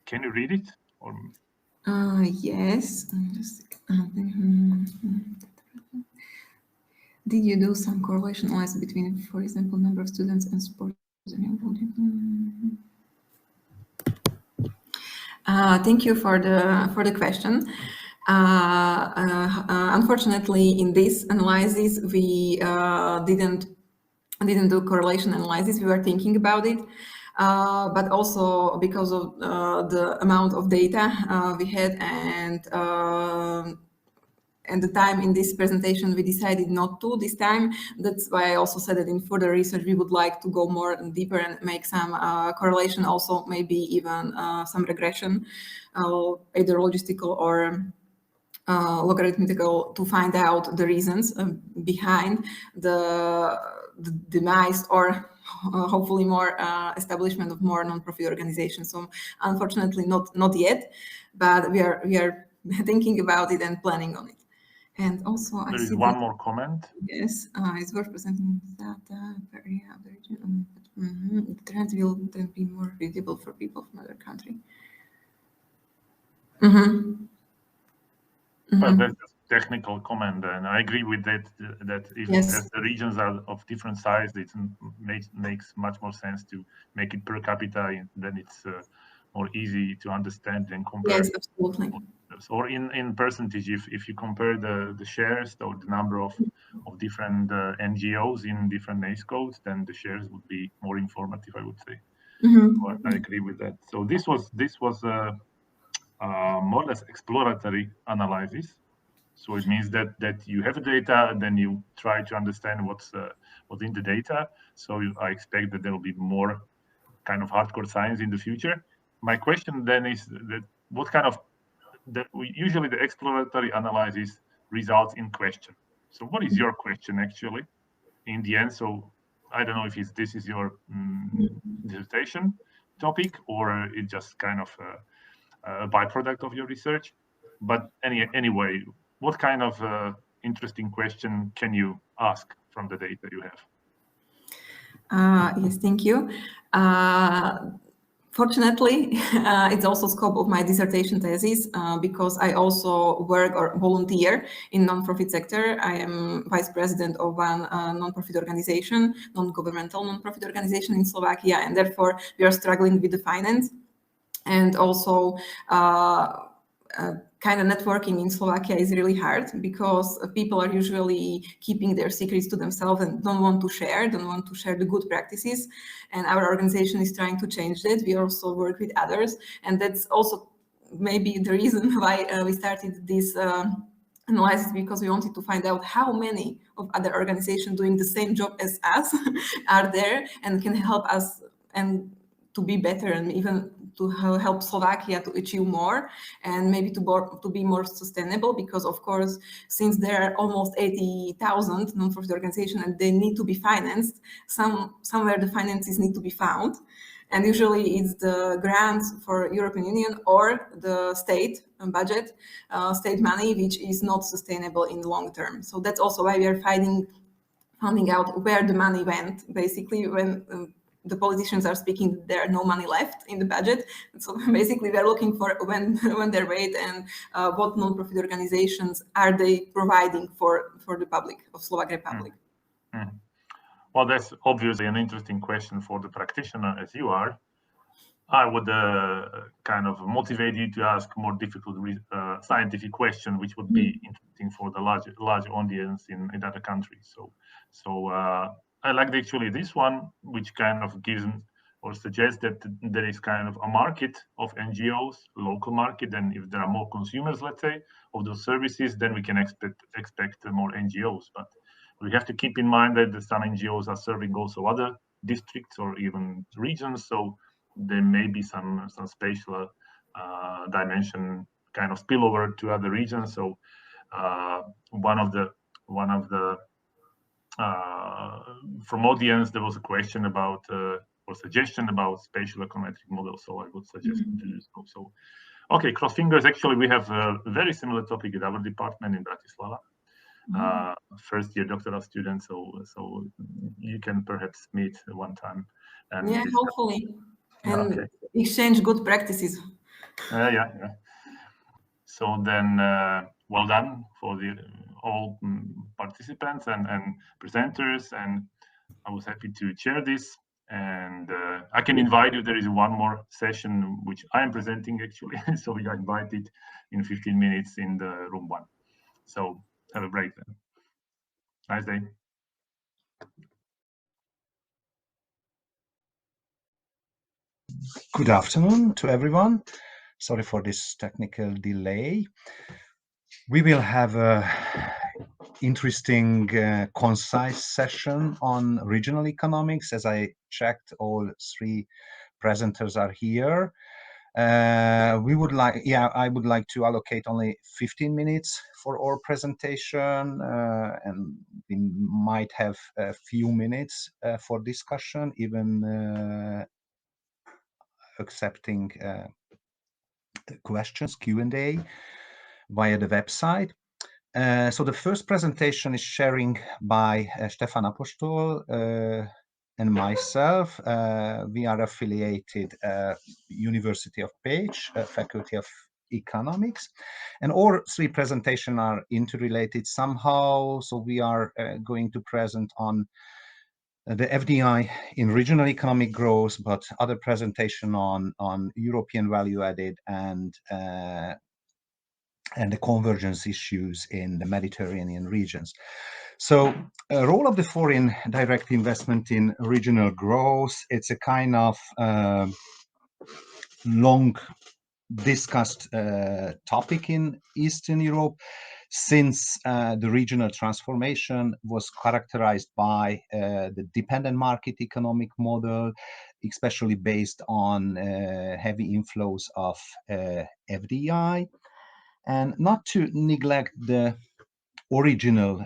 Can you read it? Or... Yes. Did you do some correlation analysis between, for example, number of students and sports? Thank you for the question. Unfortunately, in this analysis, we didn't do correlation analysis. We were thinking about it, but also because of the amount of data we had and the time in this presentation, we decided not to this time. That's why I also said that in further research, we would like to go more and deeper and make some correlation, also maybe even some regression, either logistical or logarithmical, to find out the reasons behind the demise or hopefully more establishment of more non-profit organizations. So unfortunately, not yet, but we are thinking about it and planning on it. And also, there is one more comment. Yes, it's worth presenting that area of the region. The trends will then be more visible for people from other country. Well, that's a technical comment, and I agree with that. That if as the regions are of different size, it makes much more sense to make it per capita. Then it's more easy to understand and compare. Yes, absolutely. Or in percentage, if you compare the shares or the number of different NGOs in different NACE codes, then the shares would be more informative, I would say. So I agree with that. So this was more or less exploratory analysis. So it means that you have data and then you try to understand what's in the data. So I expect that there will be more kind of hardcore science in the future. My question then is that what kind of usually the exploratory analysis results in question. So what is your question actually in the end? So I don't know if this is your dissertation topic or it's just kind of a byproduct of your research. But anyway, what kind of interesting question can you ask from the data you have? Yes, thank you. Fortunately, it's also scope of my dissertation thesis because I also work or volunteer in non-profit sector. I am vice president of one non-profit organization, non-governmental non-profit organization in Slovakia, and therefore we are struggling with the finance and also kind of networking in Slovakia is really hard because people are usually keeping their secrets to themselves and don't want to share the good practices. And our organization is trying to change that. We also work with others. And that's also maybe the reason why we started this analysis, because we wanted to find out how many of other organizations doing the same job as us are there and can help us and to be better and even to help Slovakia to achieve more and maybe to be more sustainable, because of course, since there are almost 80,000 non-profit organizations and they need to be financed, somewhere the finances need to be found. And usually it's the grants for European Union or the state budget, state money, which is not sustainable in the long term. So that's also why we are finding out where the money went, basically when the politicians are speaking, there are no money left in the budget. So basically we're looking for when they're right and what non-profit organizations are they providing for the public of Slovak Republic. Mm. Well, that's obviously an interesting question for the practitioner as you are. I would kind of motivate you to ask more difficult scientific question, which would be interesting for the large audience in other countries. So I like actually this one, which kind of gives or suggests that there is kind of a market of NGOs, local market, and if there are more consumers, let's say, of those services, then we can expect more NGOs. But we have to keep in mind that some NGOs are serving also other districts or even regions, so there may be some spatial dimension kind of spillover to other regions. So one of the from audience, there was a question about or suggestion about spatial econometric models. So I would suggest to do so. So, okay, cross fingers. Actually, we have a very similar topic at our department in Bratislava. First year doctoral students. So you can perhaps meet one time. And yeah, discuss. hopefully, and exchange good practices. Yeah. So then, well done for all participants and presenters, and I was happy to chair this. And I can invite you. There is one more session which I am presenting actually, so we are invited in 15 minutes in the room 1. So have a break then. Nice day. Good afternoon to everyone. Sorry for this technical delay. We will have a interesting, concise session on regional economics. As I checked, all 3 presenters are here. I would like to allocate only 15 minutes for our presentation, and we might have a few minutes for discussion, even accepting questions, Q&A via the website. So the first presentation is sharing by Stefan Apostol and myself. We are affiliated University of Pécs, Faculty of Economics, and all 3 presentations are interrelated somehow. So we are going to present on the FDI in regional economic growth, but other presentation on European value added and the convergence issues in the Mediterranean regions. So a role of the foreign direct investment in regional growth, it's a kind of long discussed topic in Eastern Europe, since the regional transformation was characterized by the dependent market economic model, especially based on heavy inflows of FDI, and not to neglect the original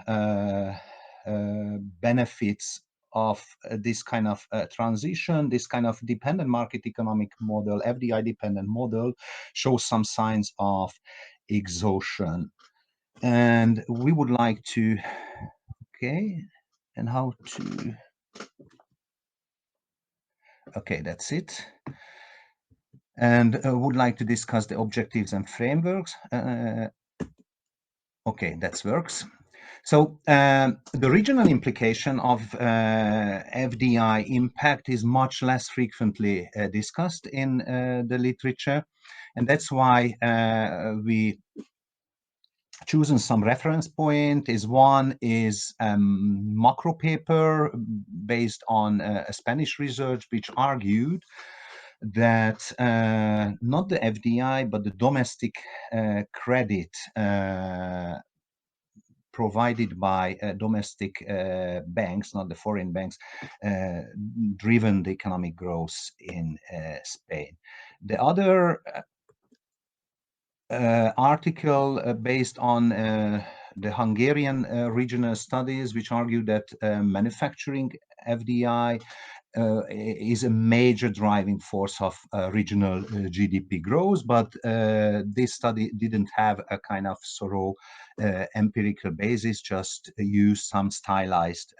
benefits of this kind of transition. This kind of dependent market economic model, FDI dependent model, shows some signs of exhaustion. And we would like to, and how to, that's it. and would like to discuss the objectives and frameworks. Okay, that works. So the regional implication of FDI impact is much less frequently discussed in the literature, and that's why we chosen some reference point. One is macro paper based on a Spanish research which argued that not the FDI but the domestic credit provided by domestic banks, not the foreign banks, driven the economic growth in Spain. The other article based on the Hungarian regional studies, which argue that manufacturing FDI is a major driving force of regional GDP growth, but this study didn't have a kind of thorough empirical basis, just use some stylized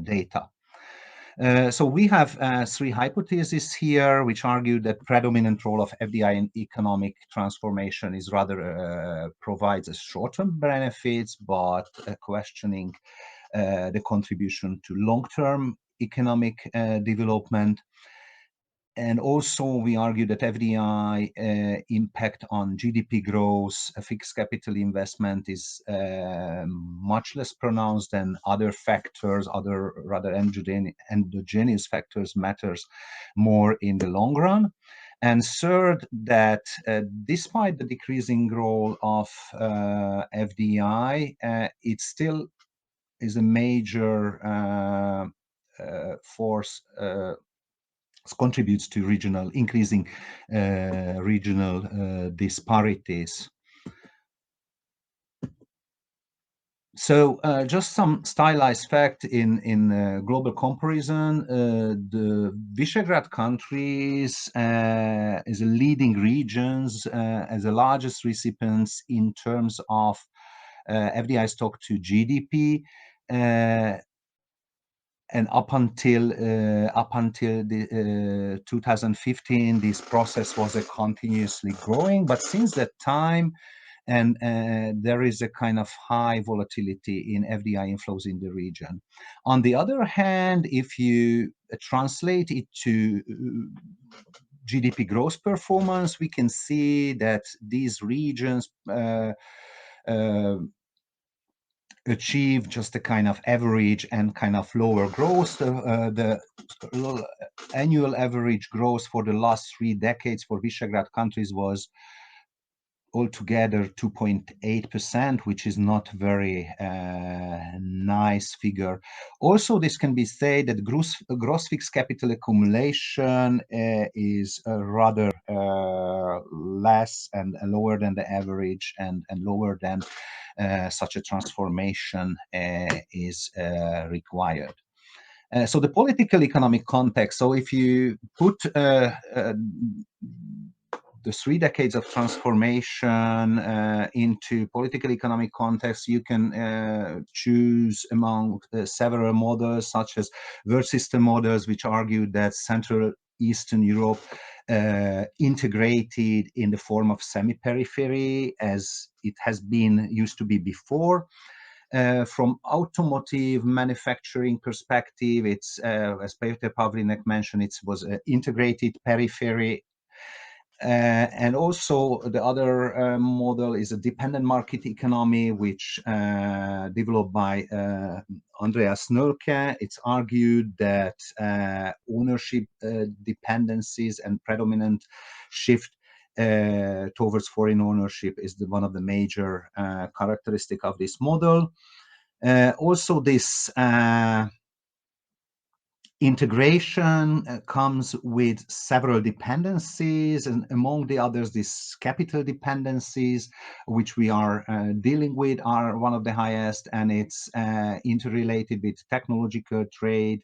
data. So we have three hypotheses here, which argue that predominant role of FDI in economic transformation is rather provides a short-term benefits, but questioning the contribution to long-term economic development. And also we argue that FDI impact on GDP growth, fixed capital investment is much less pronounced than other factors, other rather endogenous factors matters more in the long run. And third, that despite the decreasing role of FDI, it still is a major force contributes to increasing regional disparities. So just some stylized fact in global comparison, the Visegrad countries is a leading regions as the largest recipients in terms of FDI stock to GDP. And up until the 2015, this process was continuously growing. But since that time, and there is a kind of high volatility in FDI inflows in the region. On the other hand, if you translate it to GDP growth performance, we can see that these regions achieve just a kind of average and kind of lower growth. The annual average growth for the last 3 decades for Visegrad countries was altogether 2.8%, which is not very nice figure. Also, this can be said that gross fixed capital accumulation is rather less and lower than the average and lower than such a transformation is required. So the political economic context. So if you put the 3 decades of transformation into political economic context, you can choose among several models, such as world system models, which argue that Central Eastern Europe integrated in the form of semi-periphery as it has been used to be before. From automotive manufacturing perspective, it's as Peter Pavlinek mentioned, it was an integrated periphery. And also the other model is a dependent market economy, which developed by Andreas Nölke. It's argued that ownership dependencies and predominant shift towards foreign ownership is one of the major characteristic of this model. Also, this integration comes with several dependencies, and among the others, these capital dependencies, which we are dealing with, are one of the highest, and it's interrelated with technological trade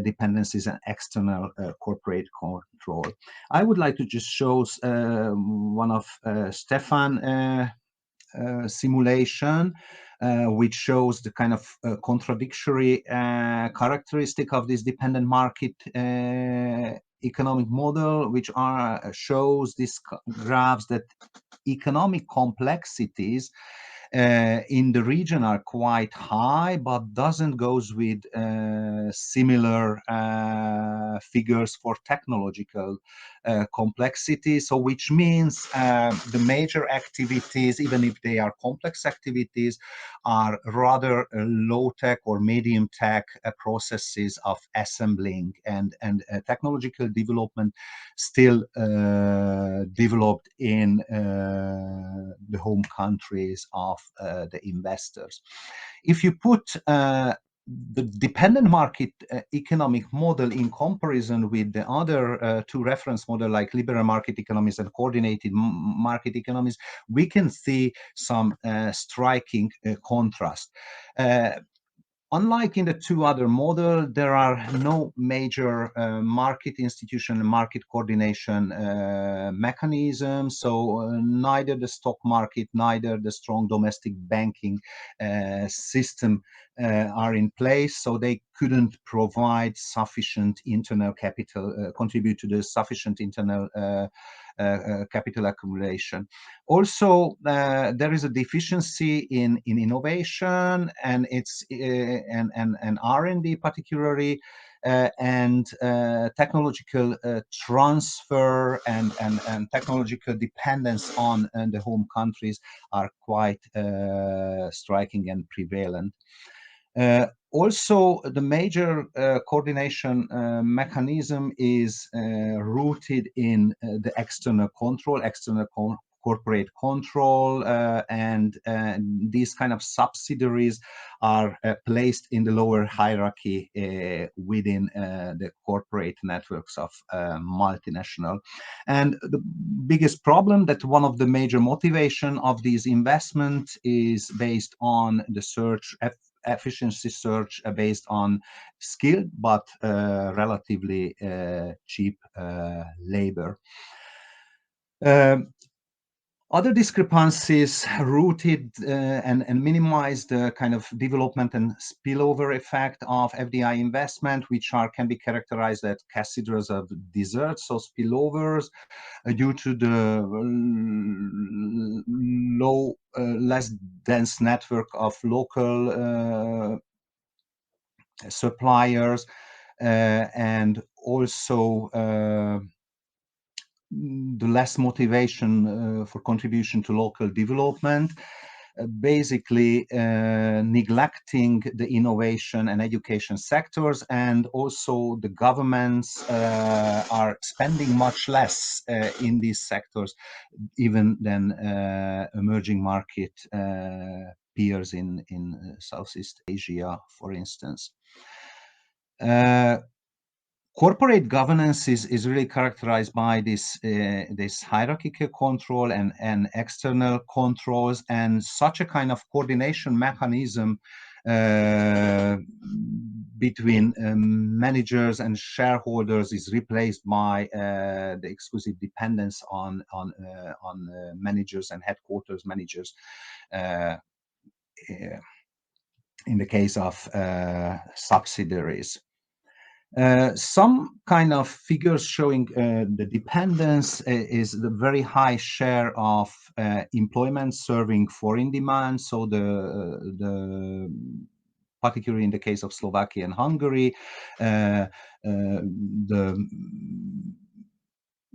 dependencies and external corporate control. I would like to just show one of Stefan simulation, which shows the kind of contradictory characteristic of this dependent market economic model, which shows these graphs that economic complexities in the region are quite high, but doesn't goes with similar figures for technological complexity. So which means the major activities, even if they are complex activities, are rather low-tech or medium-tech processes of assembling, and technological development still developed in the home countries of the investors. If you put the dependent market economic model in comparison with the other two reference models like liberal market economies and coordinated market economies, we can see some striking contrast. Unlike in the two other models, there are no major market institution and market coordination mechanisms. So neither the stock market, neither the strong domestic banking system are in place. So they couldn't provide sufficient internal capital, contribute to the sufficient internal capital accumulation. Also, there is a deficiency in innovation, and it's and R&D particularly, and technological transfer and technological dependence on the home countries are quite striking and prevalent. Also, the major coordination mechanism is rooted in the external control, corporate control, and these kind of subsidiaries are placed in the lower hierarchy within the corporate networks of multinational. And the biggest problem that one of the major motivation of these investments is based on the search efficiency search based on skilled but relatively cheap labor. Other discrepancies rooted and minimize the kind of development and spillover effect of FDI investment, which can be characterized as cathedrals of deserts, so spillovers due to the less dense network of local suppliers, and also the less motivation for contribution to local development, basically neglecting the innovation and education sectors, and also the governments are spending much less in these sectors even than emerging market peers in Southeast Asia, for instance. Corporate governance is really characterized by this hierarchical control and external controls, and such a kind of coordination mechanism between managers and shareholders is replaced by the exclusive dependence on managers and headquarters managers in the case of subsidiaries. Some kind of figures showing the dependence is the very high share of employment serving foreign demand. So particularly in the case of Slovakia and Hungary, the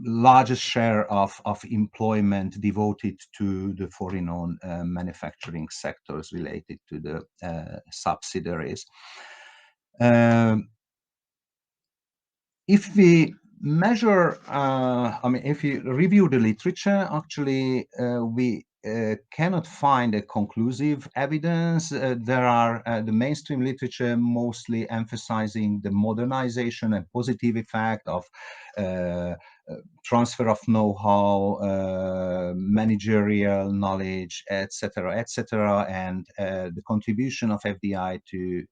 largest share of employment devoted to the foreign-owned manufacturing sectors related to the subsidiaries. If we measure, if you review the literature, actually, we cannot find a conclusive evidence. There are the mainstream literature mostly emphasizing the modernization and positive effect of transfer of know-how, managerial knowledge, etc., and the contribution of FDI to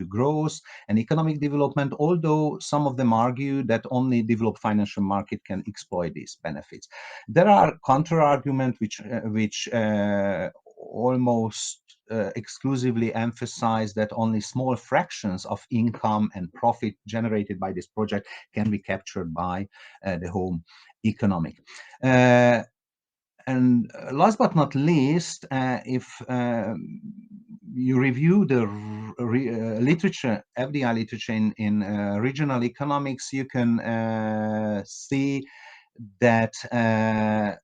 growth and economic development, although some of them argue that only developed financial market can exploit these benefits. There are counter-arguments which almost exclusively emphasize that only small fractions of income and profit generated by this project can be captured by the home economic. And last but not least, if you review the literature, FDI literature in regional economics, you can see that the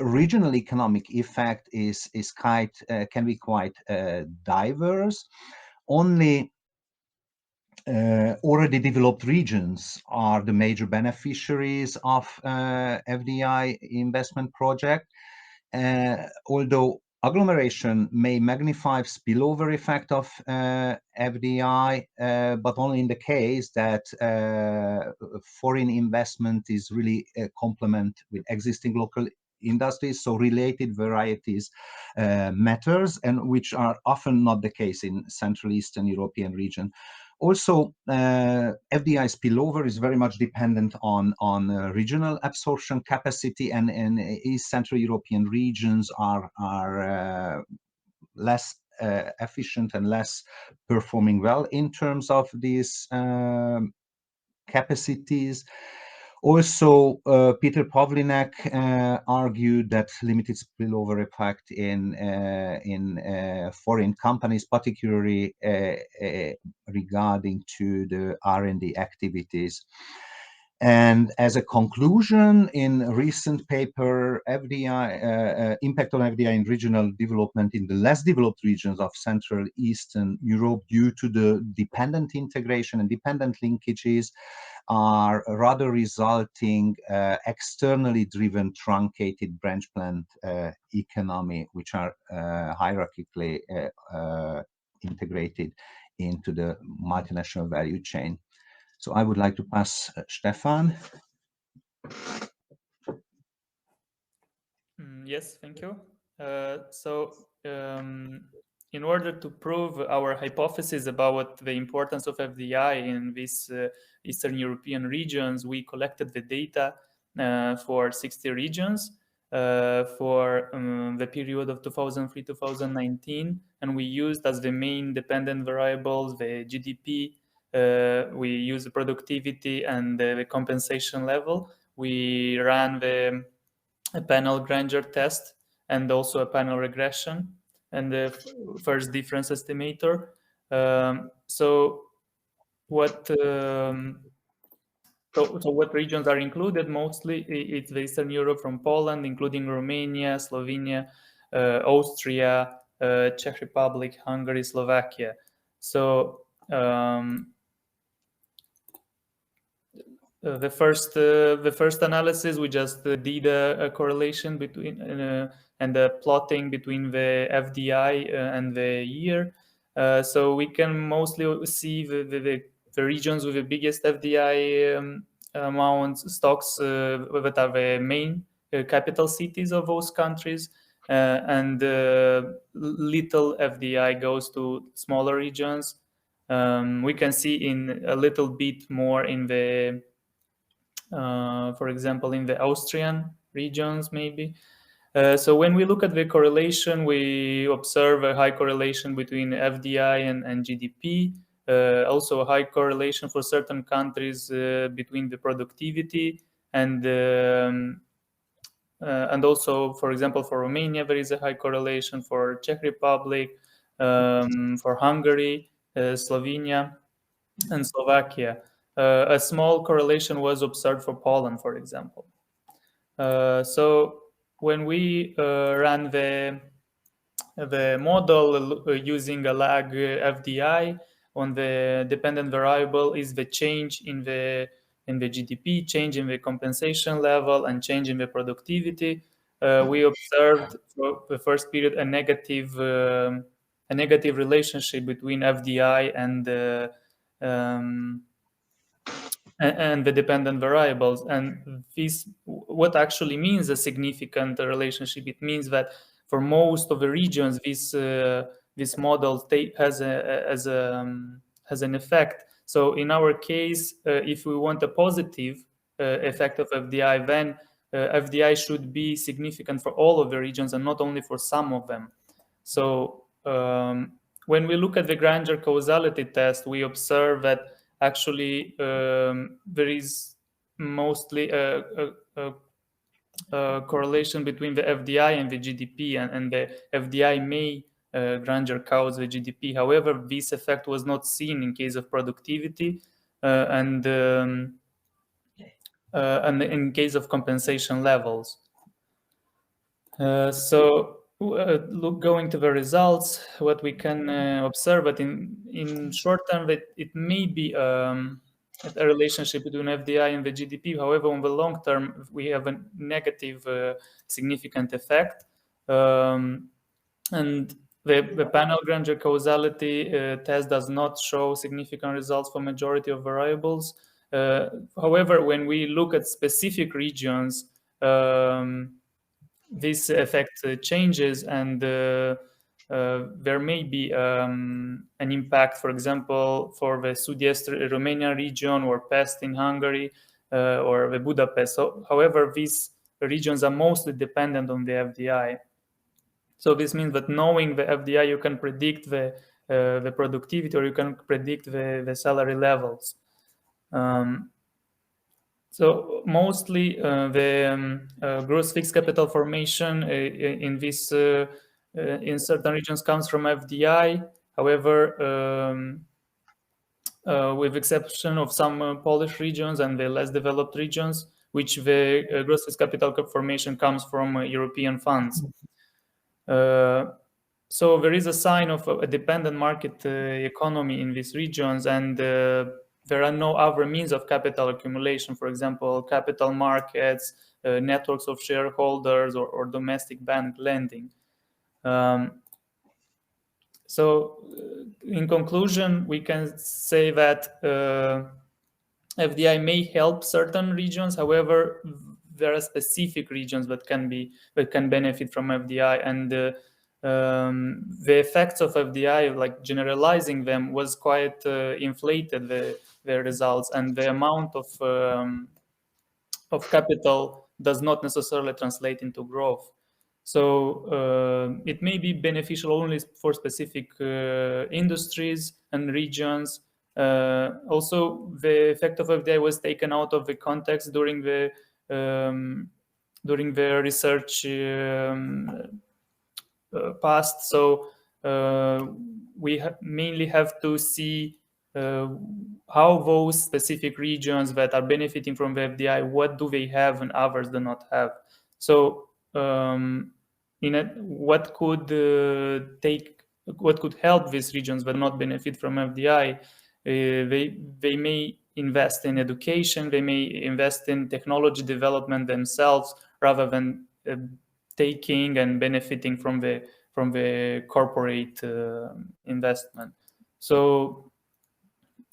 regional economic effect is quite can be quite diverse. Only already developed regions are the major beneficiaries of FDI investment project, although agglomeration may magnify spillover effect of FDI, but only in the case that foreign investment is really a complement with existing local industries, so related varieties matters, and which are often not the case in Central Eastern European region. Also, FDI spillover is very much dependent on regional absorption capacity, and East Central European regions are less efficient and less performing well in terms of these capacities. Also, Peter Pavlinek argued that limited spillover effect in foreign companies, particularly regarding to the R&D activities. And as a conclusion, in a recent paper, FDI impact on FDI in regional development in the less developed regions of Central Eastern Europe due to the dependent integration and dependent linkages are rather resulting externally driven truncated branch plant economy, which are hierarchically integrated into the multinational value chain. So I would like to pass Stefan. Yes, thank you. In order to prove our hypothesis about the importance of FDI in these Eastern European regions, we collected the data for 60 regions for the period of 2003-2019, and we used as the main dependent variables the GDP, we used the productivity and the compensation level. We ran a panel Granger test and also a panel regression and the first difference estimator. So what regions are included? Mostly it's Eastern Europe from Poland, including Romania, Slovenia, Austria, Czech Republic, Hungary, Slovakia. So the first analysis, we just did a correlation between and the plotting between the FDI and the year. So we can mostly see the regions with the biggest FDI amounts, stocks that are the main capital cities of those countries, and little FDI goes to smaller regions. We can see in a little bit more in the for example, in the Austrian regions, maybe. So when we look at the correlation, we observe a high correlation between FDI and GDP, also a high correlation for certain countries between the productivity and also, for example, for Romania, there is a high correlation, for Czech Republic, for Hungary, Slovenia, and Slovakia. A small correlation was observed for Poland, for example. So when we ran the model using a lag FDI on the dependent variable is the change in the GDP, change in the compensation level, and change in the productivity. We observed for the first period a negative relationship between FDI and the dependent variables. And this, what actually means a significant relationship? It means that for most of the regions, this model has an effect. So in our case, if we want a positive effect of FDI, then FDI should be significant for all of the regions and not only for some of them. So when we look at the Granger causality test, we observe that actually there is mostly a correlation between the FDI and the GDP, and the FDI may Granger cause the GDP. However, this effect was not seen in case of productivity and in case of compensation levels. Going to the results, what we can observe that in short term that it may be a relationship between FDI and the GDP. However, on the long term, we have a negative significant effect. And the panel Granger causality test does not show significant results for majority of variables. However, when we look at specific regions, this effect changes, and there may be an impact, for example, for the Sud-Est Romania region or Pest in Hungary or the Budapest. So, however, these regions are mostly dependent on the FDI. So this means that knowing the FDI, you can predict the productivity, or you can predict the salary levels. So mostly the gross fixed capital formation in this in certain regions comes from FDI. However, with exception of some Polish regions and the less developed regions, which the gross fixed capital formation comes from European funds. So there is a sign of a dependent market economy in these regions, and there are no other means of capital accumulation, for example, capital markets, networks of shareholders, or domestic bank lending. So in conclusion, we can say that FDI may help certain regions. However, there are specific regions that can benefit from FDI, and the effects of FDI, like generalizing them, was quite inflated, the results, and the amount of capital does not necessarily translate into growth. So it may be beneficial only for specific industries and regions. Also, the effect of FDI was taken out of the context during the research past. So we mainly have to see how those specific regions that are benefiting from the FDI, what do they have and others do not have. So what could help these regions that not benefit from FDI? They may invest in education, they may invest in technology development themselves, rather than taking and benefiting from the corporate investment. So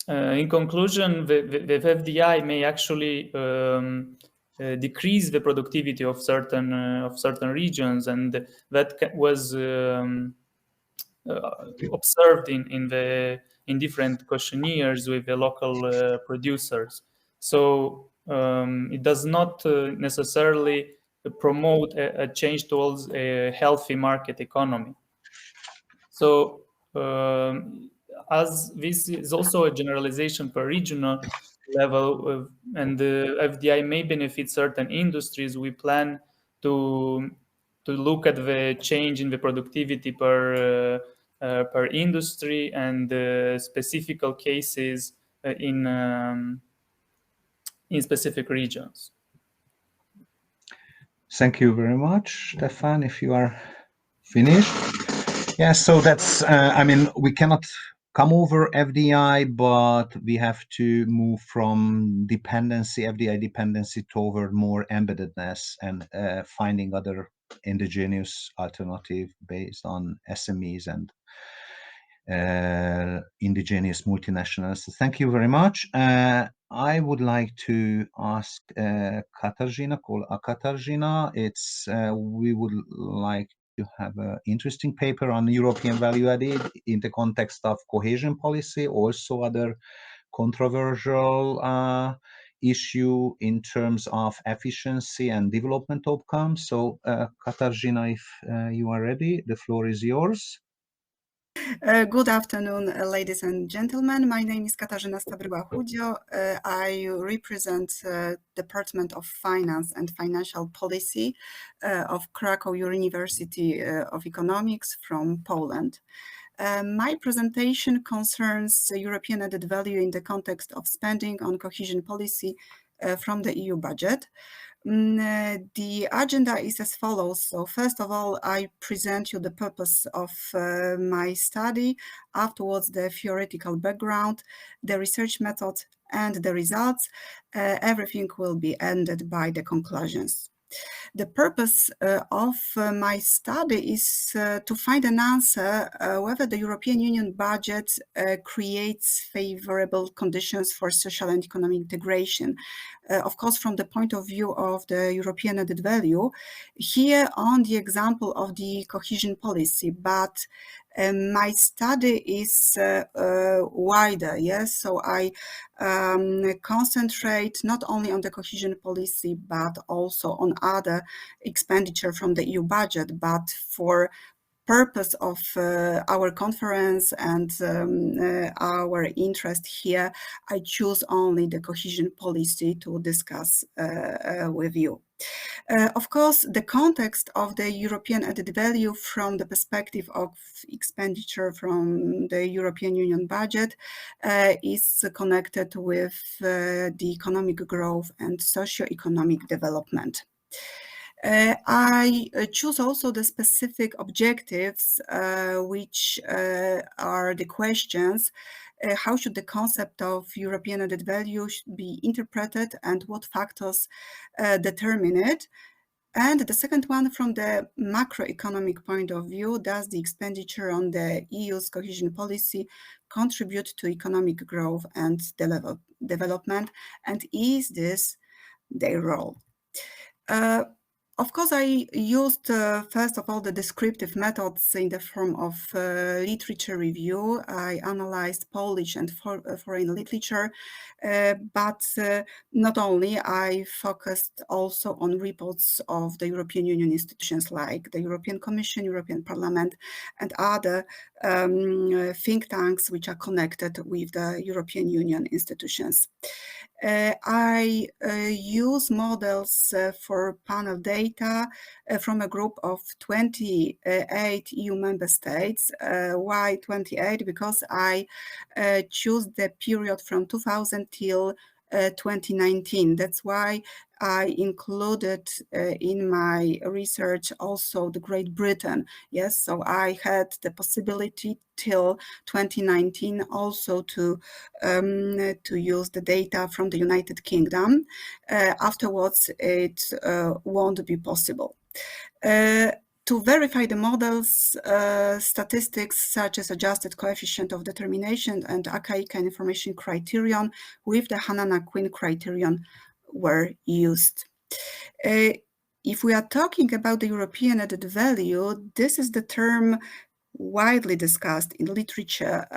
in conclusion, the FDI may actually decrease the productivity of certain regions, and that was observed in different questionnaires with the local producers. So it does not necessarily promote a change towards a healthy market economy. So as this is also a generalization per regional level, and the FDI may benefit certain industries, we plan to look at the change in the productivity per industry and specific cases in specific regions. Thank you very much, Stefan. If you are finished. Yeah, so that's, I mean, we cannot come over FDI, but we have to move from FDI dependency toward more embeddedness and finding other indigenous alternative based on SMEs and indigenous multinationals. So thank you very much. I would like to ask Katarzyna. We would like to have an interesting paper on European value added in the context of cohesion policy, also other controversial issue in terms of efficiency and development outcomes. So, Katarzyna, if you are ready, the floor is yours. Good afternoon, ladies and gentlemen. My name is Katarzyna Stabryła-Chudzio. I represent Department of Finance and Financial Policy of Krakow University of Economics from Poland. My presentation concerns the European added value in the context of spending on cohesion policy from the EU budget. The agenda is as follows. So first of all, I present you the purpose of my study, afterwards the theoretical background, the research method, and the results. Everything will be ended by the conclusions. The purpose of my study is to find an answer whether the European Union budget creates favorable conditions for social and economic integration. Of course, from the point of view of the European added value, here on the example of the cohesion policy, but my study is wider, yes? So I concentrate not only on the cohesion policy, but also on other expenditure from the EU budget, but for purpose of our conference and our interest here, I choose only the cohesion policy to discuss with you. Of course, the context of the European added value from the perspective of expenditure from the European Union budget is connected with the economic growth and socio-economic development. I choose also the specific objectives, which are the questions. How should the concept of European added value be interpreted and what factors determine it? And the second one, from the macroeconomic point of view, does the expenditure on the EU's cohesion policy contribute to economic growth and development? And is this their role? Of course, I used, first of all, the descriptive methods in the form of literature review. I analyzed Polish and foreign literature, but not only, I focused also on reports of the European Union institutions like the European Commission, European Parliament, and other think tanks which are connected with the European Union institutions. I use models for panel data from a group of 28 EU member states. Why 28? Because I choose the period from 2000 till 2019. That's why I included in my research also the Great Britain. Yes, so I had the possibility till 2019 also to use the data from the United Kingdom. Afterwards, it won't be possible. To verify the models, statistics such as adjusted coefficient of determination and Akaika information criterion with the Hanana-Quinn criterion were used. If we are talking about the European added value, this is the term widely discussed in literature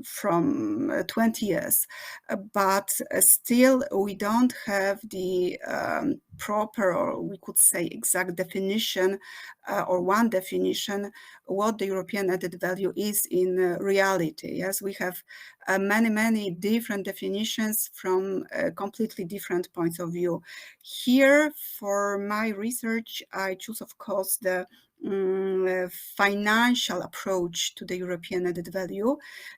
from 20 years, but still we don't have the proper, or we could say exact definition or one definition what the European added value is in reality. Yes, we have many different definitions from completely different points of view. Here, for my research, I choose, of course, the financial approach to the European added value,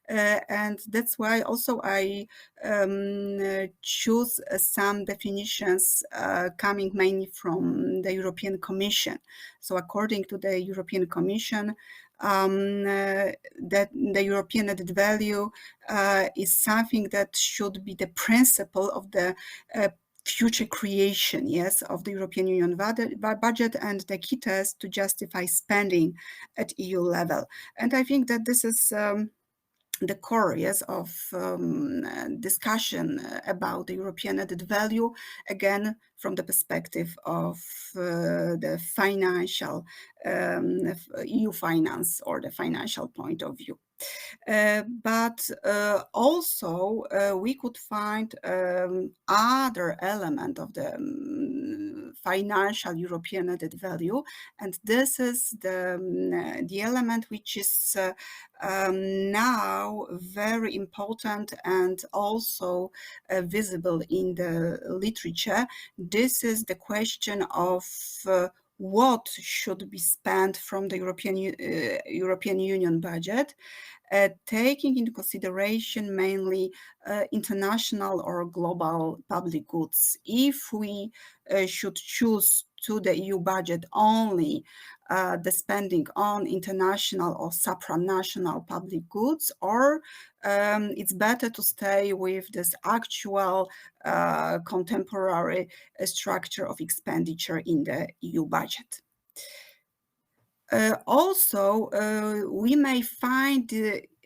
and that's why also I choose some definitions coming mainly from the European Commission. So according to the European Commission, that the European added value is something that should be the principle of the future creation, yes, of the European Union budget and the key test to justify spending at EU level. And I think that this is the core, yes, of discussion about the European added value, again, from the perspective of the financial EU finance or the financial point of view. But also we could find other element of the financial European added value, and this is the element which is now very important and also visible in the literature. This is the question of what should be spent from the European Union budget, taking into consideration mainly international or global public goods. If we should choose to the EU budget only the spending on international or supranational public goods, or it's better to stay with this actual contemporary structure of expenditure in the EU budget. Also, we may find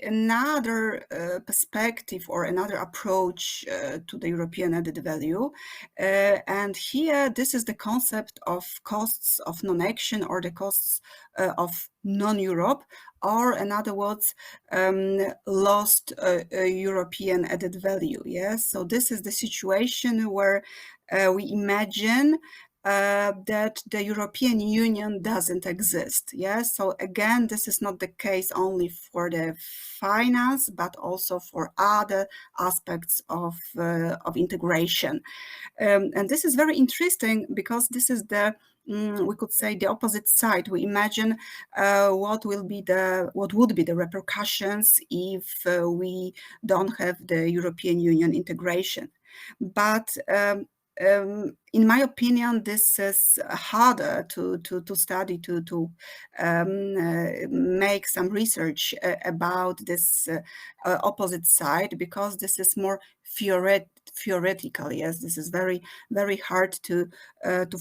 another perspective or another approach to the European added value. And here, this is the concept of costs of non-action, or the costs of non-Europe, or in other words, lost European added value. Yes, so this is the situation where we imagine that the European Union doesn't exist. Yes, so again, this is not the case only for the finance, but also for other aspects of integration. And this is very interesting because this is the we could say the opposite side. We imagine what would be the repercussions if we don't have the European Union integration. But in my opinion, this is harder to study, to make some research about this opposite side, because this is more theoretical. Yes, this is very, very hard to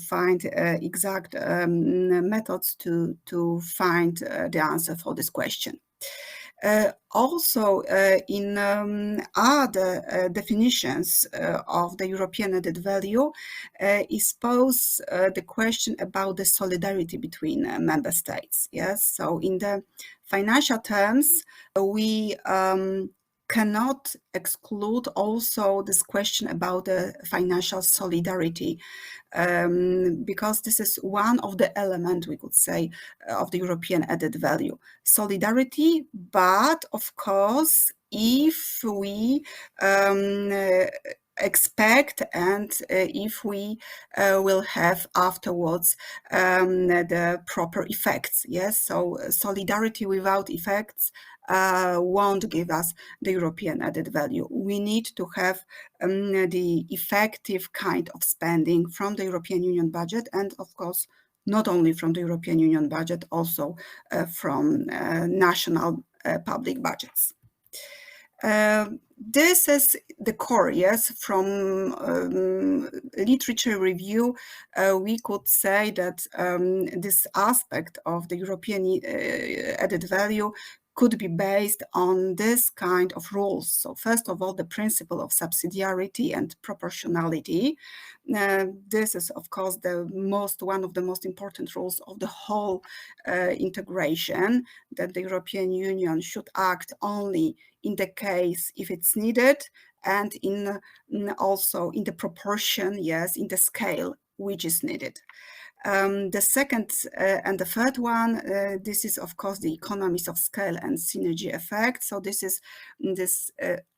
find exact methods to find the answer for this question. Also, in other definitions of the European added value is posed the question about the solidarity between member states. Yes, so in the financial terms, we cannot exclude also this question about the financial solidarity, because this is one of the elements, we could say, of the European added value. Solidarity, but of course, if we expect and if we will have afterwards the proper effects. Yes, so solidarity without effects won't give us the European added value. We need to have the effective kind of spending from the European Union budget, and of course, not only from the European Union budget, also from national public budgets. This is the core. Yes, from literature review, we could say that this aspect of the European added value could be based on this kind of rules. So first of all, the principle of subsidiarity and proportionality. This is, of course, one of the most important rules of the whole integration, that the European Union should act only in the case if it's needed, and also in the proportion, yes, in the scale which is needed. The second and the third one, this is of course the economies of scale and synergy effect. So this is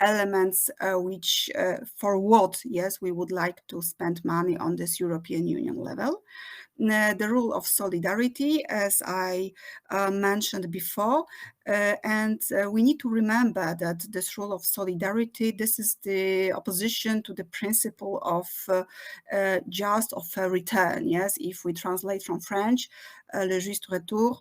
elements which for what, yes, we would like to spend money on this European Union level. The rule of solidarity, as I mentioned before, and we need to remember that this rule of solidarity, this is the opposition to the principle of just or fair return. Yes, if we translate from French, le juste retour,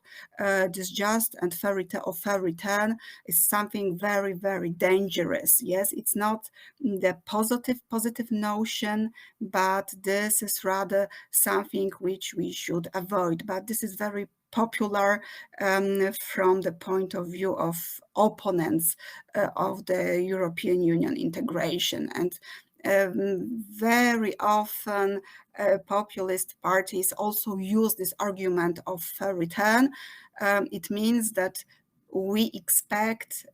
this just and fair return is something very, very dangerous. Yes, it's not the positive notion, but this is rather something which we should avoid. But this is very popular from the point of view of opponents of the European Union integration. And very often populist parties also use this argument of fair return. It means that we expect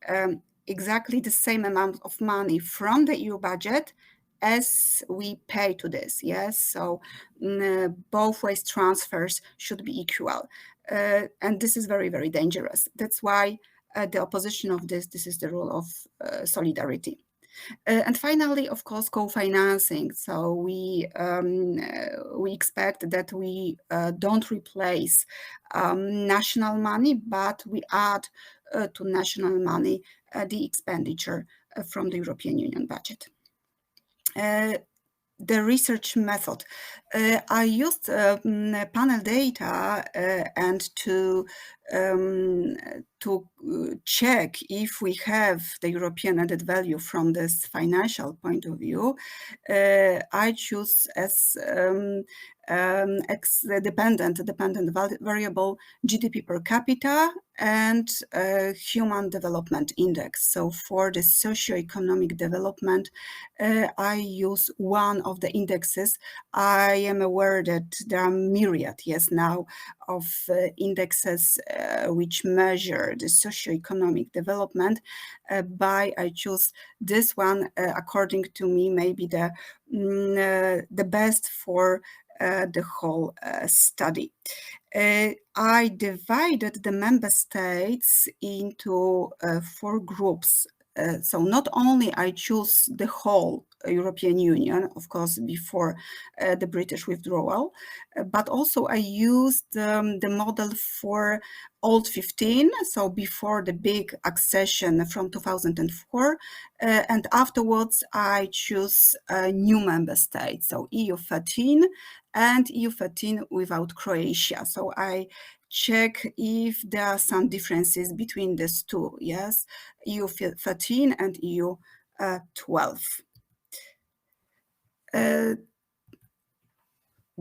exactly the same amount of money from the EU budget as we pay to this. Yes, so both ways transfers should be equal, and this is very, very dangerous. That's why the opposition of this is the rule of solidarity. And finally, of course, co-financing. So we expect that we don't replace national money, but we add to national money the expenditure from the European Union budget. The research method. I used panel data and to check if we have the European added value from this financial point of view. I choose as dependent variable GDP per capita and human development index. So for the socioeconomic development, I use one of the indexes. I am aware that there are myriad, yes, now of indexes which measure the socioeconomic development. I choose this one, according to me, maybe the best for the whole study. I divided the member states into 4 groups. So not only I choose the whole European Union, of course, before the British withdrawal, but also I used the model for old 15, so before the big accession from 2004, and afterwards I choose a new member state, so EU 13 and EU 13 without Croatia. So I check if there are some differences between these two, yes, EU 13 and EU 12.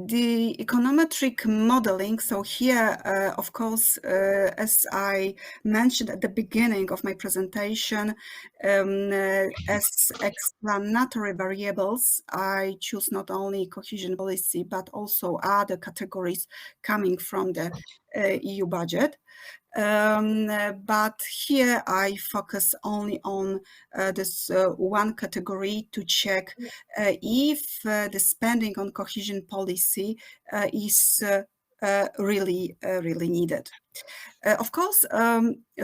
The econometric modeling, so here, of course, as I mentioned at the beginning of my presentation, as explanatory variables, I choose not only cohesion policy, but also other categories coming from the EU budget. But here I focus only on this one category to check if the spending on cohesion policy is really needed. Of course,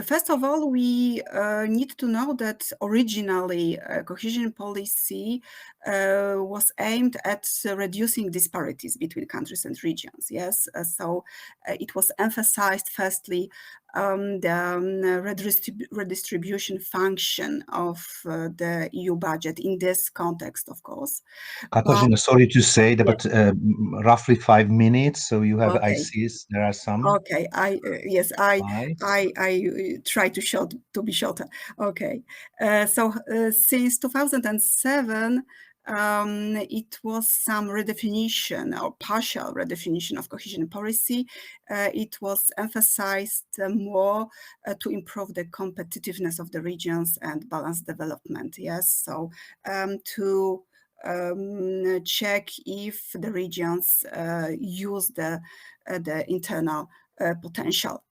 first of all, we need to know that originally cohesion policy was aimed at reducing disparities between countries and regions. Yes, so it was emphasized firstly the redistribution function of the EU budget in this context, of course. Katarzyna, sorry to say that, but roughly 5 minutes. So you have, Okay. I see, there are some. Okay, yes, I try to be shorter. Okay, so since 2007, it was some redefinition or partial redefinition of cohesion policy. It was emphasized more to improve the competitiveness of the regions and balanced development. Yes, so to check if the regions use the internal potential.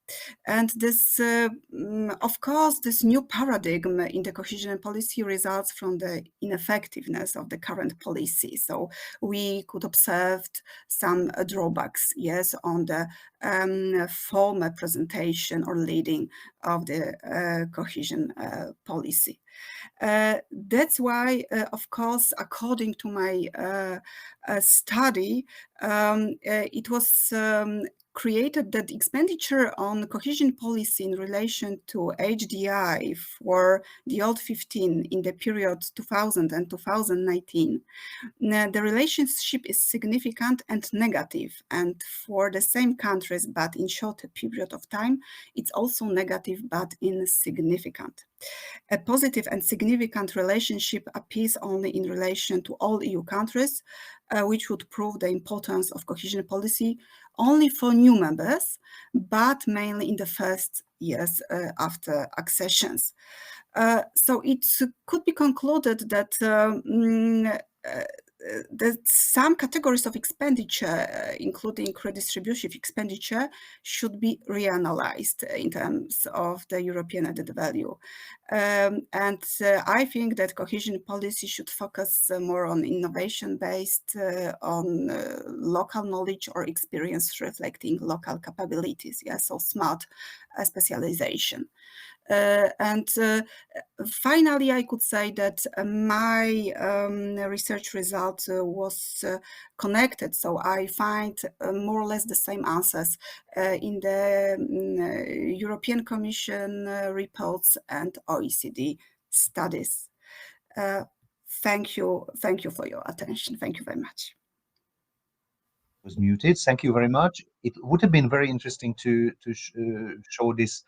And this, of course, this new paradigm in the cohesion policy results from the ineffectiveness of the current policy. So we could observe some drawbacks, yes, on the former presentation or leading of the cohesion policy. That's why, of course, according to my study, it was created that expenditure on cohesion policy in relation to HDI for the old 15 in the period 2000 and 2019, the relationship is significant and negative. And for the same countries, but in shorter period of time, it's also negative, but insignificant. A positive and significant relationship appears only in relation to all EU countries, which would prove the importance of cohesion policy only for new members, but mainly in the first years after accessions. So it could be concluded that some categories of expenditure, including redistributive expenditure, should be reanalyzed in terms of the European added value. I think that cohesion policy should focus more on innovation based on local knowledge or experience reflecting local capabilities. Yeah, so smart specialization. Finally, I could say that my research result was connected, so I find more or less the same answers in the European Commission reports and OECD studies. Thank you for your attention. Thank you very much. Was muted. Thank you very much. It would have been very interesting to show this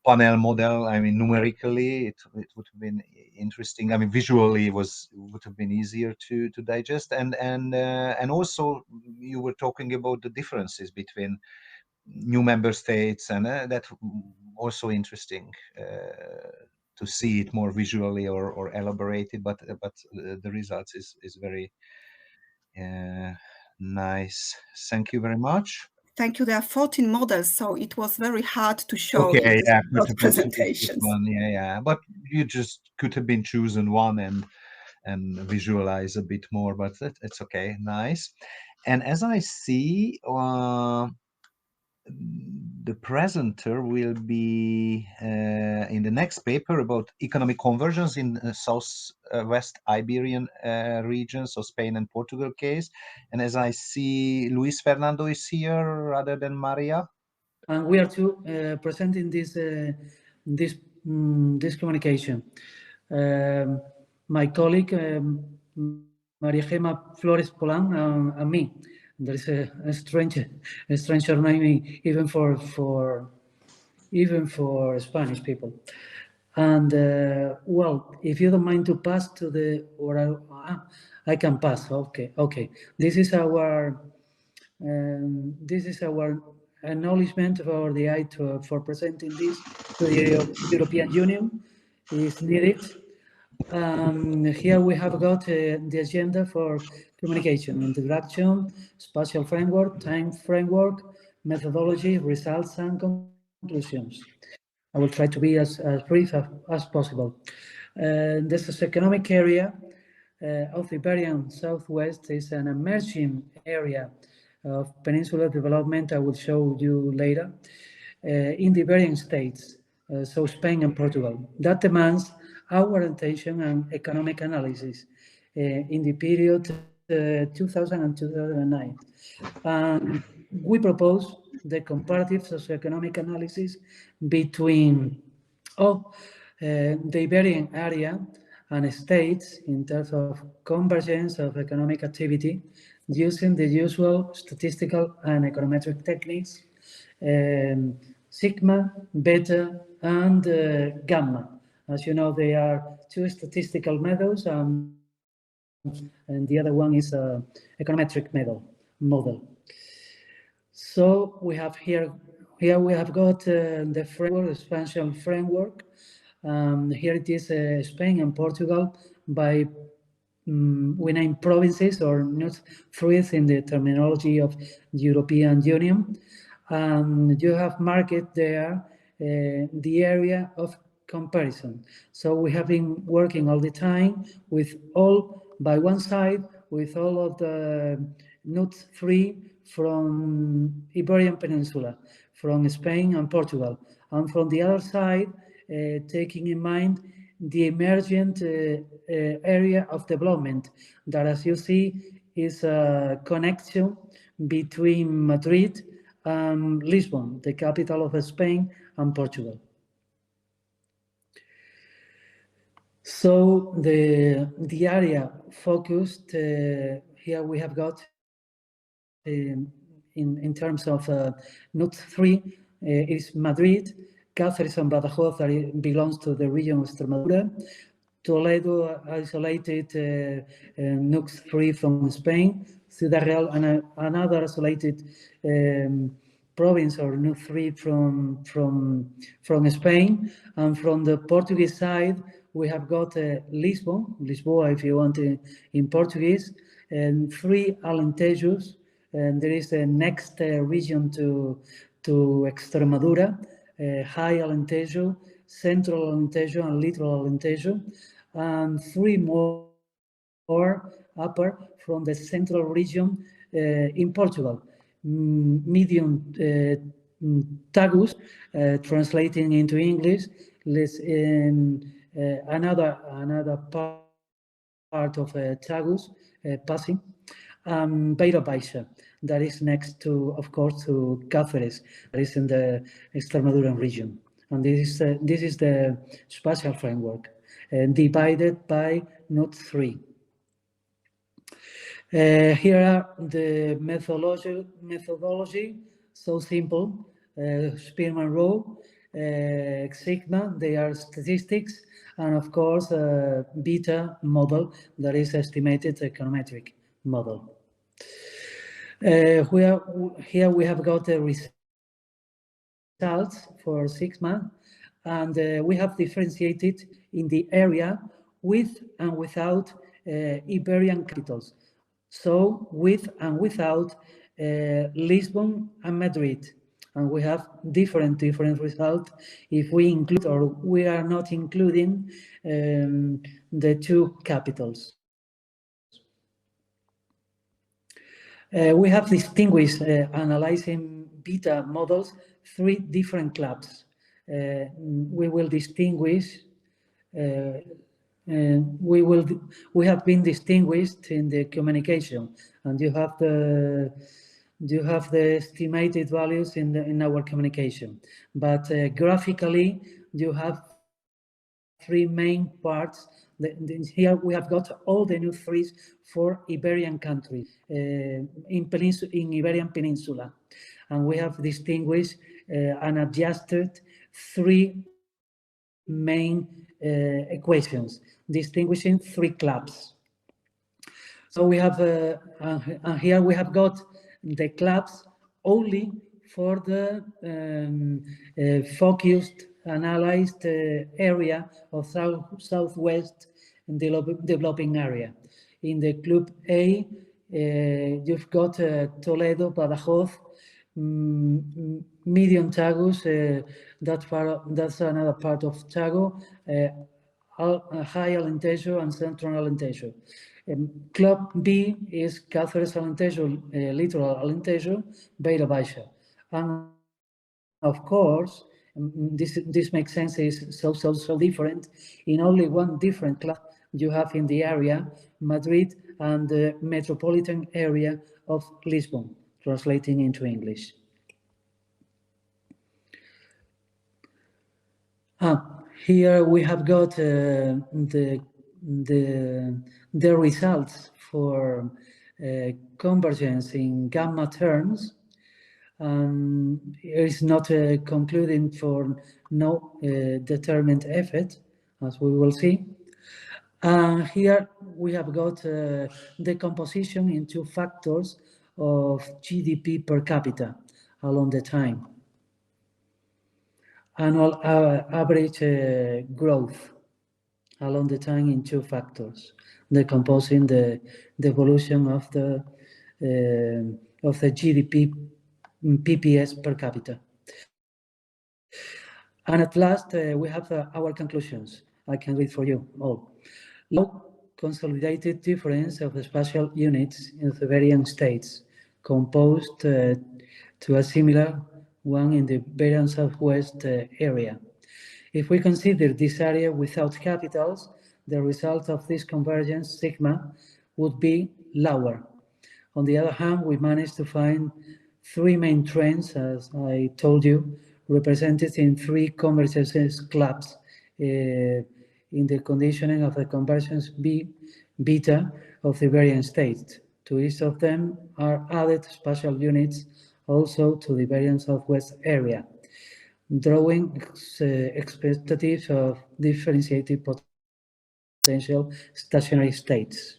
panel model. I mean, numerically, it would have been interesting. I mean, visually, it would have been easier to digest. And also, you were talking about the differences between new member states, and that also interesting to see it more visually or elaborated. But the results is very nice. Thank you very much. Thank you. There are 14 models, so it was very hard to show okay, yeah, presentations. Yeah, but you just could have been chosen one and visualize a bit more, but it's okay. Nice. And as I see, the presenter will be in the next paper about economic convergence in Southwest Iberian region, so Spain and Portugal case. And as I see, Luis Fernando is here rather than Maria. And we are presenting this communication. My colleague Maria Gema Flores Polan and me. There is a stranger name even for Spanish people. And well, if you don't mind to pass to the, or I can pass. Okay. This is our acknowledgement for the aid for presenting this to the European Union is needed. Here we have got the agenda for communication, introduction, spatial framework, time framework, methodology, results, and conclusions. I will try to be as brief as possible. This is economic area of Iberian Southwest is an emerging area of peninsular development. I will show you later in the Iberian states, so Spain and Portugal. That demands our attention and economic analysis in the period 2000 and 2009. We propose the comparative socioeconomic analysis between the Iberian area and states in terms of convergence of economic activity using the usual statistical and econometric techniques, sigma, beta, and gamma. As you know, they are two statistical methods, and the other one is a econometric model. So we have here we have got the framework, expansion framework. Here it is Spain and Portugal by we name provinces or not fruits in the terminology of the European Union. You have marked there the area of comparison. So we have been working all the time with all, by one side, with all of the not free from Iberian Peninsula, from Spain and Portugal. And from the other side, taking in mind the emergent area of development that, as you see, is a connection between Madrid and Lisbon, the capital of Spain and Portugal. So the area focused here we have got in terms of NUT 3 is Madrid, Cáceres and Badajoz that belongs to the region of Extremadura, Toledo isolated NUT 3 from Spain, Ciudad Real and another isolated province or NUT 3 from Spain, and from the Portuguese side we have got Lisbon, Lisboa if you want in Portuguese, and 3 alentejos, and there is the next region to Extremadura, High Alentejo, Central Alentejo, and Littoral Alentejo, and 3 more upper from the central region in Portugal. Medium Tagus, translating into English, in another part of Tagus, passing, Beira Baixa, that is next to, of course, to Cáceres, that is in the Extremadura region. And this is the spatial framework, divided by Node 3. Here are the methodology, so simple. Spearman Rowe, Sigma, they are statistics, and of course, beta model, that is estimated econometric model. Here we have got the results for Sigma, and we have differentiated in the area with and without Iberian capitals. So with and without Lisbon and Madrid, and we have different results if we include or we are not including the 2 capitals. We have distinguished, analyzing beta models, 3 different clubs. We will distinguish. We have been distinguished in the communication, and you have the estimated values in our communication. But graphically, you have 3 main parts. Here we have got all the new 3s for Iberian countries in Iberian Peninsula, and we have distinguished and adjusted 3 main equations, distinguishing 3 clubs. So we have, and here we have got the clubs only for the focused, analyzed area of southwest developing area. In the Club A, you've got Toledo, Badajoz, Medium Tagus, that's another part of Tago, High Alentejo and Central Alentejo. Club B is Cáceres Alentejo, Littoral Alentejo, Beira Baixa. And of course, this makes sense, is so different. In only 1 different club you have in the area, Madrid and the metropolitan area of Lisbon, translating into English. Here we have got the results for convergence in gamma terms. It is not concluding for no determined effect, as we will see. Here we have got the composition in 2 factors of GDP per capita along the time. Annual average growth along the time in 2 factors, decomposing the evolution of the GDP PPS per capita. And at last, we have our conclusions. I can read for you all. Low consolidated difference of the spatial units in the varying states, composed to a similar one in the Iberian Southwest area. If we consider this area without capitals, the result of this convergence, sigma, would be lower. On the other hand, we managed to find 3 main trends, as I told you, represented in 3 convergences clubs in the conditioning of the convergence beta of the varying states. To each of them are added spatial units also to the Iberian Southwest area, drawing expectative of differentiated potential stationary states.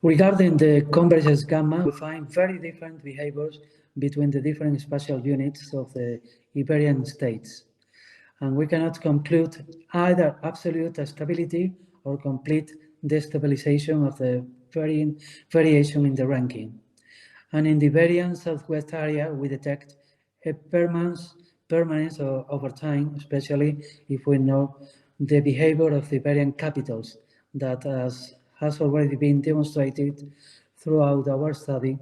Regarding the convergence gamma, we find very different behaviors between the different spatial units of the Iberian states. And we cannot conclude either absolute stability or complete destabilization of the variation in the ranking. And in the Iberian Southwest area, we detect a permanence over time, especially if we know the behavior of the Iberian capitals that, as has already been demonstrated throughout our study,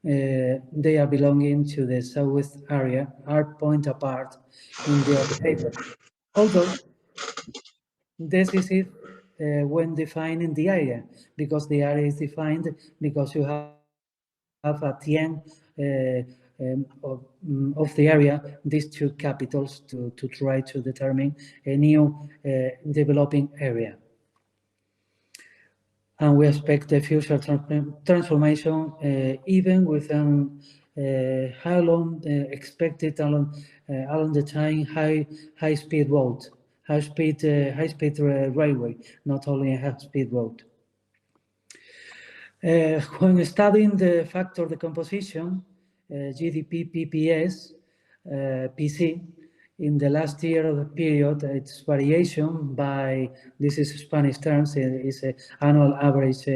they are belonging to the Southwest area, are point apart in their behavior. Although this is it when defining the area, because the area is defined because you have at the end of the area these two capitals to try to determine a new developing area. And we expect the future transformation even within how long expected along the time high-speed road, high-speed railway, not only a high-speed road. When studying the factor decomposition, GDP PPS, PC, in the last year of the period, its variation by, this is Spanish terms, is annual average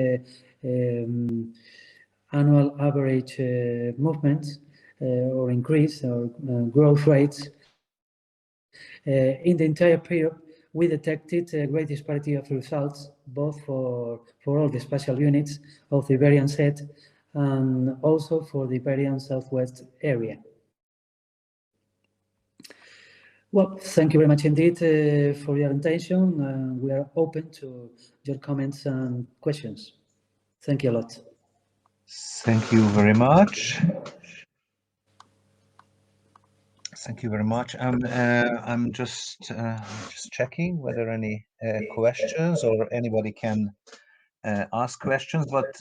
movements or increase or growth rates. In the entire period, we detected a great disparity of results, both for all the spatial units of the Iberian set and also for the Iberian Southwest area. Well, thank you very much indeed for your attention. We are open to your comments and questions. Thank you a lot. Thank you very much. Thank you very much. I'm just checking whether any questions or anybody can ask questions, but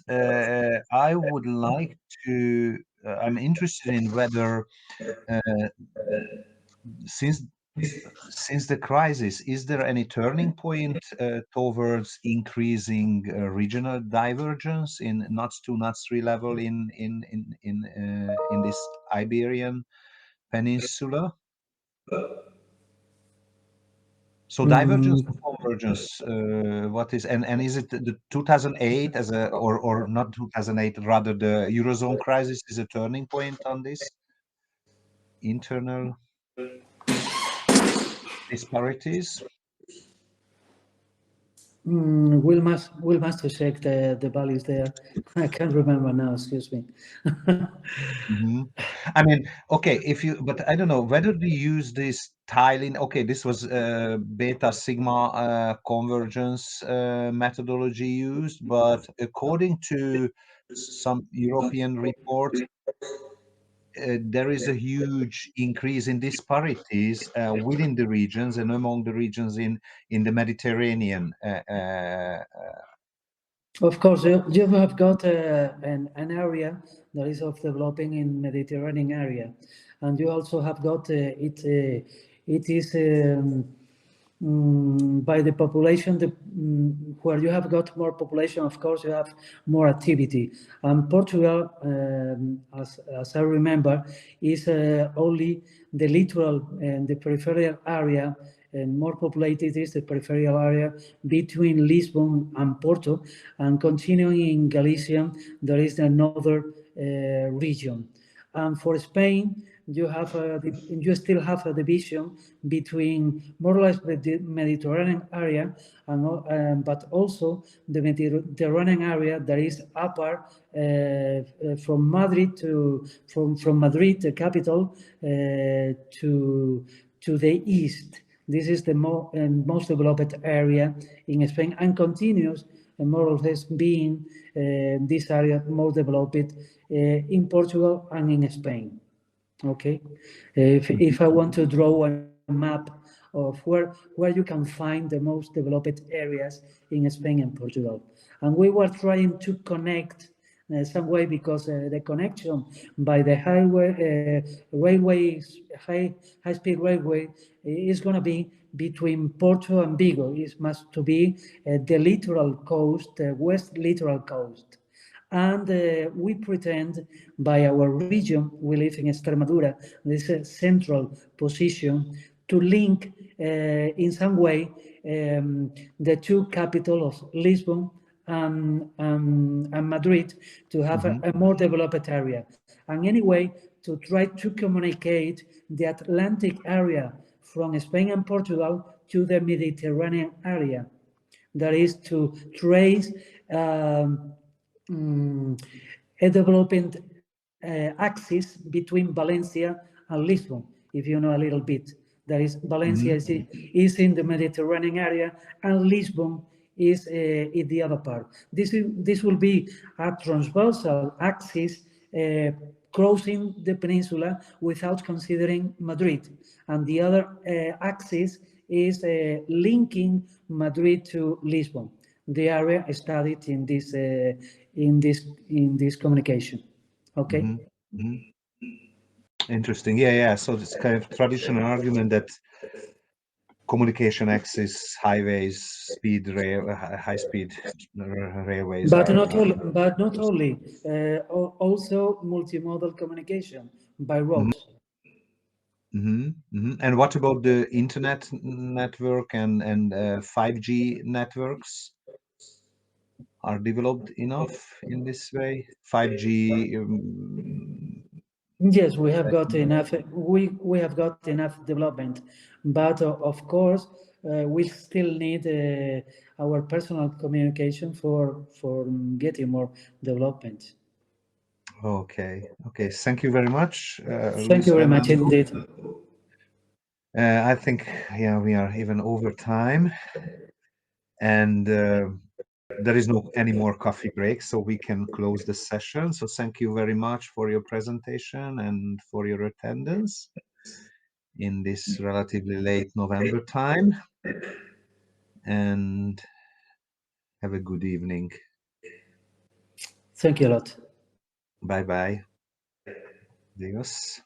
I would like to, I'm interested in whether since the crisis, is there any turning point towards increasing regional divergence in NUTS 2, NUTS 3 level in this Iberian Peninsula? So divergence and convergence, what is, and is it the 2008 as a, or not 2008, rather the Eurozone crisis is a turning point on this internal disparities? We'll must to check the values there. I can't remember now, excuse me. I mean, okay, if you, but I don't know whether we use this tiling. Okay, this was beta sigma convergence methodology used, but according to some European reports, there is a huge increase in disparities within the regions and among the regions in the Mediterranean. Of course, you have got an area that is of developing in Mediterranean area, and you also have got it is by the population, where you have got more population, of course, you have more activity. And Portugal, as I remember, is only the littoral and the peripheral area, and more populated is the peripheral area between Lisbon and Porto, and continuing in Galicia, there is another region. And for Spain, you have you still have a division between more or less the Mediterranean area, and but also the Mediterranean area that is upper from Madrid to from Madrid, the capital, to the east. This is the most developed area in Spain, and continues more or less being this area more developed in Portugal and in Spain. Okay, if I want to draw a map of where you can find the most developed areas in Spain and Portugal, and we were trying to connect some way, because the connection by the highway high-speed railway is going to be between Porto and Vigo. It must to be the littoral coast, the west littoral coast. And we pretend by our region, we live in Extremadura, this central position, link in some way the two capitals, Lisbon and Madrid, to have a more developed area. And anyway, to try to communicate the Atlantic area from Spain and Portugal to the Mediterranean area. That is to trace a development axis between Valencia and Lisbon, if you know a little bit. That is, Valencia is in the Mediterranean area, and Lisbon is in the other part. This will be a transversal axis crossing the peninsula without considering Madrid, and the other axis is linking Madrid to Lisbon, the area studied in this communication. Okay. Interesting. Yeah. So it's kind of traditional argument that communication axis, highways, high-speed railways, but not only. Also multimodal communication by roads. And what about the internet network and 5G networks? Are developed enough in this way? 5G. Yes, we have got enough. We have got enough development, but of course we still need our personal communication for getting more development. Okay. Thank you very much. Thank you very much indeed. I think we are even over time, and there is no any more coffee break, so we can close the session. So thank you very much for your presentation and for your attendance in this relatively late November time, and have a good evening. Thank you a lot. Bye bye. Adios.